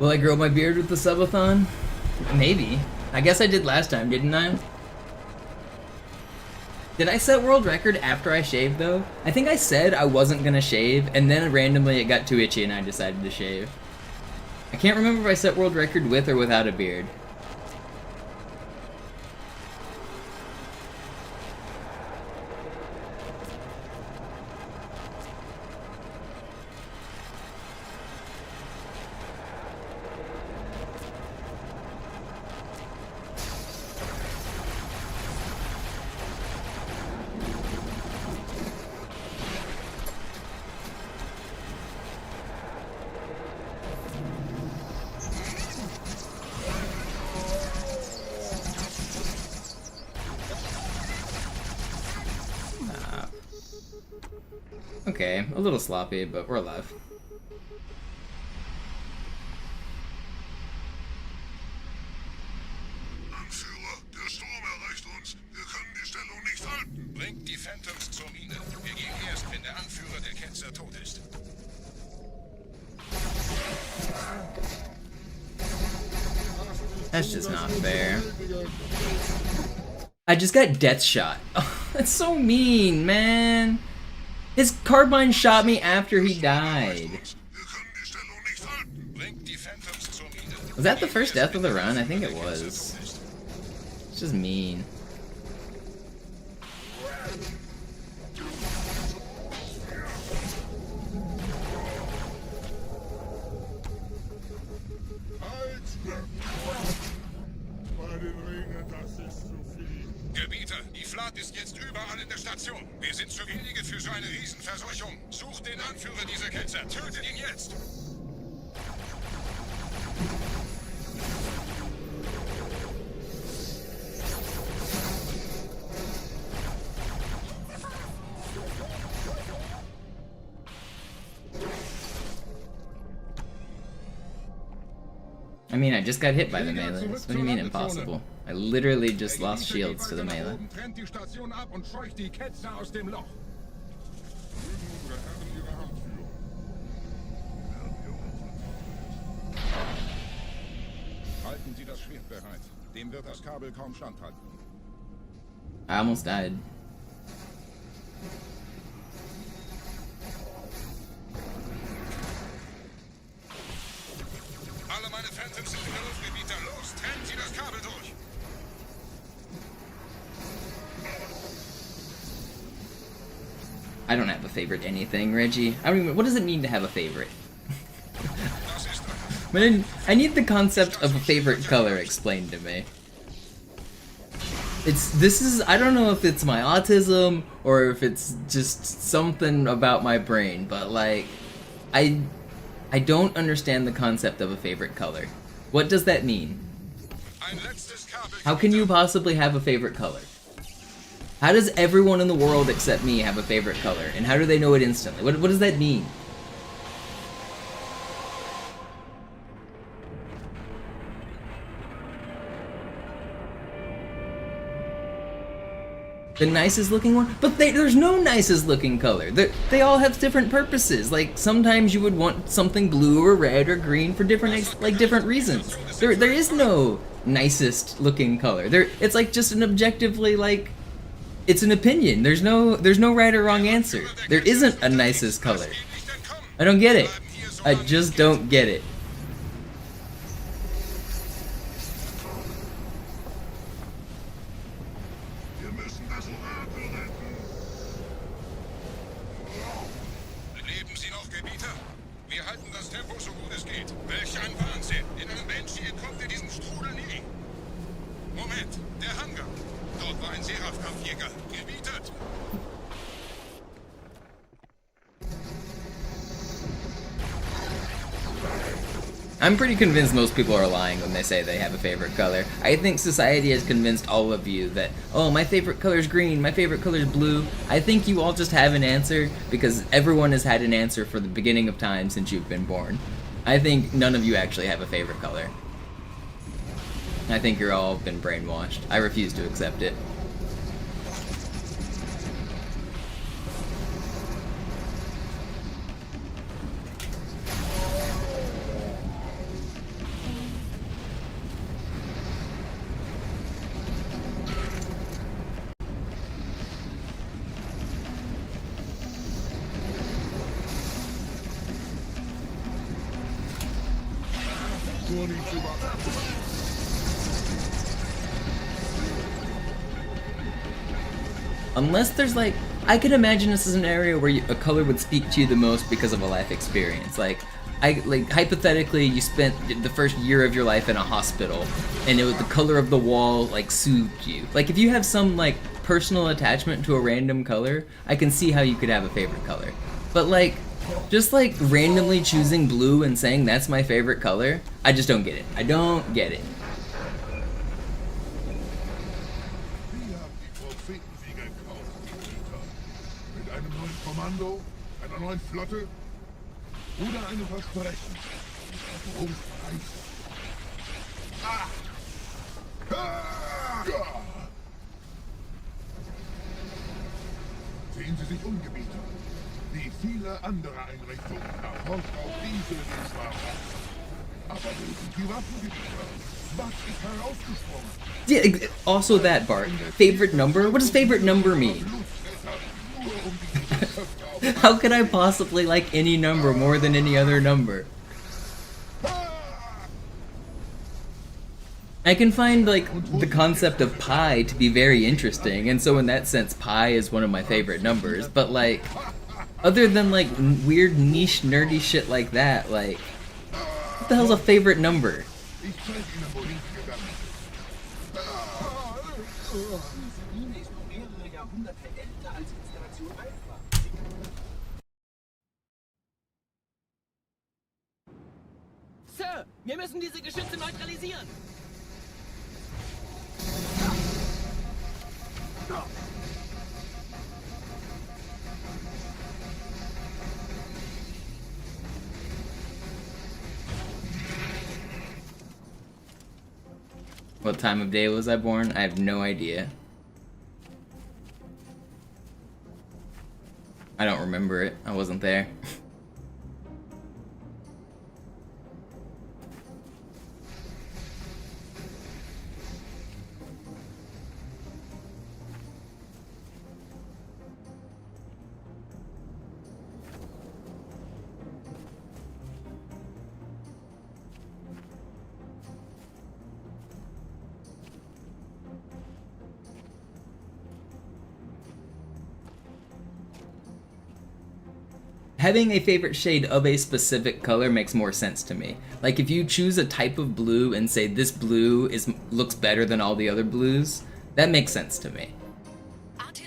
Will I grow my beard with the subathon? Maybe. I guess I did last time, didn't I? Did I set world record after I shaved, though? I think I said I wasn't gonna shave, and then randomly it got too itchy and I decided to shave. I can't remember if I set world record with or without a beard. Okay, a little sloppy, but we're alive.
Anführer, der Sturm erreicht uns. Wir können die Stellung nicht halten. Bringt die Phantoms zur Mine. Wir gehen erst, wenn der Anführer der Ketzer tot ist.
That's just not fair. I just got death shot. That's so mean, man. His carbine shot me after he died. Was that the first death of the run? I think it was. It's just mean.
Gebieter, die Flat ist jetzt überall in der Station. Wir sind zu wenige für so eine Riesenverseuchung. Sucht den Anführer dieser Ketzer. Tötet ihn jetzt!
I mean, I just got hit by the melee. What do you mean impossible? I literally just lost shields to the melee.
Trennt die Station ab und scheucht die Ketzer aus dem Loch.
Halten Sie das Schwert bereit. Dem wird das Kabel kaum standhalten.
I almost died.
Alle meine Phantoms sind in der Luft, Gebieter. Los, trennen Sie das Kabel durch.
I don't have a favorite anything, Reggie. I don't even. What does it mean to have a favorite? I need the concept of a favorite color explained to me. I don't know if it's my autism or if it's just something about my brain, but like, I don't understand the concept of a favorite color. What does that mean? How can you possibly have a favorite color? How does everyone in the world except me have a favorite color? And how do they know it instantly? What does that mean? The nicest looking one? But there's no nicest looking color. They all have different purposes. Like, sometimes you would want something blue or red or green for different reasons. There is no nicest looking color. It's like just an objectively, like, it's an opinion. There's no right or wrong answer. There isn't a nicest color. I don't get it. I just don't get it.
Leben Sie noch, Gebieter? Wir halten das Tempo so gut es geht. Welch ein Wahnsinn! In einem Banshee entkommt ihr diesem Strudel nie. Moment, der Hangar. Dort war ein Seraph-Kampfjäger. Gebietet!
I'm pretty convinced most people are lying when they say they have a favorite color. I think society has convinced all of you that, oh, my favorite color is green, my favorite color is blue. I think you all just have an answer because everyone has had an answer for the beginning of time since you've been born. I think none of you actually have a favorite color. I think you're all been brainwashed. I refuse to accept it. Unless there's like, I could imagine this as an area where a color would speak to you the most because of a life experience. Like hypothetically, you spent the first year of your life in a hospital, and the color of the wall like soothed you. Like if you have some like personal attachment to a random color, I can see how you could have a favorite color. But like, just like randomly choosing blue and saying that's my favorite color, I just don't get it. I don't get it.
Kommando, einer neuen Flotte oder einem Versprechen. Worum Preis? Sehen Sie sich um, Gebieter. Wie viele andere Einrichtungen erfolgt auch diese den Schwachen. Aber wo sind die Waffen, Gebieter? Was ist herausgesprungen?
Yeah, also that, Bart. Favorite number? What does favorite number mean? How could I possibly like any number more than any other number? I can find, like, the concept of pi to be very interesting, and so in that sense, pi is one of my favorite numbers, but, like, other than, like, weird niche nerdy shit like that, like, what the hell's a favorite number?
Sir, wir müssen diese Geschütze neutralisieren.
What time of day was I born? I have no idea. I don't remember it. I wasn't there. Having a favorite shade of a specific color makes more sense to me. Like, if you choose a type of blue and say this blue looks better than all the other blues, that makes sense to me.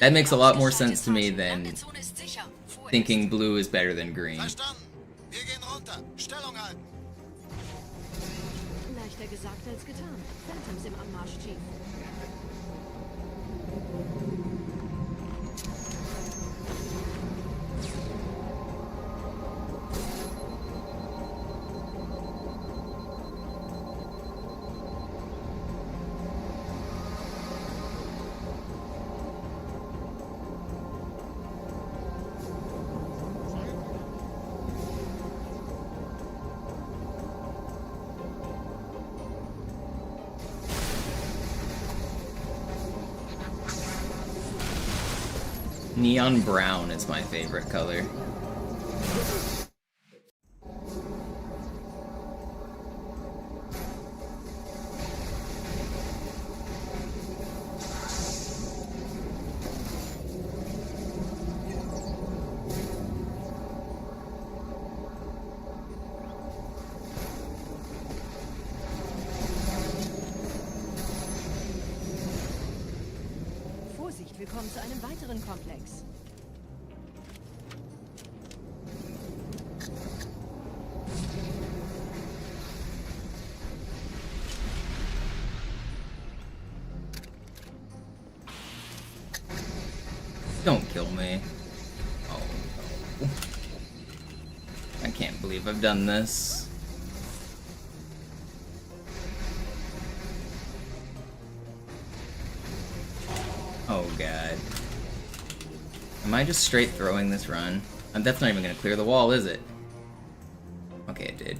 That makes a lot more sense to me than thinking blue is better than green.
Leichter gesagt als getan. Phantoms im Anmarsch, Chief.
Neon brown is my favorite color.
Vorsicht, wir kommen zu einem weiteren Komplex.
Don't kill me. Oh no. I can't believe I've done this. Oh god. Am I just straight throwing this run? That's not even gonna clear the wall, is it? Okay, it did.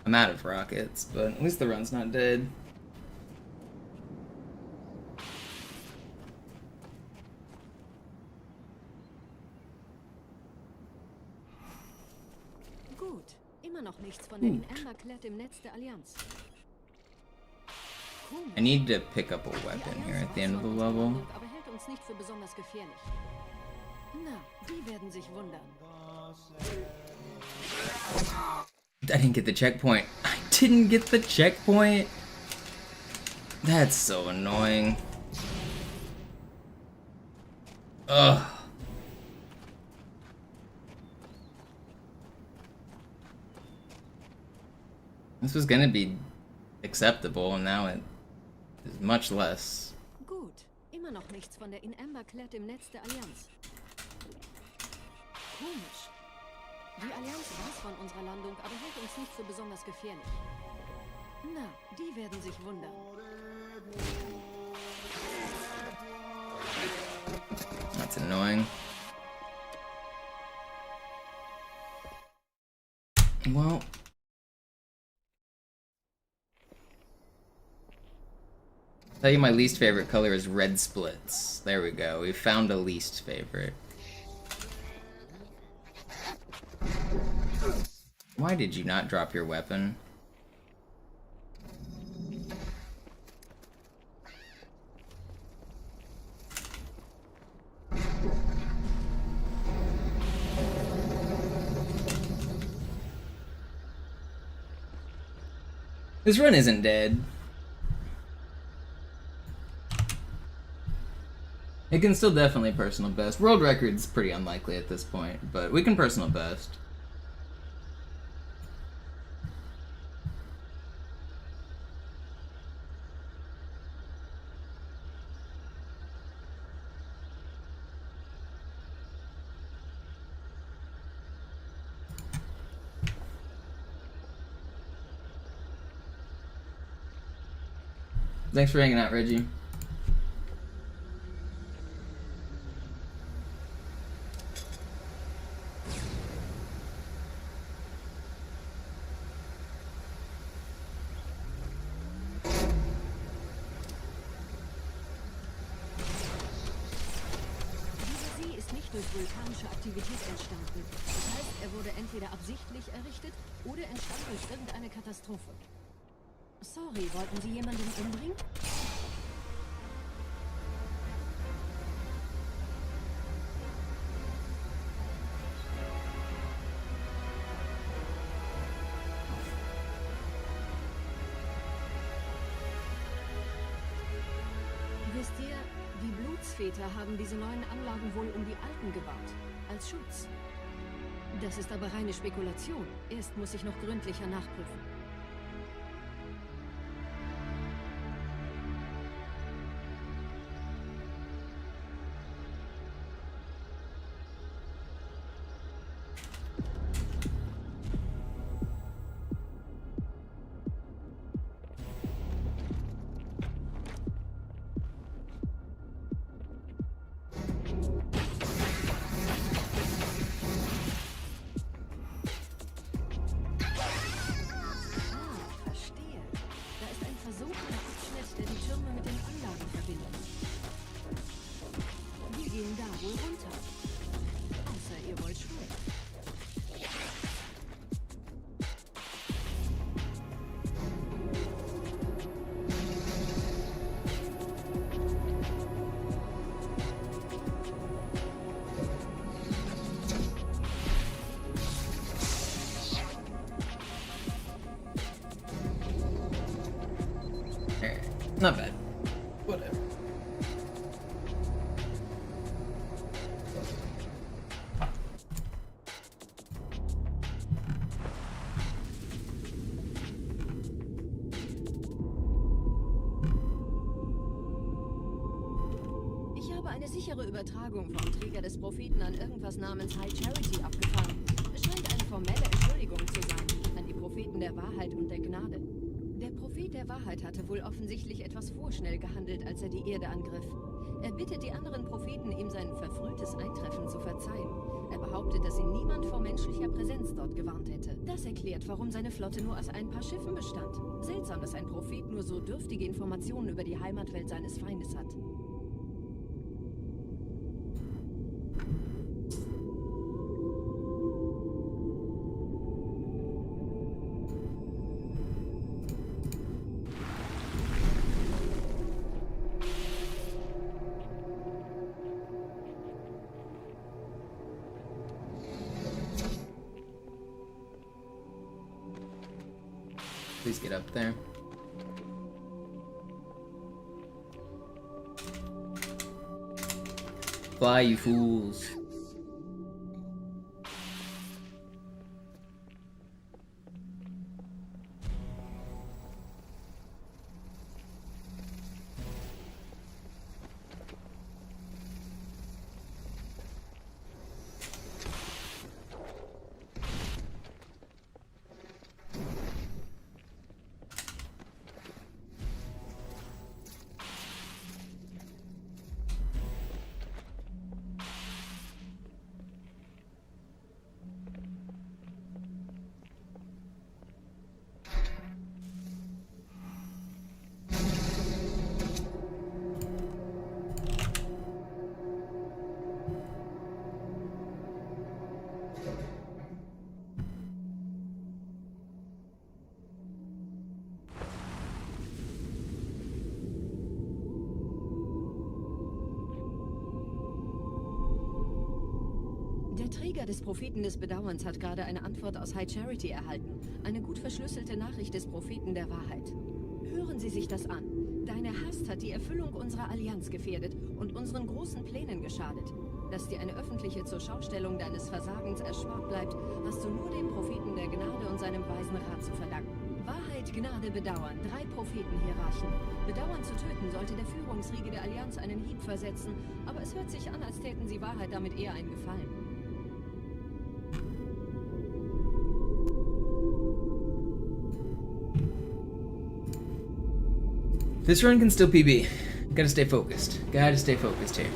I'm out of rockets, but at least the run's not dead.
Gut, immer noch nichts von der In-Amber-Klett im Netz der Allianz.
I need to pick up a weapon here at the end of the level.
Aber hält uns nicht für besonders gefährlich. Na, die werden sich wundern.
I didn't get the checkpoint. I didn't get the checkpoint. That's so annoying. Ugh. This was gonna be acceptable, and now it is much less.
Gut, immer noch nichts von der In-Amber-Klett im Netz der Allianz. Komisch. Die Allianz weiß von unserer Landung, aber hält uns nicht für besonders gefährlich. Na, die werden sich wundern.
That's annoying. Well, I'll tell you my least favorite color is red splits. There we go. We found a least favorite. Why did you not drop your weapon? This run isn't dead. It can still definitely personal best. World record's pretty unlikely at this point, but we can personal best. Thanks for hanging out, Reggie.
Durch vulkanische Aktivität entstanden. Das heißt, er wurde entweder absichtlich errichtet oder entstand durch irgendeine Katastrophe. Sorry, wollten Sie jemanden umbringen? Wisst ihr, die Blutsväter haben diese neuen Anlagen wohl um die alten gebaut. Als Schutz. Das ist aber reine Spekulation. Erst muss ich noch gründlicher nachprüfen.
Not bad. Whatever.
Ich habe eine sichere Übertragung vom Träger des Propheten an irgendwas namens High Charity abgefangen. Es scheint eine formelle Entschuldigung zu sein, an die Propheten der Wahrheit und der Gnade. Der Prophet der Wahrheit hatte wohl offensichtlich etwas vorschnell gehandelt, als er die Erde angriff. Er bittet die anderen Propheten, ihm sein verfrühtes Eintreffen zu verzeihen. Er behauptet, dass ihn niemand vor menschlicher Präsenz dort gewarnt hätte. Das erklärt, warum seine Flotte nur aus ein paar Schiffen bestand. Seltsam, dass ein Prophet nur so dürftige Informationen über die Heimatwelt seines Feindes hat.
Please get up there. Fly, you fools.
Der Träger des Propheten des Bedauerns hat gerade eine Antwort aus High Charity erhalten. Eine gut verschlüsselte Nachricht des Propheten der Wahrheit. Hören Sie sich das an. Deine Hast hat die Erfüllung unserer Allianz gefährdet und unseren großen Plänen geschadet. Dass dir eine öffentliche Zurschaustellung deines Versagens erspart bleibt, hast du nur dem Propheten der Gnade und seinem weisen Rat zu verdanken. Wahrheit, Gnade, Bedauern. 3 Prophetenhierarchen. Bedauern zu töten sollte der Führungsriege der Allianz einen Hieb versetzen, aber es hört sich an, als täten sie Wahrheit damit eher einen Gefallen.
This run can still PB. Gotta stay focused. Gotta stay focused here.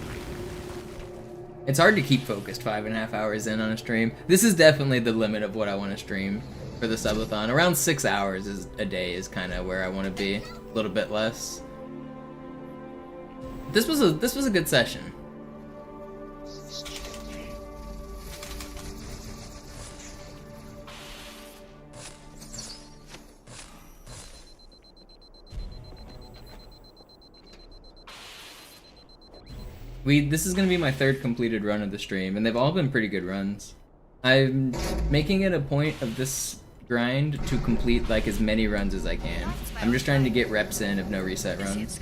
It's hard to keep focused 5.5 hours in on a stream. This is definitely the limit of what I want to stream for the subathon. Around 6 hours a day is kind of where I want to be. A little bit less. This was a good session. This is gonna be my 3rd completed run of the stream, and they've all been pretty good runs. I'm making it a point of this grind to complete like as many runs as I can. I'm just trying to get reps in of no reset runs.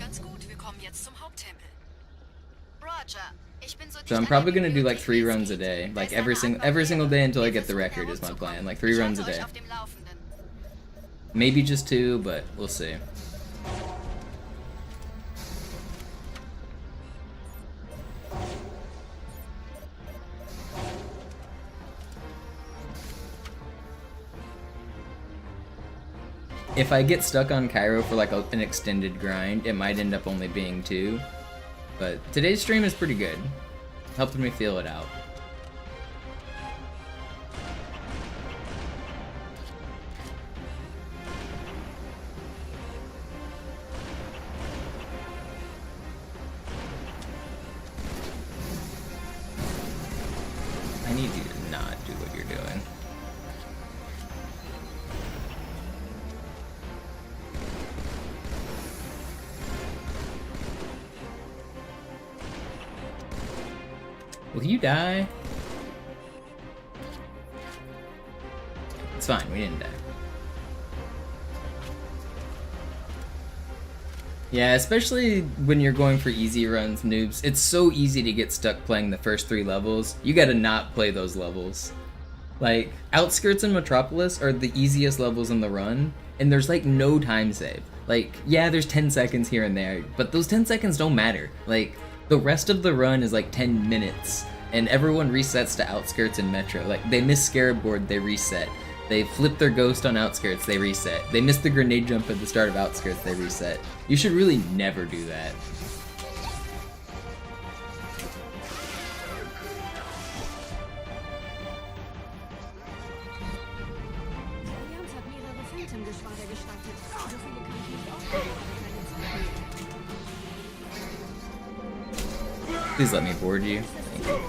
So I'm probably gonna do like 3 runs a day, like every single day until I get the record is my plan. Like 3 runs a day. Maybe just 2, but we'll see. If I get stuck on Cairo for like an extended grind, it might end up only being 2. But today's stream is pretty good. Helped me feel it out. I need you to not do what you're doing. Will you die? It's fine, we didn't die. Yeah, especially when you're going for easy runs, noobs. It's so easy to get stuck playing the first 3 levels. You gotta not play those levels. Like, Outskirts and Metropolis are the easiest levels in the run, and there's like no time save. Like, yeah, there's 10 seconds here and there, but those 10 seconds don't matter. Like, the rest of the run is like 10 minutes, and everyone resets to Outskirts and Metro. Like, they miss Scarab Board, they reset. They flip their ghost on Outskirts, they reset. They miss the grenade jump at the start of Outskirts, they reset. You should really never do that. Please let me board you. Thank you.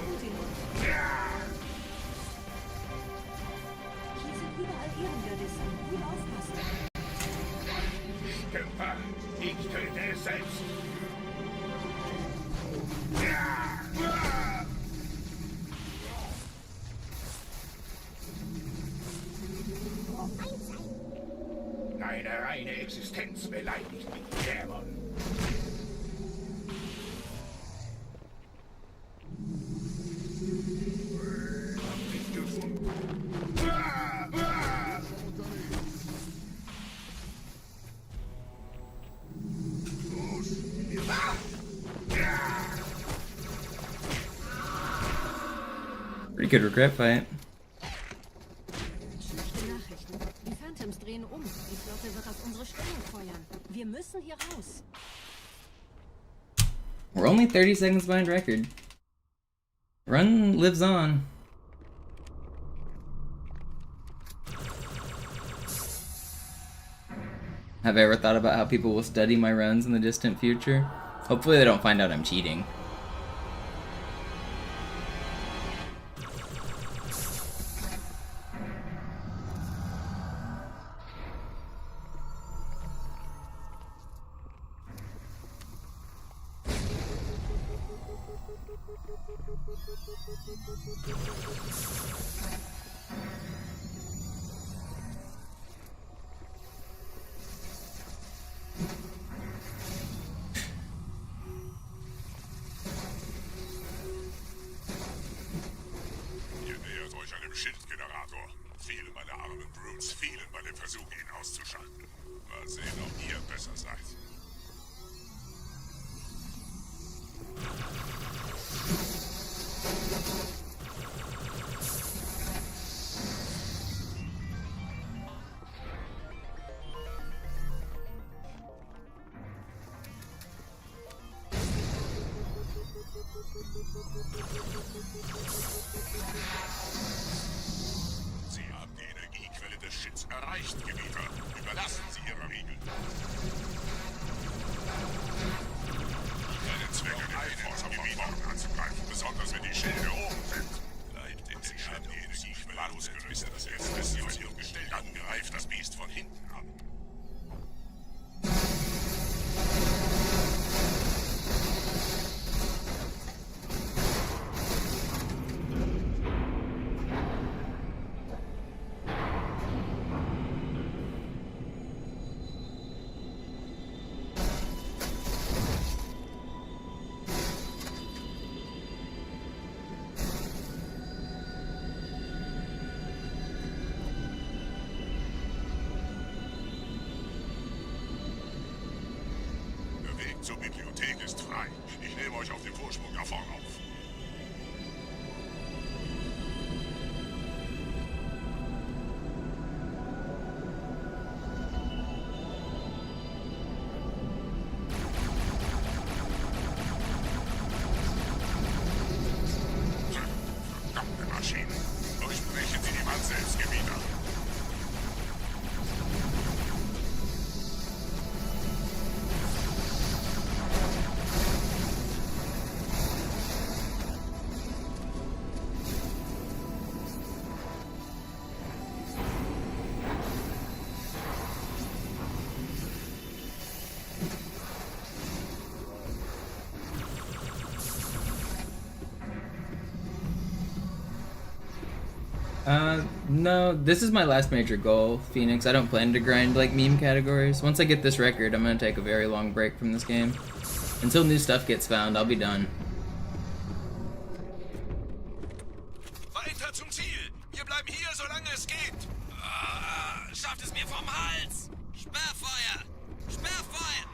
Deine reine Existenz beleidigt mich, Dämon.
Pretty good regret fight.
Schlechte Nachrichten. Die Phantoms drehen um. Die Flotte wird auf unsere Stellung feuern. Wir müssen hier raus.
We're only 30 seconds behind record. Run lives on. Have I ever thought about how people will study my runs in the distant future? Hopefully they don't find out I'm cheating.
Ihr nähert euch einem Schildgenerator. Viele meiner armen Brutes fielen bei dem Versuch, ihn auszuschalten. Mal sehen, ob ihr besser seid. Sie haben die Energiequelle des Shits erreicht, Gebieter. Überlassen Sie Ihre Regeln. Keine Zwecke, den Forschungsgebiet anzugreifen, besonders wenn die Schilde oben sind. Bleibt in den Schatten die Energiequelle losgelöst. Das jetzt ist sie aus ihrem Gestell. Dann greift das Biest von hinten an. Der Weg zur Bibliothek ist frei. Ich nehme euch auf dem Vorsprung da vorne auf. Verdammte Maschine. Durchbrechen Sie die Wand selbst, Gebieter.
No, this is my last major goal, Phoenix. I don't plan to grind like meme categories. Once I get this record, I'm gonna take a very long break from this game. Until new stuff gets found, I'll be done.
Weiter zum Ziel! Wir bleiben hier, solange es geht! Schafft es mir vom Hals! Sperrfeuer! Sperrfeuer!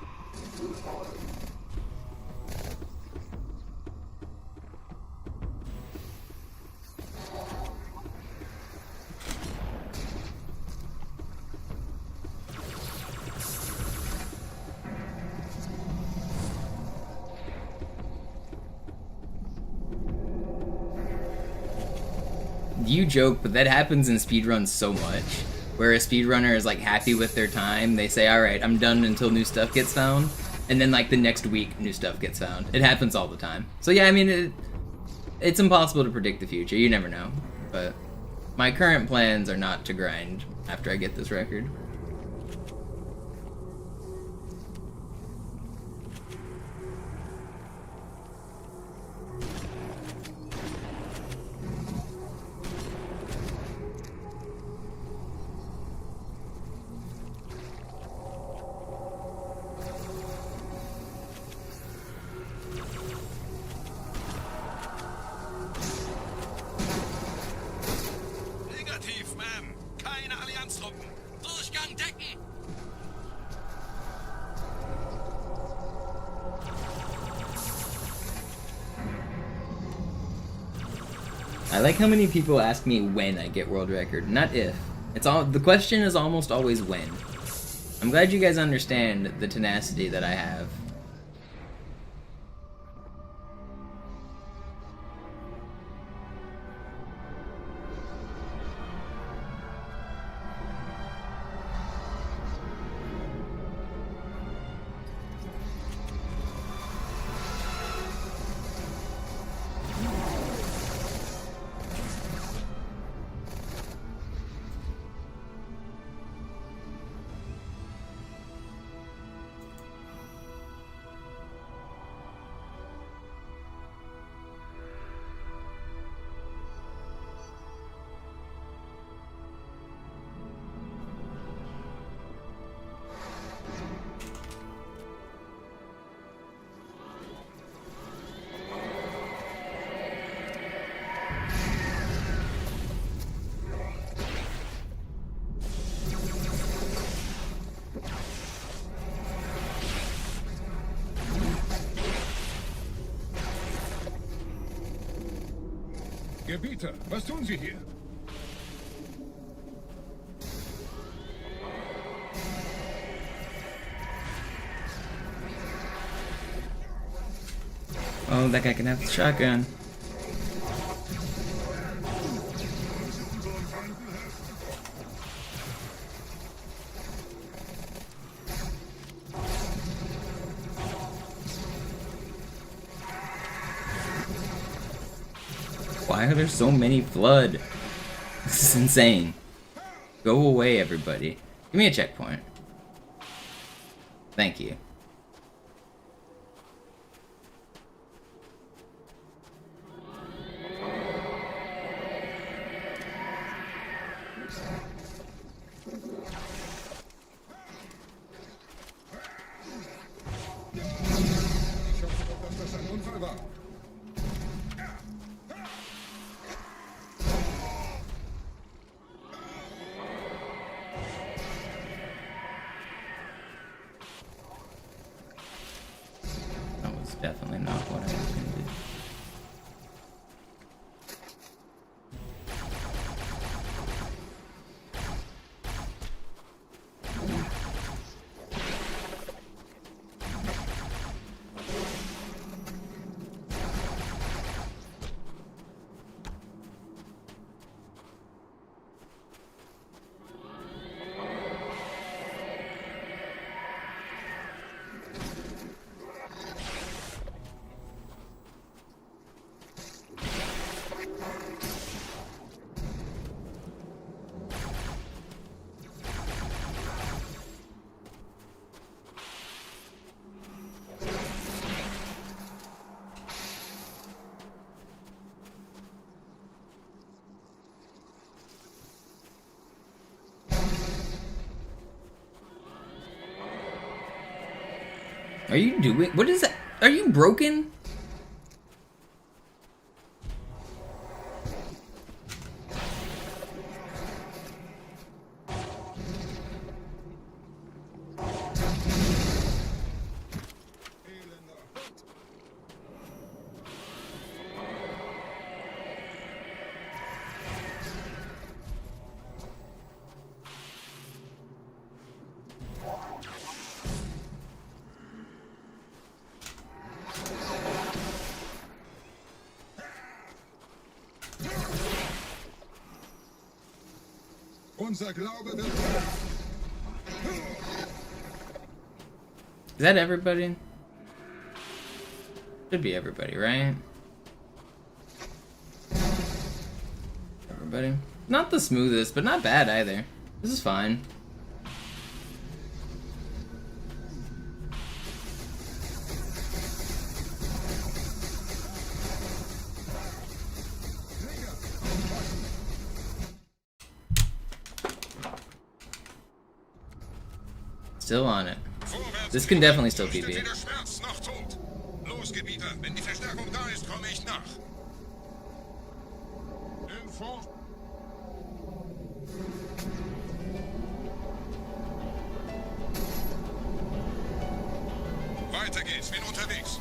You joke, but that happens in speedruns so much. Where a speedrunner is like happy with their time, they say, alright, I'm done until new stuff gets found. And then like the next week, new stuff gets found. It happens all the time. So yeah, I mean, it's impossible to predict the future. You never know. But my current plans are not to grind after I get this record. I like how many people ask me when I get world record, not if. The question is almost always when. I'm glad you guys understand the tenacity that I have.
Gebieter, was tun Sie hier?
Oh, that guy can have the shotgun. Why are there so many flood? This is insane. Go away, everybody. Give me a checkpoint. Thank you.
Ich hoffe doch, dass das ein Unfall war.
That was definitely not what I was going to do. Are you doing? What is that? Are you broken?
Unser Glaube wird.
Is that everybody? Should be everybody, right? Everybody. Not the smoothest, but not bad either. This is fine. Still on it. This can definitely still PB.
Weder Schmerz noch Tod. Los, Gebieter, wenn die Verstärkung da ist, komme ich nach. Info. Weiter geht's, bin unterwegs.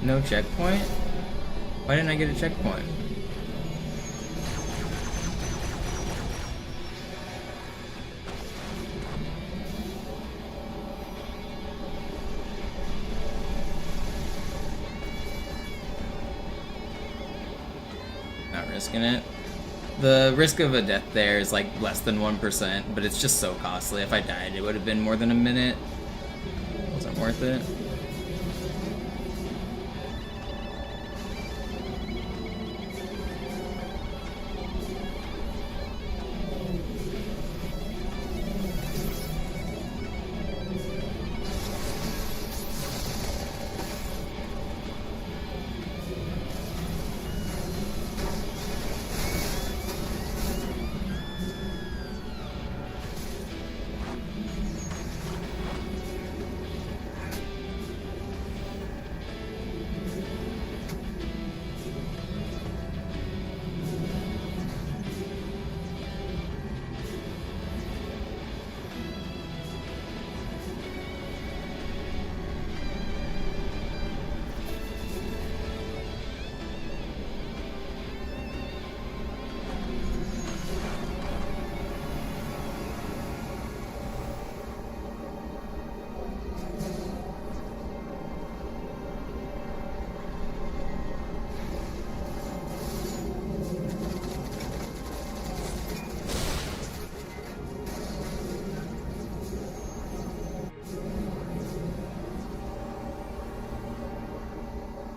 No checkpoint? Why didn't I get a checkpoint? Not risking it. The risk of a death there is like less than 1%, but it's just so costly. If I died, it would have been more than a minute. Wasn't worth it.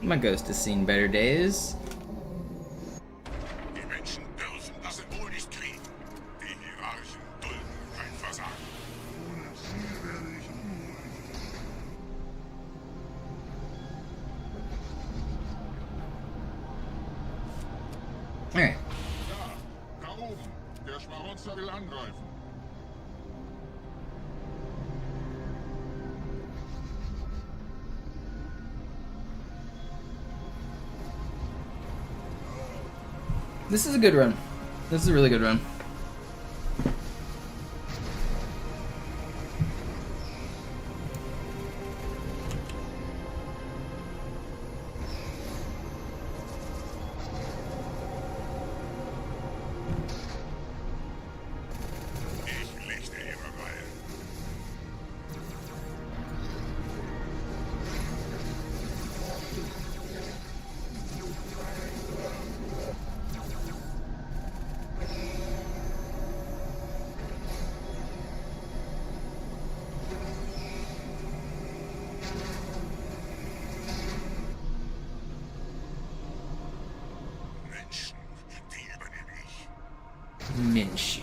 My ghost has seen better days.
Die Menschen dürfen das Symbol nicht kriegen. Die Hierarchen dulden kein Versagen.
Ohne Ziel werde ich unruhig.
Alright.
Da oben. Der Schmarotzer will angreifen.
This is a good run. This is a really good run.
Ich lichte ihre Reihe. Menschen, die übernehme ich.
Menschen.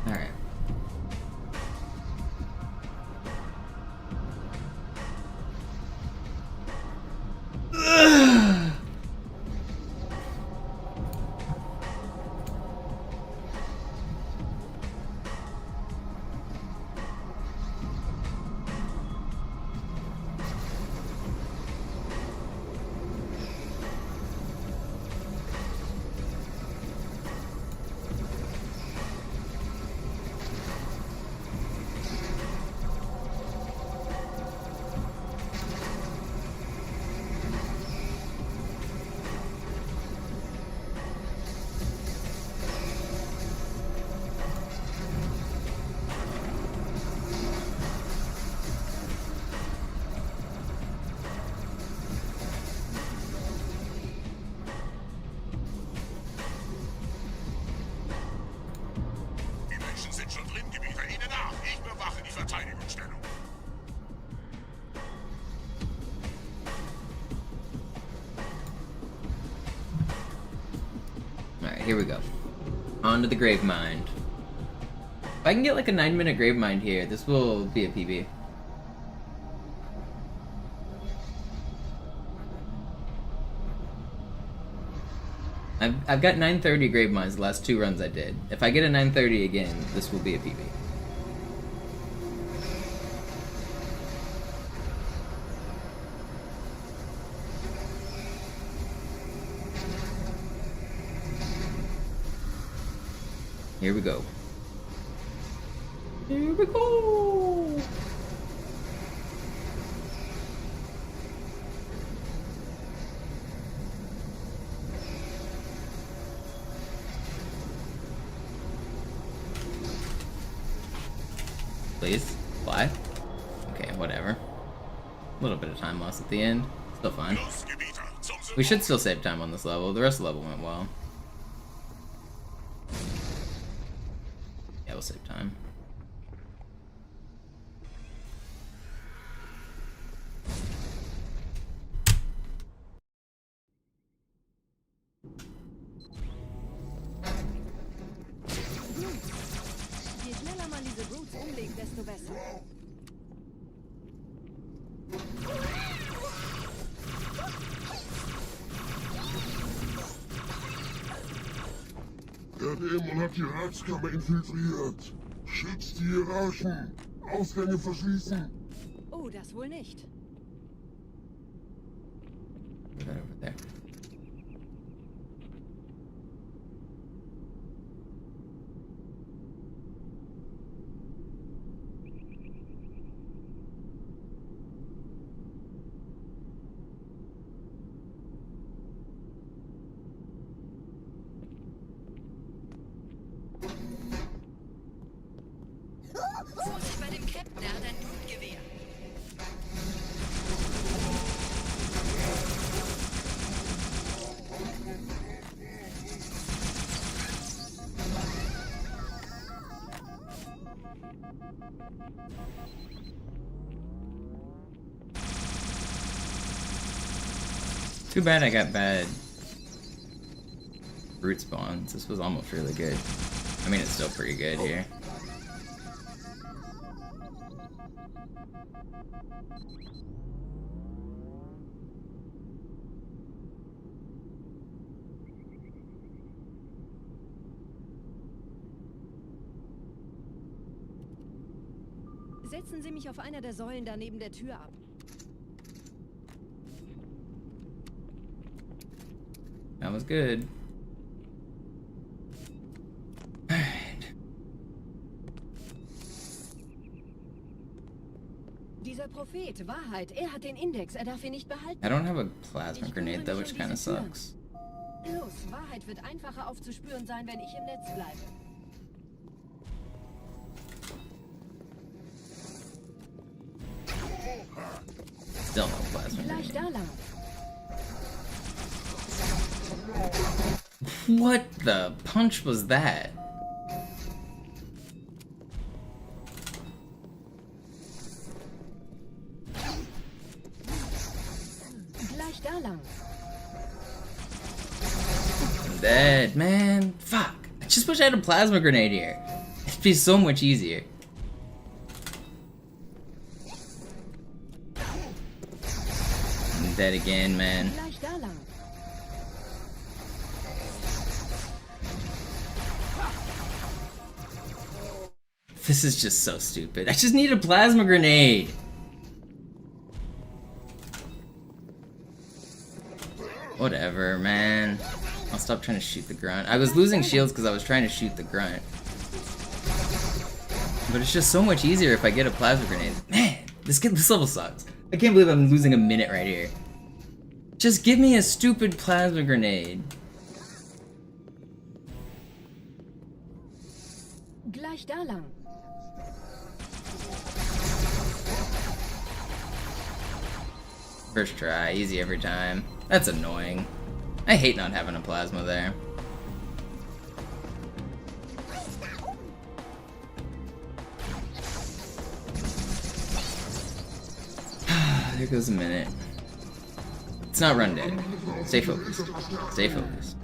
Alright.
Die Menschen sind schon drin, Gebieter. Ihnen nach. Ich bewache die Verteidigungsstellung.
Alright, here we go. On to the grave mine. If I can get like a 9-minute grave mine here, this will be a PB. I've got 930 grave mines the last 2 runs I did. If I get a 930 again, this will be a PB. Here we go. Here we go! Please, fly. Okay, whatever. A little bit of time lost at the end. Still fine.
Los, Gebieter, zum
We should still save time on this level. The rest of the level went well. Yeah, we'll save time.
Je schneller man diese Brutes umlegt, desto besser.
Der Dämon hat die Ratskammer infiltriert. Schützt die Hierarchen. Ausgänge verschließen.
Oh, das wohl nicht.
Right over there.
Vorsicht bei dem Captain, der hat ein Blutgewehr.
Too bad I got bad brute spawns. This was almost really good. I mean, it's still pretty good here.
Setzen Sie mich auf einer der Säulen da neben der Tür ab.
That was good. Alright.
Dieser Prophet, Wahrheit, er hat den Index, er darf ihn nicht behalten.
I don't have a plasma grenade though, which kind of sucks.
Los, Wahrheit wird einfacher aufzuspüren sein, wenn ich im Netz bleibe.
Still no plasma
Gleich
grenade.
da lang.
What the punch was that?
Gleich da lang.
I'm dead, man. Fuck. I just wish I had a plasma grenade here. It'd be so much easier. I'm dead again, man.
Gleich da lang.
This is just so stupid. I just need a plasma grenade. Whatever, man. I'll stop trying to shoot the grunt. I was losing shields because I was trying to shoot the grunt. But it's just so much easier if I get a plasma grenade. Man, this level sucks. I can't believe I'm losing a minute right here. Just give me a stupid plasma grenade.
Gleich da lang.
First try, easy every time. That's annoying. I hate not having a plasma there. There goes a minute. It's not run dead. Stay focused. Stay focused.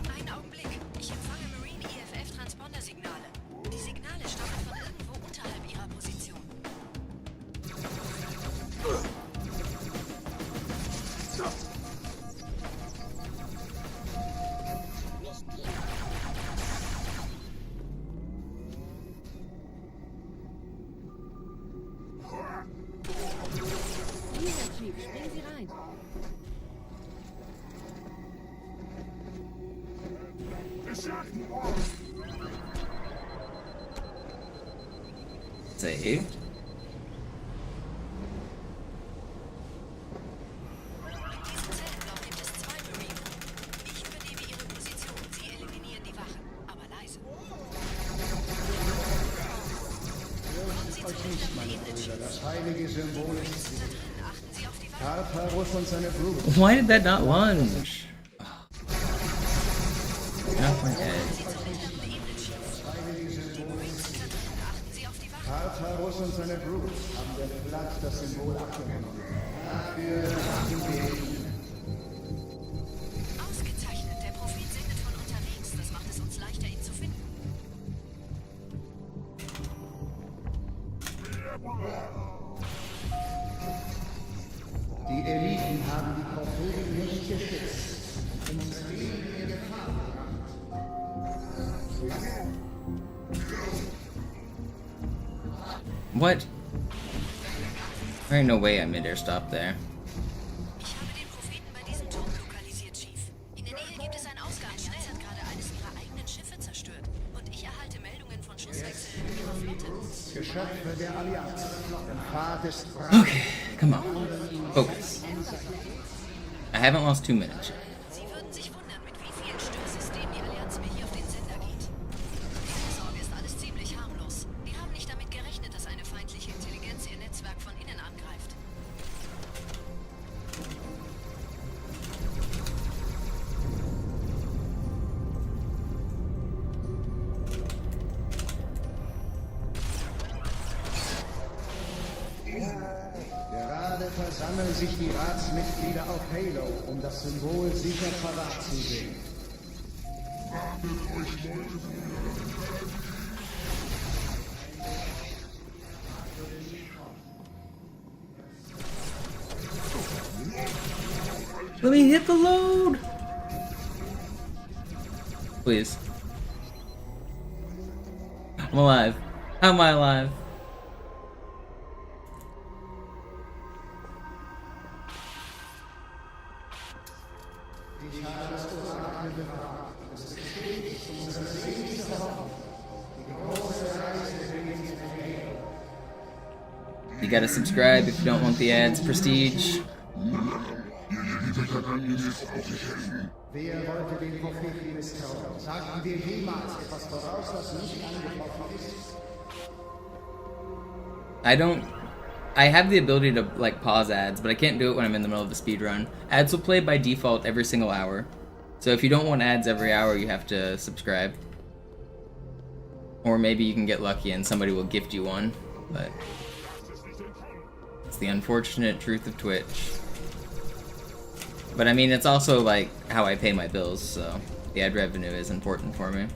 Einen Augenblick. Ich empfange Marine EFF-Transponder-Signale. Die Signale stammen von irgendwo unterhalb ihrer Position.
Hier, Herr Chief, springen Sie rein.
saved.
Das heilige Symbol ist Tartarus und seine Brut.
Why did that not lunge? Not my head.
Tartarus und seine Brut haben der Blatt das Symbol abgenommen. Dafür danken wir ihnen.
Ausgezeichnet. Der Prophet sendet von unterwegs. Das macht es uns leichter, ihn zu finden.
Die Eliten haben die Propheten nicht geschützt. Uns fehlen wir Gefahr.
What? There ain't no way I mid-air stopped there.
Ich habe den Propheten bei diesem Turm lokalisiert, Chief. In der Nähe gibt es ein Ausgangsschnitz, hat gerade eines ihrer eigenen Schiffe zerstört. Und ich erhalte Meldungen von Schusswechseln ihrer Flotte.
Geschöpfe der Allianz. Der Pfad ist frei.
Okay, come on. Focus. I haven't lost 2 minutes yet.
Sie würden sich wundern, mit wie vielen Störsystemen die Allianz mir hier auf den Sender geht. Keine Sorge, ist alles ziemlich harmlos. Die haben nicht damit gerechnet, dass eine feindliche Intelligenz ihr Netzwerk von innen angreift.
Gerade versammeln sich die Ratsmitglieder auf Halo, um das Symbol sicher verwahrt zu sehen.
Let me hit the load! Please. I'm alive. How am I alive? You gotta subscribe if you don't want the ads. Prestige.
Wer wollte den Propheten misstrauen? Sagten wir jemals etwas voraus, das nicht angebrochen ist?
I have the ability to like pause ads, but I can't do it when I'm in the middle of a speedrun. Ads will play by default every single hour. So if you don't want ads every hour, you have to subscribe. Or maybe you can get lucky and somebody will gift you one, but it's the unfortunate truth of Twitch. But I mean, it's also like how I pay my bills, so the ad revenue is important for me.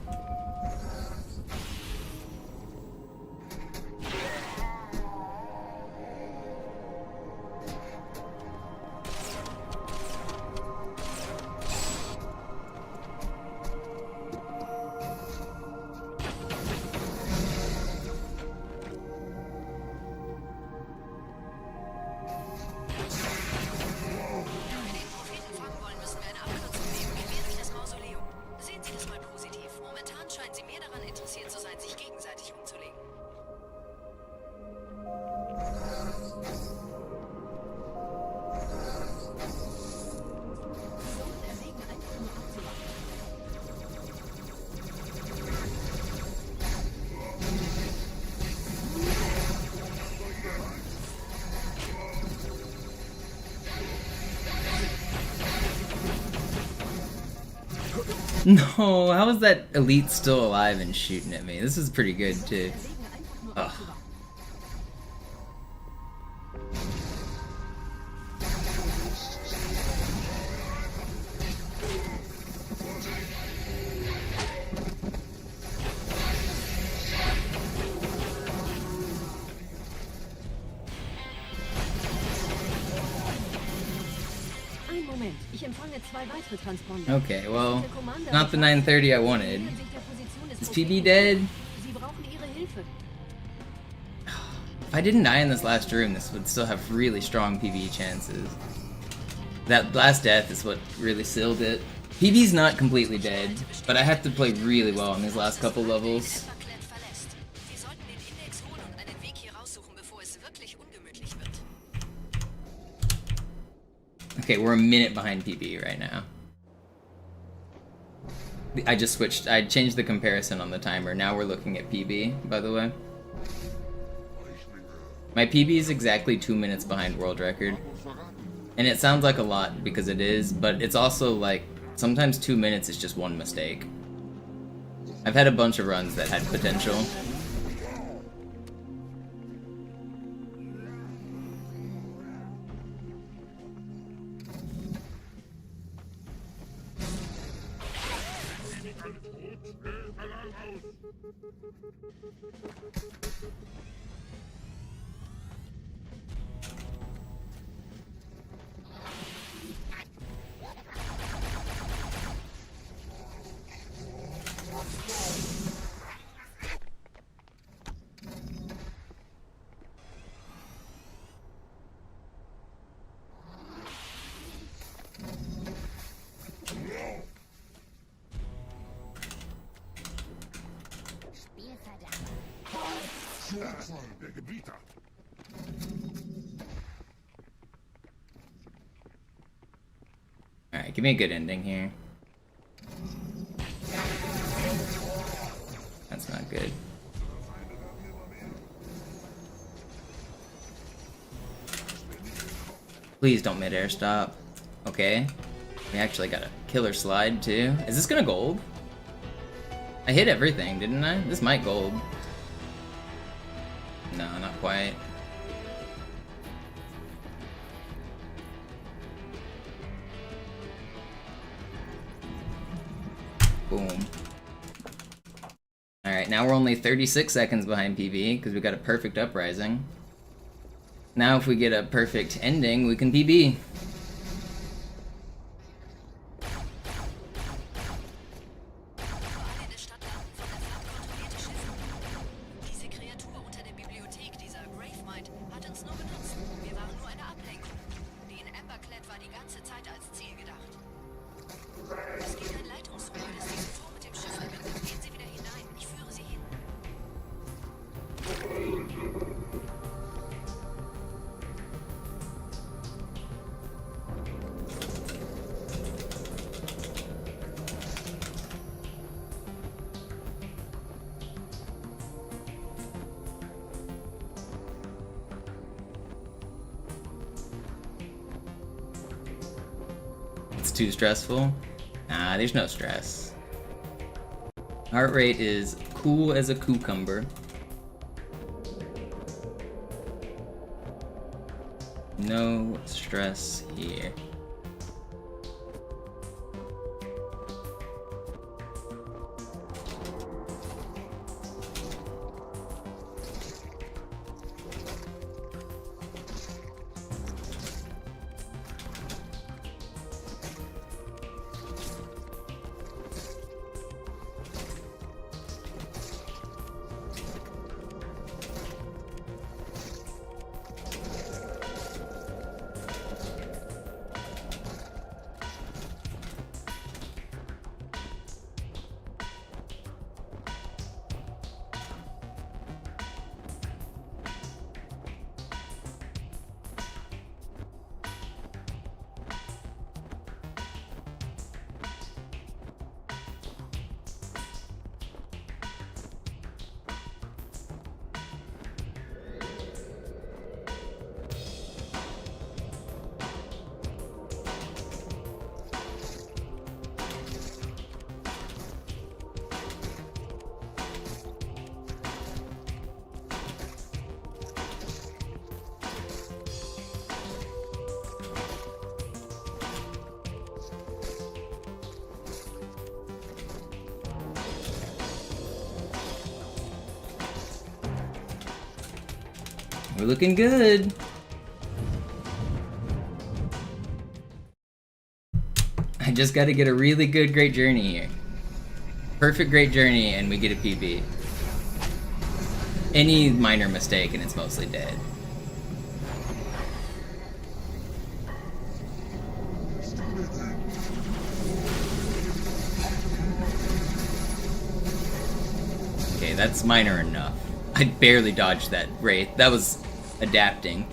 No, how is that elite still alive and shooting at me? This is pretty good too. Ugh. Okay, well, not the 930 I wanted. Is PB dead? If I didn't die in this last room, this would still have really strong PB chances. That last death is what really sealed it. PB's not completely dead, but I have to play really well on these last couple levels. Okay, we're a minute behind PB right now. I just switched. I changed the comparison on the timer. Now we're looking at PB, by the way. My PB is exactly 2 minutes behind world record. And it sounds like a lot because it is, but it's also like, sometimes 2 minutes is just one mistake. I've had a bunch of runs that had potential. Alright, give me a good ending here. That's not good. Please don't mid-air stop. Okay. We actually got a killer slide too. Is this gonna gold? I hit everything, didn't I? This might gold. No, not quite. Boom. Alright, now we're only 36 seconds behind PB because we got a perfect uprising. Now if we get a perfect ending, we can PB. It's too stressful? Nah, there's no stress. Heart rate is cool as a cucumber. No stress here. We're looking good. I just gotta get a really good Great Journey here. Perfect Great Journey and we get a PB. Any minor mistake and it's mostly dead. Okay, that's minor enough. I barely dodged that Wraith. That was adapting.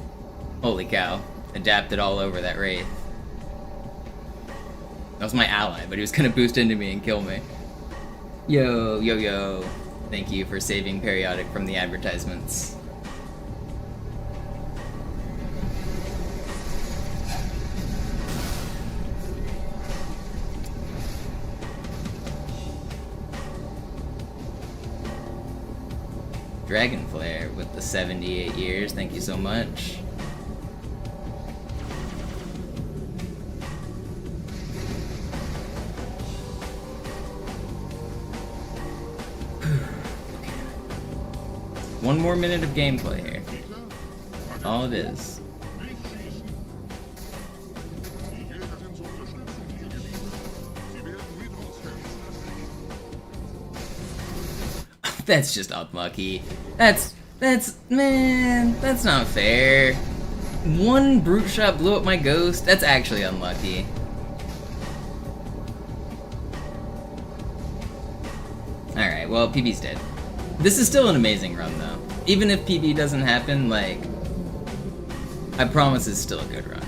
Holy cow. Adapted all over that Wraith. That was my ally, but he was gonna boost into me and kill me. Yo, yo, yo. Thank you for saving Periodic from the advertisements. Dragonflare with the 78 years, thank you so much. One more minute of gameplay here. All it is. That's just unlucky. Man, that's not fair. One brute shot blew up my ghost. That's actually unlucky. Alright, well, PB's dead. This is still an amazing run, though. Even if PB doesn't happen, like, I promise it's still a good run.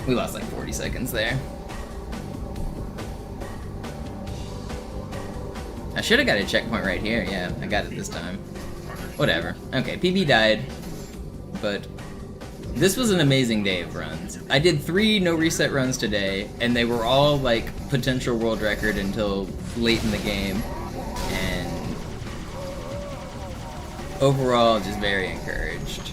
We lost like 40 seconds there. I should have got a checkpoint right here. Yeah, I got it this time. Whatever. Okay, PB died, but this was an amazing day of runs. I did 3 no reset runs today, and they were all like potential world record until late in the game, and overall just very encouraged.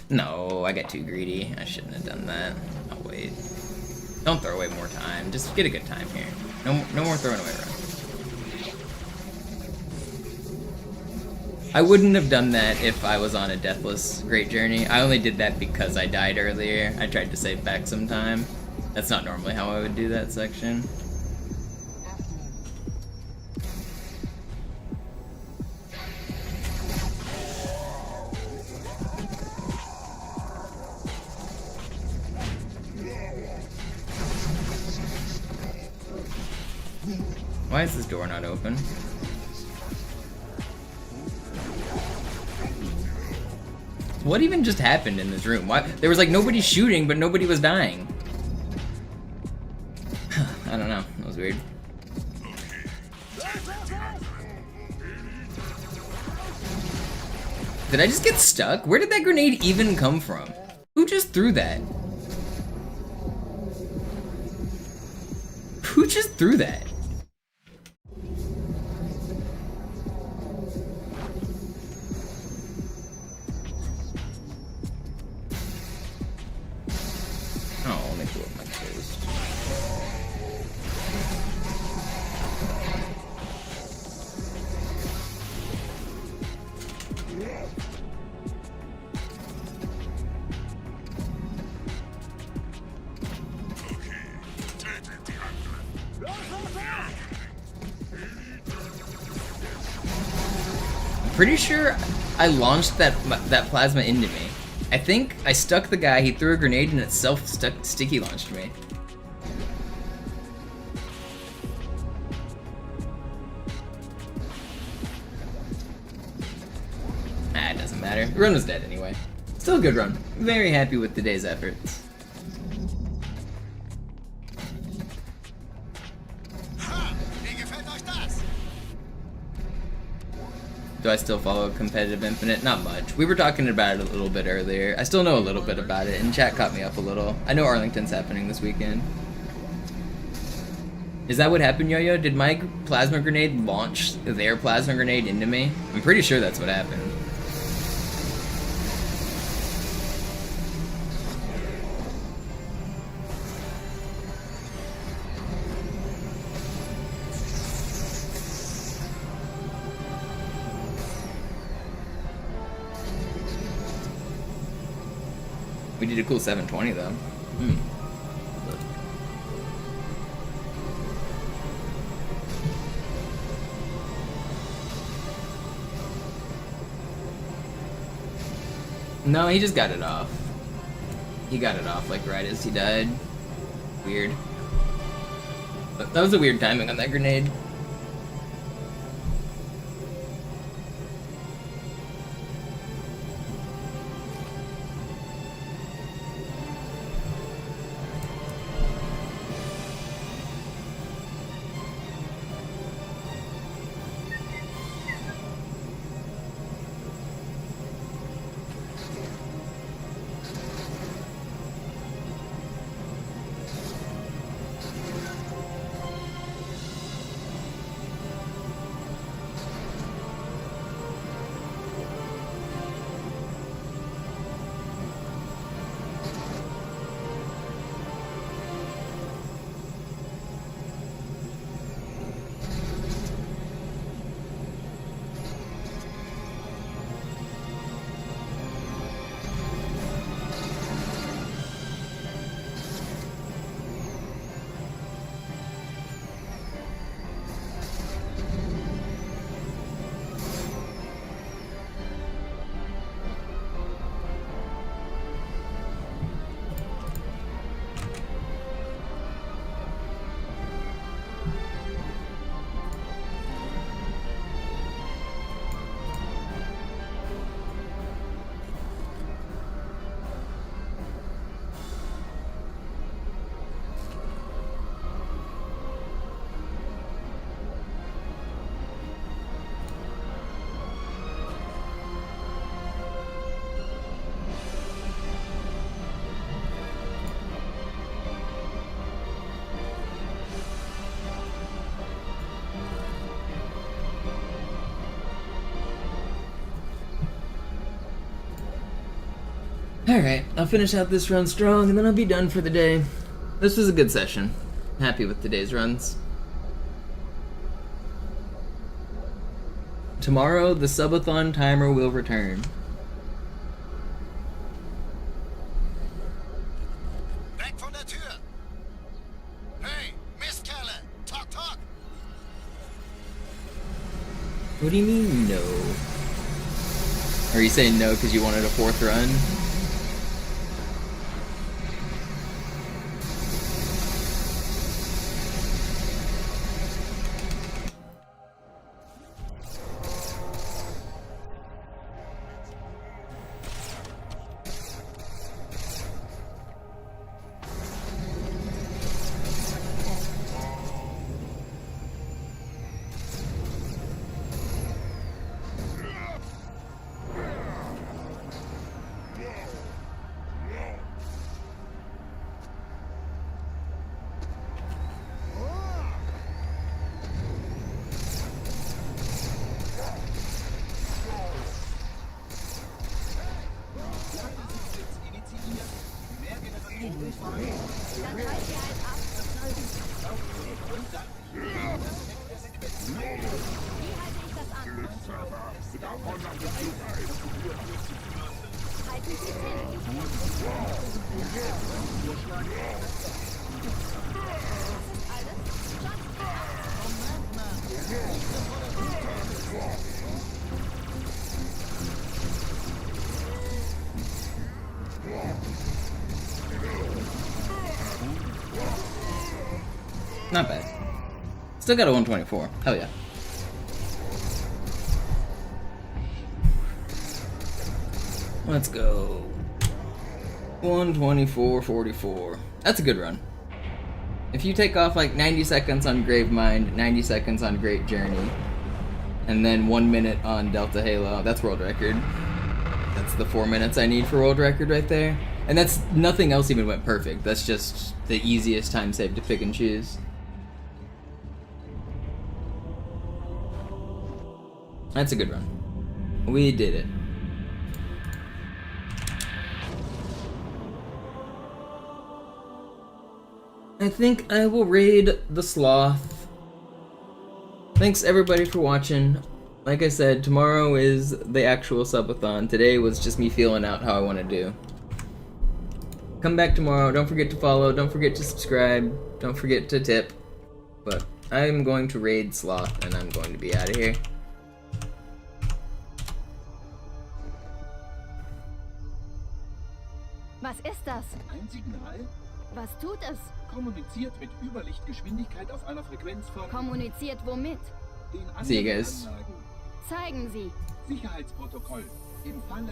No, I got too greedy. I shouldn't have done that. I'll wait. Don't throw away more time. Just get a good time here. No more throwing away runs. I wouldn't have done that if I was on a deathless Great Journey. I only did that because I died earlier. I tried to save back some time. That's not normally how I would do that section. Why is this door not open? What even just happened in this room? Why? There was like nobody shooting, but nobody was dying. I don't know. That was weird. Did I just get stuck? Where did that grenade even come from? Who just threw that? Who just threw that? Oh, let me blow up my toast. Pretty sure I launched that plasma into me. I think I stuck the guy, he threw a grenade, and it sticky launched me. Ah, it doesn't matter. The run was dead anyway. Still a good run. Very happy with today's efforts. Do I still follow Competitive Infinite? Not much. We were talking about it a little bit earlier. I still know a little bit about it, and chat caught me up a little. I know Arlington's happening this weekend. Is that what happened, Yo-Yo? Did my plasma grenade launch their plasma grenade into me? I'm pretty sure that's what happened. We did a cool 720 though. No, he just got it off. He got it off like right as he died. Weird. But that was a weird timing on that grenade. Alright, I'll finish out this run strong and then I'll be done for the day. This was a good session. Happy with today's runs. Tomorrow, the Subathon timer will return.
Weg von der Tür! Hey, Mistkerle! Talk, talk!
What do you mean, no? Are you saying no because you wanted a 4th run? Not bad. Still got a 124. Hell yeah. Let's go. 124.44. That's a good run. If you take off like 90 seconds on Gravemind, 90 seconds on Great Journey, and then 1 minute on Delta Halo, that's world record. That's the 4 minutes I need for world record right there. And that's nothing else even went perfect. That's just the easiest time save to pick and choose. That's a good run. We did it. I think I will raid the Sloth. Thanks everybody for watching. Like I said, tomorrow is the actual subathon. Today was just me feeling out how I want to do. Come back tomorrow. Don't forget to follow. Don't forget to subscribe. Don't forget to tip. But I'm going to raid Sloth and I'm going to be out of here.
Was ist das?
Ein Signal?
Was tut es?
Kommuniziert mit Überlichtgeschwindigkeit auf einer Frequenz von...
Kommuniziert womit?
Den anderen
Sega ist...
Anlagen.
Zeigen Sie.
Sicherheitsprotokoll. Im Falle